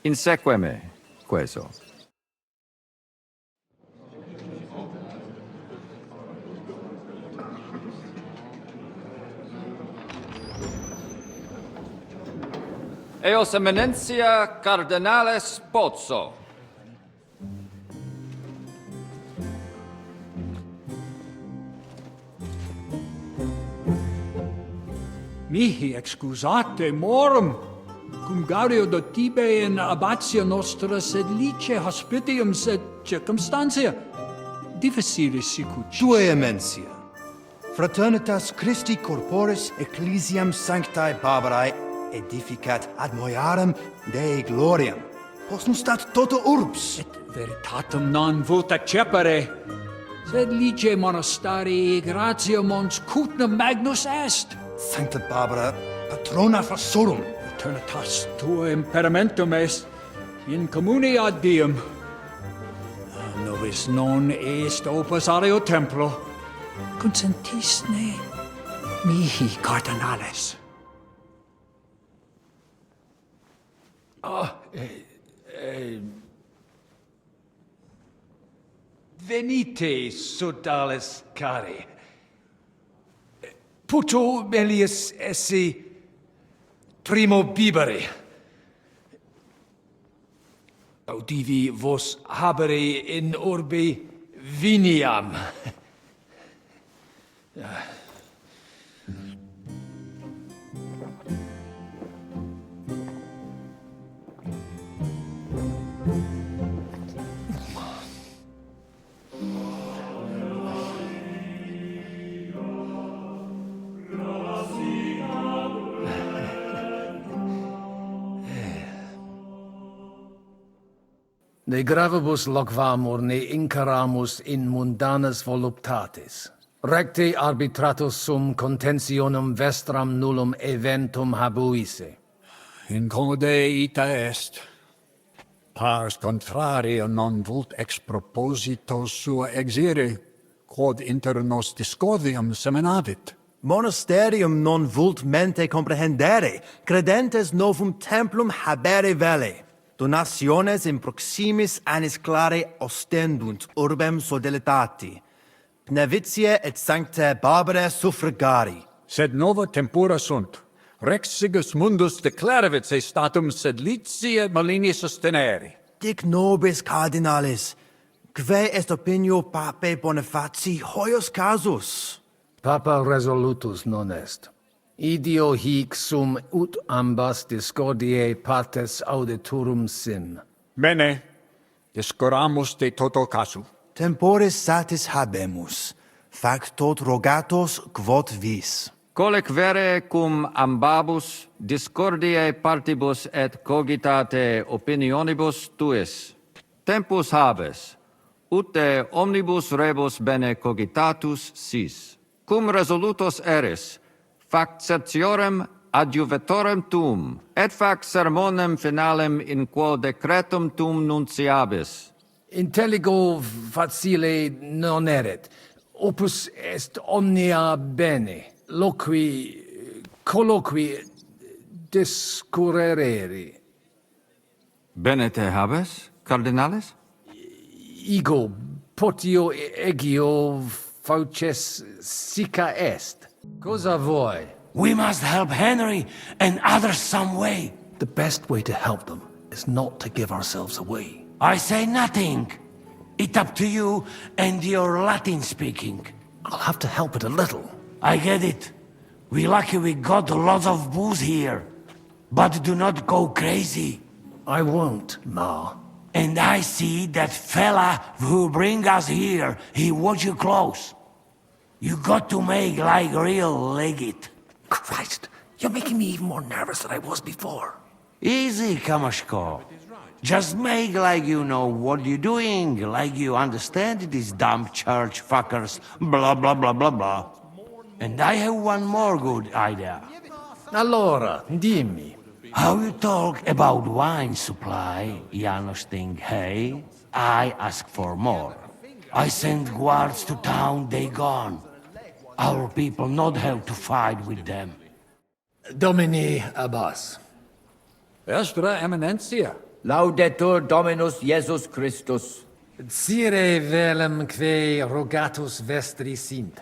Inseque me, queso. Eos Eminentia Cardinales Pozzo. Mihi excusate morum, cum gaudio do tibe in abatio nostra sed lice hospitium sed circumstantia difficilis sicut. Tua Emensia, fraternitas Christi corporis ecclesiam sanctae Barbarae edificat ad moiarem Dei gloriam. Postnustat toto urbs. Et veritatem non vult accepere, sed lice monastarii gratia mons cutnam magnus est. Sancta Barbara, patrona frassorum. Eternitas tua imperamentum est in communi ad diem. Novis non est opus areo templo. Consentisne mihi cardinales. Venite, sodales cari. Puto melius esse primo bibere. Audivi vos habere in urbe viniam. Ne gravibus loquamur ne incaramus in mundanas voluptatis. Recte arbitratus sum contentionum vestram nullum eventum habuisse. Incode ita est. Pars contrario non vult ex proposito sua exire, quod inter nos discordium seminavit. Monasterium non vult mente comprehendere, credentes novum templum habere vele. Donationes in proximis annis clare ostendunt urbem sodelitati. Pnevitiae et sanctae Barbarae suffragari. Sed nova tempora sunt. Rex Sigismundus declaravit se statum sedlitiae malini sostenere. Dic nobis cardinalis, quae est opinio papae Bonifati hoius casus? Papa resolutus non est. Idio hic sum ut ambas discordiae partes auditorum sin. Bene, discoramus de toto casu. Temporis satis habemus, factot rogatos quod vis. Colec vere cum ambabus discordiae partibus et cogitate opinionibus tuis. Tempus habes, ut de omnibus rebus bene cogitatus sis. Cum resolutos eris, fac certiorem adjuvetorem tuum, et fac sermonem finalem in quo decretum tuum nunciabis. Intelligo facile non erit. Opus est omnia bene. Colloqui discurreri. Bene te habes, cardinalis? Ego, potio egio fauces sica est. Cosa voi? We must help Henry and others some way. The best way to help them is not to give ourselves away. I say nothing. It's up to you and your Latin speaking. I'll have to help it a little. I get it. We lucky we got lots of booze here. But do not go crazy. I won't, Ma. And I see that fella who bring us here, he watch you close. You got to make like real legit. Christ, you're making me even more nervous than I was before. Easy, Kamashko. Just make like you know what you're doing, like you understand these dumb church fuckers, blah blah blah blah blah. And I have one more good idea. Allora, dimmi. How you talk about wine supply, Janos think, hey? I ask for more. I send guards to town, they gone. Our people not have to fight with them. Domini Abbas. Vestra Eminentia. Laudetur Dominus Jesus Christus. Cire velum quae rogatus vestri sint.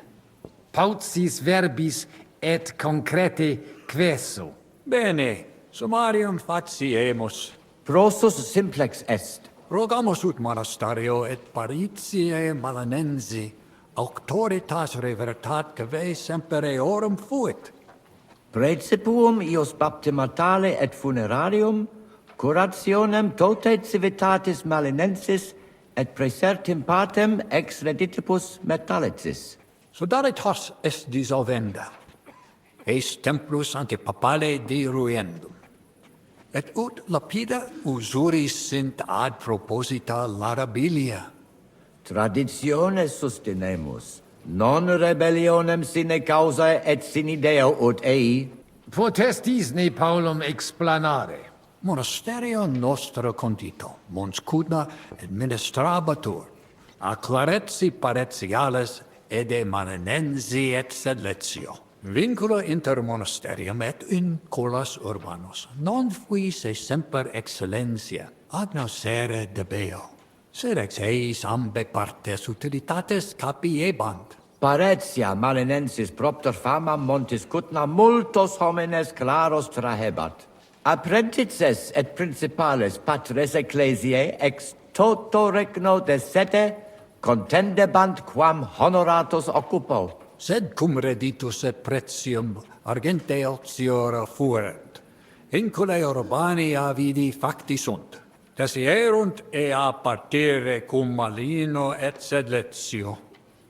Paucis verbis et concrete queso. Bene, summarium faciemus. Prosus simplex est. Rogamus ut monasterio et paritiae malanensi auctoritas revertat quae semper eorum fuit. Praecipuum ius baptimatale et funerarium, curationem tote civitatis malinensis et praesertim patem ex reditibus metallicis. Sodalitas est dissolvenda. Eis templus antipapale diruendum. Et ut lapida usuris sint ad proposita larabilia. Traditiones sustinemus, non rebellionem sine causa et sine Deo ut ei. Potestis ne Paulum explanare. Monasterio nostro condito, mons cudna administrabatur, a clareti paretiales ede manenensi et sedletio. Vincula inter monasterium et in colas urbanos, non fuisse semper excellentia, agnoscere debeo, sed ex eis ambe partes utilitates capiebant. Paretia malinensis propter fama montis cutna multos homines claros trahebat. Apprentices et principales patres ecclesiae ex toto regno de sete contendebant quam honoratus occupo. Sed cum reditus et pretium argente otiora fuerent. Inculae urbania vidi facti sunt. Desierunt ea partire cum malino et sedletio.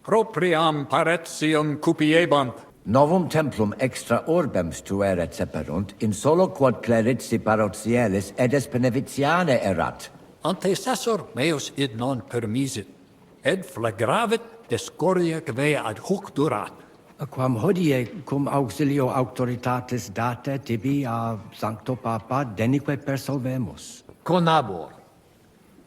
Propriam paretium cupiebant. Novum templum extra orbem stueret seperunt, in solo quod clerici parotialis edes benevitiane erat. Antecessor meus id non permisit, ed flagravit discordia quae ad hoc durat. Quam hodie cum auxilio auctoritatis date tibi a Sancto Papa denique persolvemus. Conabor.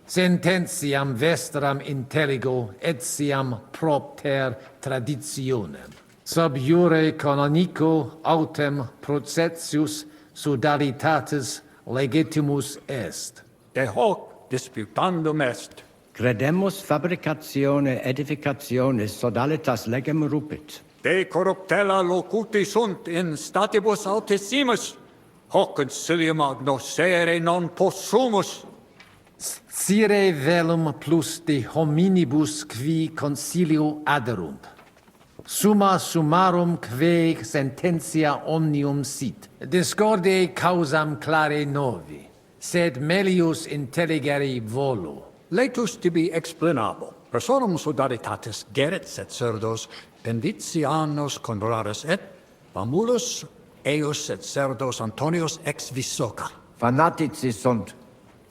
Sententiam vestram intelligo etiam propter traditionem. Sub iure canonico autem processius sodalitatis legitimus est. De hoc disputandum est. Credemus fabricatione edificationis sodalitas legem rupit. De corruptella locuti sunt in statibus altissimus. Hoc concilium agnoscere non possumus. Scire velum plus de hominibus qui concilio aderunt. Summa summarum que sententia omnium sit. Discorde causam clare novi, sed melius intelligere volo. Laetus tibi explanabo. Personum sodalitatis geret et cerdos, penditianos converaris et, famulus eius et cerdos Antonius ex Visoca. Fanatici sunt.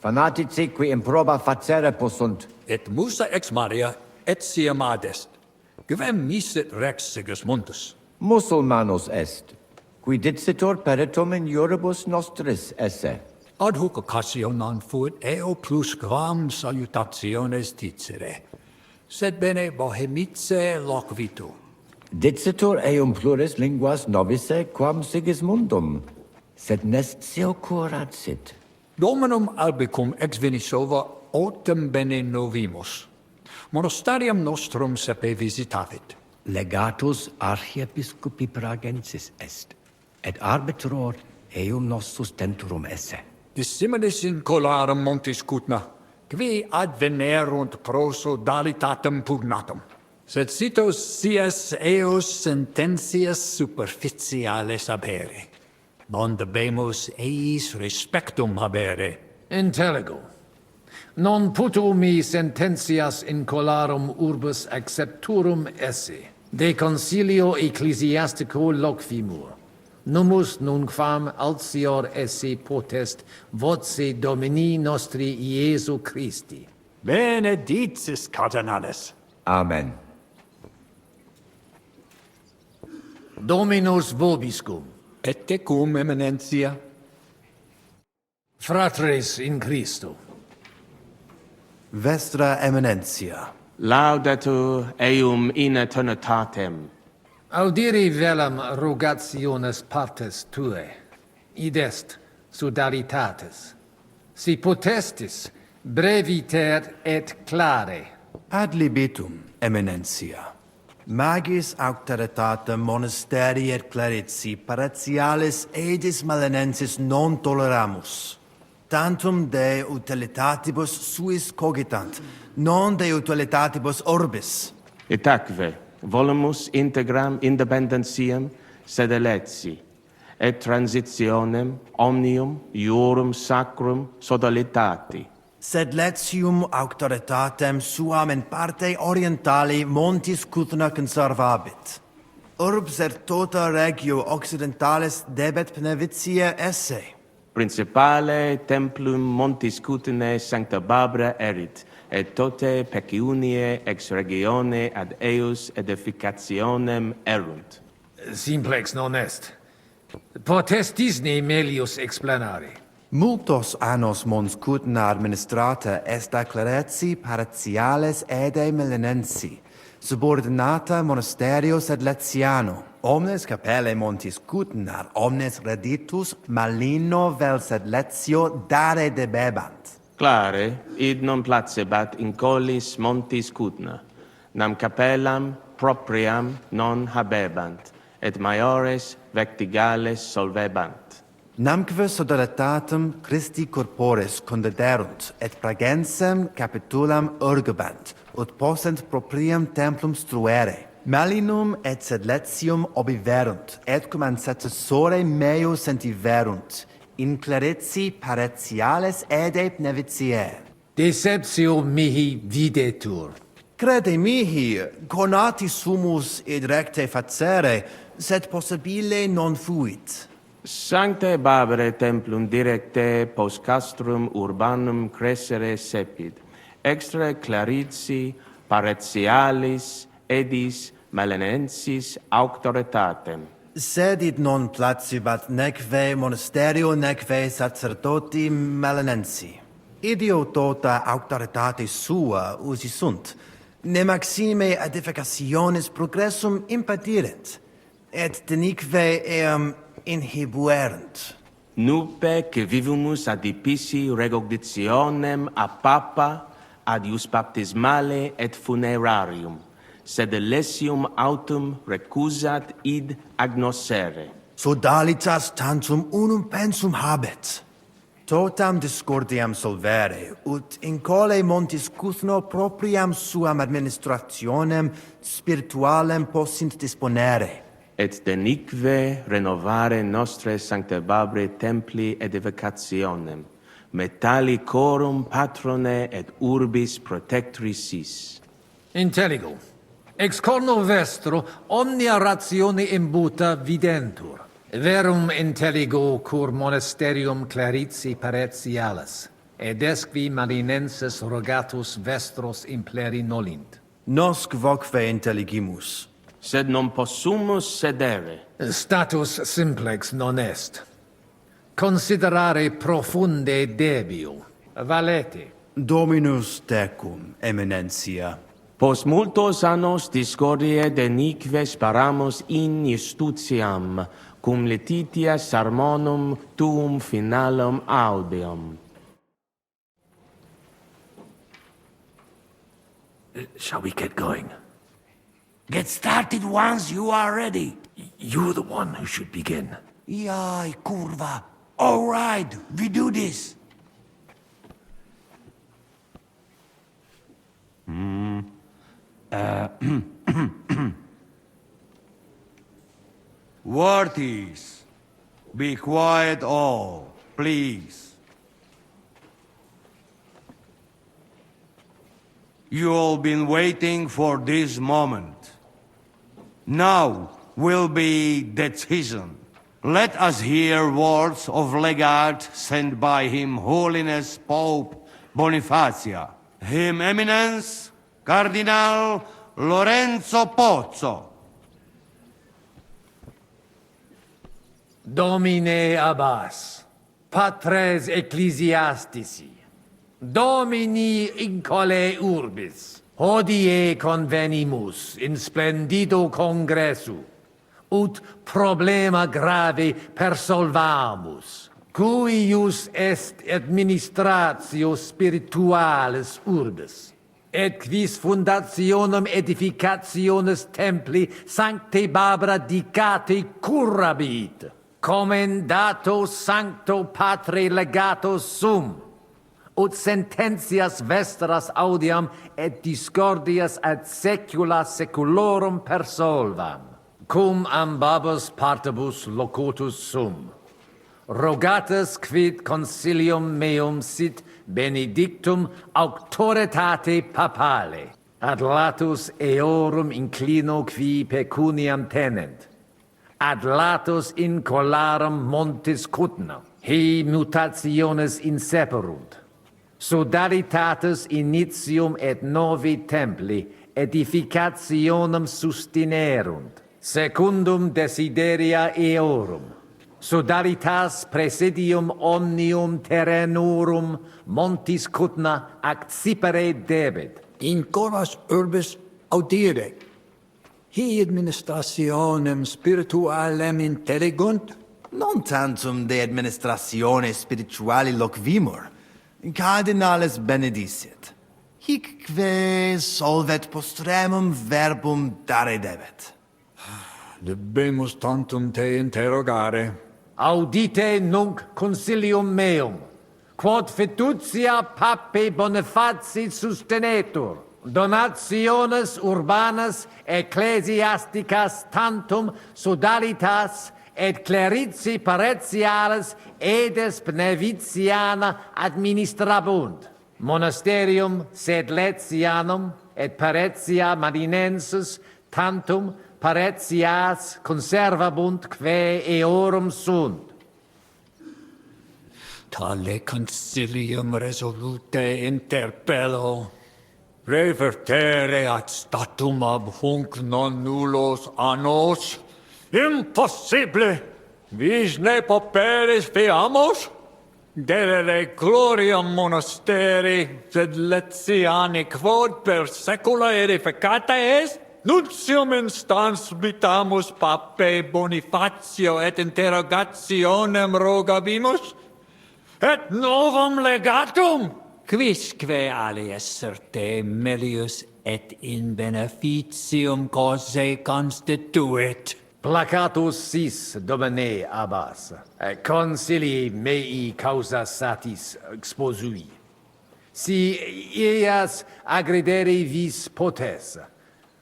Fanatici qui improba facere possunt. Et musa ex Maria etiam adest. Quem misit rex Sigismundus? Musulmanus est, qui dicitur peritum in iuribus nostris esse. Ad hoc occasio non fuit eo plus quam salutationes dicere, sed bene bohemice loquitu. Dicitur eum pluris linguas novice quam Sigismundum, sed nestio curat sit. Dominum albicum ex Vinisova autem bene novimus. Monastarium nostrum sepe visitavit. Legatus archiepiscopi Pragensis est, et arbitror eum nostus tenturum esse. Dissimilis in colarum montis Cutna, qui advenerunt pro sodalitatem pugnatum. Sed citos sias eos sententias superficiales habere. Non debemus eis respectum habere. Intelligo. Non puto mi sententias in colarum urbis accepturum esse. De concilio ecclesiastico loquimur. Numus nunquam altior esse potest voce Domini nostri Iesu Christi. Benedictis cardinales. Amen. Dominus vobiscum. Et tecum eminentia. Fratres in Christo. Vestra eminentia. Laudetur eum in eternitatem. Audiri velam rogationes partes tue, id est sodalitatis. Si potestis, breviter et clare. Ad libitum, eminentia. Magis auctoritatem monasteri et clerici paratialis edis malinensis non toleramus. Tantum de utilitatibus suis cogitant, non de utilitatibus orbis. Et atque volumus integram independentiam sed eletsi, et transitionem omnium iurum sacrum sodalitati. Sed letium auctoritatem suam in parte orientali montis Cutna conservabit. Urbs et tota regio occidentalis debet pnevitia esse. Principale templum montis Cutnae sancta Barbara erit, et tote peciunie ex regione ad eius edificationem erunt. Simplex non est. Potestisne melius explanare. Multos annos mons Cutna administrata est a clerici paratiales ede melinensi, subordinata monasterio sed letiano. Omnes capelle montis Cutnar, omnes reditus malino vel sed letio dare debebant. Clare, id non placebat in collis montis Cutna, nam capellam propriam non habebant, et maiores vectigales solvebant. Namque sodalitatem Christi corporis condederunt, et pragensem capitulam urgebant, ut possent proprium templum struere. Malinum et sed letium obiverunt, et cum ancestore meo sentiverunt, in clerici paratiales ede pnevitiae. Deceptio mihi videtur. Crede mihi, conati sumus id recte facere, sed possibile non fuit. Sanctae Barbarae templum directe post castrum urbanum crescere sepid, extra clarici paratialis edis malinensis auctoritatem. Sed id non placibat neque monasterio neque sacerdoti malinensi. ideo tota auctoritate sua usi sunt, ne maxime edificationes progressum impedirent, et denique eam inhibuerent. Nupe que vivumus adipici recognitionem a Papa ad ius baptismale et funerarium, sed lesium autum recusat id agnoscere. Sodalitas tantum unum pensum habet. Totam discordiam solvere, ut in cole montis cuthno propriam suam administrationem spiritualem possint disponere. Et denique renovare nostre sanctababre templi edificationem, metallicorum patrone et urbis protectris sis. Intelligo. Ex corno vestro omnia ratione imbuta videntur. Verum intelligo cur monasterium clarici paretialis, ed esqui marinenses rogatus vestros impleri nolint. Nosc voque intelligimus. Sed non possumus sedere. Status simplex non est. Considerare profunde debio. Valete. Dominus tecum, eminentia. Post multos annos discordie denique sparamus in justitiam, cum letitia sermonum tuum finalum audeum. Shall we get going? Get started once you are ready. You're the one who should begin. Yai, kurva. All right, we do this. Worthies, be quiet all, please. You all been waiting for this moment. Now will be decision. Let us hear words of legate sent by Him Holiness Pope Bonifacia, Him Eminence Cardinal Lorenzo Pozzo. Domine Abbas, patres ecclesiastici, Domini incole urbis, hodie convenimus in splendido congressu, ut problema grave persolvamus, cuius est administratio spiritualis urbis, et quis fundationem edificationes templi sancte Barbara dicate currabit, commendato sancto patre legato sum, ut sententias vestras audiam et discordias ad secula seculorum persolvam, cum ambabus partibus locutus sum. Rogatus quid consilium meum sit benedictum auctoritate papale, ad latus eorum inclino qui pecuniam tenent, ad latus incolarum montis cutna, he mutationes inseperunt, sodalitatis initium et novi templi edificationem sustinerunt, secundum desideria eorum, sodalitas presidium omnium terrenorum montis cutna accipere debet. In coras urbis audire. Hi administrationem spiritualem intellegunt? Non tantum de administratione spirituali loquimur. Cardinales benedicit. Hic que solvet postremum verbum dare debet. Debemus tantum te interrogare. Audite nunc consilium meum, quod fiducia pape Bonifaci sustenetur, donationes urbanas ecclesiasticas tantum sodalitas et clerici paretialis edes Beneviciana administrabunt, monasterium sed Letianum et paretia marinensis tantum paretias conservabunt quae eorum sunt. Tale concilium resolute interpello, revertere ad statum ab hunc non nullos annos. Impossible! Vis ne pauperes fiamos? Dedere gloriam monasteri, sed Letiani quod per secula edificata est, nuntium instans vitamus pape Bonifacio et interrogationem rogabimus, et novum legatum, quisque alias certe melius et in beneficium causae constituit. Placatus sis, Domine Abbas, concilii mei causa satis exposui. Si ias agredere vis potes,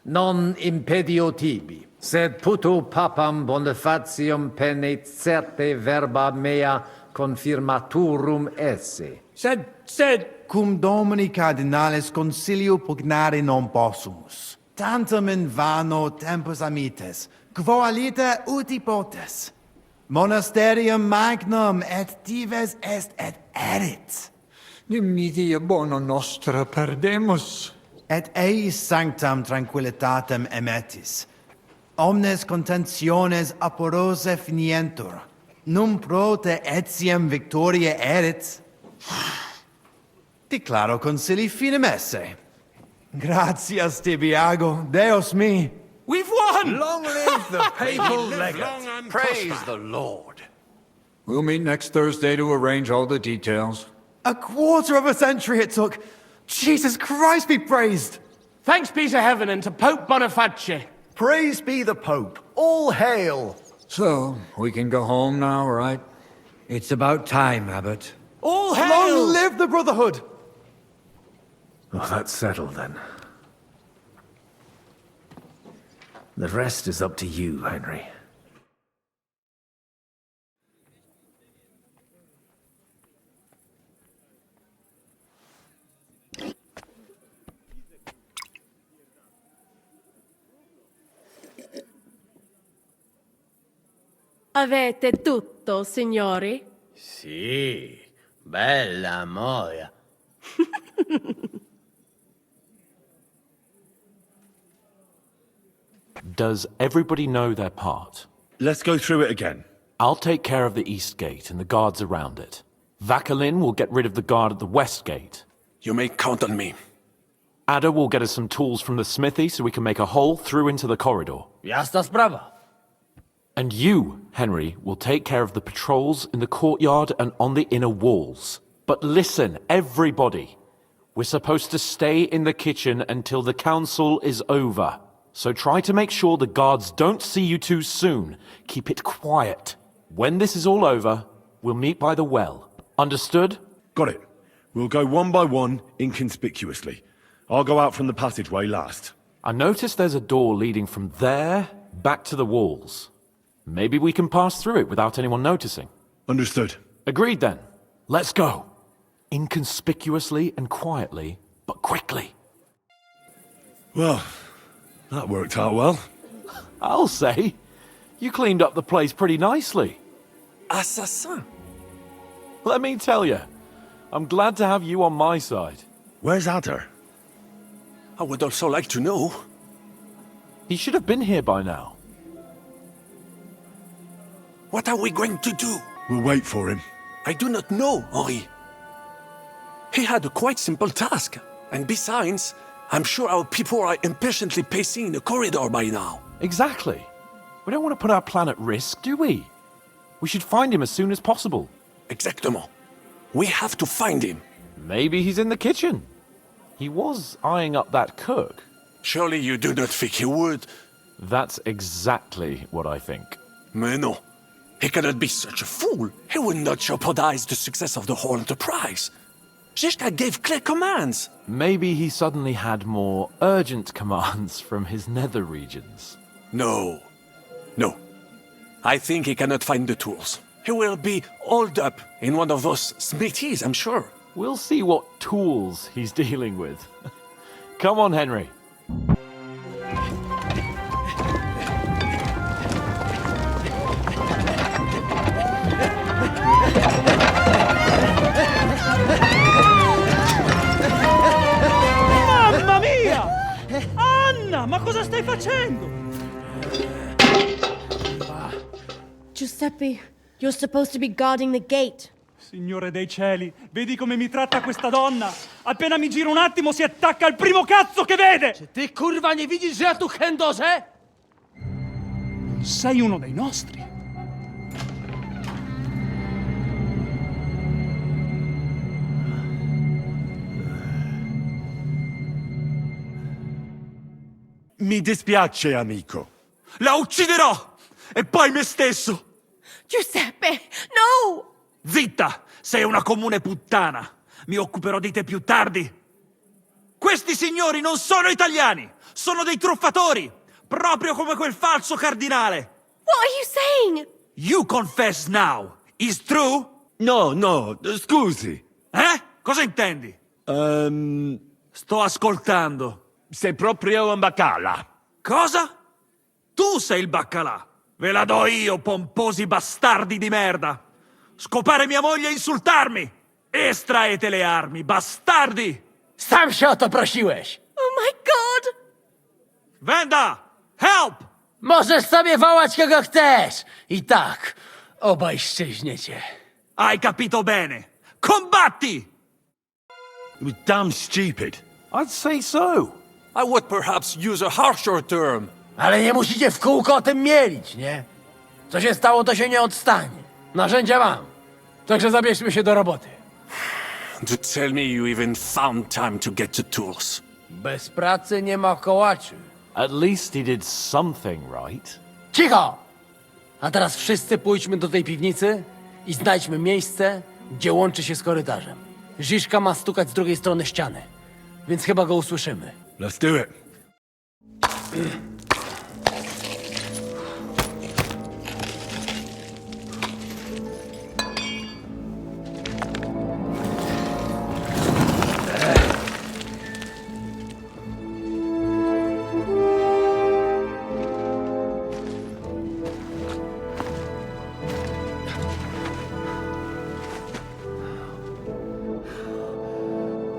non impedio tibi, sed puto papam Bonifatium penet certe verba mea confirmaturum esse. Sed cum Domini Cardinalis consilio pugnare non possumus. Tantum in vano tempus amites, quo alita uti potes. Monasterium magnum et dives est et erit. Dimitia bono nostra perdemus. Et eis sanctam tranquillitatem emetis. Omnes contentiones aporose finientur. Num prote etiam victoria erit. Declaro concili finem esse. Gratias tibiago, Deus mi. We've won! Long live the papal legate! Praise the Lord! We'll meet next Thursday to arrange all the details. A quarter of a century it took. Jesus Christ be praised! Thanks be to heaven and to Pope Boniface. Praise be the Pope. All hail! So, we can go home now, right? It's about time, Abbot. All hail! Long live the Brotherhood! Oh, that's settled then. The rest is up to you, Henry. Avete tutto, signori? Sì, bella moia. Does everybody know their part? Let's go through it again. I'll take care of the east gate and the guards around it. Vakalin will get rid of the guard at the west gate. You may count on me. Ada will get us some tools from the smithy so we can make a hole through into the corridor. Jastas brava. And you, Henry, will take care of the patrols in the courtyard and on the inner walls. But listen, everybody. We're supposed to stay in the kitchen until the council is over. So try to make sure the guards don't see you too soon. Keep it quiet. When this is all over, we'll meet by the well. Understood? Got it. We'll go one by one, inconspicuously. I'll go out from the passageway last. I noticed there's a door leading from there back to the walls. Maybe we can pass through it without anyone noticing. Understood. Agreed then. Let's go. Inconspicuously and quietly, but quickly. Well, that worked out well. I'll say. You cleaned up the place pretty nicely. Assassin! Let me tell you, I'm glad to have you on my side. Where's Adder? I would also like to know. He should have been here by now. What are we going to do? We'll wait for him. I do not know, Henri. He had a quite simple task. And besides, I'm sure our people are impatiently pacing the corridor by now. Exactly. We don't want to put our plan at risk, do we? We should find him as soon as possible. Exactement. We have to find him. Maybe he's in the kitchen. He was eyeing up that cook. Surely you do not think he would? That's exactly what I think. Mais non. He cannot be such a fool. He would not jeopardize the success of the whole enterprise. Zizka gave clear commands. Maybe he suddenly had more urgent commands from his nether regions. No. No. I think he cannot find the tools. He will be holed up in one of those smithies, I'm sure. We'll see what tools he's dealing with. Come on, Henry. Mamma mia! Anna, ma cosa stai facendo? Giuseppe, you're supposed to be guarding the gate. Signore dei cieli, vedi come mi tratta questa donna? Appena mi giro un attimo si attacca al primo cazzo che vede! Czy ty kurwa nie widzisz, że ja tu chędożę? Sei uno dei nostri. Mi dispiace, amico. La ucciderò! E poi me stesso! Giuseppe, no! Zitta! Sei una comune puttana! Mi occuperò di te più tardi! Questi signori non sono italiani! Sono dei truffatori! Proprio come quel falso cardinale! What are you saying? You confess now! Is true? No, scusi. Cosa intendi? Sto ascoltando. Sei proprio un baccala. Cosa? Tu sei il baccalà! Ve la do io, pomposi bastardi di merda! Scopare mia moglie e insultarmi! Estraete le armi, bastardi! Sam się o to prosiłeś! Oh my god! Venda! Help! Możesz sobie wołać kogo chcesz! I tak, obaj szczęśniecie. Hai capito bene! Combatti! Damn stupid. I'd say so. I would perhaps use a harsher term. Ale nie musicie w kółko o tym mielić, nie? Co się stało, to się nie odstanie. Narzędzia mam. Także zabierzmy się do roboty. To tell me you even found time to get to tools. Bez pracy nie ma kołaczy. At least he did something right. Cicho! A teraz wszyscy pójdźmy do tej piwnicy i znajdźmy miejsce, gdzie łączy się z korytarzem. Ziszka ma stukać z drugiej strony ściany, więc chyba go usłyszymy. Let's do it.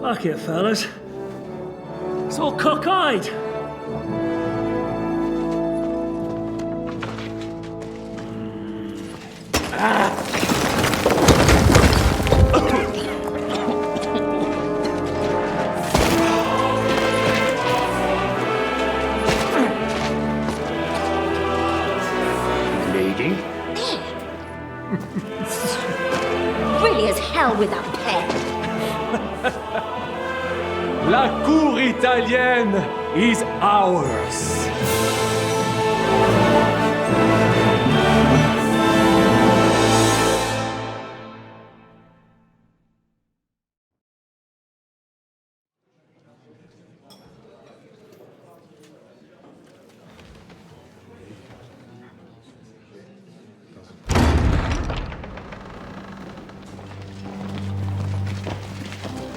Fuck it, fellas. It's all cockeyed. Lady? Really as hell with that pen. La cour italienne is ours.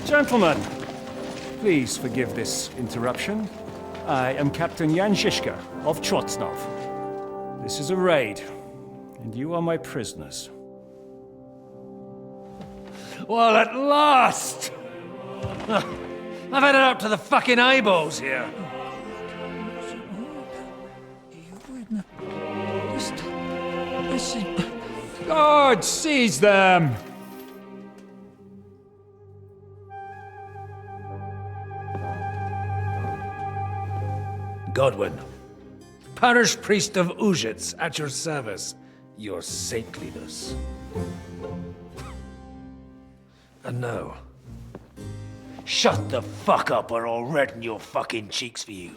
Gentlemen, please forgive this interruption. I am Captain Jan Žižka of Trotznov. This is a raid, and you are my prisoners. Well, at last! I've had it up to the fucking eyeballs here. Guard, seize them! Godwin, parish priest of Ujits, at your service. Your saintliness. And now, shut the fuck up or I'll redden your fucking cheeks for you.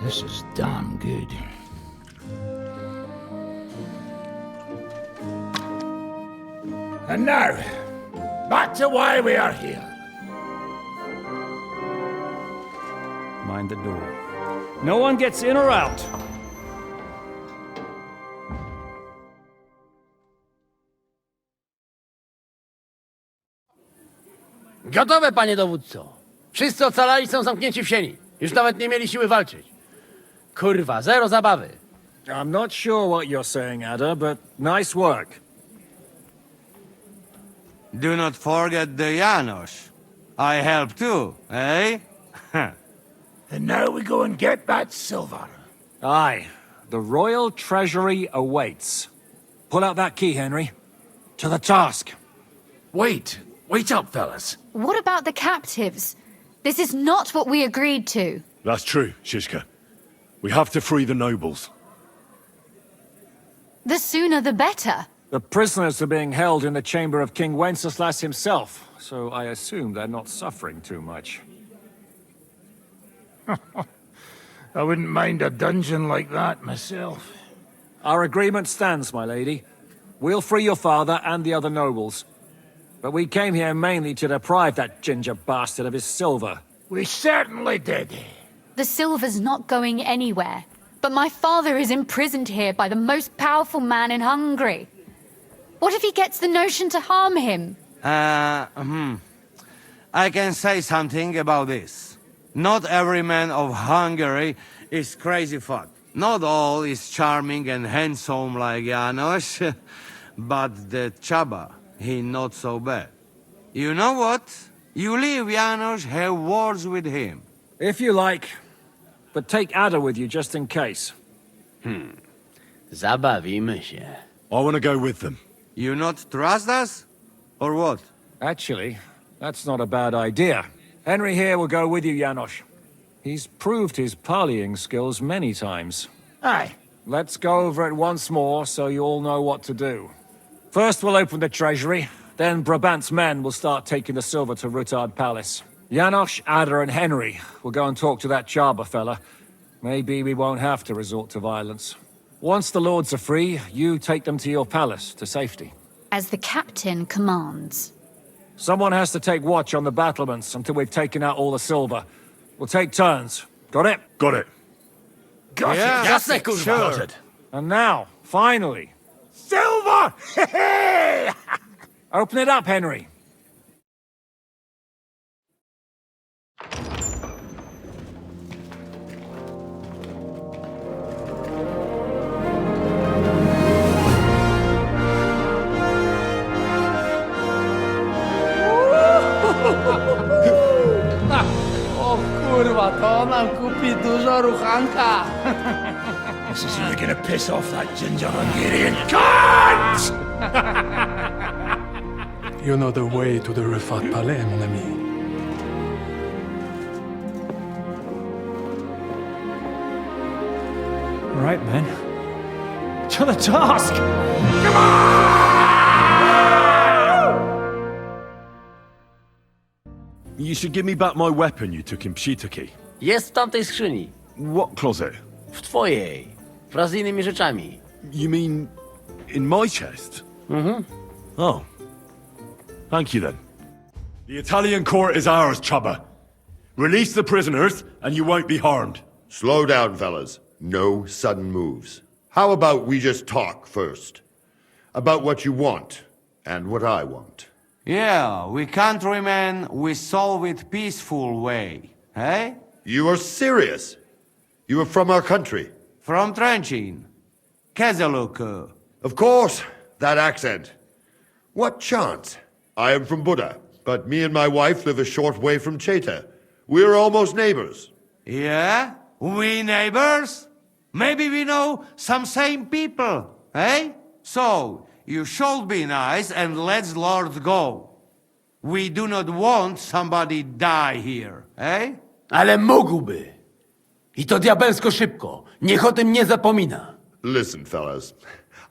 This is damn good. And now, back to why we are here. Mind the door. No one gets in or out. Gotowe, panie dowódco. Wszyscy ocalali są zamknięci w sieni. Już nawet nie mieli siły walczyć. Kurwa, zero zabawy. I'm not sure what you're saying, Ada, but nice work. Do not forget the Janos. I help too, eh? And now we go and get that silver. Aye. The royal treasury awaits. Pull out that key, Henry. To the task. Wait up, fellas. What about the captives? This is not what we agreed to. That's true, Shishka. We have to free the nobles. The sooner the better. The prisoners are being held in the chamber of King Wenceslas himself, so I assume they're not suffering too much. I wouldn't mind a dungeon like that myself. Our agreement stands, my lady. We'll free your father and the other nobles. But we came here mainly to deprive that ginger bastard of his silver. We certainly did. The silver's not going anywhere. But my father is imprisoned here by the most powerful man in Hungary. What if he gets the notion to harm him? I can say something about this. Not every man of Hungary is crazy fuck. Not all is charming and handsome like Janos, but the Chaba, he not so bad. You know what? You leave Janos, have words with him. If you like, but take Ada with you just in case. Zabawimy się. I want to go with them. You not trust us? Or what? Actually, that's not a bad idea. Henry here will go with you, Janos. He's proved his parleying skills many times. Aye. Let's go over it once more so you all know what to do. First we'll open the treasury, then Brabant's men will start taking the silver to Rutard Palace. Janos, Ada and Henry will go and talk to that Chaba fella. Maybe we won't have to resort to violence. Once the lords are free, you take them to your palace, to safety. As the captain commands. Someone has to take watch on the battlements until we've taken out all the silver. We'll take turns. Got it? Got it. Got it. Jasne, kurwa. Sure. And now, finally... Silver! Open it up, Henry. O kurwa, to nam kupi dużo ruchanka. This is really gonna piss off that ginger Hungarian cunt! You know the way to the Rufat Palais, mon ami. Right, men. To the task! Come on! You should give me back my weapon you took in Pshitaki. Jest w tamtej skrzyni. What closet? W twojej. Wraz z innymi rzeczami. You mean in my chest? Oh. Thank you then. The Italian court is ours, Chaba. Release the prisoners and you won't be harmed. Slow down, fellas. No sudden moves. How about we just talk first? About what you want and what I want. Yeah, we countrymen, we solve it peaceful way, eh? You are serious? You are from our country? From Trenchin. Kezeluk. Of course, that accent. What chance? I am from Buda, but me and my wife live a short way from Cheta. We're almost neighbors. Yeah? We neighbors? Maybe we know some same people, eh? So, you should be nice and let's Lord go. We do not want somebody die here, eh? Ale mógłby. I to diabelsko szybko. Niech o tym nie zapomina. Listen, fellas.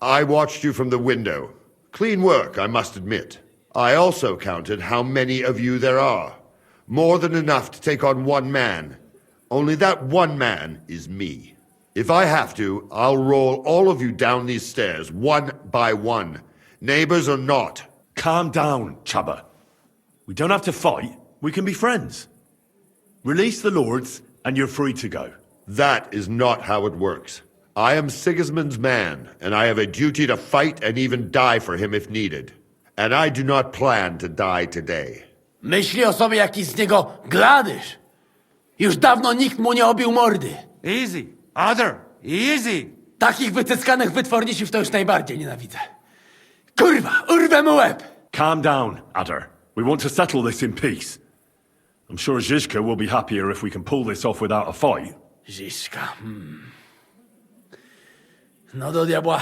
I watched you from the window. Clean work, I must admit. I also counted how many of you there are. More than enough to take on one man. Only that one man is me. If I have to, I'll roll all of you down these stairs, one by one. Neighbors or not. Calm down, Chaba. We don't have to fight. We can be friends. Release the lords, and you're free to go. That is not how it works. I am Sigismund's man, and I have a duty to fight and even die for him if needed. And I do not plan to die today. Myśli o sobie jakiś z niego gladysz. Już dawno nikt mu nie obił mordy. Easy. Other. Easy. Takich wycyskanych wytworników to już najbardziej nienawidzę. Kurwa, urwę mu łeb! Calm down, Adder. We want to settle this in peace. I'm sure Zizka will be happier if we can pull this off without a fight. Zizka, No do diabła.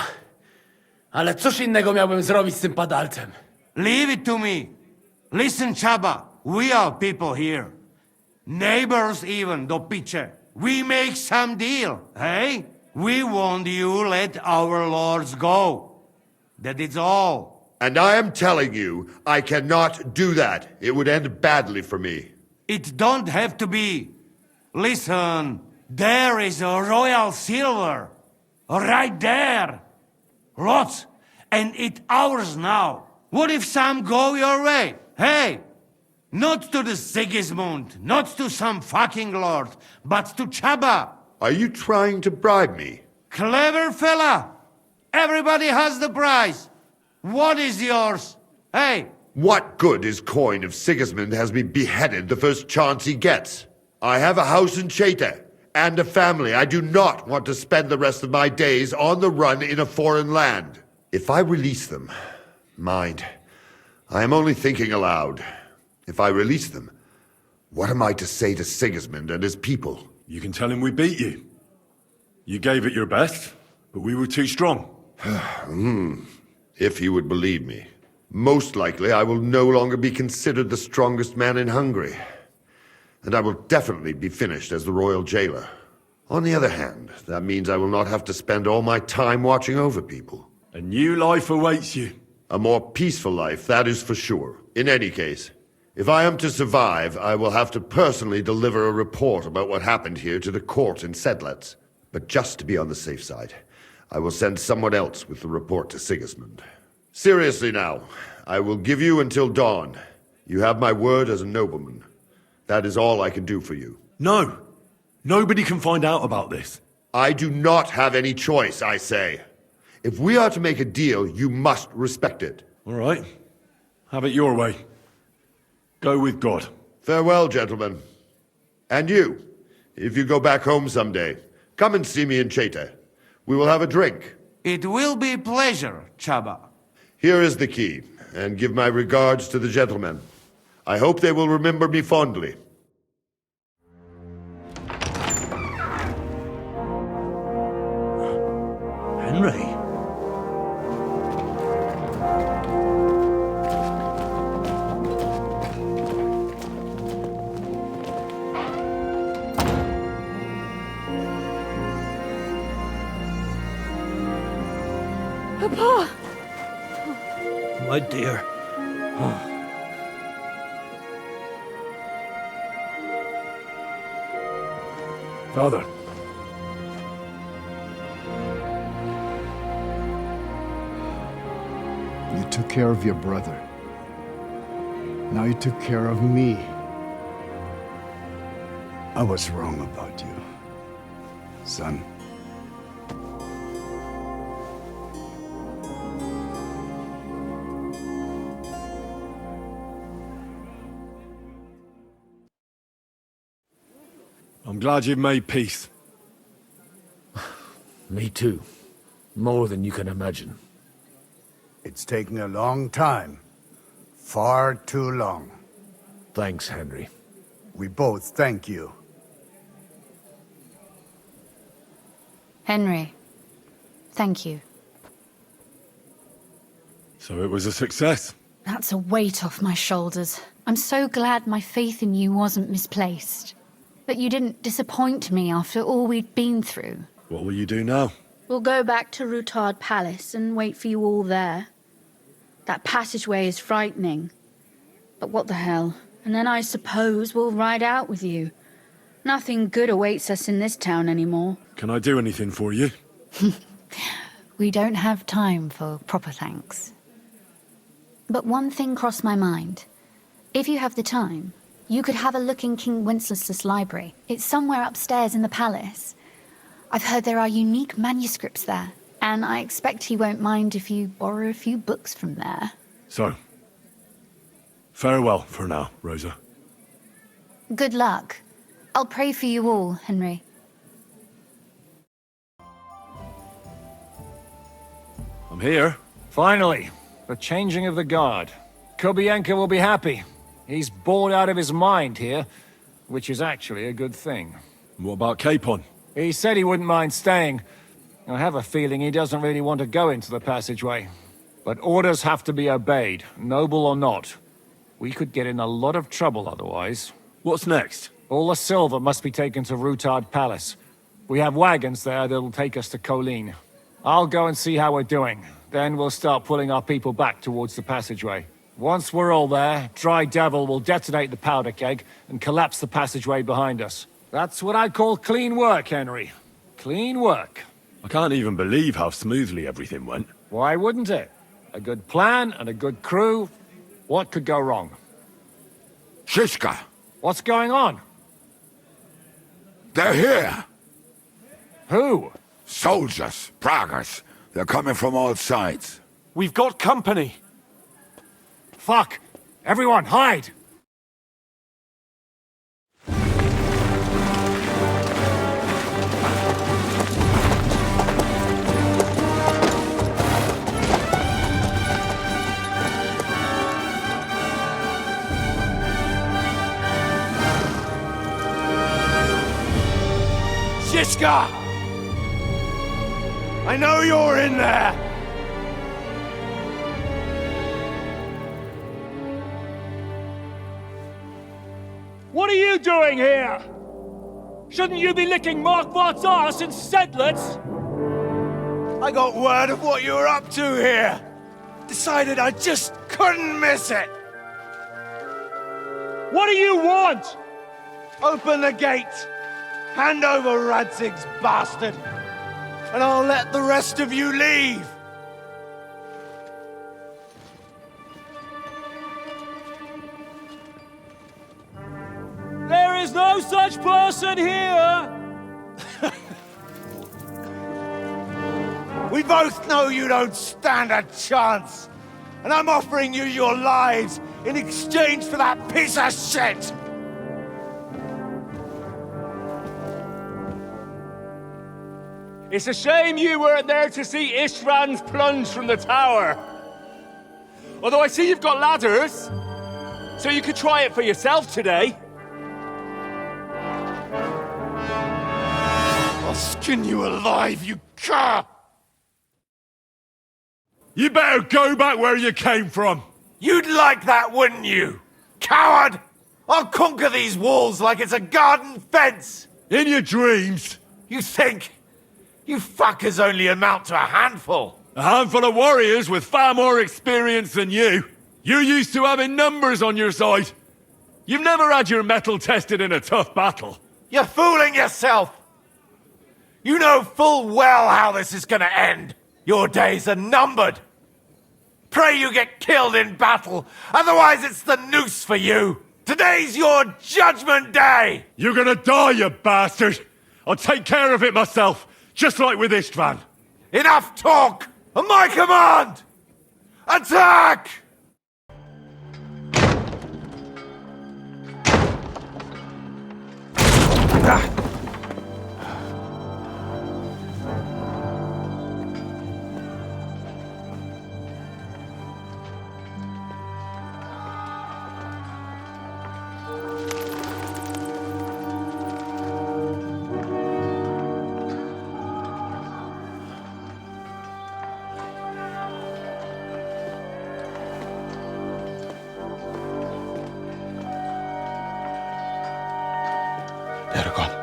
Ale cóż innego miałbym zrobić z tym padalcem? Leave it to me. Listen, Chaba, we are people here. Neighbors even, do picze. We make some deal, hey? We want you let our lords go. That is all. And I am telling you, I cannot do that. It would end badly for me. It don't have to be. Listen, there is a royal silver. Right there. Lots. And it's ours now. What if some go your way? Hey! Not to the Sigismund, not to some fucking lord, but to Chaba. Are you trying to bribe me? Clever fella. Everybody has the prize. What is yours? Hey! What good is coin if Sigismund has me beheaded the first chance he gets? I have a house in Cheta and a family. I do not want to spend the rest of my days on the run in a foreign land. If I release them, mind, I am only thinking aloud. If I release them, what am I to say to Sigismund and his people? You can tell him we beat you. You gave it your best, but we were too strong. If he would believe me. Most likely, I will no longer be considered the strongest man in Hungary. And I will definitely be finished as the royal jailer. On the other hand, that means I will not have to spend all my time watching over people. A new life awaits you. A more peaceful life, that is for sure. In any case, if I am to survive, I will have to personally deliver a report about what happened here to the court in Sedlec. But just to be on the safe side, I will send someone else with the report to Sigismund. Seriously now, I will give you until dawn. You have my word as a nobleman. That is all I can do for you. No! Nobody can find out about this. I do not have any choice, I say. If we are to make a deal, you must respect it. All right. Have it your way. Go with God. Farewell, gentlemen. And you, if you go back home someday, come and see me in Cheta. We will have a drink. It will be a pleasure, Chaba. Here is the key, and give my regards to the gentlemen. I hope they will remember me fondly. Henry? Papa! My dear. Father. You took care of your brother. Now you took care of me. I was wrong about you, son. I'm glad you've made peace. Me too. More than you can imagine. It's taken a long time. Far too long. Thanks, Henry. We both thank you. Henry, thank you. So it was a success. That's a weight off my shoulders. I'm so glad my faith in you wasn't misplaced. That you didn't disappoint me after all we'd been through. What will you do now? We'll go back to Rutard Palace and wait for you all there. That passageway is frightening. But what the hell? And then I suppose we'll ride out with you. Nothing good awaits us in this town anymore. Can I do anything for you? We don't have time for proper thanks. But one thing crossed my mind. If you have the time, you could have a look in King Wenceslas' library. It's somewhere upstairs in the palace. I've heard there are unique manuscripts there, and I expect he won't mind if you borrow a few books from there. So, farewell for now, Rosa. Good luck. I'll pray for you all, Henry. I'm here. Finally, the changing of the guard. Kobienka will be happy. He's bored out of his mind here, which is actually a good thing. What about Capon? He said he wouldn't mind staying. I have a feeling he doesn't really want to go into the passageway. But orders have to be obeyed, noble or not. We could get in a lot of trouble otherwise. What's next? All the silver must be taken to Rutard Palace. We have wagons there that'll take us to Colleen. I'll go and see how we're doing. Then we'll start pulling our people back towards the passageway. Once we're all there, Dry Devil will detonate the powder keg and collapse the passageway behind us. That's what I call clean work, Henry. Clean work. I can't even believe how smoothly everything went. Why wouldn't it? A good plan and a good crew. What could go wrong? Shishka! What's going on? They're here! Who? Soldiers, Pragas. They're coming from all sides. We've got company! Fuck! Everyone, hide! Shishka! I know you're in there! What are you doing here? Shouldn't you be licking Markvart's arse in Sedlitz? I got word of what you were up to here. Decided I just couldn't miss it. What do you want? Open the gate. Hand over Radzig's bastard. And I'll let the rest of you leave. There is no such person here! We both know you don't stand a chance. And I'm offering you your lives in exchange for that piece of shit! It's a shame you weren't there to see Ishrand's plunge from the tower. Although I see you've got ladders, so you could try it for yourself today. I'll skin you alive, you cur! You better go back where you came from! You'd like that, wouldn't you? Coward! I'll conquer these walls like it's a garden fence! In your dreams! You think? You fuckers only amount to a handful! A handful of warriors with far more experience than you. You're used to having numbers on your side. You've never had your mettle tested in a tough battle. You're fooling yourself! You know full well how this is gonna end. Your days are numbered. Pray you get killed in battle, otherwise it's the noose for you. Today's your judgment day! You're gonna die, you bastard! I'll take care of it myself, just like with Istvan. Enough talk! On my command! Attack! They're gone.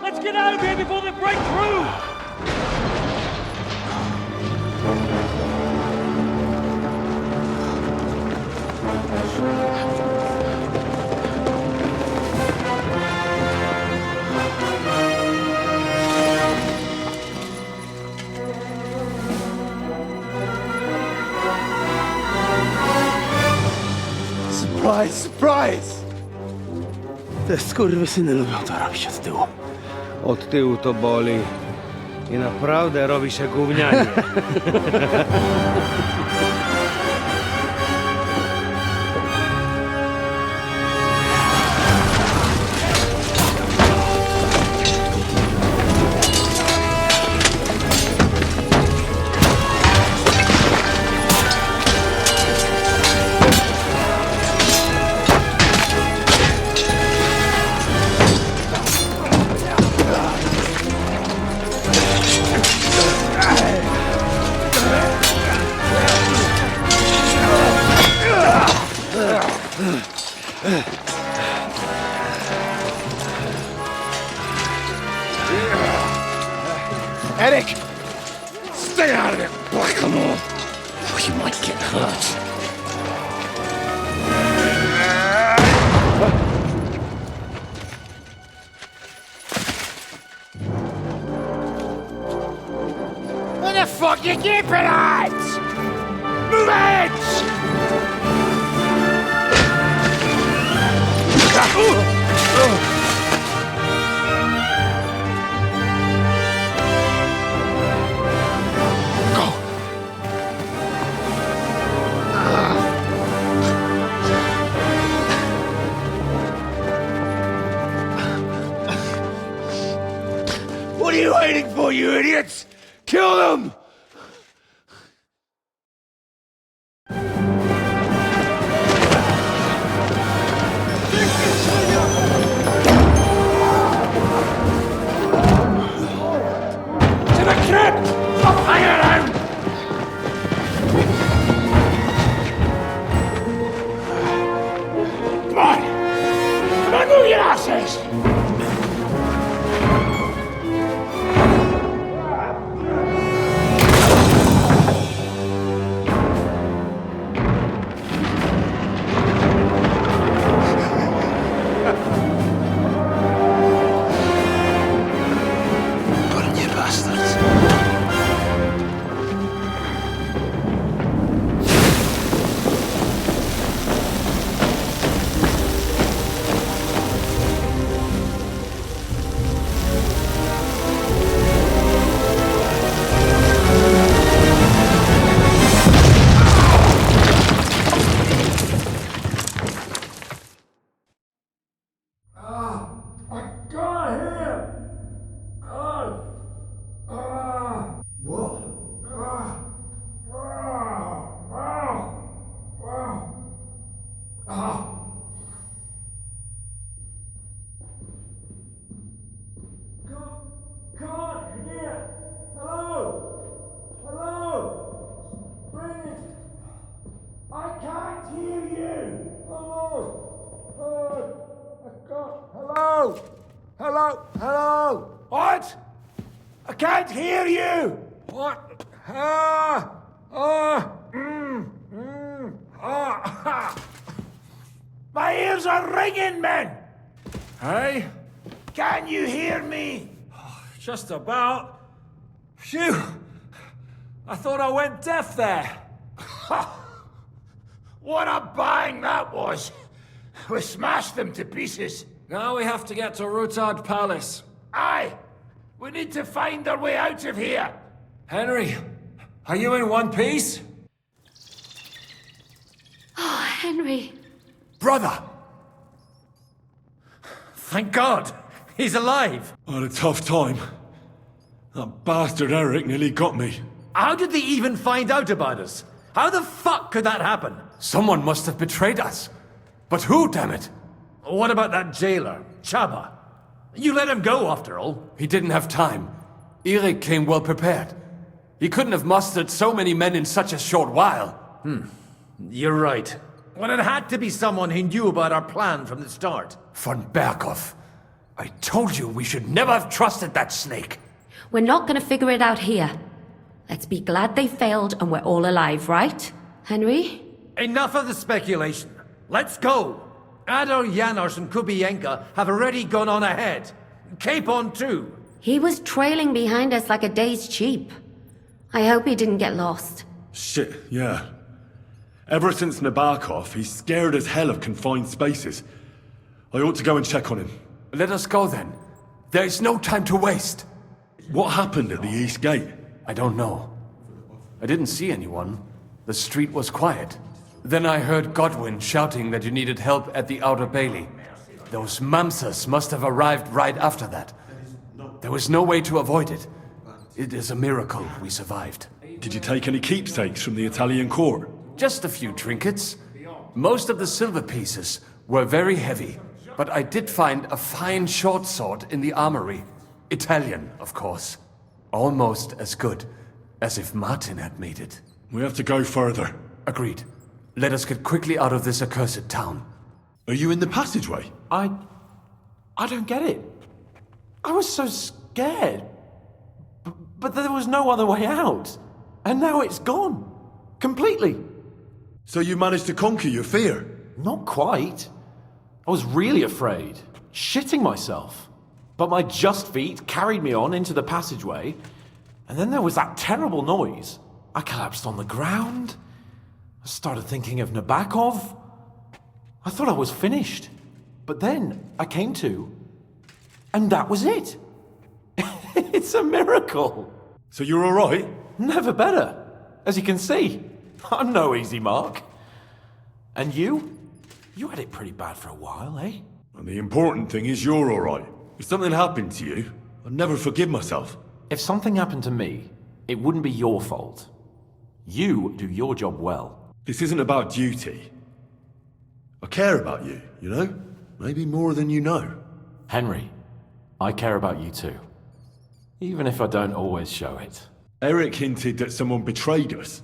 Let's get out of here before they break through! Surprise, surprise! Te skurwysyny lubią to robić od tyłu. Od tyłu to boli. I naprawdę robi się gównianie. Eric! Stay out of it, Blackamoor! Or you might get hurt. What the fuck you keeping at? Move it! What are you waiting for, you idiots? Kill them! To the crypt! Stop hanging around! Come on! Come on, move your asses! Hello? What? I can't hear you! What? My ears are ringing, men! Hey? Can you hear me? Just about. Phew! I thought I went deaf there. What a bang that was! We smashed them to pieces. Now we have to get to Rutard Palace. Aye! We need to find our way out of here! Henry, are you in one piece? Oh, Henry. Brother! Thank God! He's alive! I had a tough time. That bastard Eric nearly got me. How did they even find out about us? How the fuck could that happen? Someone must have betrayed us. But who, damn it? What about that jailer, Chaba? You let him go, after all. He didn't have time. Eric came well prepared. He couldn't have mustered so many men in such a short while. You're right. Well, it had to be someone who knew about our plan from the start. Von Berghoff. I told you we should never have trusted that snake. We're not gonna figure it out here. Let's be glad they failed and we're all alive, right? Henry? Enough of the speculation. Let's go. Adar Janos and Kubienka have already gone on ahead. Capon too. He was trailing behind us like a day's sheep. I hope he didn't get lost. Shit, yeah. Ever since Nabokov, he's scared as hell of confined spaces. I ought to go and check on him. Let us go then. There is no time to waste. What happened at the East Gate? I don't know. I didn't see anyone. The street was quiet. Then I heard Godwin shouting that you needed help at the Outer Bailey. Those Mamsas must have arrived right after that. There was no way to avoid it. It is a miracle we survived. Did you take any keepsakes from the Italian court? Just a few trinkets. Most of the silver pieces were very heavy, but I did find a fine short sword in the armory. Italian, of course. Almost as good as if Martin had made it. We have to go further. Agreed. Let us get quickly out of this accursed town. Are you in the passageway? I don't get it. I was so scared. But there was no other way out. And now it's gone. Completely. So you managed to conquer your fear? Not quite. I was really afraid. Shitting myself. But my just feet carried me on into the passageway. And then there was that terrible noise. I collapsed on the ground. I started thinking of Nabokov. I thought I was finished. But then I came to. And that was it. It's a miracle. So you're all right? Never better. As you can see, I'm no easy mark. And you? You had it pretty bad for a while, eh? And the important thing is you're all right. If something happened to you, I'd never forgive myself. If something happened to me, it wouldn't be your fault. You do your job well. This isn't about duty. I care about you, you know? Maybe more than you know. Henry, I care about you too. Even if I don't always show it. Eric hinted that someone betrayed us.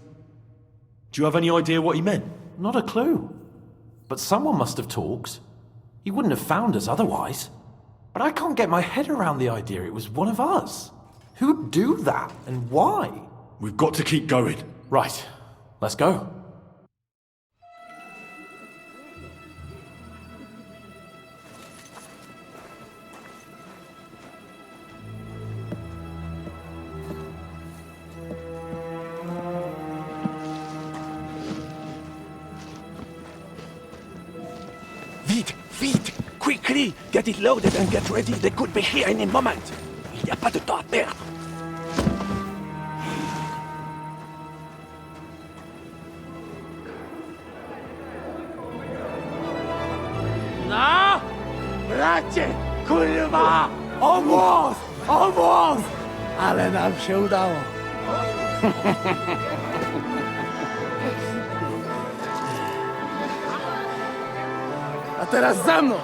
Do you have any idea what he meant? Not a clue. But someone must have talked. He wouldn't have found us otherwise. But I can't get my head around the idea it was one of us. Who'd do that, and why? We've got to keep going. Right. Let's go. Vite! Quickly! Get it loaded and get ready. They could be here any moment. Il n'y a pas de temps à perdre. No! Bracie! Kurwa! Almost! Almost! Ale nam się udało. A teraz za mną!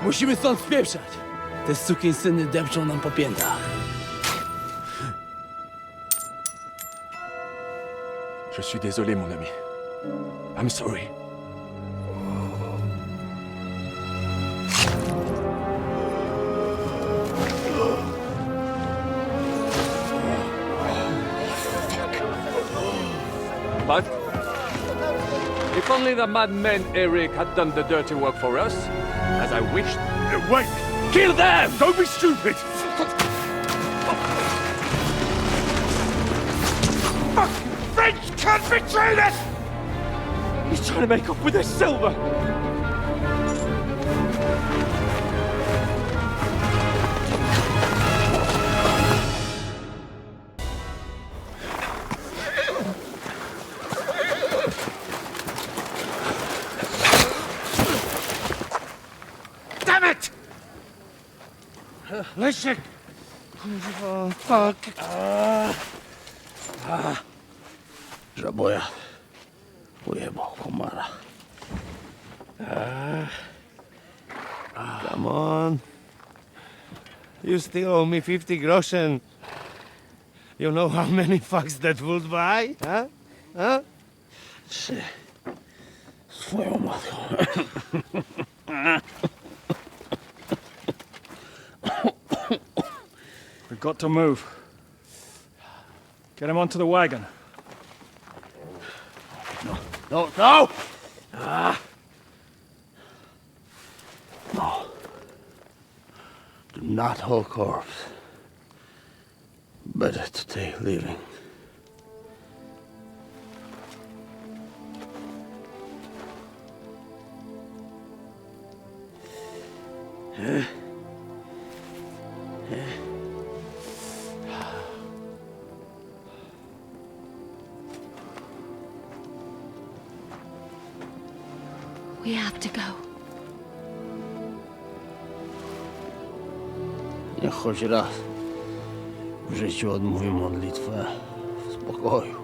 Musimy stąd spieprzać. Te sukinsyny depczą nam po piętach. Je suis désolé, mon ami. I'm sorry. But if only the madman Eric had done the dirty work for us, as I wished. Wait! Kill them! Don't be stupid! French can't betray us! He's trying to make up with his silver! Damn it! Leszek! Oh, fuck. Żaboja. Ujebał komara. Come on. You still owe me 50 groschen. You know how many fucks that would buy? Huh? Huh? Swoją matką. We've got to move. Get him onto the wagon. No! No! Do not hold corpse. Better to take living. We have to go. Niech choć raz w życiu odmówię modlitwę w spokoju.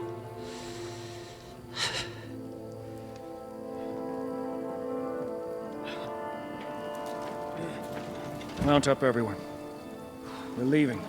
Mount up, everyone. We're leaving.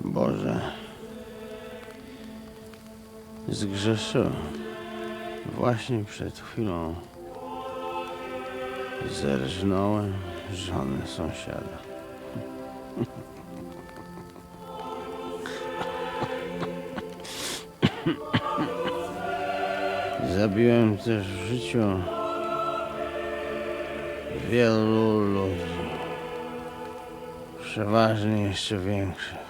Boże, zgrzeszyłem. Właśnie przed chwilą zerżnąłem żonę sąsiada. Zabiłem też w życiu wielu ludzi, przeważnie jeszcze większych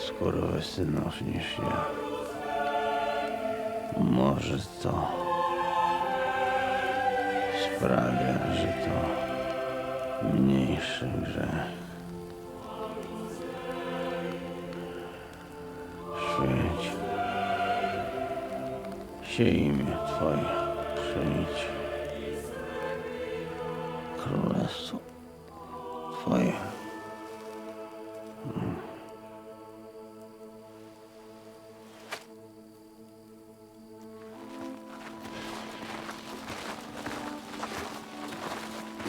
skurwysynów niż ja. Może to sprawia, że to mniejszy grzech. Święć się imię Twoje, przyjdź królestwo Twoje.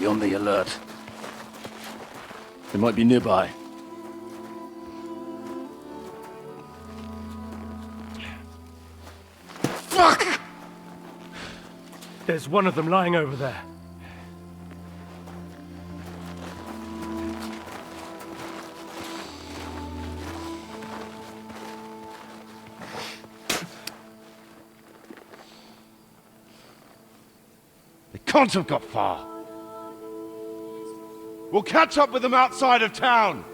Be on the alert. They might be nearby. Fuck! There's one of them lying over there. They can't have got far. We'll catch up with them outside of town.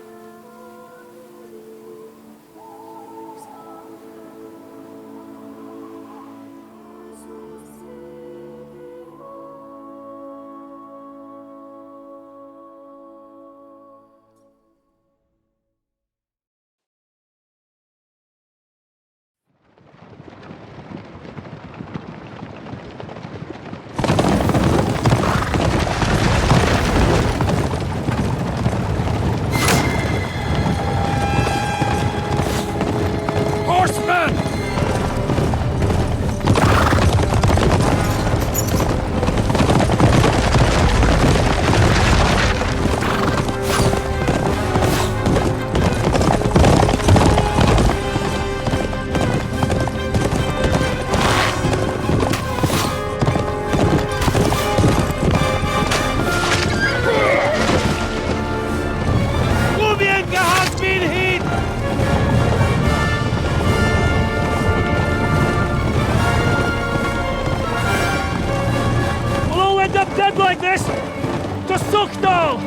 Zuchtal!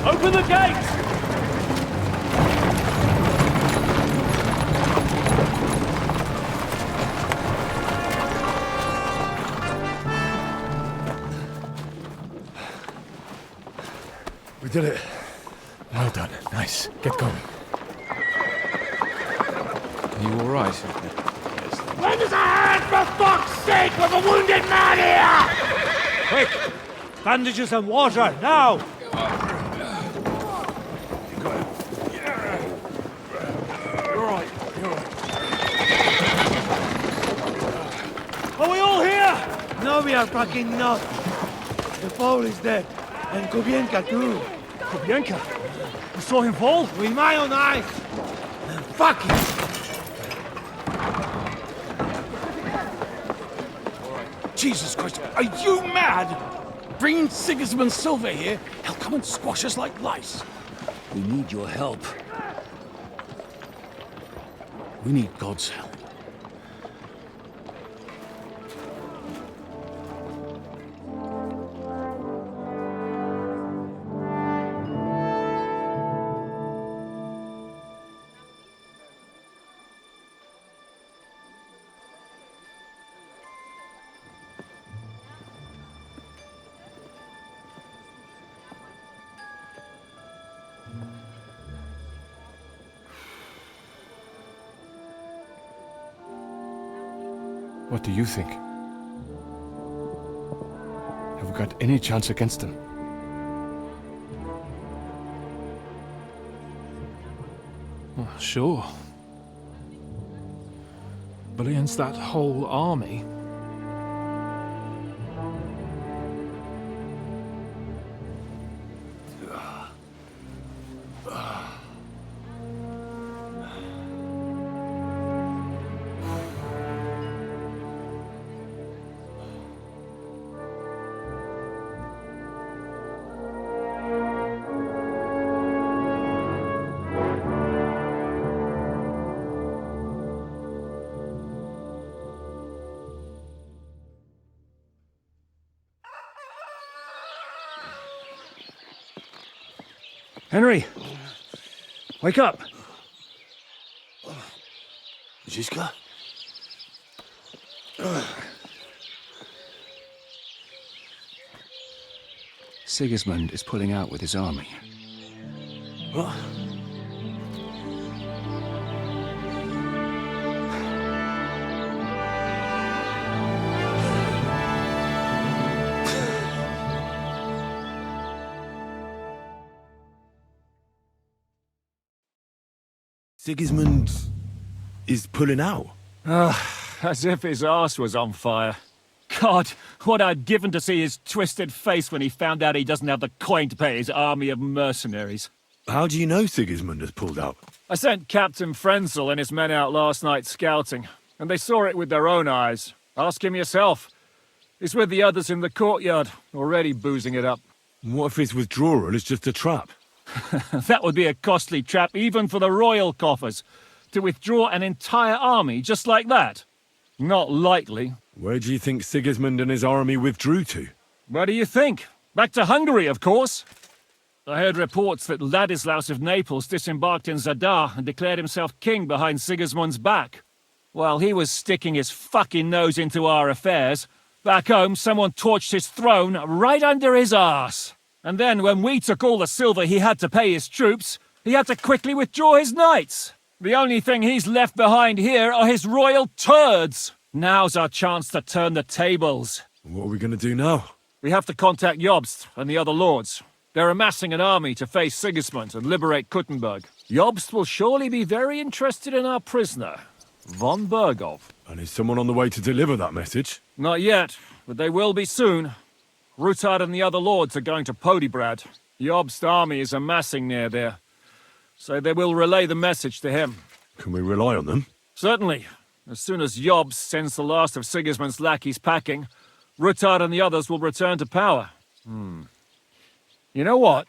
Open the gate! We did it. Well done. Nice. Get going. Are you all right? Lend us a hand, for fuck's sake! With a wounded man here! Quick! Bandages and water, now! Are we all here? No, we are fucking not. The foal is dead. And Kubienka too. Kubienka? You saw him fall? With my own eyes. Fuck him. Jesus Christ, are you mad? Bringing Sigismund Silva here, he'll come and squash us like lice. We need your help. We need God's help. What do you think? Have we got any chance against them? Well, sure. But against that whole army... Henry! Wake up! Zizka? Sigismund is pulling out with his army. What? Sigismund is pulling out. As if his arse was on fire. God, what I'd given to see his twisted face when he found out he doesn't have the coin to pay his army of mercenaries. How do you know Sigismund has pulled out? I sent Captain Frenzel and his men out last night scouting, and they saw it with their own eyes. Ask him yourself. He's with the others in the courtyard, already boozing it up. What if his withdrawal is just a trap? That would be a costly trap even for the royal coffers. To withdraw an entire army just like that? Not likely. Where do you think Sigismund and his army withdrew to? Where do you think? Back to Hungary, of course. I heard reports that Ladislaus of Naples disembarked in Zadar and declared himself king behind Sigismund's back. While he was sticking his fucking nose into our affairs, back home someone torched his throne right under his arse. And then when we took all the silver he had to pay his troops, he had to quickly withdraw his knights. The only thing he's left behind here are his royal turds. Now's our chance to turn the tables. What are we going to do now? We have to contact Jobst and the other lords. They're amassing an army to face Sigismund and liberate Kuttenberg. Jobst will surely be very interested in our prisoner, von Bergov. And is someone on the way to deliver that message? Not yet, but they will be soon. Rutard and the other lords are going to Podibrad. Jobst's army is amassing near there, so they will relay the message to him. Can we rely on them? Certainly. As soon as Jobbs sends the last of Sigismund's lackeys packing, Ruttard and the others will return to power. You know what?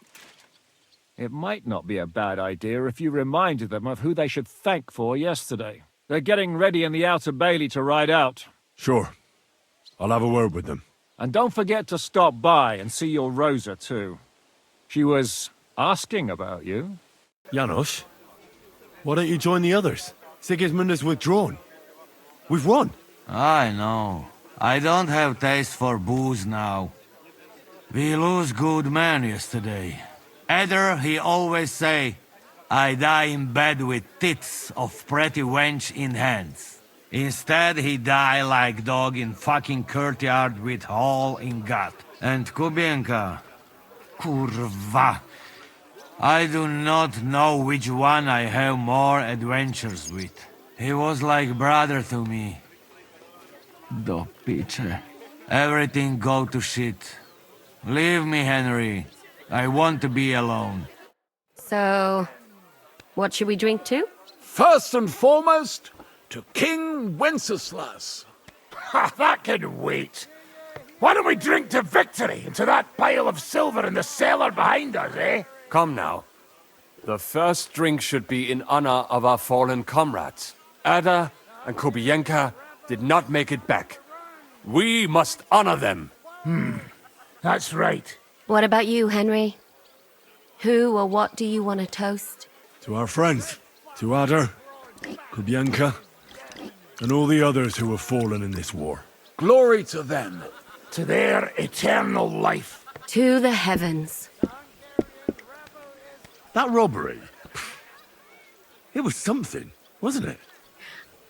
It might not be a bad idea if you reminded them of who they should thank for yesterday. They're getting ready in the Outer Bailey to ride out. Sure. I'll have a word with them. And don't forget to stop by and see your Rosa, too. She was asking about you. Janos, why don't you join the others? Sigismund has withdrawn. We've won. I know. I don't have taste for booze now. We lose good men yesterday. Eder, he always say, I die in bed with tits of pretty wench in hands. Instead, he die like dog in fucking courtyard with hole in gut. And Kubienka, kurwa. I do not know which one I have more adventures with. He was like brother to me. Do picze. Everything go to shit. Leave me, Henry. I want to be alone. So, what should we drink to? First and foremost, to King Wenceslas. Ha, that can wait. Why don't we drink to victory and to that pile of silver in the cellar behind us, eh? Come now. The first drink should be in honor of our fallen comrades. Ada and Kubienka did not make it back. We must honor them. That's right. What about you, Henry? Who or what do you want to toast? To our friends. To Ada, Kubienka, and all the others who have fallen in this war. Glory to them. To their eternal life. To the heavens. That robbery, it was something, wasn't it?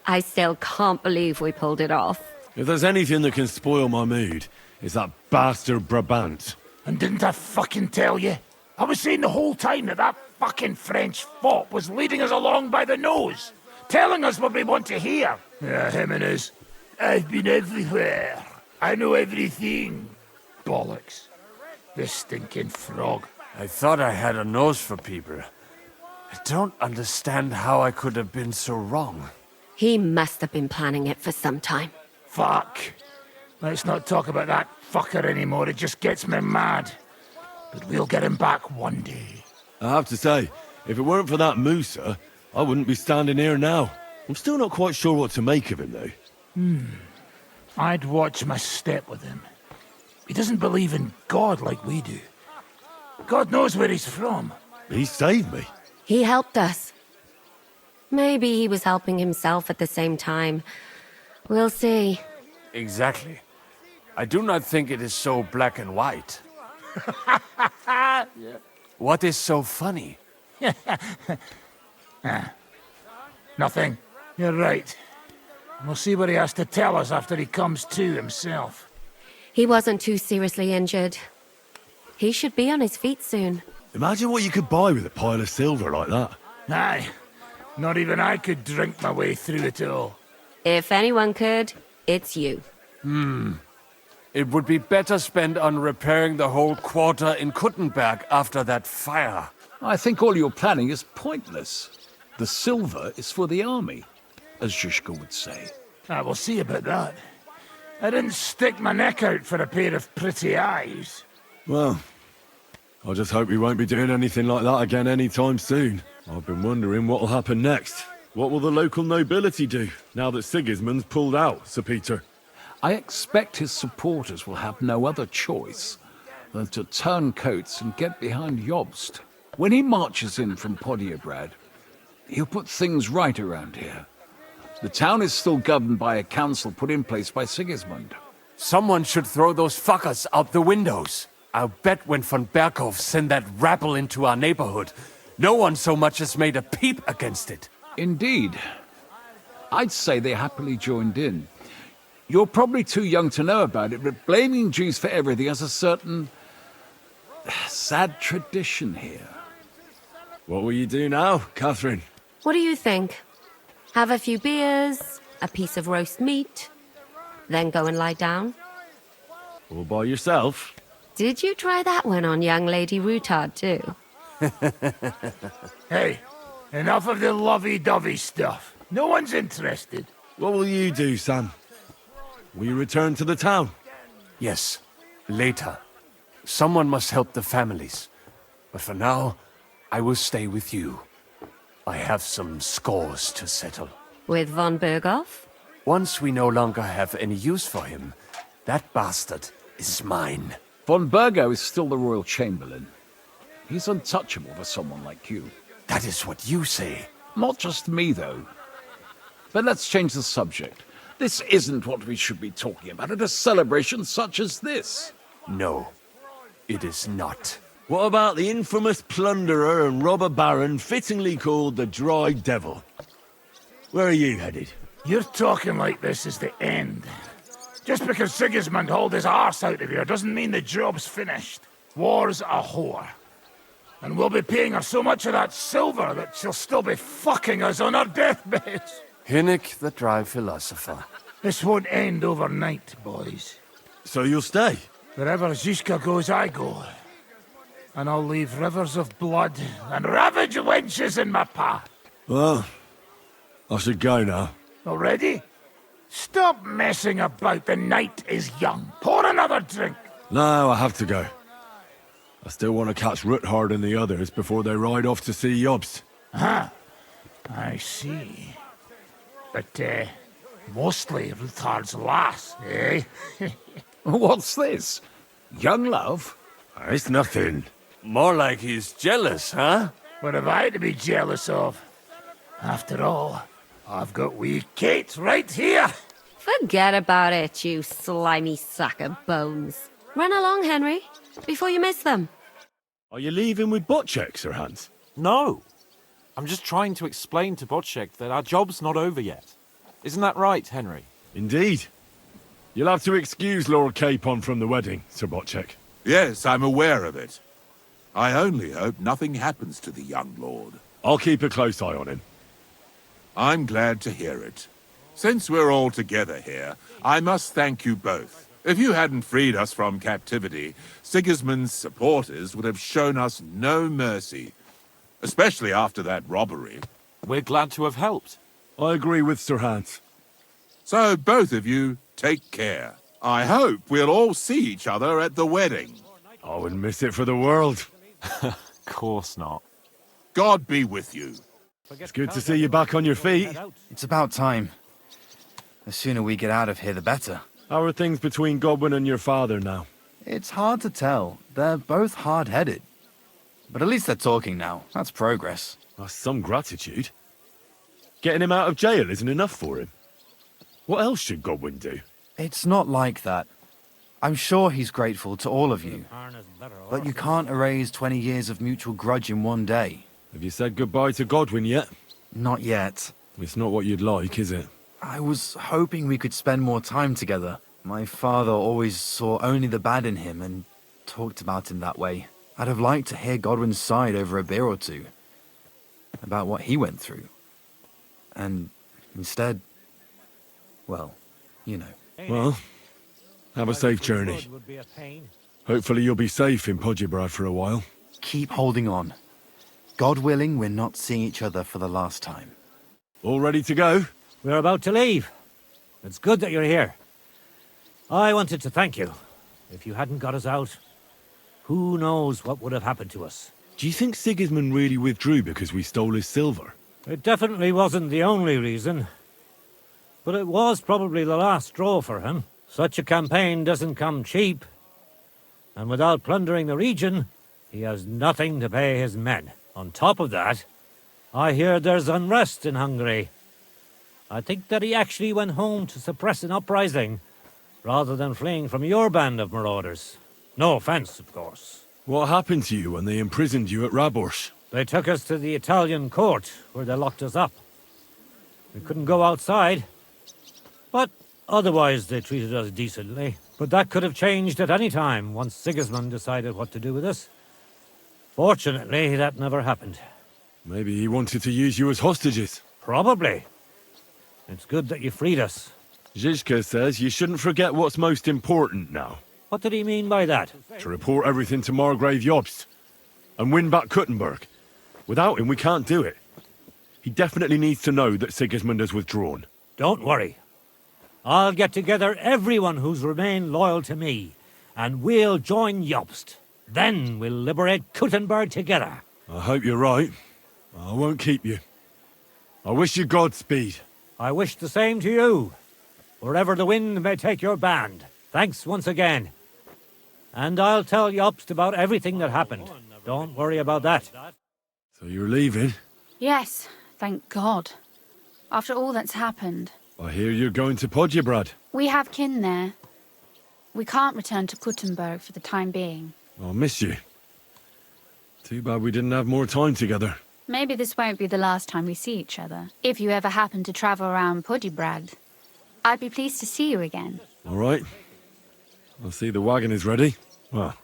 I still can't believe we pulled it off. If there's anything that can spoil my mood, it's that bastard Brabant. And didn't I fucking tell you? I was saying the whole time that fucking French fop was leading us along by the nose, telling us what we want to hear. Yeah, him and his, I've been everywhere. I know everything. Bollocks. This stinking frog. I thought I had a nose for people. I don't understand how I could have been so wrong. He must have been planning it for some time. Fuck. Let's not talk about that fucker anymore. It just gets me mad. But we'll get him back one day. I have to say, if it weren't for that Musa, I wouldn't be standing here now. I'm still not quite sure what to make of him, though. I'd watch my step with him. He doesn't believe in God like we do. God knows where he's from. He saved me. He helped us. Maybe he was helping himself at the same time. We'll see. Exactly. I do not think it is so black and white. What is so funny? Nothing. You're right. We'll see what he has to tell us after he comes to himself. He wasn't too seriously injured. He should be on his feet soon. Imagine what you could buy with a pile of silver like that. Aye. Not even I could drink my way through it all. If anyone could, it's you. It would be better spent on repairing the whole quarter in Kuttenberg after that fire. I think all your planning is pointless. The silver is for the army, as Zizka would say. We'll see about that. I didn't stick my neck out for a pair of pretty eyes. Well, I just hope we won't be doing anything like that again anytime soon. I've been wondering what'll happen next. What will the local nobility do, now that Sigismund's pulled out, Sir Peter? I expect his supporters will have no other choice than to turn coats and get behind Jobst. When he marches in from Podiebrad, he'll put things right around here. The town is still governed by a council put in place by Sigismund. Someone should throw those fuckers out the windows. I'll bet when von Berghoff sent that rabble into our neighborhood, no one so much as made a peep against it. Indeed. I'd say they happily joined in. You're probably too young to know about it, but blaming Jews for everything has a certain sad tradition here. What will you do now, Catherine? What do you think? Have a few beers, a piece of roast meat, then go and lie down? All by yourself? Did you try that one on young Lady Ruttard too? Hey, enough of the lovey-dovey stuff. No one's interested. What will you do, Sam? Will you return to the town? Yes, later. Someone must help the families. But for now, I will stay with you. I have some scores to settle. With von Berghoff? Once we no longer have any use for him, that bastard is mine. Von Bergo is still the Royal Chamberlain. He's untouchable for someone like you. That is what you say. Not just me, though. But let's change the subject. This isn't what we should be talking about at a celebration such as this. No, it is not. What about the infamous plunderer and robber baron fittingly called the Dry Devil? Where are you headed? You're talking like this is the end. Just because Sigismund hauled his arse out of here doesn't mean the job's finished. War's a whore. And we'll be paying her so much of that silver that she'll still be fucking us on her deathbeds. Hinnick, the dry philosopher. This won't end overnight, boys. So you'll stay? Wherever Zizka goes, I go. And I'll leave rivers of blood and ravage wenches in my path. Well, I should go now. Already? Stop messing about. The night is young. Pour another drink. No, I have to go. I still want to catch Ruthard and the others before they ride off to see Jobst. Ah, I see. But, mostly Ruthard's lass, eh? What's this? Young love? It's nothing. More like he's jealous, huh? What have I to be jealous of? After all, I've got wee Kate right here. Forget about it, you slimy sack of bones. Run along, Henry, before you miss them. Are you leaving with Bocek, Sir Hans? No. I'm just trying to explain to Bocek that our job's not over yet. Isn't that right, Henry? Indeed. You'll have to excuse Lord Capon from the wedding, Sir Bocek. Yes, I'm aware of it. I only hope nothing happens to the young lord. I'll keep a close eye on him. I'm glad to hear it. Since we're all together here, I must thank you both. If you hadn't freed us from captivity, Sigismund's supporters would have shown us no mercy. Especially after that robbery. We're glad to have helped. I agree with Sir Hans. So both of you, take care. I hope we'll all see each other at the wedding. I wouldn't miss it for the world. Of course not. God be with you. It's good to see you back on your feet. It's about time. The sooner we get out of here, the better. How are things between Godwin and your father now? It's hard to tell. They're both hard-headed. But at least they're talking now. That's progress. That's some gratitude. Getting him out of jail isn't enough for him. What else should Godwin do? It's not like that. I'm sure he's grateful to all of you. But you can't erase 20 years of mutual grudge in one day. Have you said goodbye to Godwin yet? Not yet. It's not what you'd like, is it? I was hoping we could spend more time together. My father always saw only the bad in him and talked about him that way. I'd have liked to hear Godwin's side over a beer or two. About what he went through. And instead, well, you know. Well, have a safe journey. Hopefully you'll be safe in Podjebrad for a while. Keep holding on. God willing, we're not seeing each other for the last time. All ready to go? We're about to leave. It's good that you're here. I wanted to thank you. If you hadn't got us out, who knows what would have happened to us. Do you think Sigismund really withdrew because we stole his silver? It definitely wasn't the only reason. But it was probably the last straw for him. Such a campaign doesn't come cheap. And without plundering the region, he has nothing to pay his men. On top of that, I hear there's unrest in Hungary. I think that he actually went home to suppress an uprising, rather than fleeing from your band of marauders. No offense, of course. What happened to you when they imprisoned you at Raborsch? They took us to the Italian court, where they locked us up. We couldn't go outside, but otherwise they treated us decently. But that could have changed at any time, once Sigismund decided what to do with us. Fortunately, that never happened. Maybe he wanted to use you as hostages. Probably. It's good that you freed us. Zizka says you shouldn't forget what's most important now. What did he mean by that? To report everything to Margrave Jobst. And win back Kuttenberg. Without him, we can't do it. He definitely needs to know that Sigismund has withdrawn. Don't worry. I'll get together everyone who's remained loyal to me, and we'll join Jobst. Then we'll liberate Kuttenberg together. I hope you're right. I won't keep you. I wish you Godspeed. I wish the same to you. Wherever the wind may take your band. Thanks once again. And I'll tell Jobst about everything that happened. Don't worry about that. So you're leaving? Yes, thank God. After all that's happened. I hear you're going to Podjebrad. We have kin there. We can't return to Kuttenberg for the time being. I'll miss you. Too bad we didn't have more time together. Maybe this won't be the last time we see each other. If you ever happen to travel around Podjebrad, I'd be pleased to see you again. All right. I'll see the wagon is ready. Well,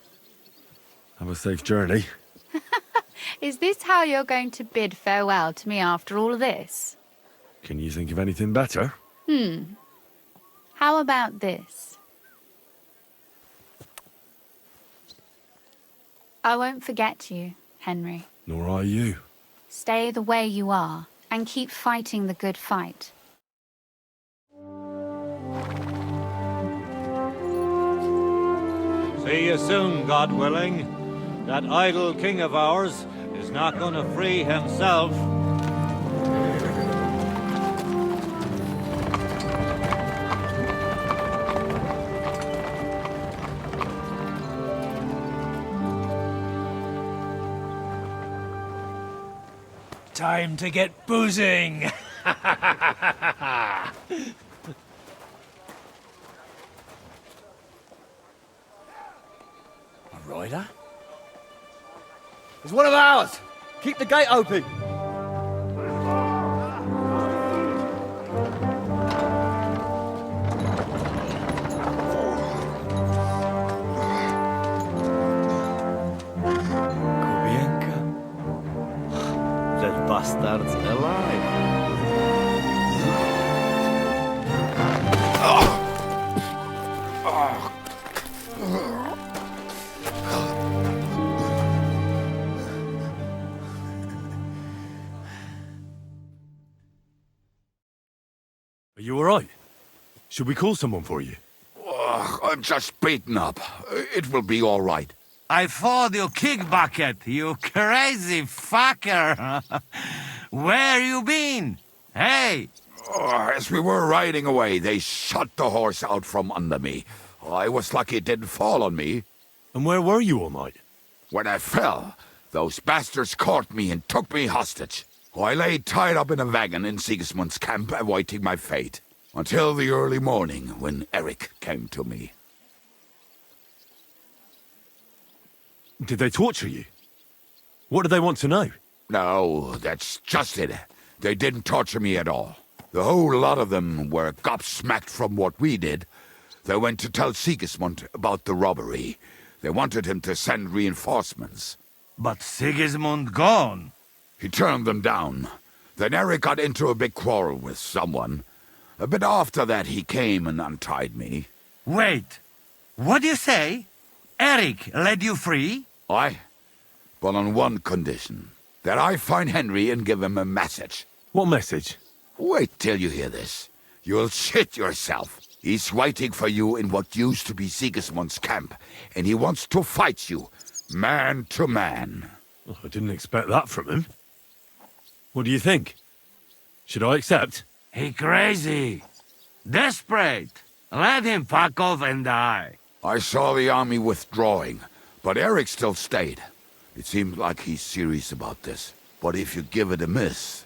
have a safe journey. Is this how you're going to bid farewell to me after all of this? Can you think of anything better? How about this? I won't forget you, Henry. Nor are you. Stay the way you are, and keep fighting the good fight. See you soon, God willing. That idle king of ours is not going to free himself. Time to get boozing! A rider? It's one of ours! Keep the gate open! That bastard's alive. Are you all right? Should we call someone for you? I'm just beaten up. It will be all right. I thought you kick bucket, you crazy fucker. Where you been? Hey! As we were riding away, they shot the horse out from under me. I was lucky it didn't fall on me. And where were you all night? When I fell, those bastards caught me and took me hostage. I lay tied up in a wagon in Sigismund's camp, awaiting my fate. Until the early morning, when Eric came to me. Did they torture you? What do they want to know? No, that's just it. They didn't torture me at all. The whole lot of them were gobsmacked from what we did. They went to tell Sigismund about the robbery. They wanted him to send reinforcements. But Sigismund gone. He turned them down. Then Eric got into a big quarrel with someone. A bit after that, he came and untied me. Wait, what do you say? Eric let you free? Aye, but on one condition. That I find Henry and give him a message. What message? Wait till you hear this. You'll shit yourself. He's waiting for you in what used to be Sigismund's camp, and he wants to fight you, man to man. Oh, I didn't expect that from him. What do you think? Should I accept? He crazy. Desperate. Let him fuck off and die. I saw the army withdrawing, but Eric still stayed. It seems like he's serious about this. But if you give it a miss,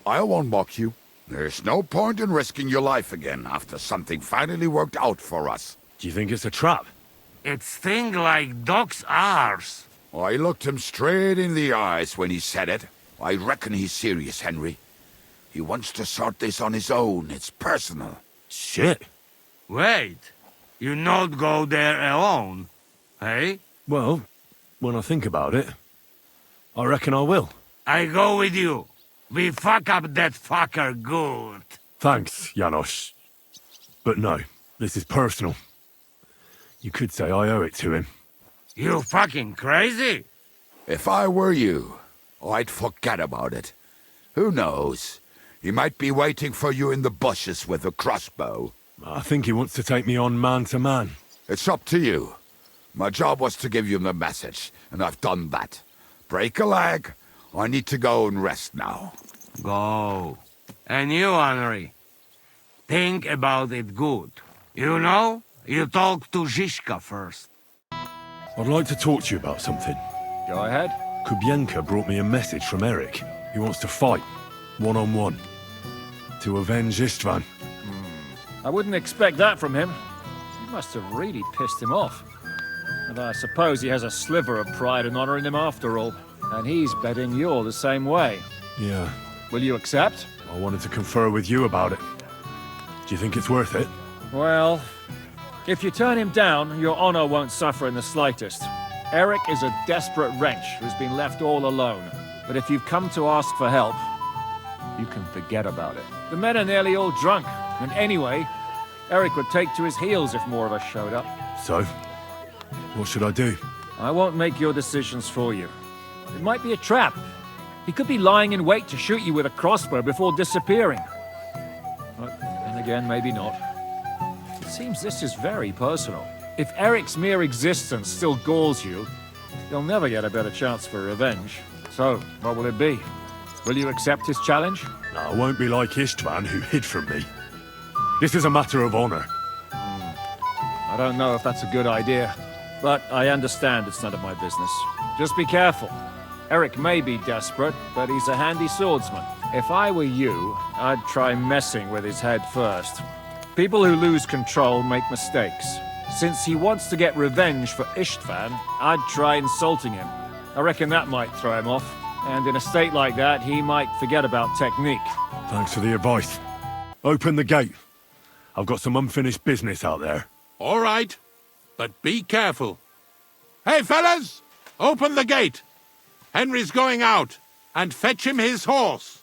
I won't mock you. There's no point in risking your life again after something finally worked out for us. Do you think it's a trap? It's thing like dog's arse. I looked him straight in the eyes when he said it. I reckon he's serious, Henry. He wants to sort this on his own. It's personal. Shit. Wait. You not go there alone, hey? Well, when I think about it, I reckon I will. I go with you. We fuck up that fucker good. Thanks, Janos. But no, this is personal. You could say I owe it to him. You fucking crazy? If I were you, I'd forget about it. Who knows? He might be waiting for you in the bushes with a crossbow. I think he wants to take me on man to man. It's up to you. My job was to give you the message, and I've done that. Break a leg. I need to go and rest now. Go. And you, Henry, think about it good. You know, you talk to Zizka first. I'd like to talk to you about something. Go ahead. Kubienka brought me a message from Eric. He wants to fight, one-on-one, to avenge Istvan. I wouldn't expect that from him. You must have really pissed him off. And I suppose he has a sliver of pride and honor in him after all. And he's betting you're the same way. Yeah. Will you accept? I wanted to confer with you about it. Do you think it's worth it? Well, if you turn him down, your honor won't suffer in the slightest. Eric is a desperate wretch who's been left all alone. But if you've come to ask for help, you can forget about it. The men are nearly all drunk, and anyway, Eric would take to his heels if more of us showed up. So? What should I do? I won't make your decisions for you. It might be a trap. He could be lying in wait to shoot you with a crossbow before disappearing. But then again, maybe not. It seems this is very personal. If Eric's mere existence still galls you, you'll never get a better chance for revenge. So, what will it be? Will you accept his challenge? No, I won't be like Istvan, who hid from me. This is a matter of honor. I don't know if that's a good idea, but I understand it's none of my business. Just be careful. Eric may be desperate, but he's a handy swordsman. If I were you, I'd try messing with his head first. People who lose control make mistakes. Since he wants to get revenge for Istvan, I'd try insulting him. I reckon that might throw him off. And in a state like that, he might forget about technique. Thanks for the advice. Open the gate. I've got some unfinished business out there. All right, but be careful. Hey, fellas! Open the gate! Henry's going out, and fetch him his horse.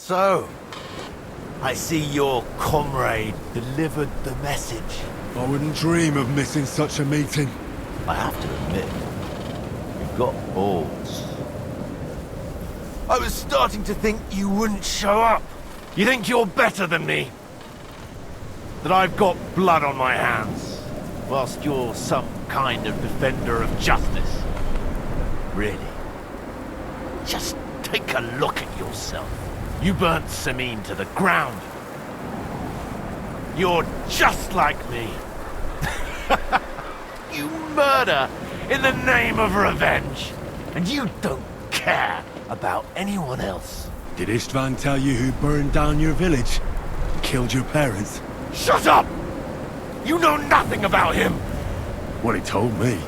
So, I see your comrade delivered the message. I wouldn't dream of missing such a meeting. I have to admit, you've got balls. I was starting to think you wouldn't show up. You think you're better than me? That I've got blood on my hands, whilst you're some kind of defender of justice. Really? Just take a look at yourself. You burnt Sameen to the ground. You're just like me. You murder in the name of revenge. And you don't care about anyone else. Did Istvan tell you who burned down your village? Killed your parents? Shut up! You know nothing about him! What he told me.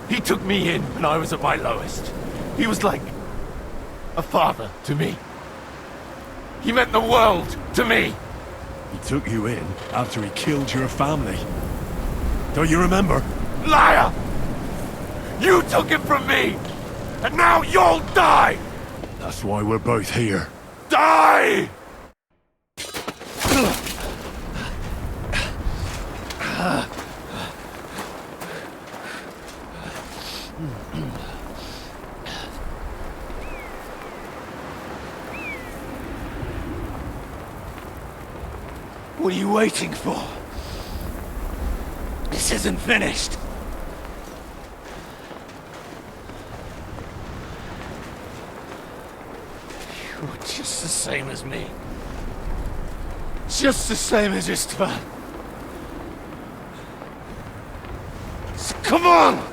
He took me in when I was at my lowest. He was like a father to me. He meant the world to me. He took you in after he killed your family. Don't you remember? Liar! You took him from me! And now you'll die! That's why we're both here. Die! What are you waiting for? This isn't finished. You're just the same as me. Just the same as Istvan. So come on!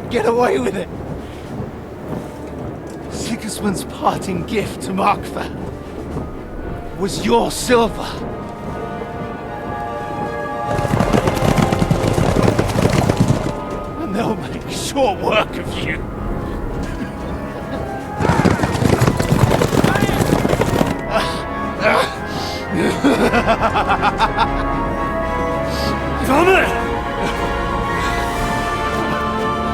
Get away with it! Sigismund's parting gift to Markva was your silver. And they'll make short work of you. Damn it!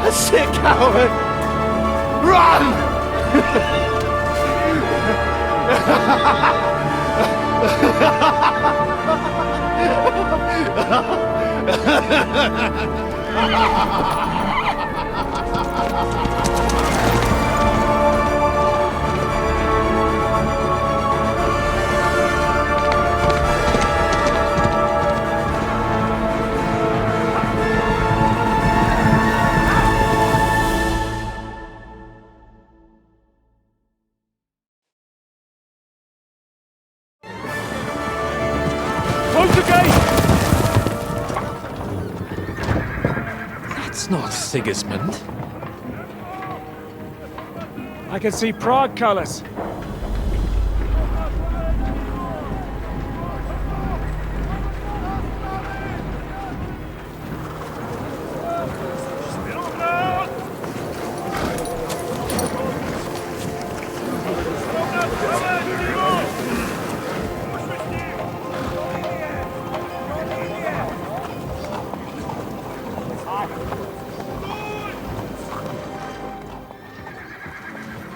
That's it, coward! Run! That's not Sigismund. I can see Prague colors.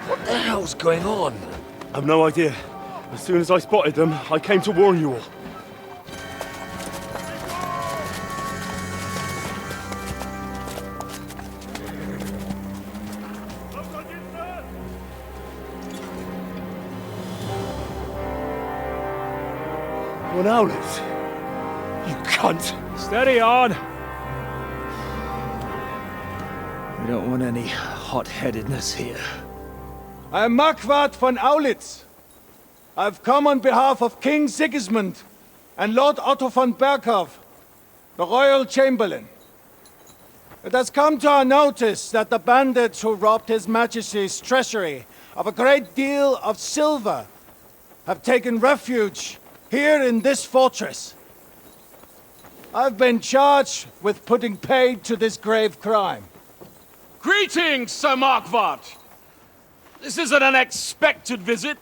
What the hell's going on? I've no idea. As soon as I spotted them, I came to warn you all. One Owlet. You cunt. Steady on. We don't want any hot-headedness here. I am Markvart von Aulitz. I've come on behalf of King Sigismund and Lord Otto von Berghoff, the Royal Chamberlain. It has come to our notice that the bandits who robbed His Majesty's treasury of a great deal of silver have taken refuge here in this fortress. I've been charged with putting paid to this grave crime. Greetings, Sir Markvart. This is an unexpected visit.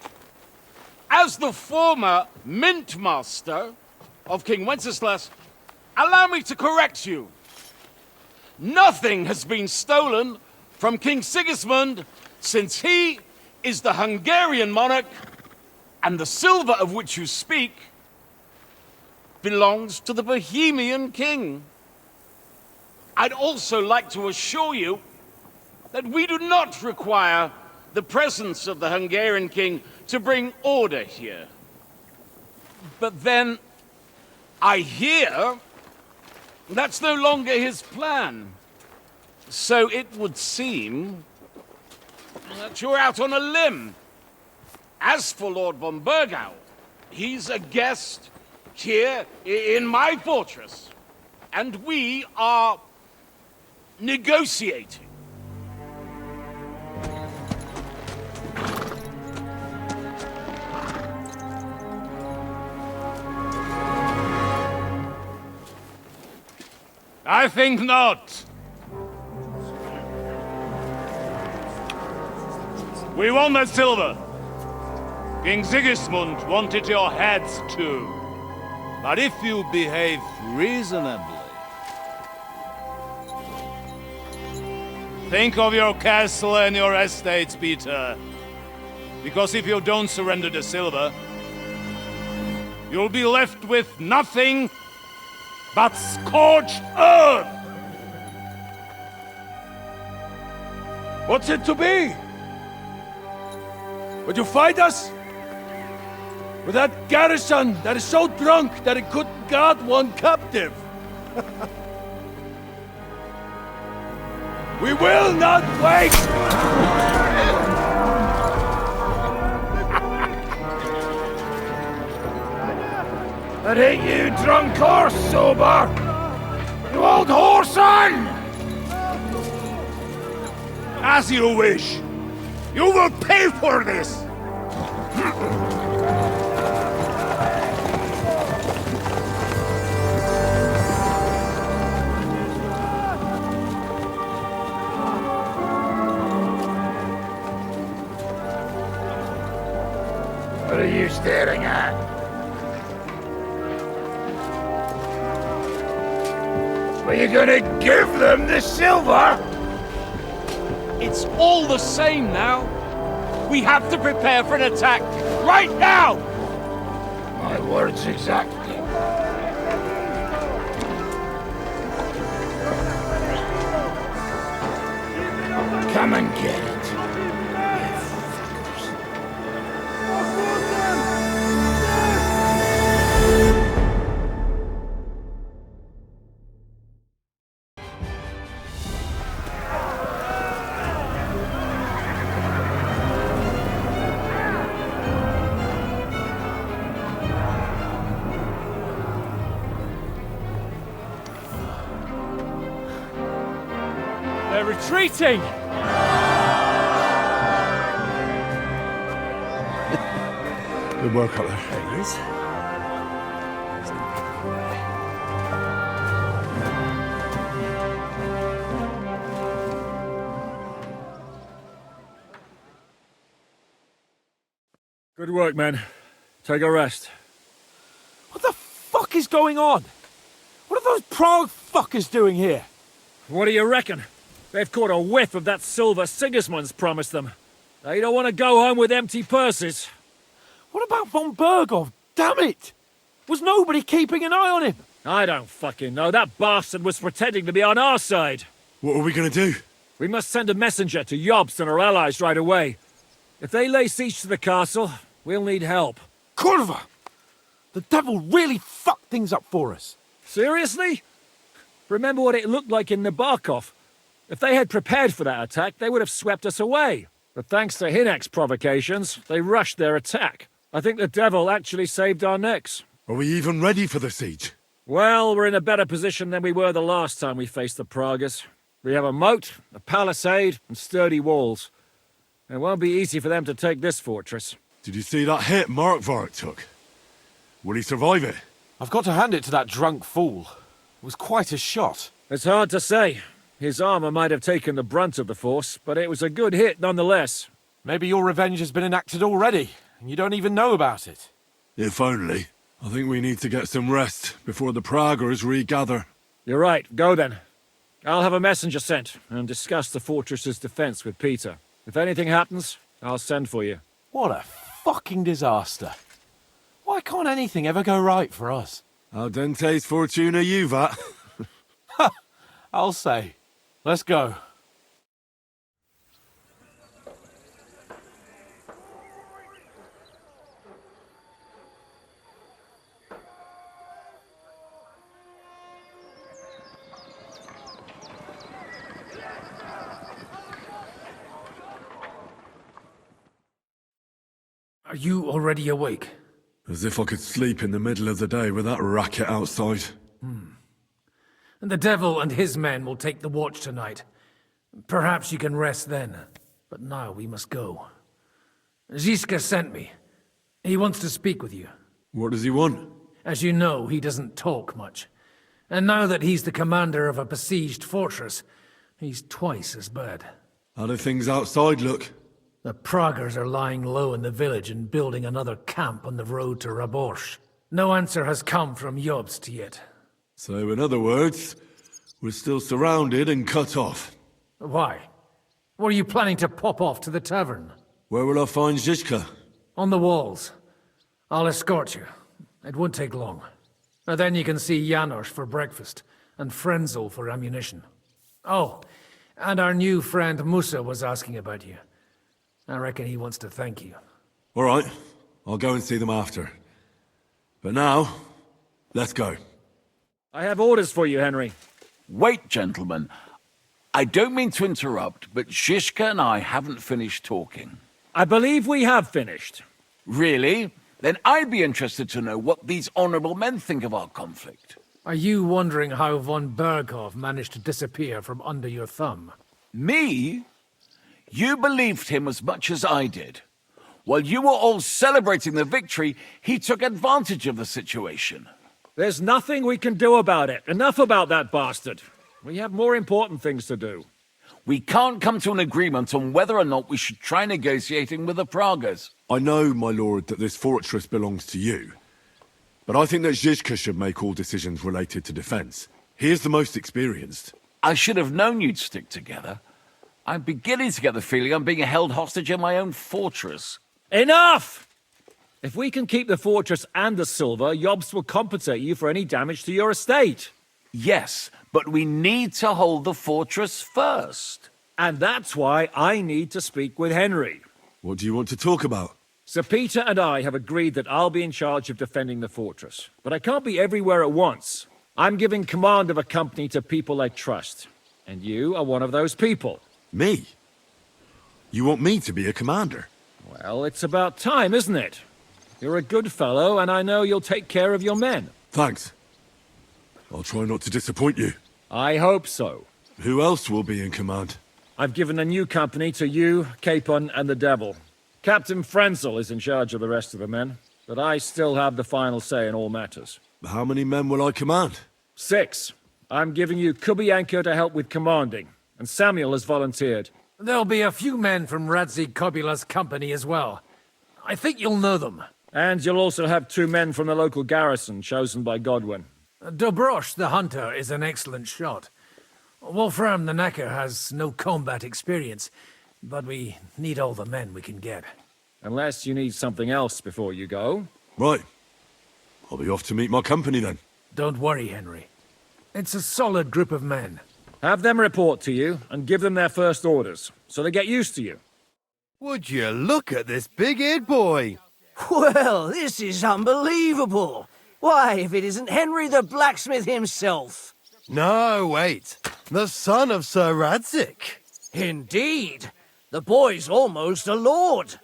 As the former Mint Master of King Wenceslas, allow me to correct you. Nothing has been stolen from King Sigismund since he is the Hungarian monarch, and the silver of which you speak belongs to the Bohemian king. I'd also like to assure you that we do not require the presence of the Hungarian king to bring order here. But then, I hear that's no longer his plan. So it would seem that you're out on a limb. As for Lord von Burgau, he's a guest here in my fortress, and we are negotiating. I think not. We want that silver. King Sigismund wanted your heads too. But if you behave reasonably... Think of your castle and your estates, Peter. Because if you don't surrender the silver, you'll be left with nothing but scorched earth! What's it to be? Would you fight us? With that garrison that is so drunk that it couldn't guard one captive? We will not wait! That ain't you, drunk or sober! You old whoreson! As you wish. You will pay for this! What are you staring at? Were you gonna give them the silver? It's all the same now. We have to prepare for an attack right now! My words exactly. Come and get it. They're retreating! Good work up there. There he is. Good work, men. Take a rest. What the fuck is going on? What are those Prague fuckers doing here? What do you reckon? They've caught a whiff of that silver Sigismund's promised them. They don't want to go home with empty purses. What about von Bergov? Damn it! Was nobody keeping an eye on him? I don't fucking know. That bastard was pretending to be on our side. What are we gonna do? We must send a messenger to Jobst and our allies right away. If they lay siege to the castle, we'll need help. Kurva! The devil really fucked things up for us. Seriously? Remember what it looked like in Nabokov. If they had prepared for that attack, they would have swept us away. But thanks to Hinek's provocations, they rushed their attack. I think the devil actually saved our necks. Are we even ready for the siege? Well, we're in a better position than we were the last time we faced the Pragas. We have a moat, a palisade, and sturdy walls. It won't be easy for them to take this fortress. Did you see that hit Markvart took? Will he survive it? I've got to hand it to that drunk fool. It was quite a shot. It's hard to say. His armor might have taken the brunt of the force, but it was a good hit nonetheless. Maybe your revenge has been enacted already, and you don't even know about it. If only. I think we need to get some rest before the Praggers regather. You're right. Go then. I'll have a messenger sent and discuss the fortress's defense with Peter. If anything happens, I'll send for you. What a fucking disaster. Why can't anything ever go right for us? Al dente's fortuna juvat. I'll say. Let's go. Are you already awake? As if I could sleep in the middle of the day with that racket outside. And the devil and his men will take the watch tonight. Perhaps you can rest then. But now we must go. Ziska sent me. He wants to speak with you. What does he want? As you know, he doesn't talk much. And now that he's the commander of a besieged fortress, he's twice as bad. How do things outside look? The Praguers are lying low in the village and building another camp on the road to Raborsh. No answer has come from Jobst yet. So, in other words, we're still surrounded and cut off. Why? Were you planning to pop off to the tavern? Where will I find Zizka? On the walls. I'll escort you. It won't take long. And then you can see Janos for breakfast, and Frenzel for ammunition. Oh, and our new friend Musa was asking about you. I reckon he wants to thank you. All right, I'll go and see them after. But now, let's go. I have orders for you, Henry. Wait, gentlemen. I don't mean to interrupt, but Zizka and I haven't finished talking. I believe we have finished. Really? Then I'd be interested to know what these honorable men think of our conflict. Are you wondering how von Berghoff managed to disappear from under your thumb? Me? You believed him as much as I did. While you were all celebrating the victory, he took advantage of the situation. There's nothing we can do about it. Enough about that bastard. We have more important things to do. We can't come to an agreement on whether or not we should try negotiating with the Pragas. I know, my lord, that this fortress belongs to you. But I think that Zizka should make all decisions related to defense. He is the most experienced. I should have known you'd stick together. I'm beginning to get the feeling I'm being held hostage in my own fortress. Enough! If we can keep the fortress and the silver, Jobst will compensate you for any damage to your estate. Yes, but we need to hold the fortress first. And that's why I need to speak with Henry. What do you want to talk about? Sir Peter and I have agreed that I'll be in charge of defending the fortress. But I can't be everywhere at once. I'm giving command of a company to people I trust. And you are one of those people. Me? You want me to be a commander? Well, it's about time, isn't it? You're a good fellow, and I know you'll take care of your men. Thanks. I'll try not to disappoint you. I hope so. Who else will be in command? I've given a new company to you, Capon, and the Devil. Captain Frenzel is in charge of the rest of the men, but I still have the final say in all matters. How many men will I command? 6. I'm giving you Kubianka to help with commanding, and Samuel has volunteered. There'll be a few men from Radzi Kobula's company as well. I think you'll know them. And you'll also have 2 men from the local garrison, chosen by Godwin. Dobrosh, the hunter, is an excellent shot. Wolfram the Knacker has no combat experience, but we need all the men we can get. Unless you need something else before you go. Right. I'll be off to meet my company then. Don't worry, Henry. It's a solid group of men. Have them report to you, and give them their first orders, so they get used to you. Would you look at this big-eared boy? Well, this is unbelievable. Why, if it isn't Henry the blacksmith himself. No, wait. The son of Sir Radzik. Indeed. The boy's almost a lord.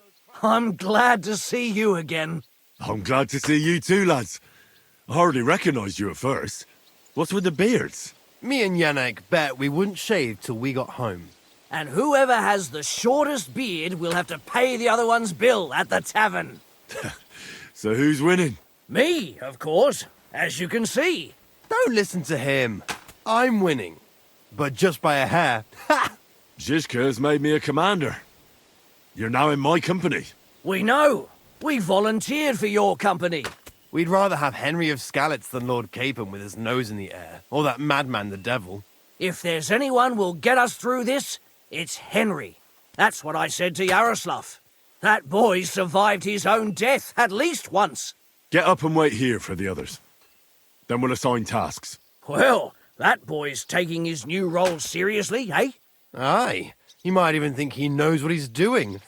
I'm glad to see you again. I'm glad to see you too, lads. I hardly recognized you at first. What's with the beards? Me and Yannick bet we wouldn't shave till we got home. And whoever has the shortest beard will have to pay the other one's bill at the tavern. So who's winning? Me, of course, as you can see. Don't listen to him. I'm winning. But just by a hair. Ha! Zizka has made me a commander. You're now in my company. We know. We volunteered for your company. We'd rather have Henry of Skalitz than Lord Capon with his nose in the air, or that madman the Devil. If there's anyone will get us through this, it's Henry. That's what I said to Yaroslav. That boy survived his own death at least once. Get up and wait here for the others. Then we'll assign tasks. Well, that boy's taking his new role seriously, eh? Aye. You might even think he knows what he's doing.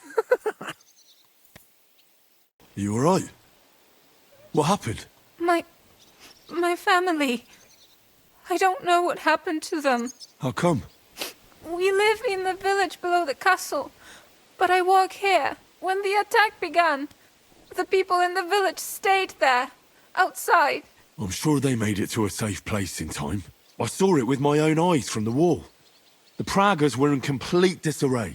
You alright? What happened? My family. I don't know what happened to them. How come? We live in the village below the castle, but I work here. When the attack began, the people in the village stayed there, outside. I'm sure they made it to a safe place in time. I saw it with my own eyes from the wall. The Pragas were in complete disarray.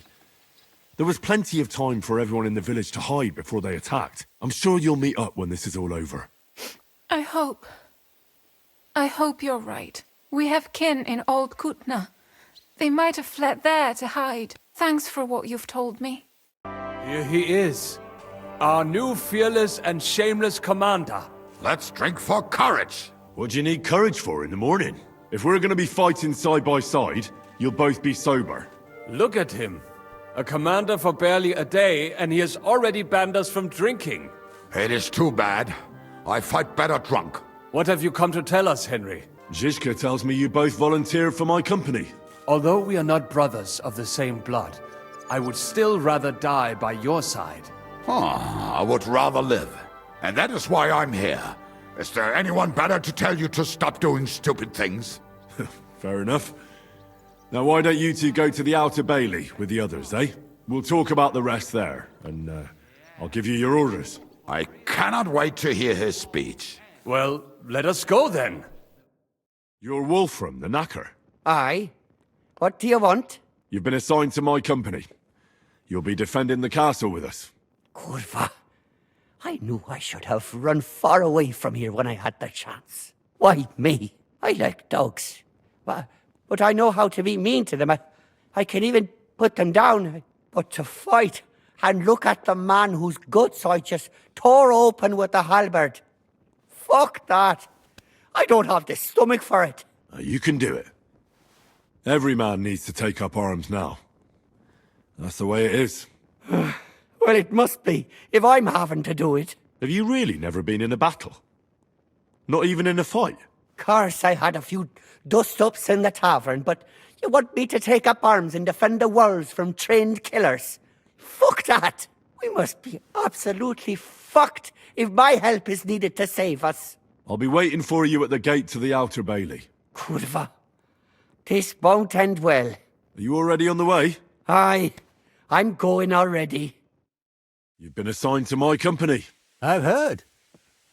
There was plenty of time for everyone in the village to hide before they attacked. I'm sure you'll meet up when this is all over. I hope you're right. We have kin in Old Kutna. They might have fled there to hide. Thanks for what you've told me. Here he is, our new fearless and shameless commander. Let's drink for courage. What do you need courage for in the morning? If we're gonna be fighting side by side, you'll both be sober. Look at him. A commander for barely a day, and he has already banned us from drinking. It is too bad. I fight better drunk. What have you come to tell us, Henry? Zizka tells me you both volunteered for my company. Although we are not brothers of the same blood, I would still rather die by your side. I would rather live. And that is why I'm here. Is there anyone better to tell you to stop doing stupid things? Fair enough. Now why don't you two go to the Outer Bailey with the others, eh? We'll talk about the rest there, and I'll give you your orders. I cannot wait to hear his speech. Well, let us go then. You're Wolfram, the Knacker. Aye. What do you want? You've been assigned to my company. You'll be defending the castle with us. Kurva. I knew I should have run far away from here when I had the chance. Why me? I like dogs. But I know how to be mean to them. I can even put them down. But to fight and look at the man whose guts I just tore open with the halberd. Fuck that. I don't have the stomach for it. You can do it. Every man needs to take up arms now. That's the way it is. Well, it must be, if I'm having to do it. Have you really never been in a battle? Not even in a fight? Course, I had a few dust-ups in the tavern, but you want me to take up arms and defend the walls from trained killers? Fuck that! We must be absolutely fucked if my help is needed to save us. I'll be waiting for you at the gate to the Outer Bailey. Kurva. This won't end well. Are you already on the way? Aye. I'm going already. You've been assigned to my company. I've heard.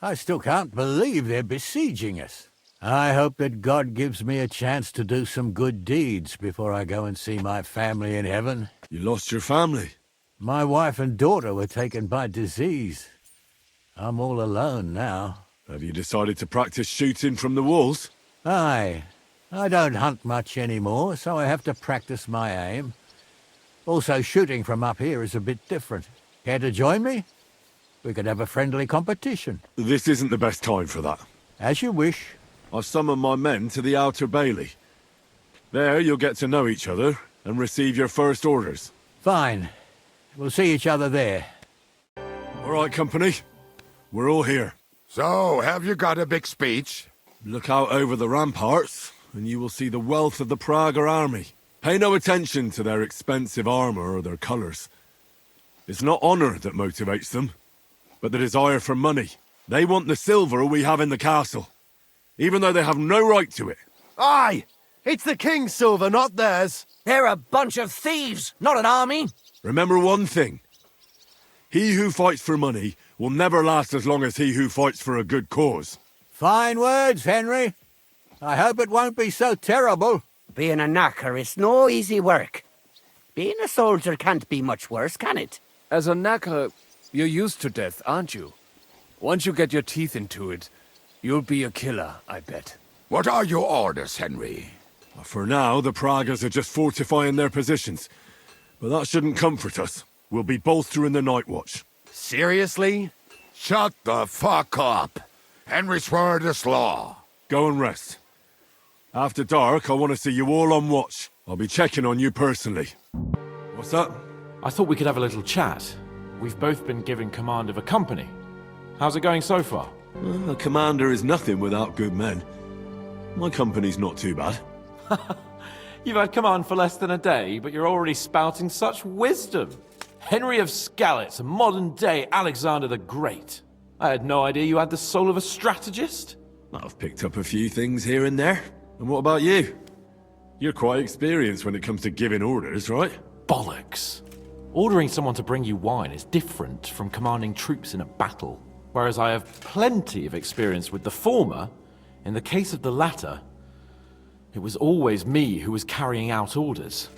I still can't believe they're besieging us. I hope that God gives me a chance to do some good deeds before I go and see my family in heaven. You lost your family? My wife and daughter were taken by disease. I'm all alone now. Have you decided to practice shooting from the walls? Aye. I don't hunt much anymore, so I have to practice my aim. Also, shooting from up here is a bit different. Care to join me? We could have a friendly competition. This isn't the best time for that. As you wish. I've summoned my men to the Outer Bailey. There you'll get to know each other and receive your first orders. Fine. We'll see each other there. All right, company. We're all here. So, have you got a big speech? Look out over the ramparts, and you will see the wealth of the Praga army. Pay no attention to their expensive armor or their colors. It's not honor that motivates them, but the desire for money. They want the silver we have in the castle, even though they have no right to it. Aye! It's the king's silver, not theirs. They're a bunch of thieves, not an army. Remember one thing. He who fights for money will never last as long as he who fights for a good cause. Fine words, Henry. I hope it won't be so terrible. Being a knacker is no easy work. Being a soldier can't be much worse, can it? As a knacker, you're used to death, aren't you? Once you get your teeth into it, you'll be a killer, I bet. What are your orders, Henry? For now, the Pragas are just fortifying their positions. But that shouldn't comfort us. We'll be bolstering the night watch. Seriously? Shut the fuck up. Henry's word is law. Go and rest. After dark, I want to see you all on watch. I'll be checking on you personally. What's that? I thought we could have a little chat. We've both been given command of a company. How's it going so far? Well, a commander is nothing without good men. My company's not too bad. You've had command for less than a day, but you're already spouting such wisdom. Henry of Skalitz, a modern-day Alexander the Great. I had no idea you had the soul of a strategist. I've picked up a few things here and there. And what about you? You're quite experienced when it comes to giving orders, right? Bollocks. Ordering someone to bring you wine is different from commanding troops in a battle. Whereas I have plenty of experience with the former, in the case of the latter, it was always me who was carrying out orders.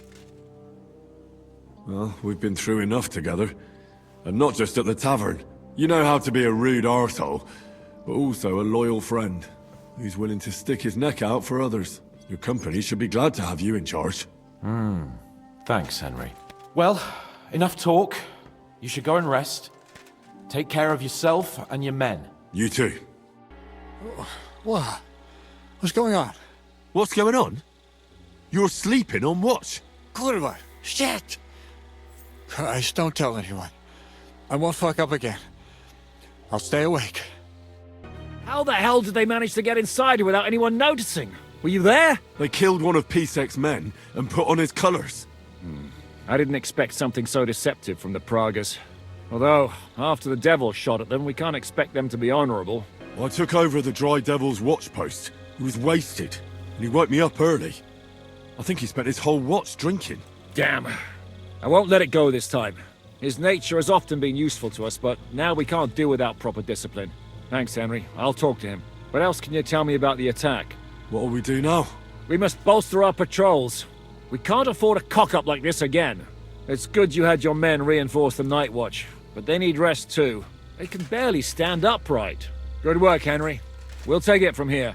Well, we've been through enough together. And not just at the tavern. You know how to be a rude arsehole, but also a loyal friend, who's willing to stick his neck out for others. Your company should be glad to have you in charge. Thanks, Henry. Well, enough talk. You should go and rest. Take care of yourself and your men. You too. What? What's going on? What's going on? You're sleeping on watch. Kurwa, shit! Christ, don't tell anyone. I won't fuck up again. I'll stay awake. How the hell did they manage to get inside without anyone noticing? Were you there? They killed one of Pisek's men and put on his colours. I didn't expect something so deceptive from the Pragas. Although, after the devil shot at them, we can't expect them to be honorable. I took over the Dry Devil's watch post. He was wasted, and he woke me up early. I think he spent his whole watch drinking. Damn. I won't let it go this time. His nature has often been useful to us, but now we can't do without proper discipline. Thanks, Henry. I'll talk to him. What else can you tell me about the attack? What'll we do now? We must bolster our patrols. We can't afford a cock-up like this again. It's good you had your men reinforce the night watch, but they need rest too. They can barely stand upright. Good work, Henry. We'll take it from here.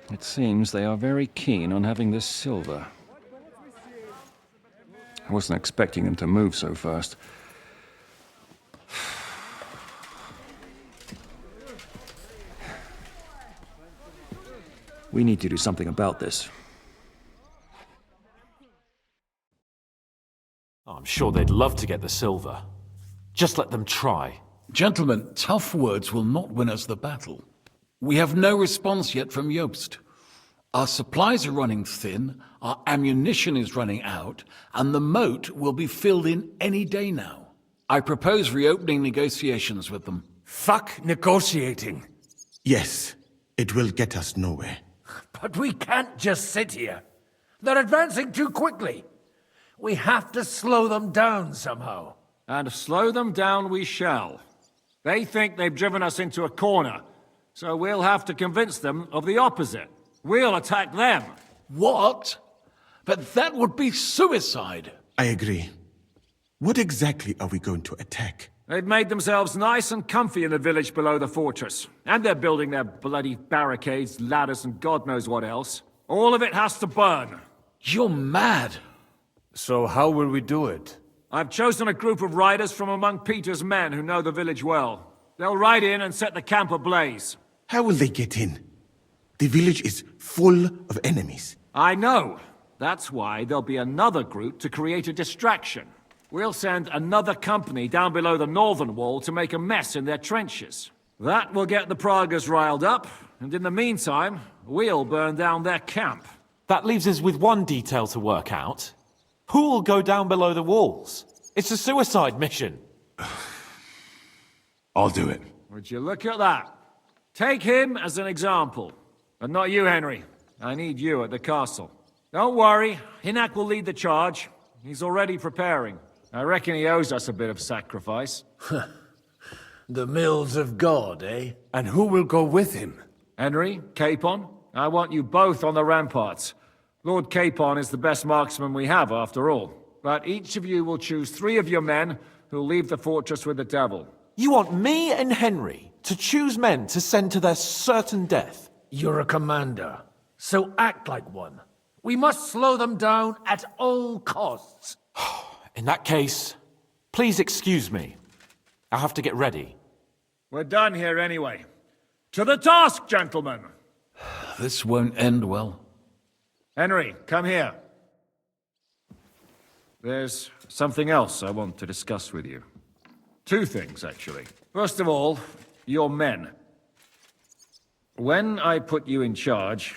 It seems they are very keen on having this silver. I wasn't expecting them to move so fast. We need to do something about this. I'm sure they'd love to get the silver. Just let them try. Gentlemen, tough words will not win us the battle. We have no response yet from Jobst. Our supplies are running thin, our ammunition is running out, and the moat will be filled in any day now. I propose reopening negotiations with them. Fuck negotiating. Yes, it will get us nowhere. But we can't just sit here. They're advancing too quickly. We have to slow them down somehow. And slow them down we shall. They think they've driven us into a corner, so we'll have to convince them of the opposite. We'll attack them. What? But that would be suicide. I agree. What exactly are we going to attack? They've made themselves nice and comfy in the village below the fortress. And they're building their bloody barricades, ladders, and God knows what else. All of it has to burn. You're mad. So how will we do it? I've chosen a group of riders from among Peter's men who know the village well. They'll ride in and set the camp ablaze. How will they get in? The village is full of enemies. I know. That's why there'll be another group to create a distraction. We'll send another company down below the northern wall to make a mess in their trenches. That will get the Pragas riled up, and in the meantime, we'll burn down their camp. That leaves us with one detail to work out. Who will go down below the walls? It's a suicide mission. I'll do it. Would you look at that? Take him as an example. But not you, Henry. I need you at the castle. Don't worry, Hinak will lead the charge. He's already preparing. I reckon he owes us a bit of sacrifice. The mills of God, eh? And who will go with him? Henry, Capon, I want you both on the ramparts. Lord Capon is the best marksman we have, after all. But each of you will choose 3 of your men who'll leave the fortress with the devil. You want me and Henry to choose men to send to their certain death? You're a commander, so act like one. We must slow them down at all costs. In that case, please excuse me. I'll have to get ready. We're done here anyway. To the task, gentlemen! This won't end well. Henry, come here. There's something else I want to discuss with you. 2 things, actually. First of all, your men. When I put you in charge,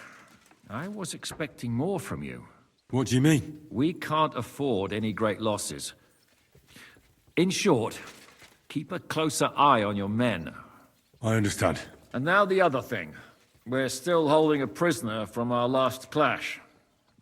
I was expecting more from you. What do you mean? We can't afford any great losses. In short, keep a closer eye on your men. I understand. And now the other thing. We're still holding a prisoner from our last clash.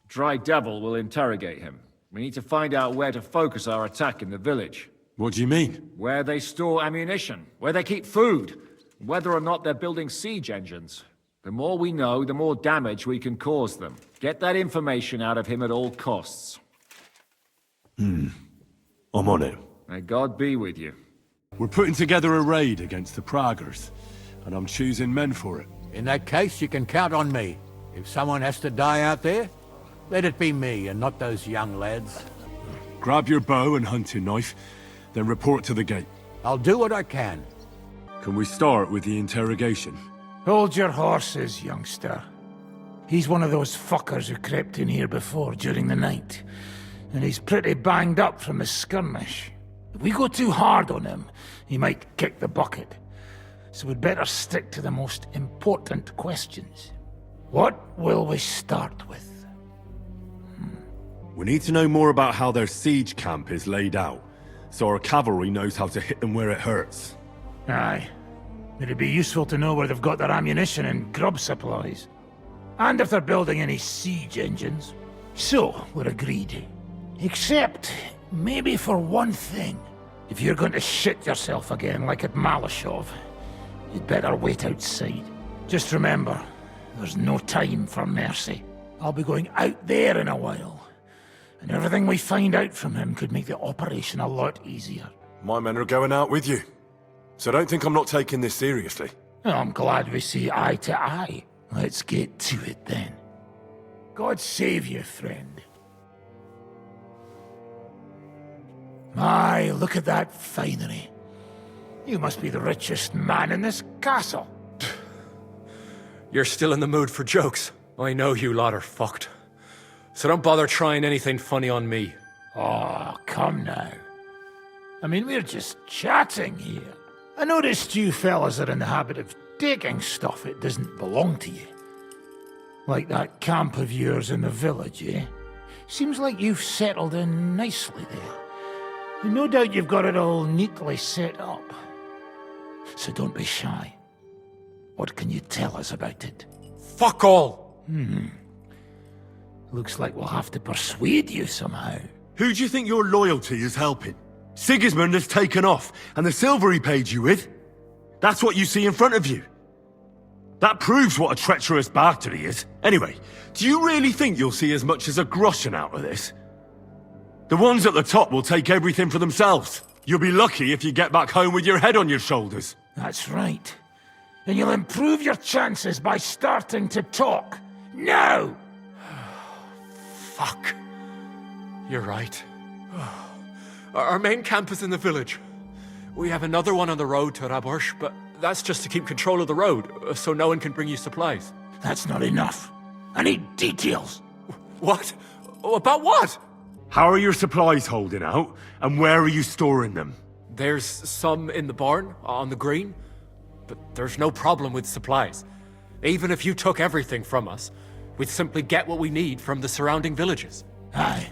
Dry Devil will interrogate him. We need to find out where to focus our attack in the village. What do you mean? Where they store ammunition, where they keep food, whether or not they're building siege engines. The more we know, the more damage we can cause them. Get that information out of him at all costs. I'm on it. May God be with you. We're putting together a raid against the Praggers, and I'm choosing men for it. In that case, you can count on me. If someone has to die out there, let it be me and not those young lads. Grab your bow and hunting knife, then report to the gate. I'll do what I can. Can we start with the interrogation? Hold your horses, youngster. He's one of those fuckers who crept in here before during the night. And he's pretty banged up from the skirmish. If we go too hard on him, he might kick the bucket. So we'd better stick to the most important questions. What will we start with? We need to know more about how their siege camp is laid out, so our cavalry knows how to hit them where it hurts. Aye. It'd be useful to know where they've got their ammunition and grub supplies. And if they're building any siege engines. So, we're agreed. Except, maybe for one thing. If you're going to shit yourself again like at Malashov, you'd better wait outside. Just remember, there's no time for mercy. I'll be going out there in a while. And everything we find out from him could make the operation a lot easier. My men are going out with you, so don't think I'm not taking this seriously. Well, I'm glad we see eye to eye. Let's get to it then. God save you, friend. My, look at that finery. You must be the richest man in this castle. You're still in the mood for jokes. I know you lot are fucked. So don't bother trying anything funny on me. Oh, come now. I mean, we're just chatting here. I noticed you fellas are in the habit of taking stuff that doesn't belong to you. Like that camp of yours in the village, eh? Seems like you've settled in nicely there. And no doubt you've got it all neatly set up. So don't be shy. What can you tell us about it? Fuck all! Looks like we'll have to persuade you somehow. Who do you think your loyalty is helping? Sigismund has taken off, and the silver he paid you with? That's what you see in front of you. That proves what a treacherous bastard he is. Anyway, do you really think you'll see as much as a groschen out of this? The ones at the top will take everything for themselves. You'll be lucky if you get back home with your head on your shoulders. That's right. And you'll improve your chances by starting to talk. Now! Fuck. You're right. Our main camp is in the village. We have another one on the road to Raborsh, but that's just to keep control of the road, so no one can bring you supplies. That's not enough. I need details. What? About what? How are your supplies holding out, and where are you storing them? There's some in the barn, on the green, but there's no problem with supplies. Even if you took everything from us, we'd simply get what we need from the surrounding villages. Aye.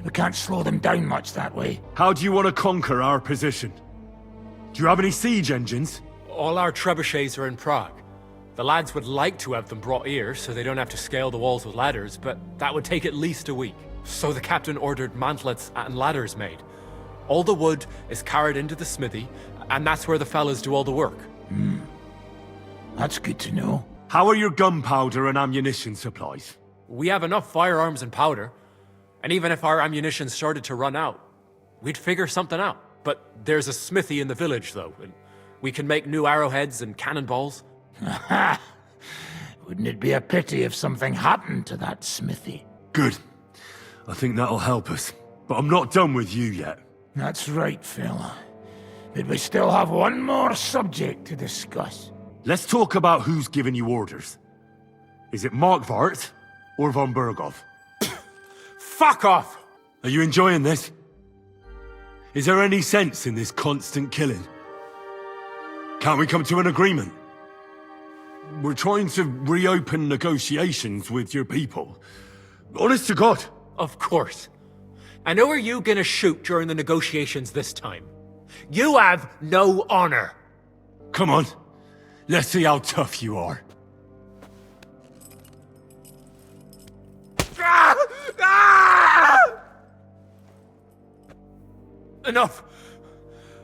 We can't slow them down much that way. How do you want to conquer our position? Do you have any siege engines? All our trebuchets are in Prague. The lads would like to have them brought here so they don't have to scale the walls with ladders, but that would take at least a week. So the captain ordered mantlets and ladders made. All the wood is carried into the smithy, and that's where the fellas do all the work. That's good to know. How are your gunpowder and ammunition supplies? We have enough firearms and powder. And even if our ammunition started to run out, we'd figure something out. But there's a smithy in the village, though, and we can make new arrowheads and cannonballs. Aha! Wouldn't it be a pity if something happened to that smithy? Good. I think that'll help us. But I'm not done with you yet. That's right, fella. But we still have one more subject to discuss. Let's talk about who's giving you orders. Is it Markvart or von Berghoff? Fuck off! Are you enjoying this? Is there any sense in this constant killing? Can't we come to an agreement? We're trying to reopen negotiations with your people. Honest to God. Of course. And who are you gonna shoot during the negotiations this time? You have no honor. Come on. Let's see how tough you are. Enough!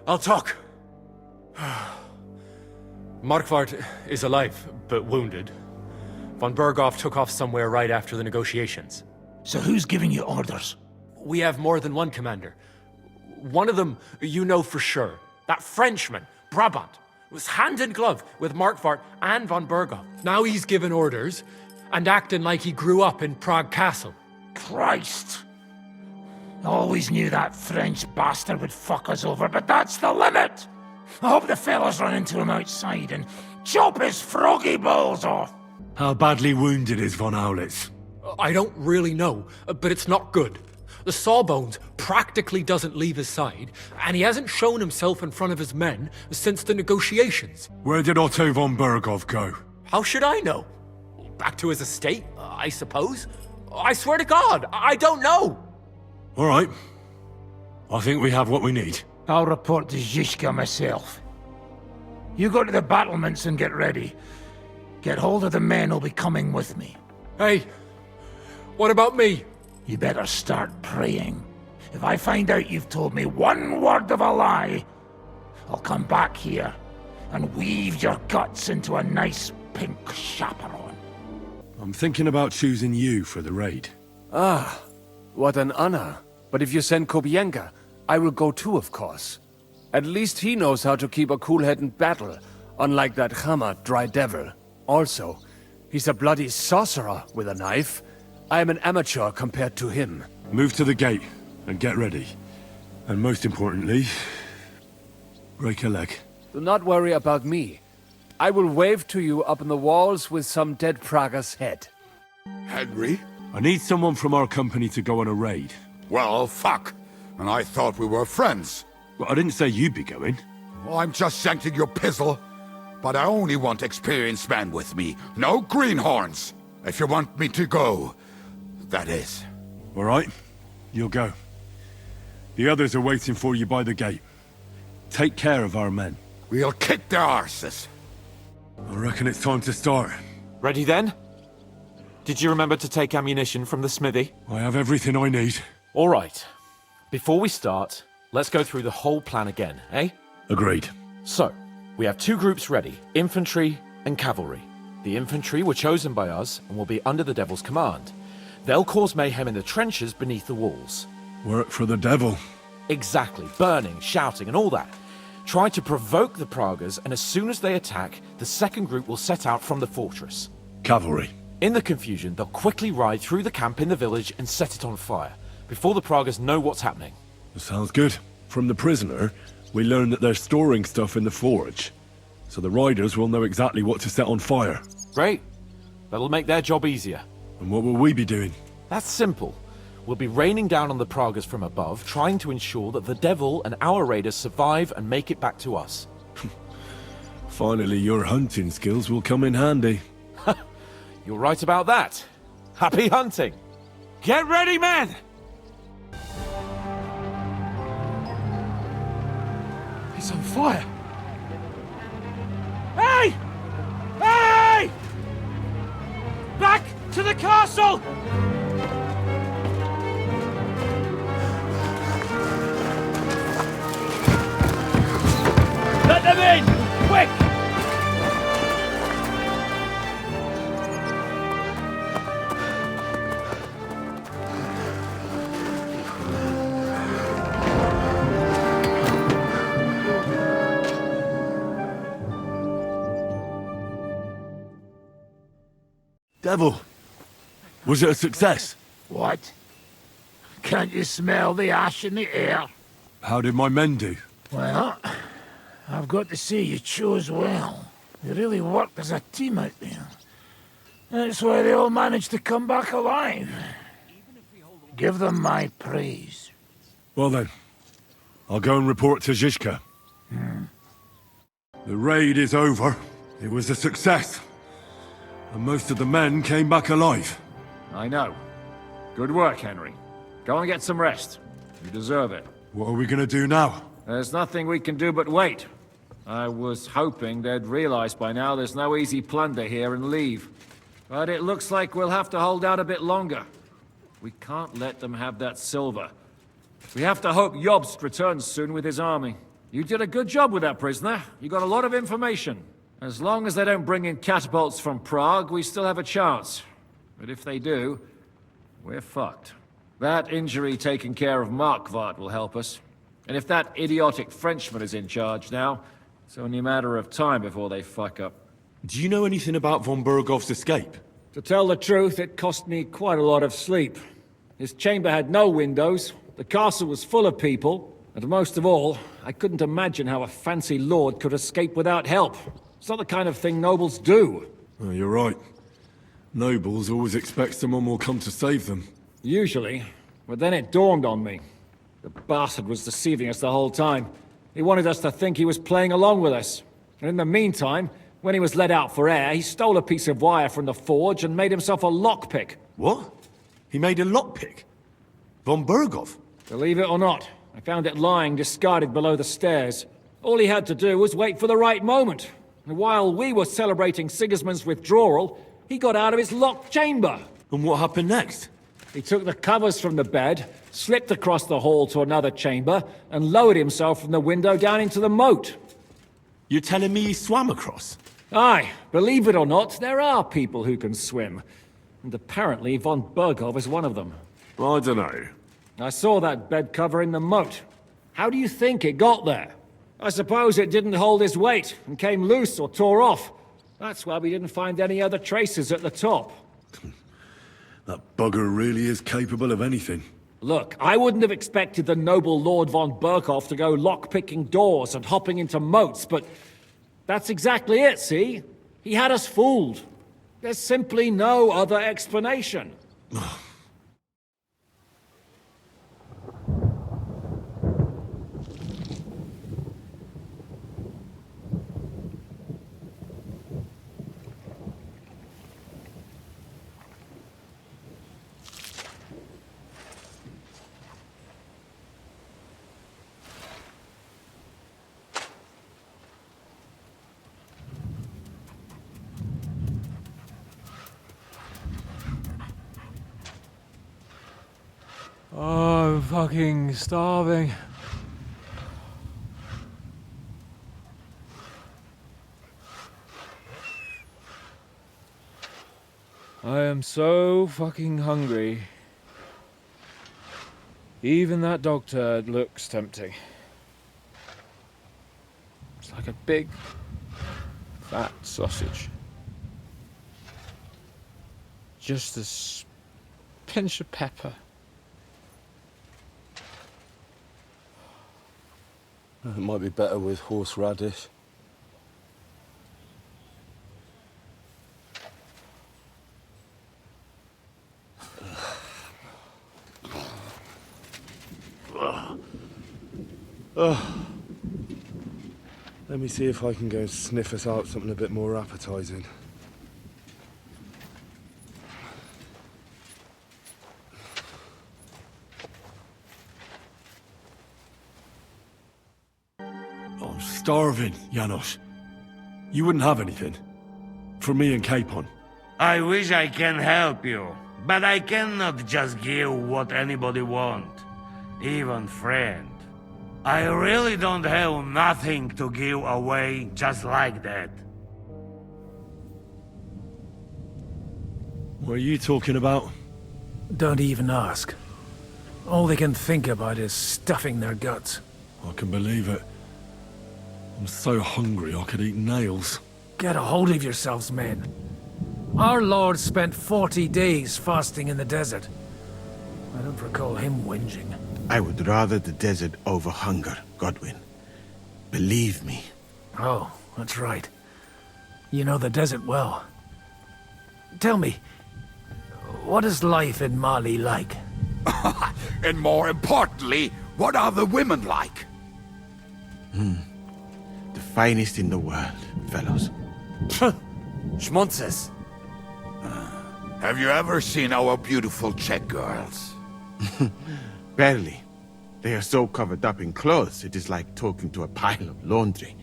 I'll talk. Markvart is alive, but wounded. Von Berghoff took off somewhere right after the negotiations. So who's giving you orders? We have more than one commander. One of them you know for sure. That Frenchman, Brabant, was hand in glove with Markvart and von Berghoff. Now he's given orders and acting like he grew up in Prague Castle. Christ! I always knew that French bastard would fuck us over, but that's the limit! I hope the fellas run into him outside and chop his froggy balls off! How badly wounded is von Aulitz? I don't really know, but it's not good. The sawbones practically doesn't leave his side, and he hasn't shown himself in front of his men since the negotiations. Where did Otto von Berghoff go? How should I know? Back to his estate, I suppose? I swear to God, I don't know! All right. I think we have what we need. I'll report to Zhishka myself. You go to the battlements and get ready. Get hold of the men who'll be coming with me. Hey, what about me? You better start praying. If I find out you've told me one word of a lie, I'll come back here and weave your guts into a nice pink chaperone. I'm thinking about choosing you for the raid. Ah, what an honor. But if you send Kobienka, I will go too, of course. At least he knows how to keep a cool head in battle, unlike that Hammer dry devil. Also, he's a bloody sorcerer with a knife. I am an amateur compared to him. Move to the gate and get ready. And most importantly, break a leg. Do not worry about me. I will wave to you up in the walls with some dead Prager's head. Henry? I need someone from our company to go on a raid. Well, fuck. And I thought we were friends. Well, I didn't say you'd be going. Well, I'm just shanking your pizzle. But I only want experienced men with me. No greenhorns. If you want me to go, that is. All right. You'll go. The others are waiting for you by the gate. Take care of our men. We'll kick their arses. I reckon it's time to start. Ready then? Did you remember to take ammunition from the smithy? I have everything I need. All right. Before we start, let's go through the whole plan again, eh? Agreed. So, we have two groups ready, infantry and cavalry. The infantry were chosen by us and will be under the Devil's command. They'll cause mayhem in the trenches beneath the walls. Work for the devil. Exactly, burning, shouting and all that. Try to provoke the Pragers, and as soon as they attack, the second group will set out from the fortress. Cavalry. In the confusion, they'll quickly ride through the camp in the village and set it on fire, before the Pragers know what's happening. Sounds good. From the prisoner, we learned that they're storing stuff in the forge, so the riders will know exactly what to set on fire. Great. That'll make their job easier. And what will we be doing? That's simple. We'll be raining down on the Pragers from above, trying to ensure that the Devil and our raiders survive and make it back to us. Finally, your hunting skills will come in handy. You're right about that. Happy hunting! Get ready, men! It's on fire! Hey! Hey! Back to the castle! Let them in! Quick! Devil, was it a success? What? Can't you smell the ash in the air? How did my men do? Well, I've got to say you chose well. You really worked as a team out there. That's why they all managed to come back alive. Give them my praise. Well then, I'll go and report to Zizka. The raid is over. It was a success. And most of the men came back alive. I know. Good work, Henry. Go and get some rest. You deserve it. What are we gonna do now? There's nothing we can do but wait. I was hoping they'd realize by now there's no easy plunder here and leave. But it looks like we'll have to hold out a bit longer. We can't let them have that silver. We have to hope Jobst returns soon with his army. You did a good job with that prisoner. You got a lot of information. As long as they don't bring in catapults from Prague, we still have a chance. But if they do, we're fucked. That injury taking care of Markvart will help us. And if that idiotic Frenchman is in charge now, it's only a matter of time before they fuck up. Do you know anything about von Bergov's escape? To tell the truth, it cost me quite a lot of sleep. His chamber had no windows, the castle was full of people, and most of all, I couldn't imagine how a fancy lord could escape without help. It's not the kind of thing nobles do. Oh, you're right. Nobles always expect someone will come to save them. Usually, but then it dawned on me. The bastard was deceiving us the whole time. He wanted us to think he was playing along with us. And in the meantime, when he was let out for air, he stole a piece of wire from the forge and made himself a lockpick. What? He made a lockpick? Von Bergov? Believe it or not, I found it lying discarded below the stairs. All he had to do was wait for the right moment. And while we were celebrating Sigismund's withdrawal, he got out of his locked chamber. And what happened next? He took the covers from the bed, slipped across the hall to another chamber, and lowered himself from the window down into the moat. You're telling me he swam across? Aye, believe it or not, there are people who can swim. And apparently von Bergov is one of them. I don't know. I saw that bed cover in the moat. How do you think it got there? I suppose it didn't hold his weight and came loose or tore off. That's why we didn't find any other traces at the top. That bugger really is capable of anything. Look, I wouldn't have expected the noble Lord von Berkhoff to go lock-picking doors and hopping into moats, but that's exactly it, see? He had us fooled. There's simply no other explanation. Oh, I'm fucking starving. I am so fucking hungry. Even that dog turd looks tempting. It's like a big, fat sausage. Just a pinch of pepper. It might be better with horseradish. Let me see if I can go and sniff us out something a bit more appetizing. I'm starving, Janos. You wouldn't have anything? For me and Capon. I wish I can help you, but I cannot just give what anybody want, even friend. I really don't have nothing to give away just like that. What are you talking about? Don't even ask. All they can think about is stuffing their guts. I can believe it. I'm so hungry I could eat nails. Get a hold of yourselves, men. Our Lord spent 40 days fasting in the desert. I don't recall him whinging. I would rather the desert over hunger, Godwin. Believe me. Oh, that's right. You know the desert well. Tell me, what is life in Mali like? And more importantly, what are the women like? The finest in the world, fellows. Schmonzes. Have you ever seen our beautiful Czech girls? Barely. They are so covered up in clothes, it is like talking to a pile of laundry.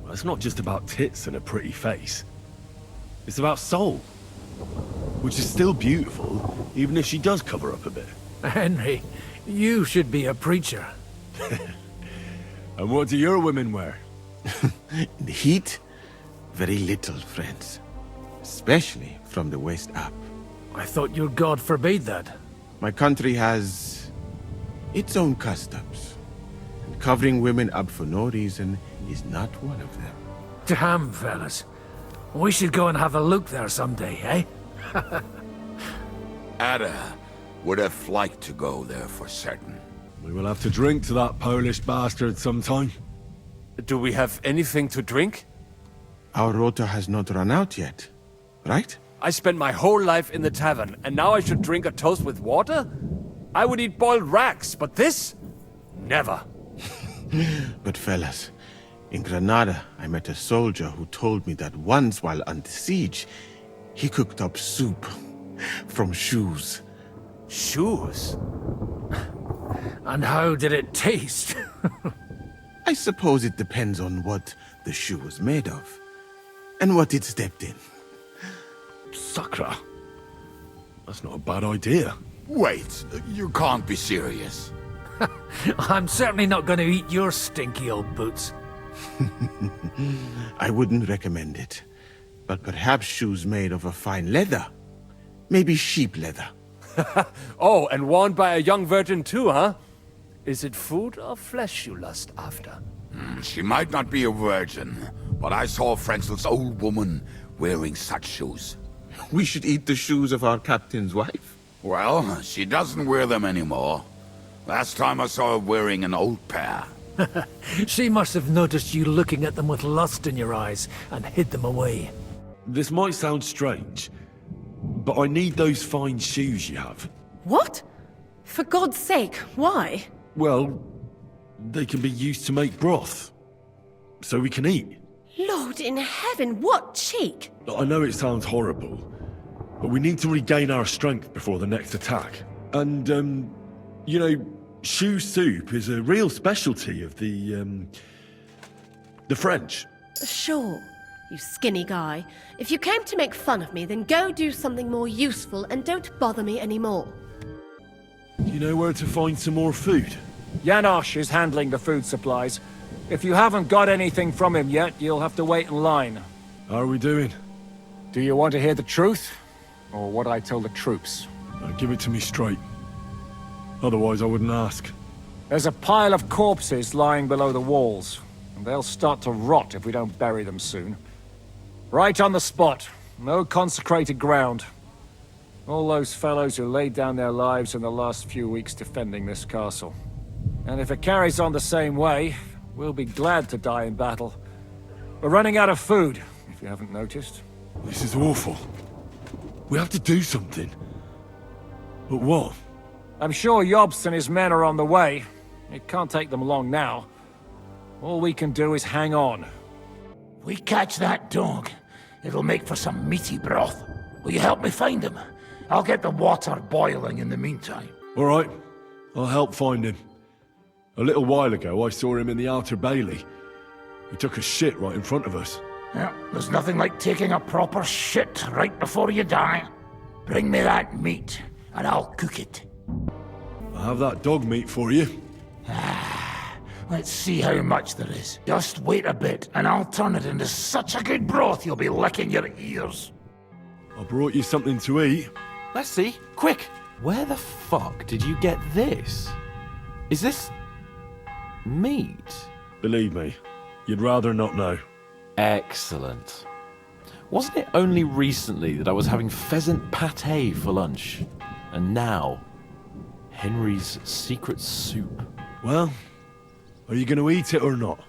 Well, it's not just about tits and a pretty face. It's about soul. Which is still beautiful, even if she does cover up a bit. Henry, you should be a preacher. And what do your women wear? In the heat, very little, friends. Especially from the waist up. I thought your god forbade that. My country has its own customs. And covering women up for no reason is not one of them. Damn, fellas. We should go and have a look there someday, eh? Ada would have liked to go there for certain. We will have to drink to that Polish bastard sometime. Do we have anything to drink? Our rota has not run out yet, right? I spent my whole life in the tavern, and now I should drink a toast with water? I would eat boiled racks, but this? Never. But fellas, in Granada, I met a soldier who told me that once while under siege, he cooked up soup from shoes. Shoes? And how did it taste? I suppose it depends on what the shoe was made of, and what it stepped in. Sakra. That's not a bad idea. Wait, you can't be serious. I'm certainly not going to eat your stinky old boots. I wouldn't recommend it, but perhaps shoes made of a fine leather. Maybe sheep leather. Oh, and worn by a young virgin too, huh? Is it food or flesh you lust after? She might not be a virgin, but I saw Frenzel's old woman wearing such shoes. We should eat the shoes of our captain's wife. Well, she doesn't wear them anymore. Last time I saw her wearing an old pair. She must have noticed you looking at them with lust in your eyes and hid them away. This might sound strange, but I need those fine shoes you have. What? For God's sake, why? Well, they can be used to make broth, so we can eat. Lord in heaven, what cheek! I know it sounds horrible, but we need to regain our strength before the next attack. And, you know, shoe soup is a real specialty of the French. Sure, you skinny guy. If you came to make fun of me, then go do something more useful and don't bother me anymore. Do you know where to find some more food? Janosch is handling the food supplies. If you haven't got anything from him yet, you'll have to wait in line. How are we doing? Do you want to hear the truth? Or what I tell the troops? Give it to me straight. Otherwise I wouldn't ask. There's a pile of corpses lying below the walls, and they'll start to rot if we don't bury them soon. Right on the spot. No consecrated ground. All those fellows who laid down their lives in the last few weeks defending this castle. And if it carries on the same way, we'll be glad to die in battle. We're running out of food, if you haven't noticed. This is awful. We have to do something. But what? I'm sure Jobst and his men are on the way. It can't take them long now. All we can do is hang on. We catch that dog, it'll make for some meaty broth. Will you help me find him? I'll get the water boiling in the meantime. All right. I'll help find him. A little while ago, I saw him in the Outer Bailey. He took a shit right in front of us. Yeah, there's nothing like taking a proper shit right before you die. Bring me that meat, and I'll cook it. I'll have that dog meat for you. Let's see how much there is. Just wait a bit, and I'll turn it into such a good broth you'll be licking your ears. I brought you something to eat. Let's see. Quick! Where the fuck did you get this? Is this... meat? Believe me, you'd rather not know. Excellent. Wasn't it only recently that I was having pheasant pâté for lunch? And now, Henry's secret soup. Well, are you going to eat it or not?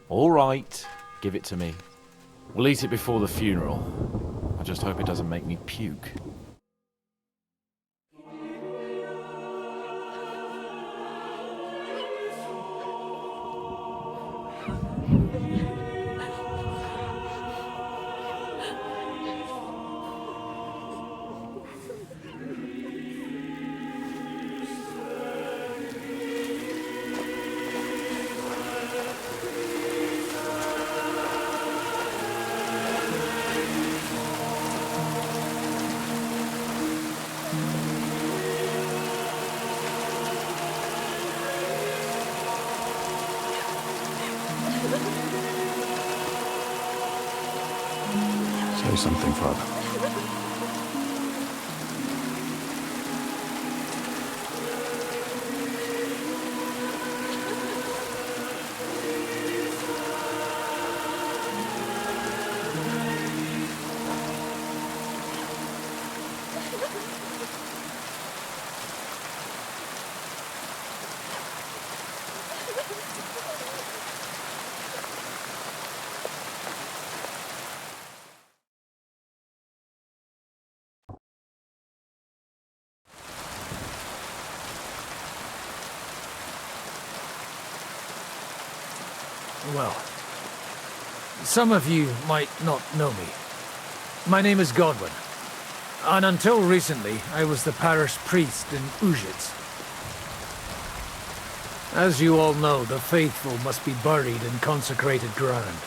All right, give it to me. We'll eat it before the funeral. I just hope it doesn't make me puke. Say something, Father. Well, some of you might not know me. My name is Godwin, and until recently, I was the parish priest in Ujits. As you all know, the faithful must be buried in consecrated ground.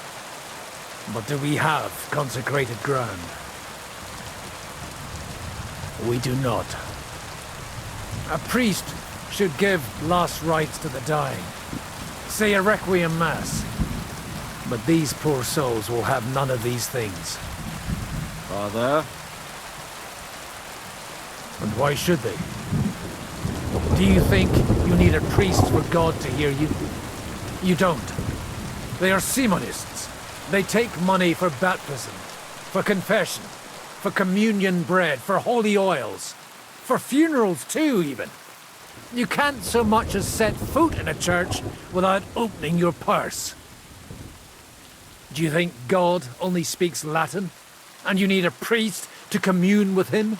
But do we have consecrated ground? We do not. A priest should give last rites to the dying, say a requiem mass. But these poor souls will have none of these things. Father? And why should they? Do you think you need a priest for God to hear you? You don't. They are Simonists. They take money for baptism, for confession, for communion bread, for holy oils, for funerals too, even. You can't so much as set foot in a church without opening your purse. Do you think God only speaks Latin, and you need a priest to commune with him?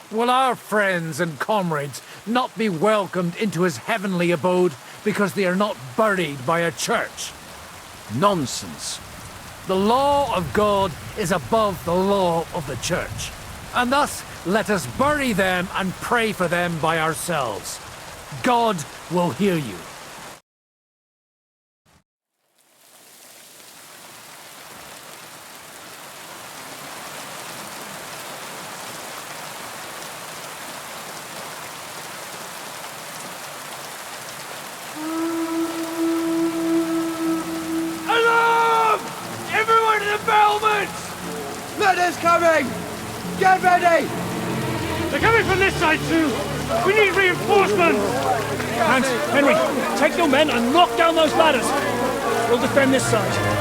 Will our friends and comrades not be welcomed into his heavenly abode because they are not buried by a church? Nonsense. The law of God is above the law of the church, and thus let us bury them and pray for them by ourselves. God will hear you. Alarm! Everyone to the battlements! Murder's coming! Get ready! They're coming from this side too! We need reinforcements! Hans, Henry, take your men and knock down those ladders! We'll defend this side.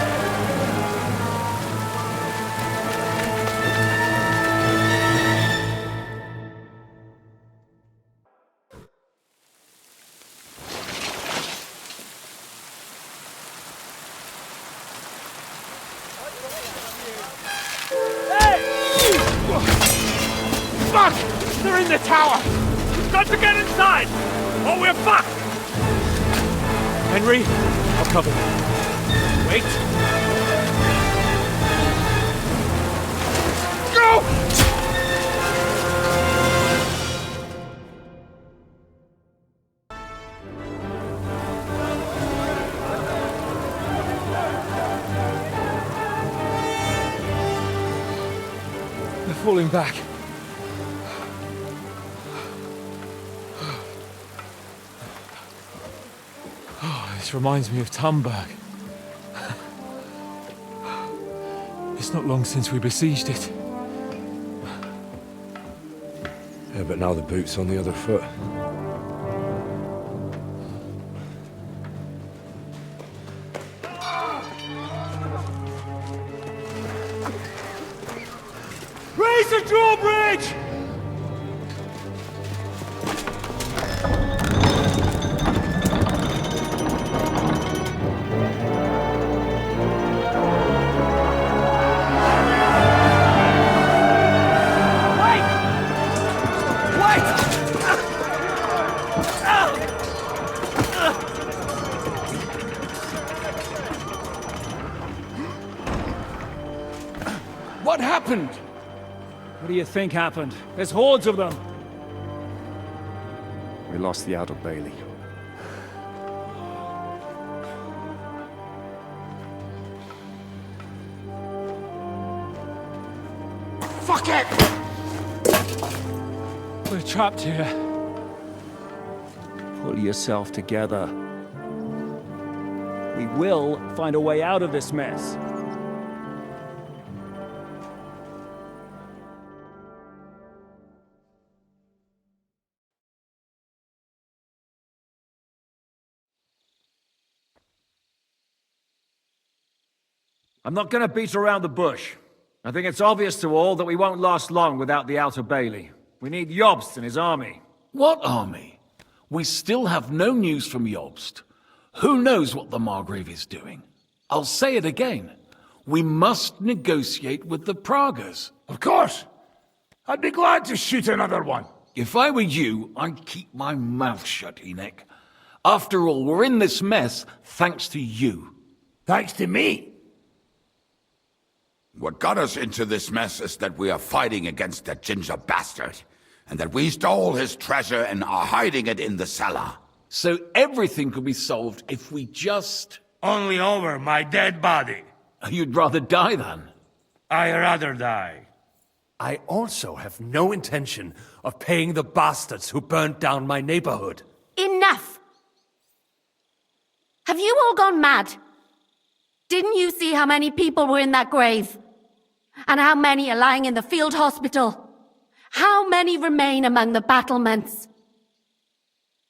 Fuck! They're in the tower! We've got to get inside! Or we're fucked! Henry, I'll cover you. Wait. Go! They're falling back. This reminds me of Tamberg. It's not long since we besieged it. Yeah, but now the boot's on the other foot. Raise the drawbridge! What happened? What do you think happened? There's hordes of them. We lost the outer bailey. Fuck it! We're trapped here. Pull yourself together. We will find a way out of this mess. I'm not going to beat around the bush. I think it's obvious to all that we won't last long without the outer bailey. We need Jobst and his army. What army? We still have no news from Jobst. Who knows what the Margrave is doing? I'll say it again. We must negotiate with the Pragas. Of course. I'd be glad to shoot another one. If I were you, I'd keep my mouth shut, Enoch. After all, we're in this mess thanks to you. Thanks to me? What got us into this mess is that we are fighting against that ginger bastard, and that we stole his treasure and are hiding it in the cellar. So everything could be solved if we just... Only over my dead body. You'd rather die then? I'd rather die. I also have no intention of paying the bastards who burnt down my neighborhood. Enough! Have you all gone mad? Didn't you see how many people were in that grave? And how many are lying in the field hospital? How many remain among the battlements?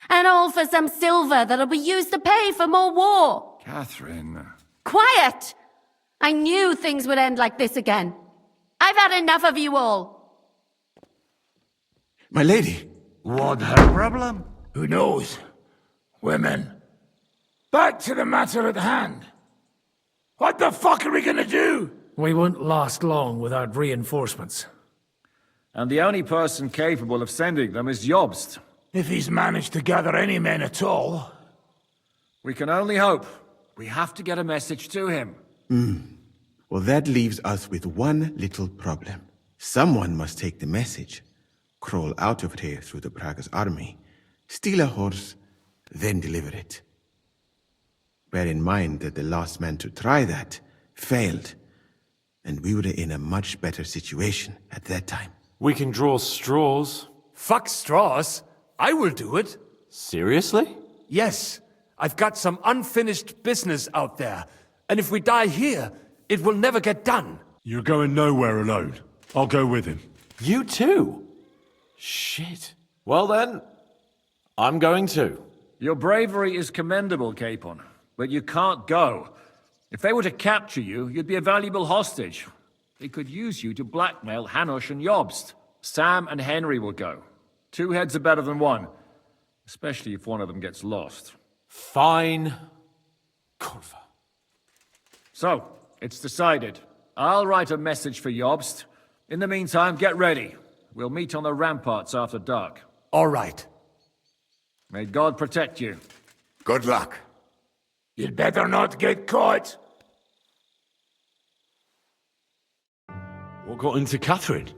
And all for some silver that'll be used to pay for more war. Catherine... Quiet! I knew things would end like this again. I've had enough of you all. My lady. What her problem? Who knows? Women. Back to the matter at hand. What the fuck are we gonna do? We won't last long without reinforcements. And the only person capable of sending them is Jobst. If he's managed to gather any men at all. We can only hope. We have to get a message to him. Well, that leaves us with one little problem. Someone must take the message, crawl out of here through the Pragas army, steal a horse, then deliver it. Bear in mind that the last man to try that failed, and we were in a much better situation at that time. We can draw straws. Fuck straws. I will do it. Seriously? Yes. I've got some unfinished business out there, and if we die here, it will never get done. You're going nowhere alone. I'll go with him. You too? Shit. Well then, I'm going too. Your bravery is commendable, Capon, but you can't go. If they were to capture you, you'd be a valuable hostage. They could use you to blackmail Hanush and Jobst. Sam and Henry will go. 2 heads are better than 1, especially if one of them gets lost. Fine. Kurva. So, it's decided. I'll write a message for Jobst. In the meantime, get ready. We'll meet on the ramparts after dark. All right. May God protect you. Good luck. You'd better not get caught. What got into Catherine?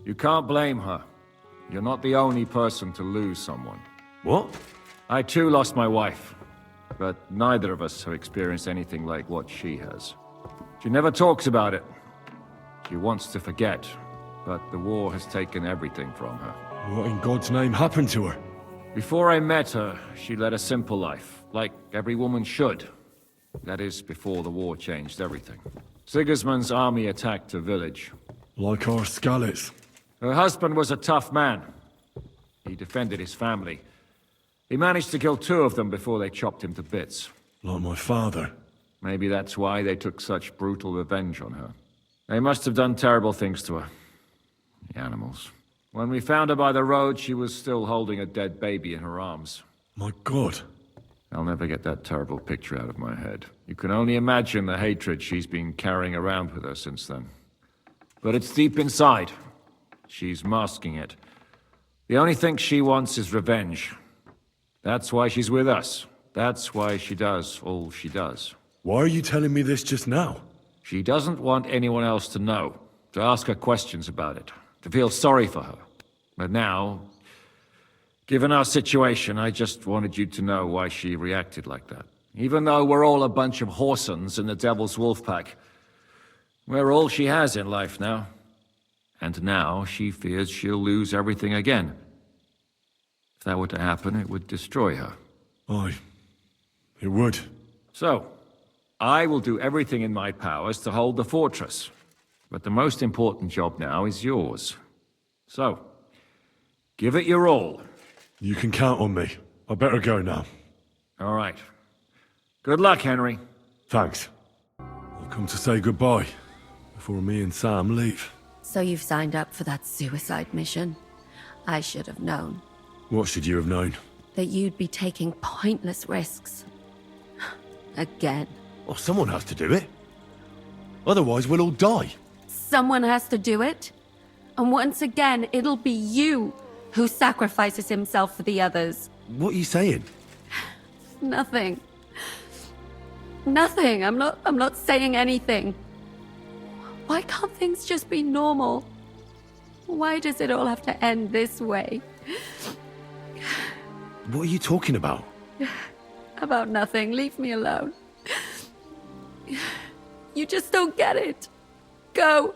You can't blame her. You're not the only person to lose someone. What? I too lost my wife, but neither of us have experienced anything like what she has. She never talks about it. She wants to forget, but the war has taken everything from her. What in God's name happened to her? Before I met her, she led a simple life, like every woman should. That is, before the war changed everything. Sigismund's army attacked a village. Like our Skalitz. Her husband was a tough man. He defended his family. He managed to kill 2 of them before they chopped him to bits. Like my father. Maybe that's why they took such brutal revenge on her. They must have done terrible things to her. The animals. When we found her by the road, she was still holding a dead baby in her arms. My God. I'll never get that terrible picture out of my head. You can only imagine the hatred she's been carrying around with her since then. But it's deep inside. She's masking it. The only thing she wants is revenge. That's why she's with us. That's why she does all she does. Why are you telling me this just now? She doesn't want anyone else to know, to ask her questions about it, to feel sorry for her. But now, given our situation, I just wanted you to know why she reacted like that. Even though we're all a bunch of whoresons in the Devil's Wolf Pack, we're all she has in life now. And now she fears she'll lose everything again. If that were to happen, it would destroy her. Aye, it would. So, I will do everything in my powers to hold the fortress. But the most important job now is yours. So, give it your all. You can count on me. I better go now. All right. Good luck, Henry. Thanks. I've come to say goodbye before me and Sam leave. So you've signed up for that suicide mission? I should have known. What should you have known? That you'd be taking pointless risks. Again. Well, someone has to do it. Otherwise, we'll all die. Someone has to do it. And once again, it'll be you who sacrifices himself for the others. What are you saying? Nothing. Nothing. I'm not saying anything. Why can't things just be normal? Why does it all have to end this way? What are you talking about? About nothing. Leave me alone. You just don't get it. Go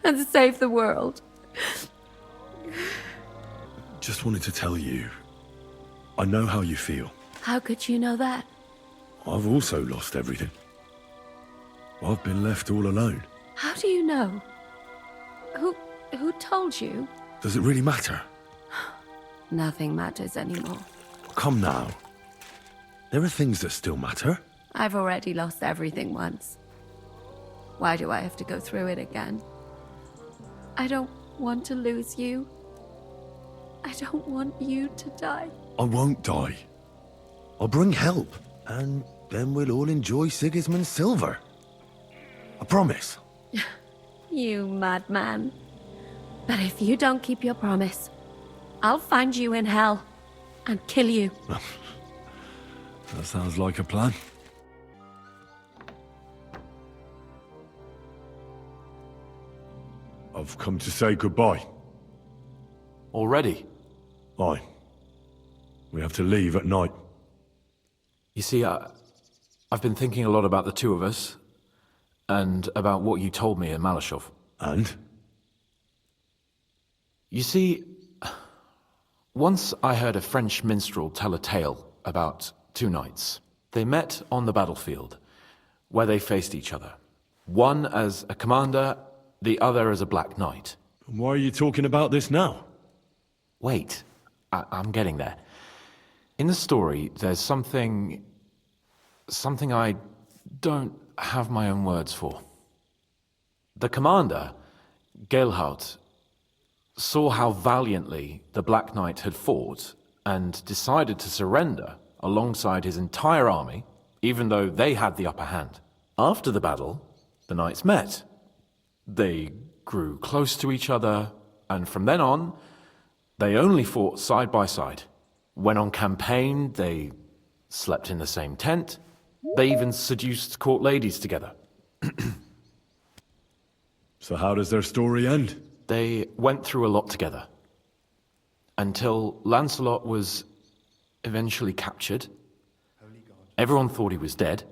and save the world. Just wanted to tell you. I know how you feel. How could you know that? I've also lost everything. I've been left all alone. How do you know? Who told you? Does it really matter? Nothing matters anymore. Come now. There are things that still matter. I've already lost everything once. Why do I have to go through it again? I don't want to lose you. I don't want you to die. I won't die. I'll bring help, and then we'll all enjoy Sigismund's silver. I promise. You madman. But if you don't keep your promise, I'll find you in hell and kill you. That sounds like a plan. I've come to say goodbye. Already? Aye. We have to leave at night. You see, I've been thinking a lot about the two of us, and about what you told me in Malashov. And? You see, once I heard a French minstrel tell a tale about two knights. They met on the battlefield, where they faced each other. One as a commander, the other as a black knight. Why are you talking about this now? Wait, I'm getting there. In the story, there's something I don't have my own words for. The commander, Geelhout, saw how valiantly the Black Knight had fought and decided to surrender alongside his entire army, even though they had the upper hand. After the battle, the knights met. They grew close to each other, and from then on, they only fought side by side. When on campaign, they slept in the same tent. They even seduced court ladies together. So how does their story end? They went through a lot together. Until Lancelot was eventually captured. Everyone thought he was dead.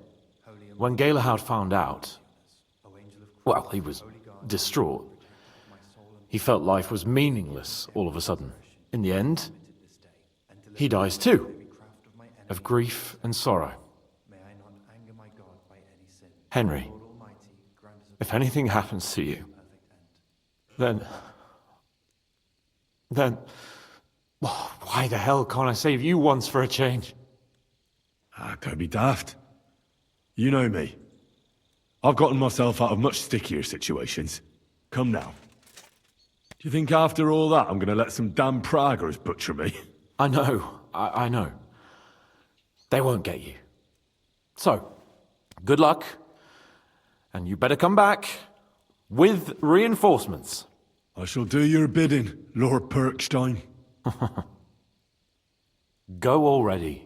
When Galahad found out, well, he was distraught. He felt life was meaningless all of a sudden. In the end, he dies too, of grief and sorrow. Henry, if anything happens to you, then why the hell can't I save you once for a change? Don't be daft. You know me. I've gotten myself out of much stickier situations. Come now. Do you think after all that I'm gonna let some damn Praggers butcher me? I know, I know. They won't get you. So, good luck. And you better come back with reinforcements. I shall do your bidding, Lord Perkstein. Go already.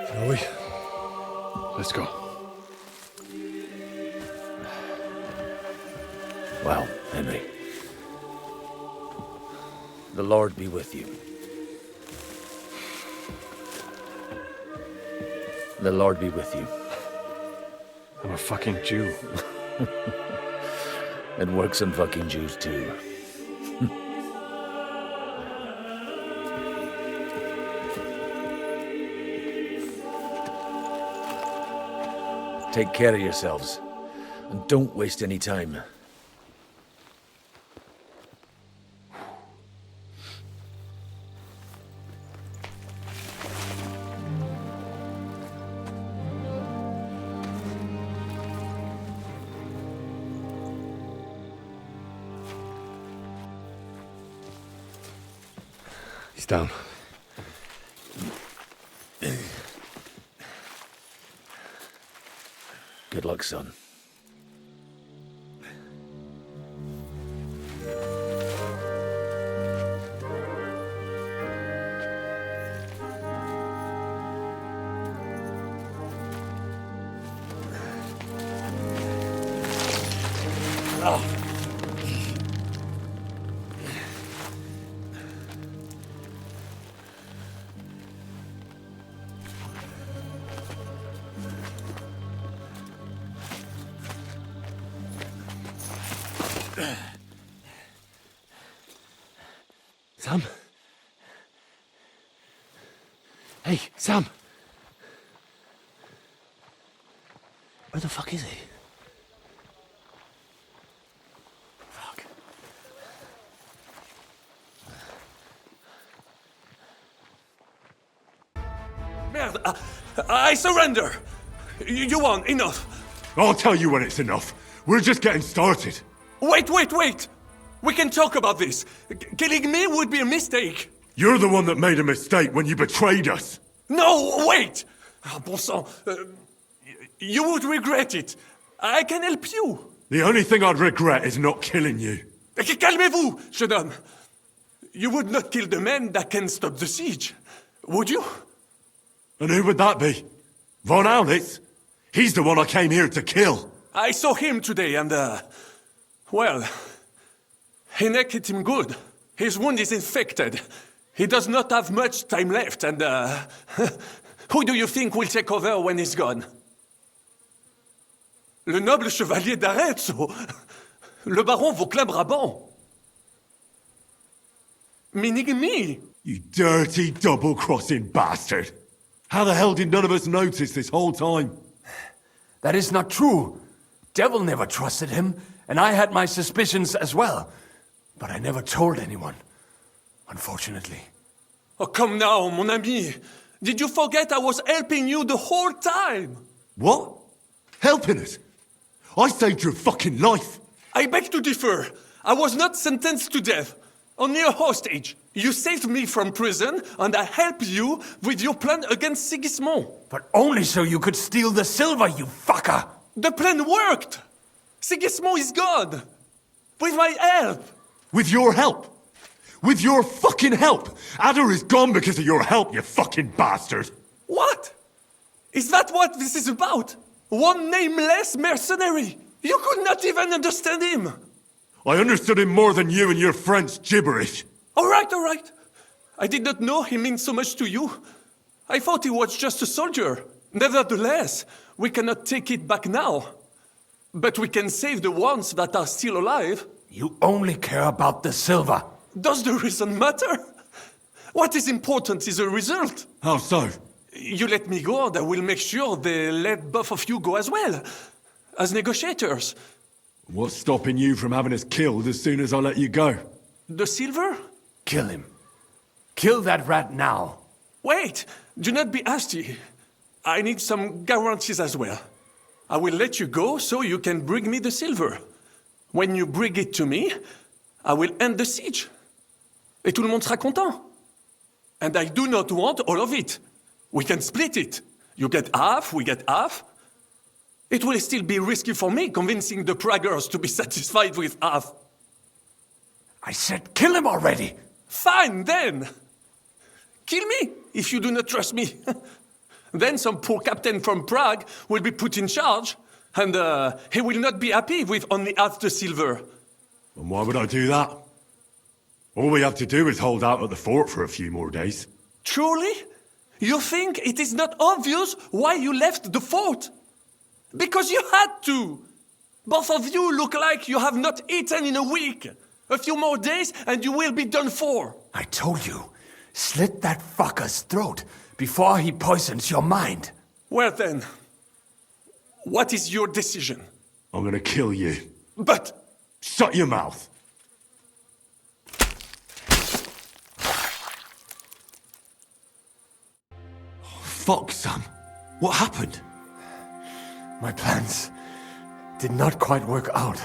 Shall we? Let's go. Well, Henry. The Lord be with you. The Lord be with you. I'm a fucking Jew. It works on fucking Jews too. Take care of yourselves, and don't waste any time. He's down. Good luck, son. Sam? Hey, Sam! Where the fuck is he? Fuck. Merde! I surrender! You won, enough! I'll tell you when it's enough. We're just getting started. Wait! We can talk about this. Killing me would be a mistake. You're the one that made a mistake when you betrayed us. No, wait! Bon sang, you would regret it. I can help you. The only thing I'd regret is not killing you. Calmez-vous, jeune homme. You would not kill the man that can stop the siege, would you? And who would that be? Von Aulitz? He's the one I came here to kill. I saw him today and, well, Hinek hit him good. His wound is infected. He does not have much time left and, who do you think will take over when he's gone? Le noble chevalier d'Arezzo. Le baron Vauclin-Brabant. Meaning me. You dirty, double-crossing bastard. How the hell did none of us notice this whole time? That is not true. Devil never trusted him, and I had my suspicions as well. But I never told anyone, unfortunately. Oh, come now, mon ami. Did you forget I was helping you the whole time? What? Helping us? I saved your fucking life. I beg to differ. I was not sentenced to death. Only a hostage. You saved me from prison, and I helped you with your plan against Sigismund. But only so you could steal the silver, you fucker! The plan worked! Sigismund is gone! With my help! With your help? With your fucking help! Adder is gone because of your help, you fucking bastard! What? Is that what this is about? One nameless mercenary? You could not even understand him! I understood him more than you and your French gibberish. All right. I did not know he meant so much to you. I thought he was just a soldier. Nevertheless, we cannot take it back now. But we can save the ones that are still alive. You only care about the silver. Does the reason matter? What is important is the result. How so? You let me go, and I will make sure they let both of you go as well. As negotiators. What's stopping you from having us killed as soon as I let you go? The silver? Kill him. Kill that rat now. Wait! Do not be hasty. I need some guarantees as well. I will let you go so you can bring me the silver. When you bring it to me, I will end the siege. Et tout le monde sera content. And I do not want all of it. We can split it. You get half, we get half. It will still be risky for me convincing the Praggers to be satisfied with half. I said kill him already! Fine, then! Kill me, if you do not trust me. Then some poor captain from Prague will be put in charge, and he will not be happy with only half the silver. And why would I do that? All we have to do is hold out at the fort for a few more days. Truly? You think it is not obvious why you left the fort? Because you had to! Both of you look like you have not eaten in a week. A few more days and you will be done for. I told you, slit that fucker's throat before he poisons your mind. Well then, what is your decision? I'm gonna kill you. But... Shut your mouth! Fuck, Sam. What happened? My plans did not quite work out.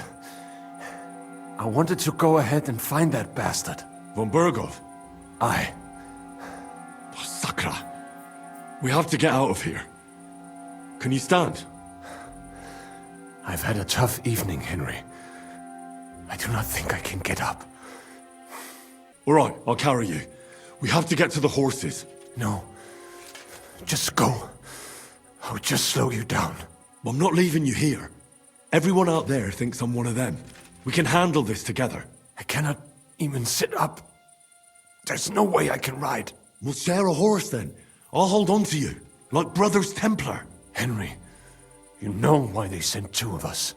I wanted to go ahead and find that bastard. Von Burgov? Aye. Oh, Sakra. We have to get out of here. Can you stand? I've had a tough evening, Henry. I do not think I can get up. All right, I'll carry you. We have to get to the horses. No. Just go. I'll just slow you down. I'm not leaving you here. Everyone out there thinks I'm one of them. We can handle this together. I cannot even sit up. There's no way I can ride. We'll share a horse then. I'll hold on to you, like Brothers Templar. Henry, you know why they sent two of us.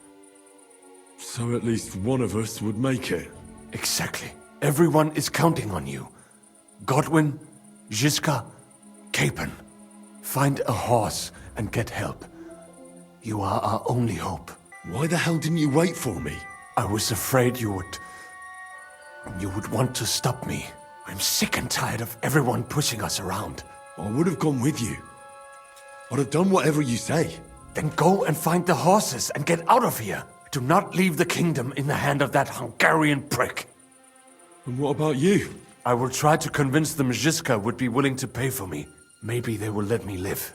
So at least one of us would make it. Exactly. Everyone is counting on you. Godwin, Žižka, Capon. Find a horse and get help. You are our only hope. Why the hell didn't you wait for me? I was afraid you would want to stop me. I'm sick and tired of everyone pushing us around. I would have gone with you. I'd have done whatever you say. Then go and find the horses and get out of here. Do not leave the kingdom in the hand of that Hungarian prick. And what about you? I will try to convince them Žižka would be willing to pay for me. Maybe they will let me live.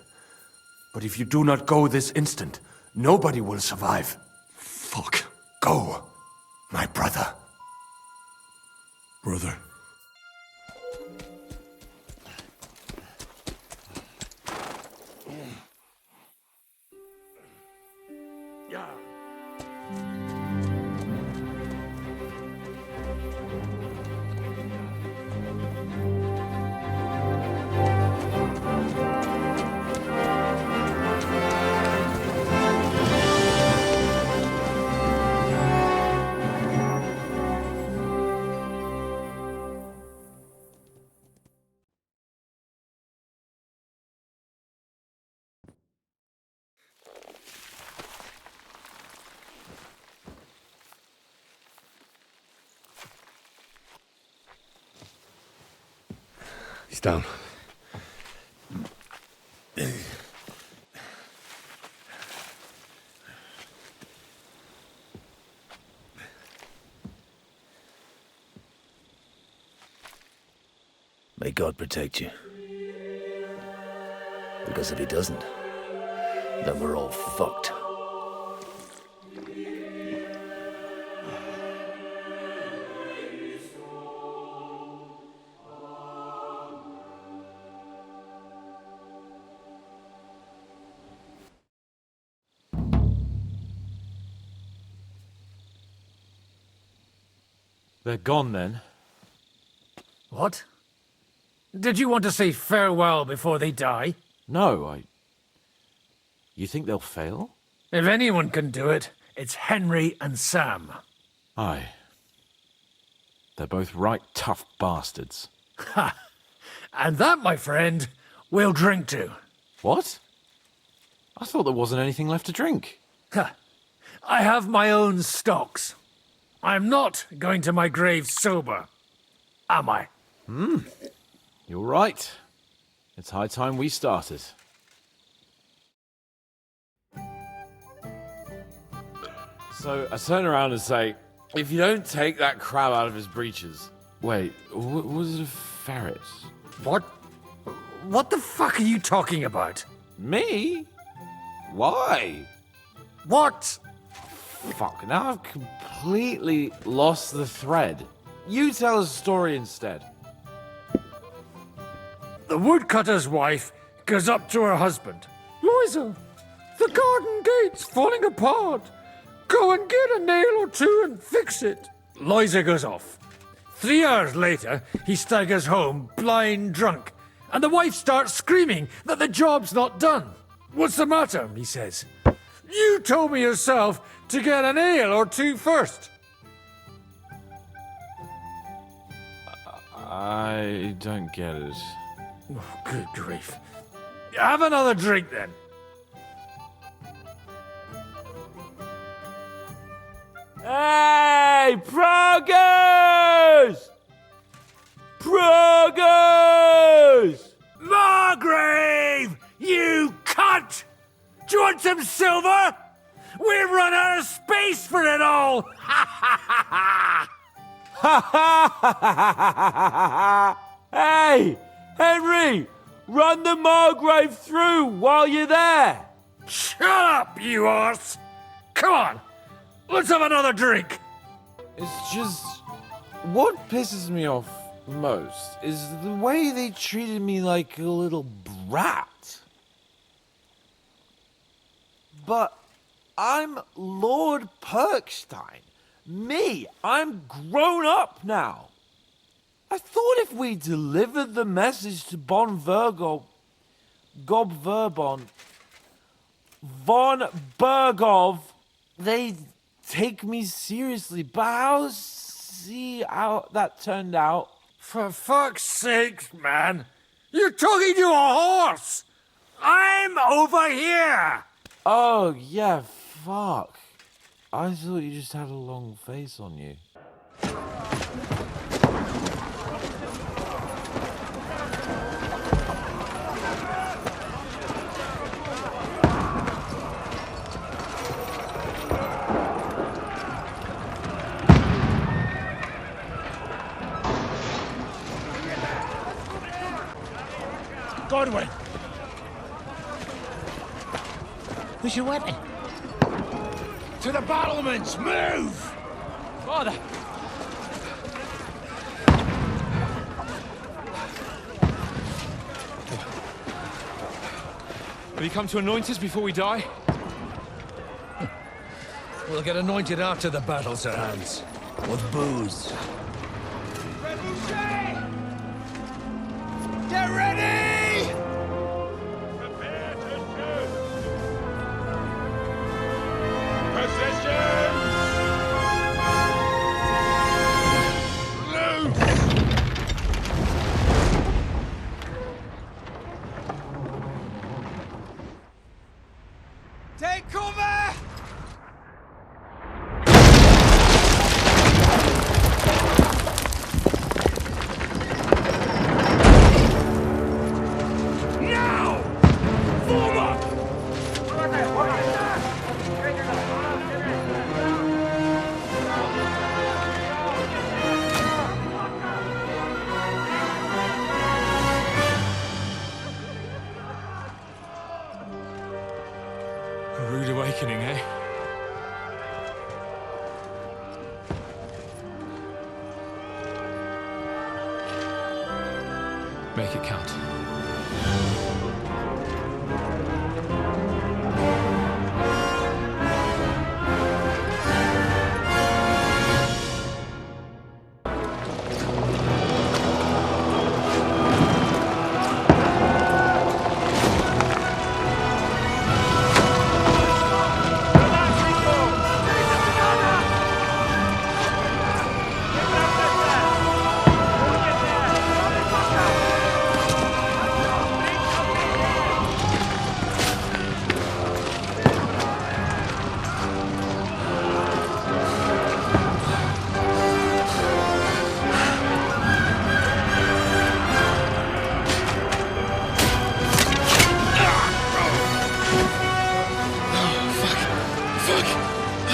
But if you do not go this instant, nobody will survive. Fuck. Go, my brother. Brother. He's down. May God protect you. Because if he doesn't, then we're all fucked. They're gone then. What? Did you want to say farewell before they die? No, You think they'll fail? If anyone can do it, it's Henry and Sam. Aye. They're both right tough bastards. Ha! And that, my friend, we'll drink to. What? I thought there wasn't anything left to drink. Ha! I have my own stocks. I'm not going to my grave sober, am I? You're right. It's high time we started. So I turn around and say, if you don't take that crab out of his breeches... Wait, was it a ferret? What? What the fuck are you talking about? Me? Why? What? Fuck, now I've completely lost the thread. You tell us a story instead. The woodcutter's wife goes up to her husband. Liza, the garden gate's falling apart. Go and get a nail or two and fix it. Liza goes off. 3 hours later, he staggers home, blind drunk, and the wife starts screaming that the job's not done. What's the matter? He says. You told me yourself to get a nail or two first. I don't get it. Oh, good grief. Have another drink then. Hey, progress! Progress! Margrave! You cunt! Do you want some silver? We've run out of space for it all! Hey, Henry! Run the Margrave through while you're there! Shut up, you arse! Come on, let's have another drink! It's just... What pisses me off most is the way they treated me like a little brat. But I'm Lord Perkstein. Me, I'm grown up now. I thought if we delivered the message to Von Vergov, Von Bergov, they'd take me seriously. But I'll see how that turned out. For fuck's sake, man. You're talking to a horse! I'm over here! Oh, yeah, fuck. I thought you just had a long face on you. Godwin! Who's your weapon? To the battlements! Move! Father! Will you come to anoint us before we die? We'll get anointed after the battle, Sir Hans. With booze. Get ready! Take cover! Now! Form up! A rude awakening, eh? Make it count.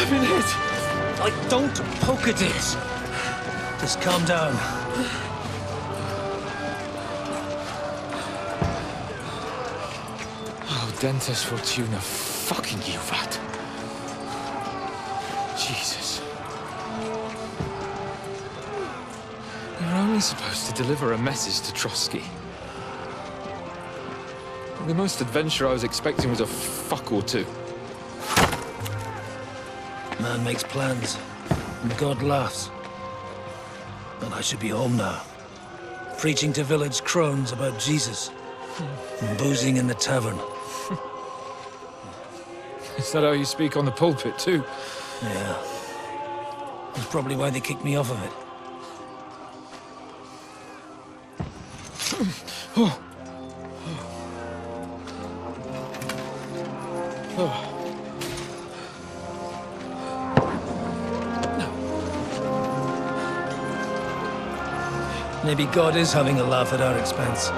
I've been hit. Don't poke at it. Just calm down. Oh, Dentes Fortuna, fucking you, Vat. Jesus. We were only supposed to deliver a message to Trotsky. The most adventure I was expecting was a fuck or two. Man makes plans, and God laughs. And I should be home now, preaching to village crones about Jesus, and boozing in the tavern. Is that how you speak on the pulpit, too? Yeah. That's probably why they kicked me off of it. Oh. Oh. Maybe God is having a laugh at our expense.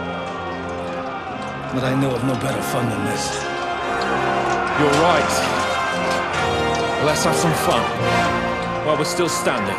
But I know of no better fun than this. You're right. Let's have some fun while we're still standing.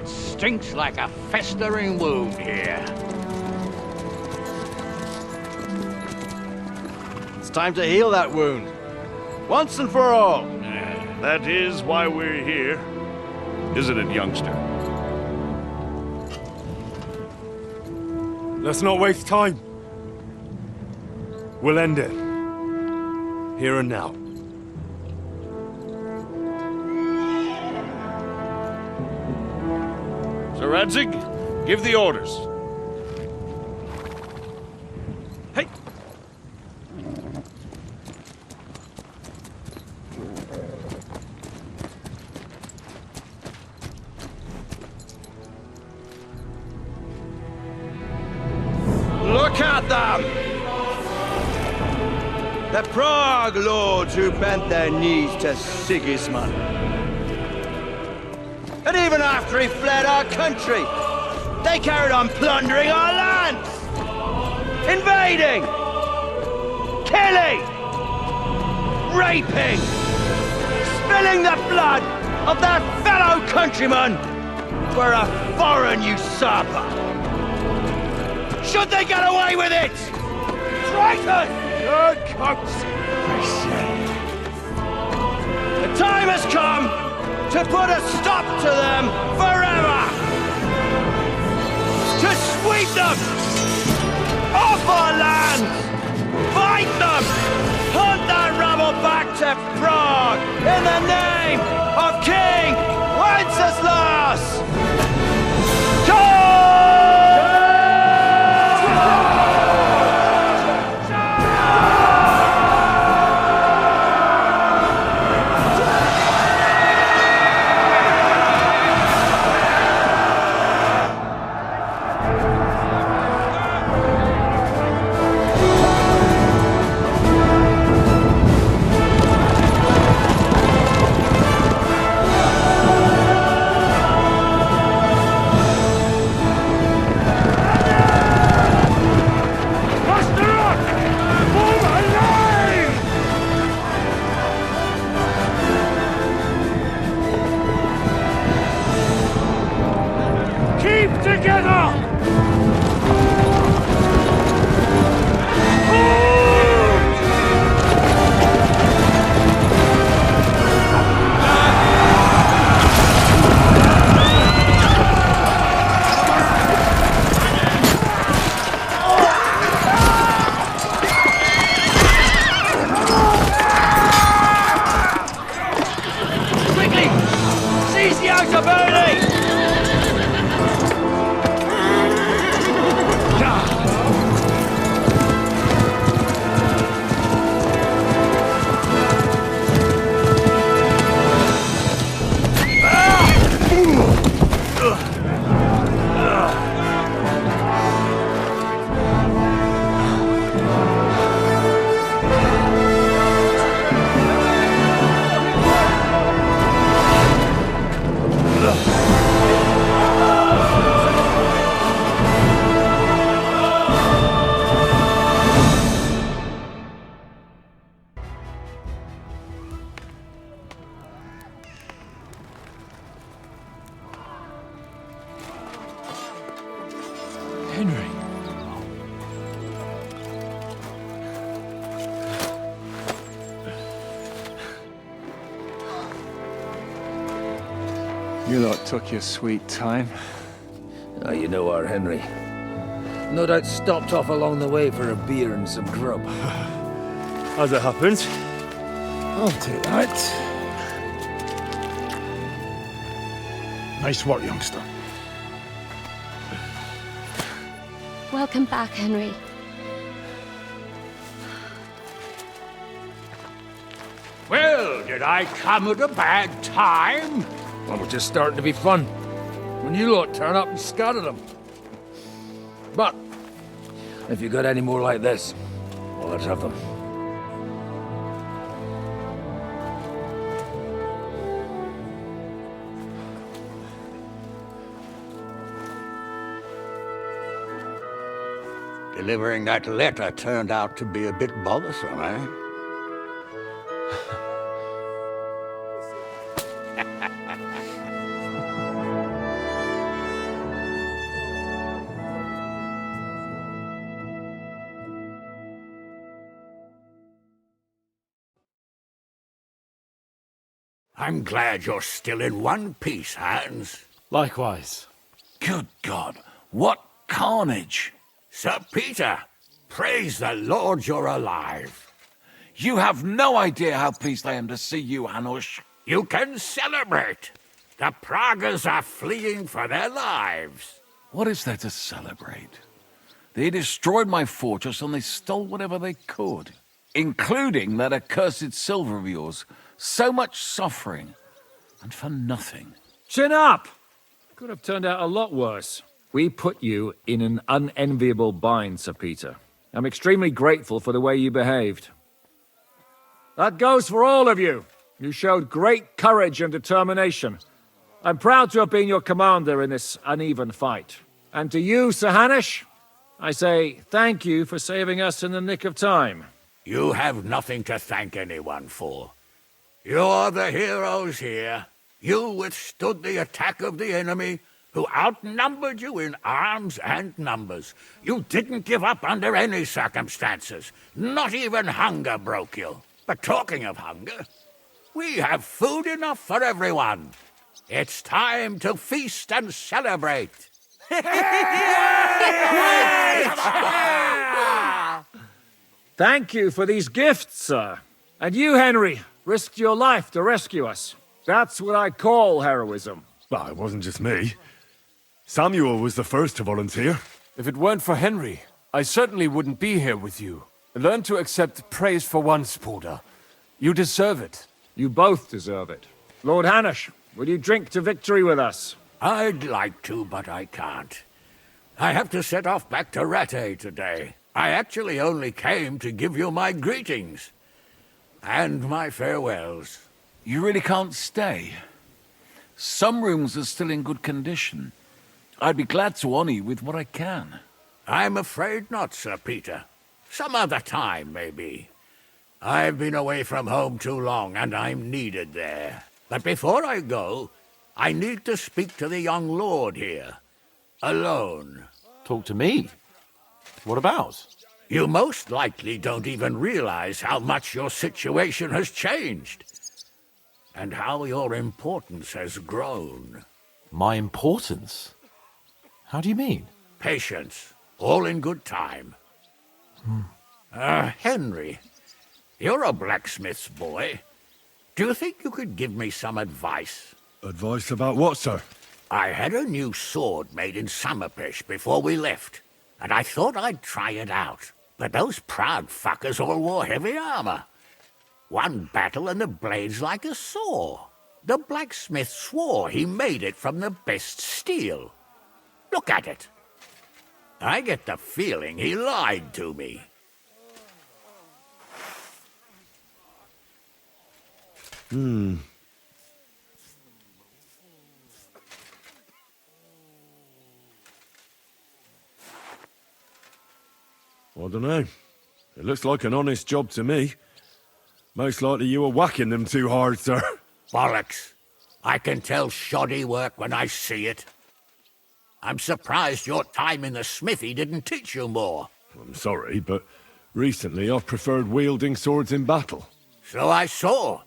Stinks like a festering wound here. It's time to heal that wound. Once and for all. That is why we're here. Isn't it, youngster? Let's not waste time. We'll end it. Here and now. Sir Radzig, give the orders. Hey! Look at them! The Prague lords who bent their knees to Sigismund. And even after he fled our country, they carried on plundering our lands, invading, killing, raping, spilling the blood of their fellow countrymen for a foreign usurper. Should they get away with it? Traitors! Good cooks, I say. The time has come to put a stop to them forever! To sweep them off our lands! Fight them! Hunt that rabble back to Prague in the name of King Wenceslas! Henry. You lot took your sweet time. You know our Henry. No doubt stopped off along the way for a beer and some grub. As it happens. I'll take that. Nice work, youngster. Welcome back, Henry. Well, did I come at a bad time? Well, we're just starting to be fun. When you lot turn up and scatter them. But, if you got any more like this, well, let's have them. Delivering that letter turned out to be a bit bothersome, eh? I'm glad you're still in one piece, Hans. Likewise. Good God, what carnage! Sir Peter, praise the Lord you're alive. You have no idea how pleased I am to see you, Hanush. You can celebrate. The Pragas are fleeing for their lives. What is there to celebrate? They destroyed my fortress and they stole whatever they could, including that accursed silver of yours. So much suffering, and for nothing. Chin up! Could have turned out a lot worse. We put you in an unenviable bind, Sir Peter. I'm extremely grateful for the way you behaved. That goes for all of you. You showed great courage and determination. I'm proud to have been your commander in this uneven fight. And to you, Sir Hanush, I say thank you for saving us in the nick of time. You have nothing to thank anyone for. You're the heroes here. You withstood the attack of the enemy, who outnumbered you in arms and numbers. You didn't give up under any circumstances. Not even hunger broke you. But talking of hunger, we have food enough for everyone. It's time to feast and celebrate. Thank you for these gifts, sir. And you, Henry, risked your life to rescue us. That's what I call heroism. Well, it wasn't just me. Samuel was the first to volunteer. If it weren't for Henry, I certainly wouldn't be here with you. Learn to accept praise for once, Porter. You deserve it. You both deserve it. Lord Hanush, will you drink to victory with us? I'd like to, but I can't. I have to set off back to Rattay today. I actually only came to give you my greetings. And my farewells. You really can't stay? Some rooms are still in good condition. I'd be glad to honor you with what I can. I'm afraid not, Sir Peter. Some other time, maybe. I've been away from home too long, and I'm needed there. But before I go, I need to speak to the young lord here. Alone. Talk to me? What about? You most likely don't even realize how much your situation has changed. And how your importance has grown. My importance? How do you mean? Patience. All in good time. Henry, you're a blacksmith's boy. Do you think you could give me some advice? Advice about what, sir? I had a new sword made in Summerpish before we left, and I thought I'd try it out. But those proud fuckers all wore heavy armor. One battle and the blade's like a saw. The blacksmith swore he made it from the best steel. Look at it. I get the feeling he lied to me. I don't know. It looks like an honest job to me. Most likely you were whacking them too hard, sir. Bollocks. I can tell shoddy work when I see it. I'm surprised your time in the smithy didn't teach you more. I'm sorry, but recently I've preferred wielding swords in battle. So I saw.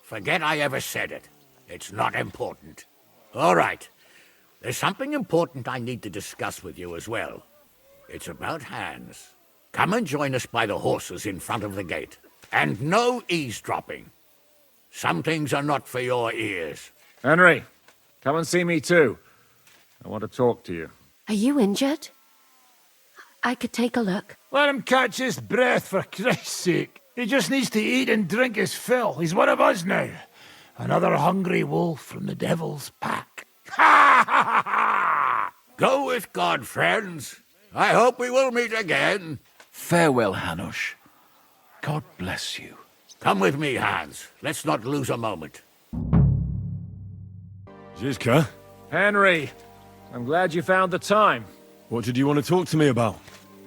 Forget I ever said it. It's not important. All right. There's something important I need to discuss with you as well. It's about Hans. Come and join us by the horses in front of the gate. And no eavesdropping. Some things are not for your ears. Henry, come and see me too. I want to talk to you. Are you injured? I could take a look. Let him catch his breath, for Christ's sake. He just needs to eat and drink his fill. He's one of us now. Another hungry wolf from the devil's pack. Ha ha ha! Go with God, friends. I hope we will meet again. Farewell, Hanush. God bless you. Come with me, Hans. Let's not lose a moment. Zizka? Henry, I'm glad you found the time. What did you want to talk to me about?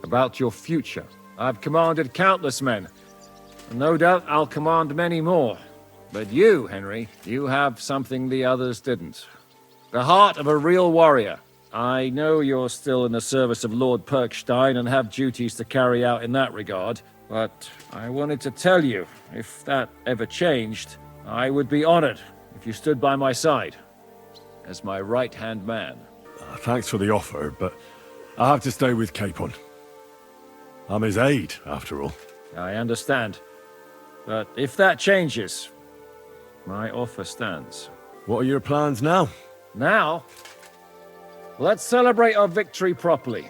About your future. I've commanded countless men. And no doubt I'll command many more. But you, Henry, you have something the others didn't. The heart of a real warrior. I know you're still in the service of Lord Perkstein and have duties to carry out in that regard, but I wanted to tell you, if that ever changed, I would be honored if you stood by my side, as my right-hand man. Thanks for the offer, but I have to stay with Capon. I'm his aide, after all. I understand. But if that changes, my offer stands. What are your plans now? Now? Let's celebrate our victory properly.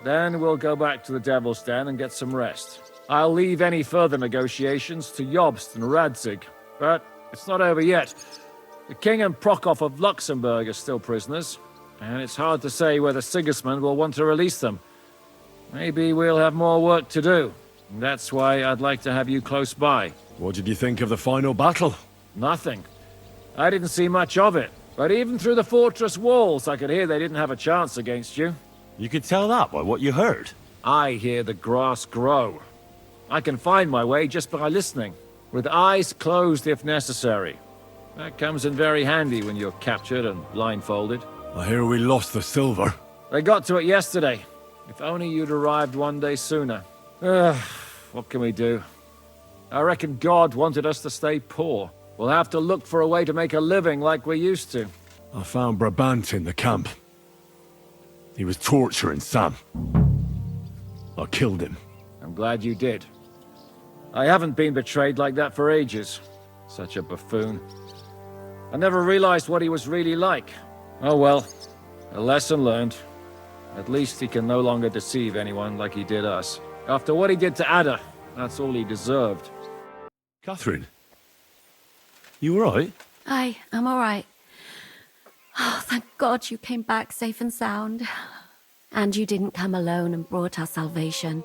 Then we'll go back to the Devil's Den and get some rest. I'll leave any further negotiations to Jobst and Radzig. But it's not over yet. The King and Prokop of Luxembourg are still prisoners, and it's hard to say whether Sigismund will want to release them. Maybe we'll have more work to do. That's why I'd like to have you close by. What did you think of the final battle? Nothing. I didn't see much of it. But even through the fortress walls, I could hear they didn't have a chance against you. You could tell that by what you heard. I hear the grass grow. I can find my way just by listening, with eyes closed if necessary. That comes in very handy when you're captured and blindfolded. I hear we lost the silver. They got to it yesterday. If only you'd arrived one day sooner. What can we do? I reckon God wanted us to stay poor. We'll have to look for a way to make a living like we used to. I found Brabant in the camp. He was torturing Sam. I killed him. I'm glad you did. I haven't been betrayed like that for ages. Such a buffoon. I never realized what he was really like. Oh well, a lesson learned. At least he can no longer deceive anyone like he did us. After what he did to Ada, that's all he deserved. Catherine? You alright? I'm all right. Oh, thank God you came back safe and sound. And you didn't come alone and brought our salvation.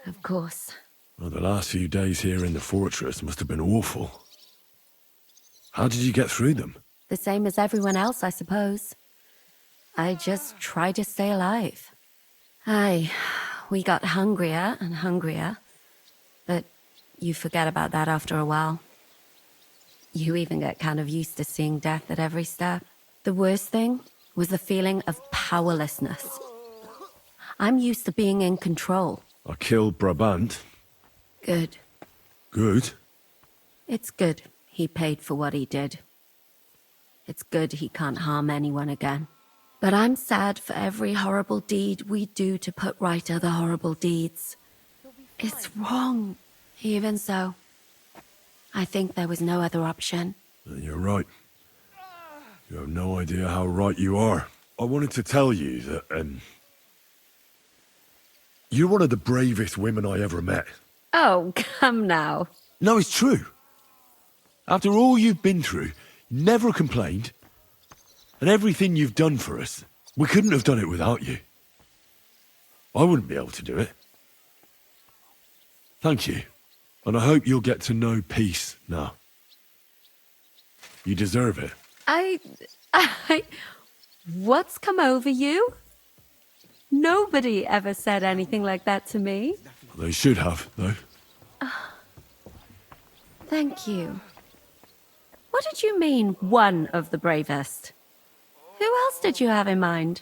Of course. Well, the last few days here in the fortress must have been awful. How did you get through them? The same as everyone else, I suppose. I just tried to stay alive. We got hungrier and hungrier. But you forget about that after a while. You even get kind of used to seeing death at every step. The worst thing was the feeling of powerlessness. I'm used to being in control. I killed Brabant. Good. Good? It's good he paid for what he did. It's good he can't harm anyone again. But I'm sad for every horrible deed we do to put right other horrible deeds. It's wrong. Even so, I think there was no other option. You're right. You have no idea how right you are. I wanted to tell you that, you're one of the bravest women I ever met. Oh, come now. No, it's true. After all you've been through, never complained. And everything you've done for us, we couldn't have done it without you. I wouldn't be able to do it. Thank you. And I hope you'll get to know peace now. You deserve it. What's come over you? Nobody ever said anything like that to me. They should have, though. Thank you. What did you mean, one of the bravest? Who else did you have in mind?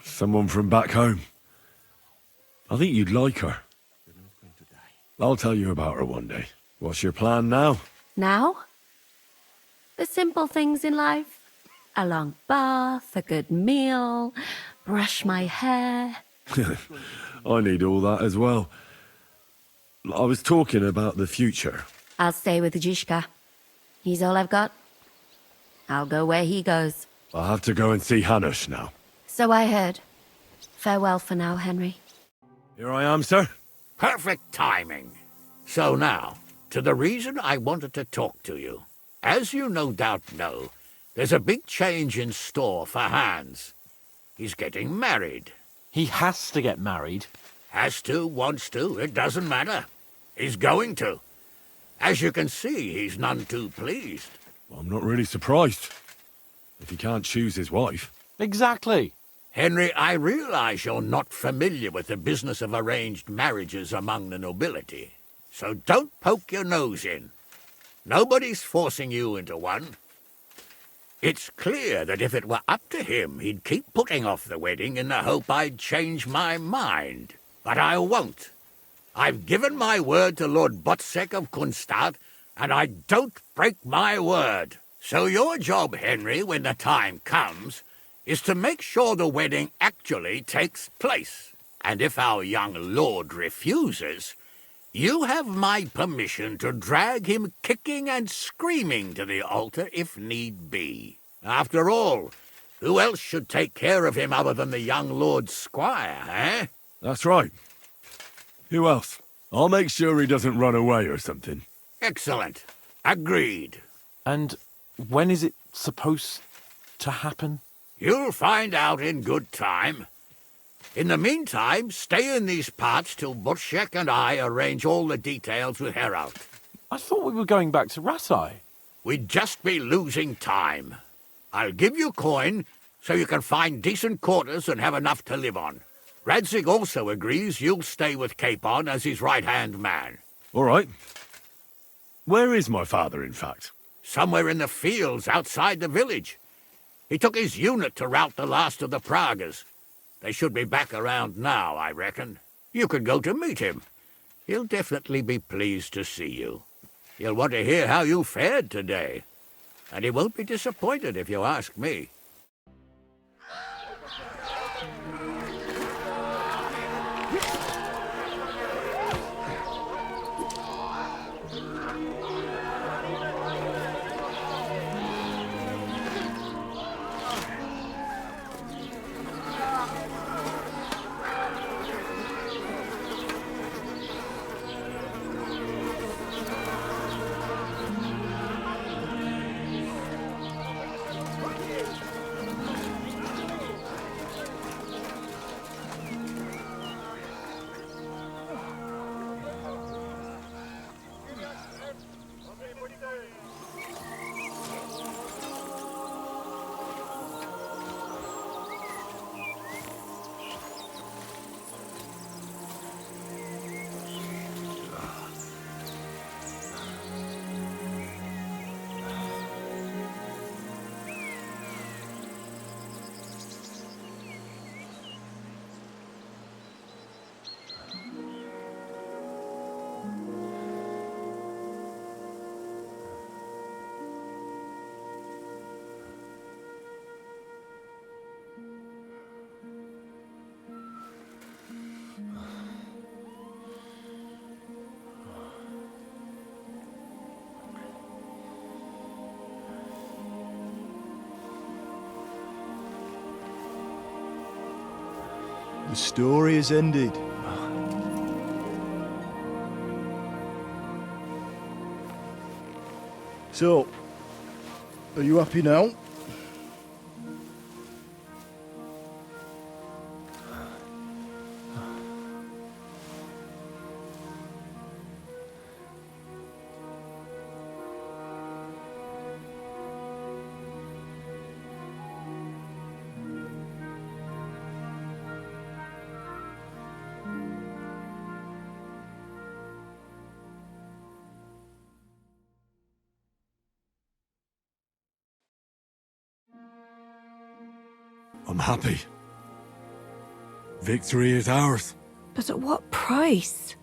Someone from back home. I think you'd like her. I'll tell you about her one day. What's your plan now? Now? The simple things in life. A long bath, a good meal, brush my hair. I need all that as well. I was talking about the future. I'll stay with Zizka. He's all I've got. I'll go where he goes. I'll have to go and see Hanush now. So I heard. Farewell for now, Henry. Here I am, sir. Perfect timing. So now, to the reason I wanted to talk to you. As you no doubt know, there's a big change in store for Hans. He's getting married. He has to get married. Has to, wants to, it doesn't matter. He's going to. As you can see, he's none too pleased. I'm not really surprised. If he can't choose his wife. Exactly. Henry, I realize you're not familiar with the business of arranged marriages among the nobility. So don't poke your nose in. Nobody's forcing you into one. It's clear that if it were up to him, he'd keep putting off the wedding in the hope I'd change my mind. But I won't. I've given my word to Lord Botsek of Kunstad, and I don't break my word. So your job, Henry, when the time comes, is to make sure the wedding actually takes place. And if our young lord refuses, you have my permission to drag him kicking and screaming to the altar if need be. After all, who else should take care of him other than the young lord's squire, eh? That's right. Who else? I'll make sure he doesn't run away or something. Excellent. Agreed. And when is it supposed to happen? You'll find out in good time. In the meantime, stay in these parts till Butchek and I arrange all the details with Herald. I thought we were going back to Rasai. We'd just be losing time. I'll give you coin so you can find decent quarters and have enough to live on. Radzig also agrees you'll stay with Capon as his right-hand man. All right. Where is my father, in fact? Somewhere in the fields outside the village. He took his unit to rout the last of the Pragas. They should be back around now, I reckon. You could go to meet him. He'll definitely be pleased to see you. He'll want to hear how you fared today. And he won't be disappointed if you ask me. The story is ended. So, are you happy now? I'm happy. Victory is ours. But at what price?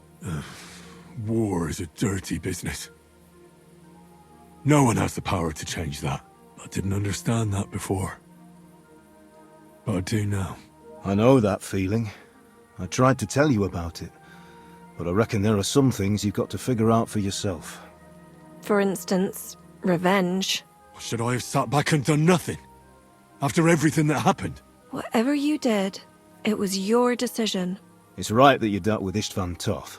War is a dirty business. No one has the power to change that. I didn't understand that before. But I do now. I know that feeling. I tried to tell you about it. But I reckon there are some things you've got to figure out for yourself. For instance, revenge. Should I have sat back and done nothing? After everything that happened? Whatever you did, it was your decision. It's right that you dealt with Istvan tough.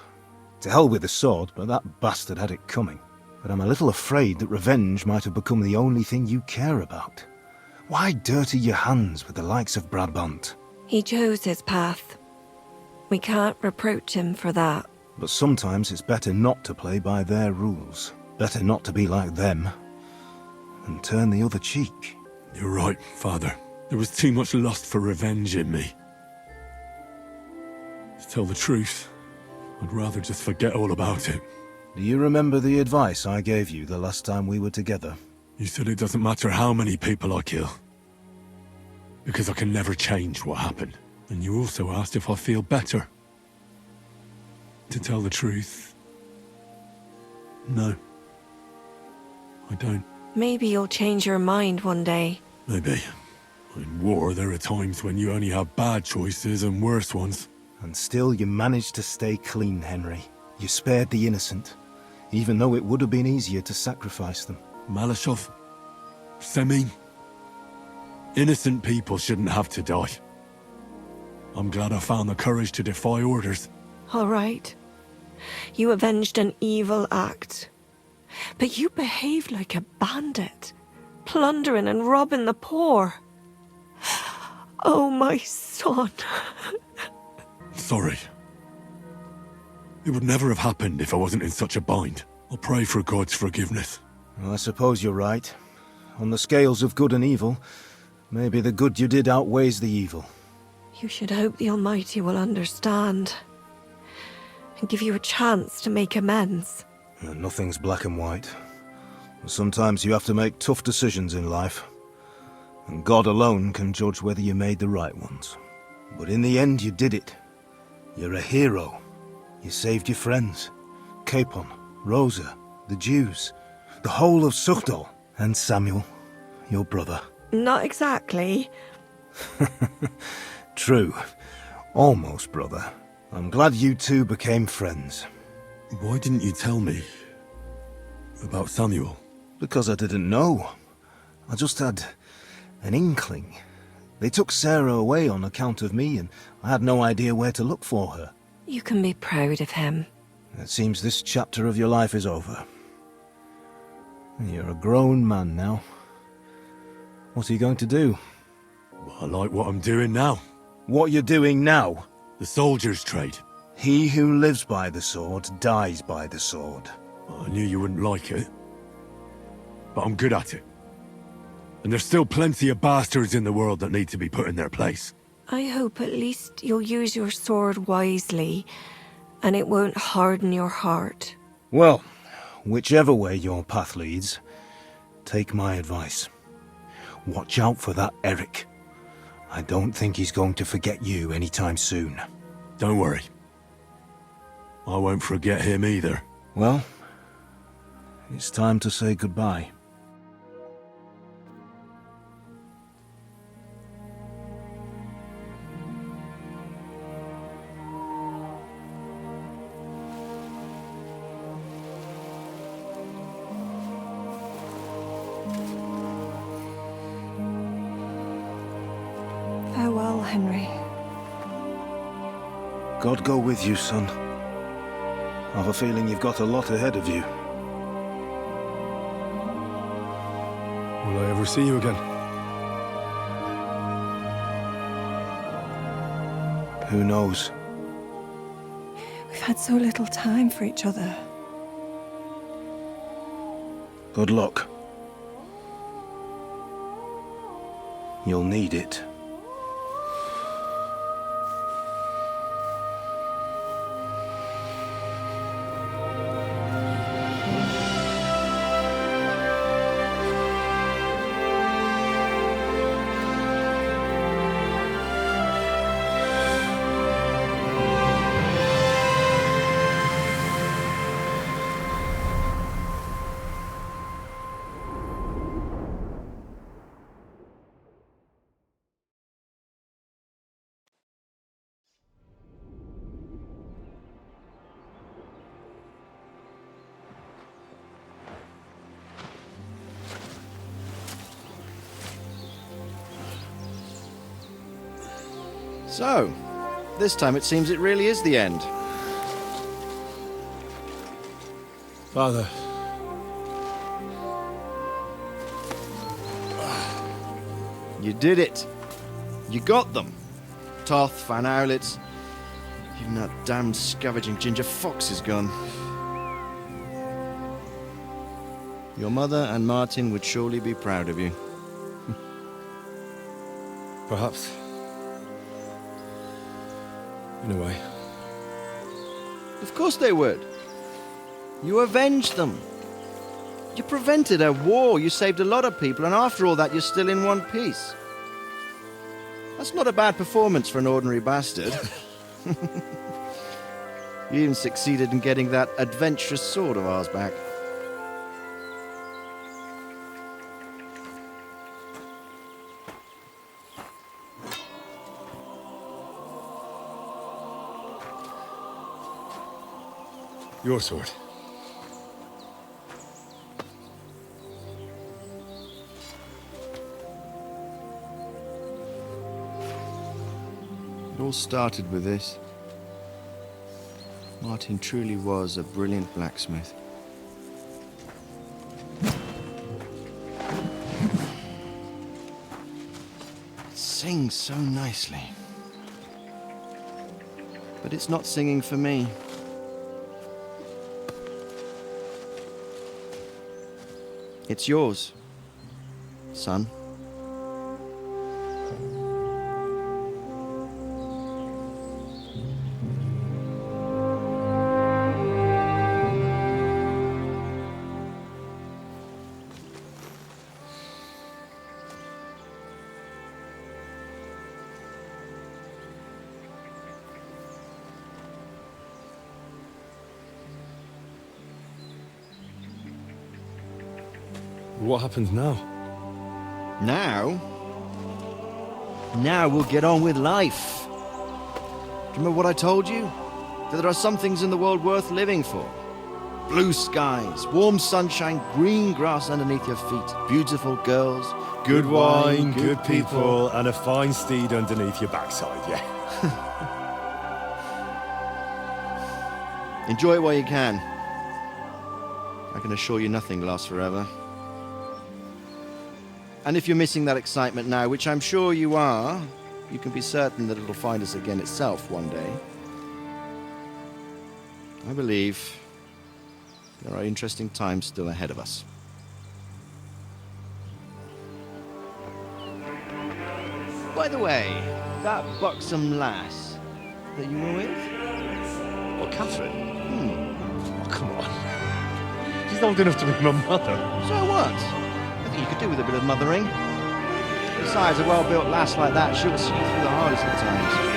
To hell with the sword, but that bastard had it coming. But I'm a little afraid that revenge might have become the only thing you care about. Why dirty your hands with the likes of Brabant? He chose his path. We can't reproach him for that. But sometimes it's better not to play by their rules. Better not to be like them. And turn the other cheek. You're right, Father. There was too much lust for revenge in me. To tell the truth, I'd rather just forget all about it. Do you remember the advice I gave you the last time we were together? You said it doesn't matter how many people I kill. Because I can never change what happened. And you also asked if I feel better. To tell the truth, no. I don't. Maybe you'll change your mind one day. Maybe. In war, there are times when you only have bad choices and worse ones. And still you managed to stay clean, Henry. You spared the innocent, even though it would have been easier to sacrifice them. Malashov, Semyon, innocent people shouldn't have to die. I'm glad I found the courage to defy orders. All right. You avenged an evil act. But you behaved like a bandit, plundering and robbing the poor. Oh, my son. Sorry. It would never have happened if I wasn't in such a bind. I'll pray for God's forgiveness. Well, I suppose you're right. on the scales of good and evil, maybe the good you did outweighs the evil. You should hope the Almighty will understand and give you a chance to make amends. Nothing's black and white. Sometimes you have to make tough decisions in life, and God alone can judge whether you made the right ones. But in the end, you did it. You're a hero. You saved your friends. Capon, Rosa, the Jews, the whole of Suchdol, and Samuel, your brother. Not exactly. True. Almost, brother. I'm glad you two became friends. Why didn't you tell me about Samuel? Because I didn't know. I just had an inkling. They took Sarah away on account of me, and I had no idea where to look for her. You can be proud of him. It seems this chapter of your life is over. You're a grown man now. What are you going to do? I like what I'm doing now. What you're doing now? The soldier's trade. He who lives by the sword dies by the sword. I knew you wouldn't like it, but I'm good at it. And there's still plenty of bastards in the world that need to be put in their place. I hope at least you'll use your sword wisely, and it won't harden your heart. Well, whichever way your path leads, take my advice. Watch out for that Eric. I don't think he's going to forget you anytime soon. Don't worry. I won't forget him either. Well, it's time to say goodbye. Farewell, Henry. God go with you, son. I've a feeling you've got a lot ahead of you. Will I ever see you again? Who knows? We've had so little time for each other. Good luck. You'll need it. So, this time it seems it really is the end. Father. You did it. You got them. Toth, Van Owlitz. Even that damned scavenging ginger fox is gone. Your mother and Martin would surely be proud of you. Perhaps. In a way. Of course they would. You avenged them. You prevented a war, you saved a lot of people, and after all that you're still in one piece. That's not a bad performance for an ordinary bastard. You even succeeded in getting that adventurous sword of ours back. Your sword. It all started with this. Martin truly was a brilliant blacksmith. It sings so nicely. But it's not singing for me. It's yours. son. What happens now? Now? Now we'll get on with life. Do you remember what I told you? That there are some things in the world worth living for. Blue skies, warm sunshine, green grass underneath your feet, beautiful girls, Good wine, good people, and a fine steed underneath your backside, yeah. Enjoy it while you can. I can assure you nothing lasts forever. And if you're missing that excitement now, which I'm sure you are, you can be certain that it'll find us again itself one day. I believe there are interesting times still ahead of us. By the way, that buxom lass that you were with? Well, Catherine? Oh, come on. She's old enough to be my mother. So what? I think you could do with a bit of mothering. Besides, a well-built lass like that, she'll see you through the hardest of times.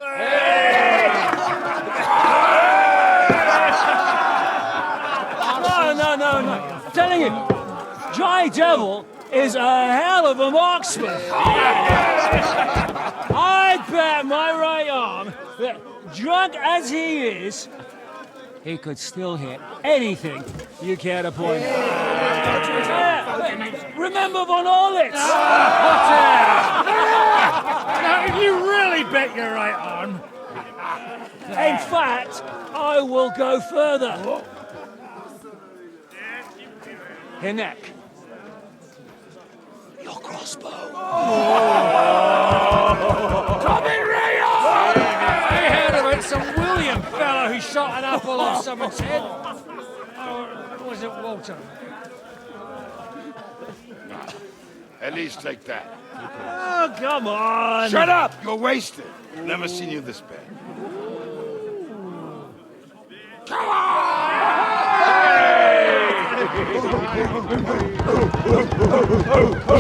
No. I'm telling you, Jolly Devil is a hell of a marksman. I'd bet my right arm that, drunk as he is, he could still hit anything you care to point out. Remember Von Orlitz! Now, you really bet your right arm. In fact, I will go further. Hinek. Your crossbow. Tommy Rayo! I heard about some William fellow who shot an apple off someone's head. Or was it Walter? At least take that. Oh, come on! Shut up! You're wasted. Never seen you this bad. Come on!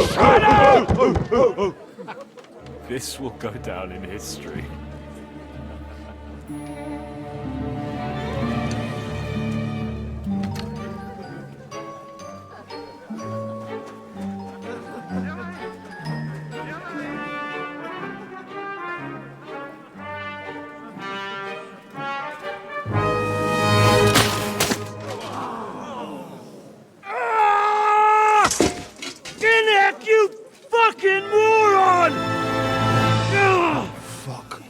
Shut up! This will go down in history. You fucking moron! Fuck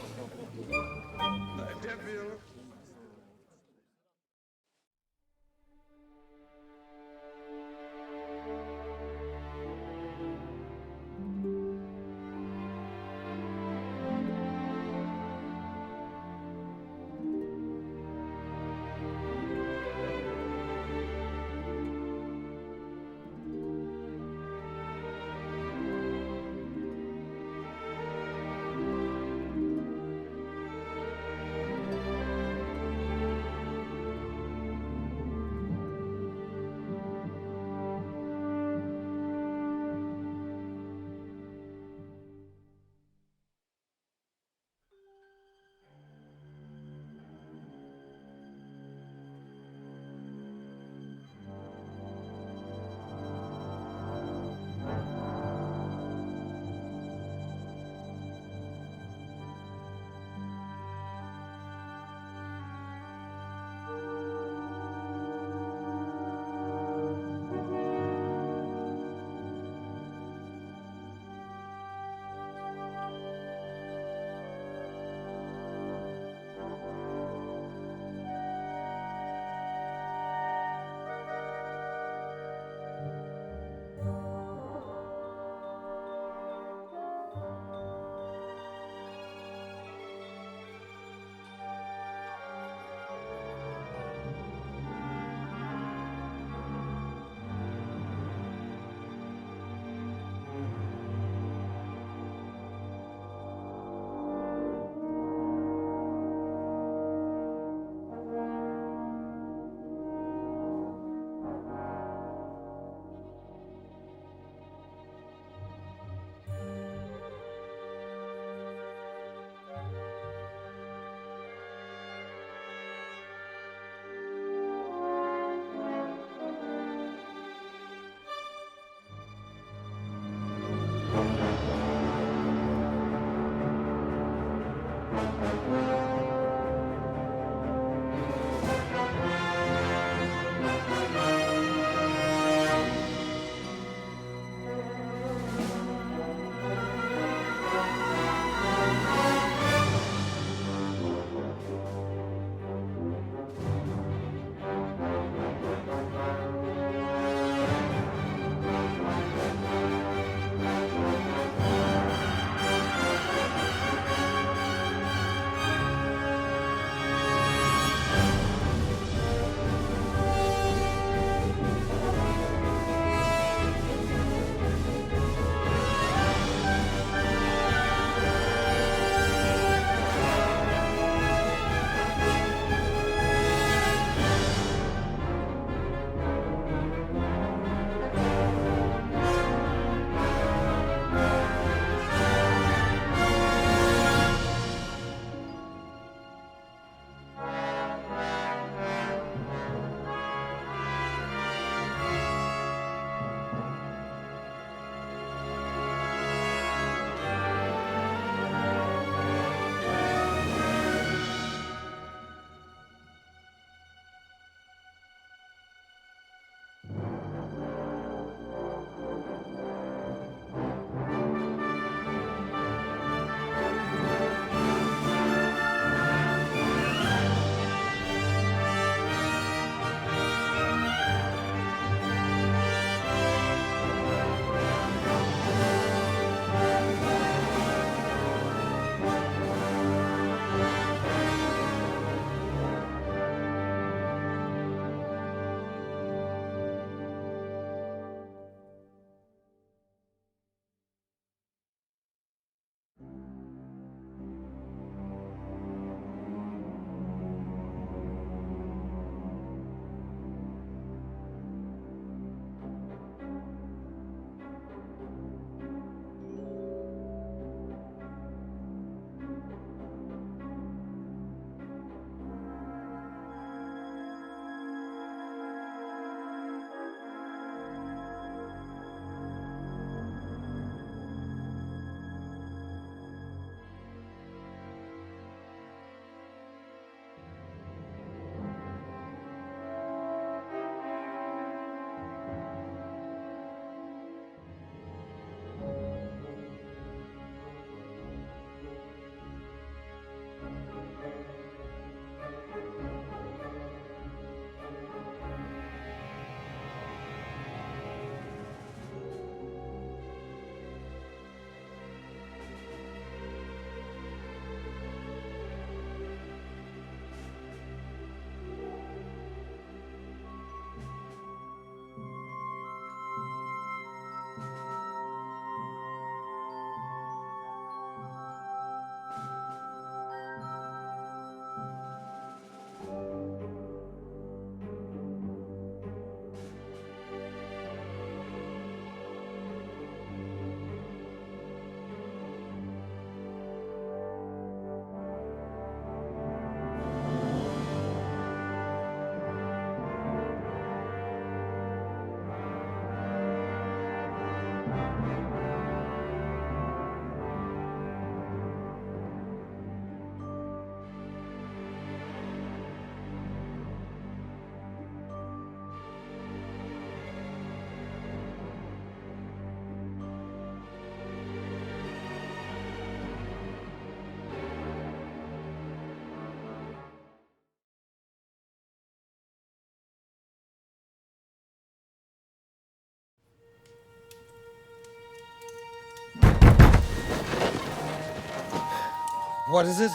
What is it?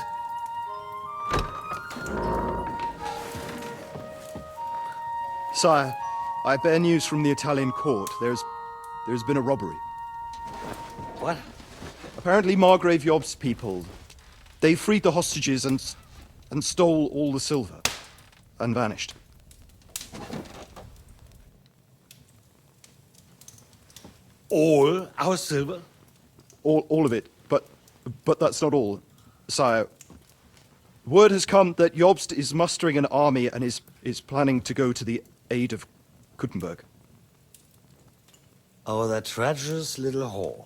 Sire, I bear news from the Italian court. There's been a robbery. What? Apparently Margrave Yob's people, they freed the hostages and stole all the silver and vanished. All our silver? All of it, but that's not all, sire. Word has come that Jobst is mustering an army and is planning to go to the aid of Kuttenberg. Oh, that treacherous little whore.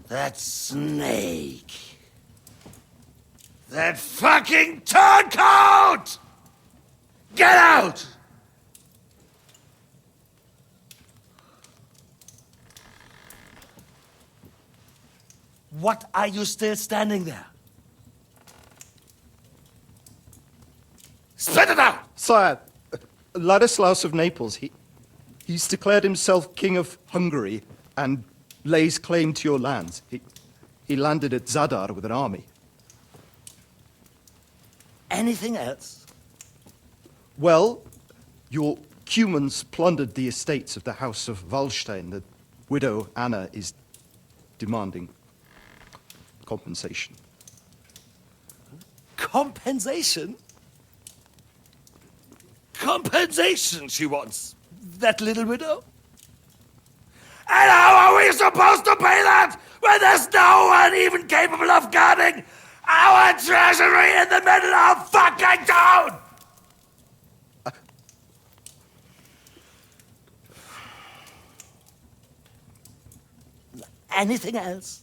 That snake. That fucking turncoat! Get out! What are you still standing there? Spit it out! Sire, Ladislaus of Naples, he's declared himself king of Hungary and lays claim to your lands. He landed at Zadar with an army. Anything else? Well, your Cumans plundered the estates of the House of Wallstein. The widow Anna is demanding compensation. Compensation? Compensation she wants, that little widow? And how are we supposed to pay that when there's no one even capable of guarding our treasury in the middle of fucking town? Anything else?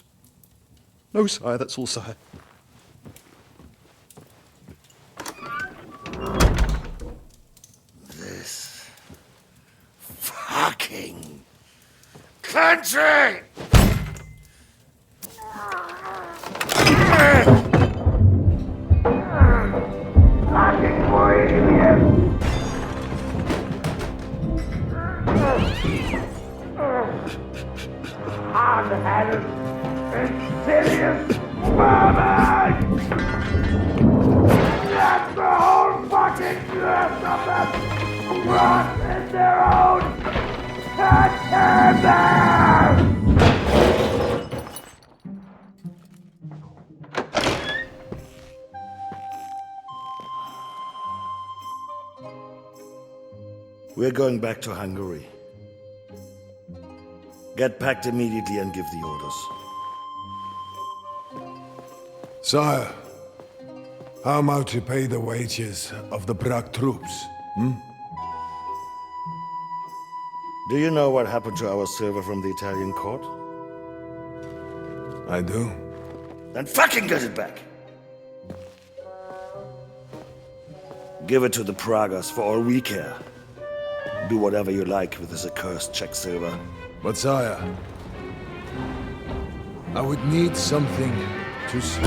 No, sire, that's all, sire. This fucking country! Fucking bohemian! Hard-headed, insidious vermin! That's the whole fucking curse of them! Rot in their own containers! We're going back to Hungary. Get packed immediately and give the orders. Sire, how am I to pay the wages of the Prague troops? Do you know what happened to our silver from the Italian court? I do. Then fucking get it back! Give it to the Pragas for all we care. Do whatever you like with this accursed Czech silver. But sire, I would need something to see.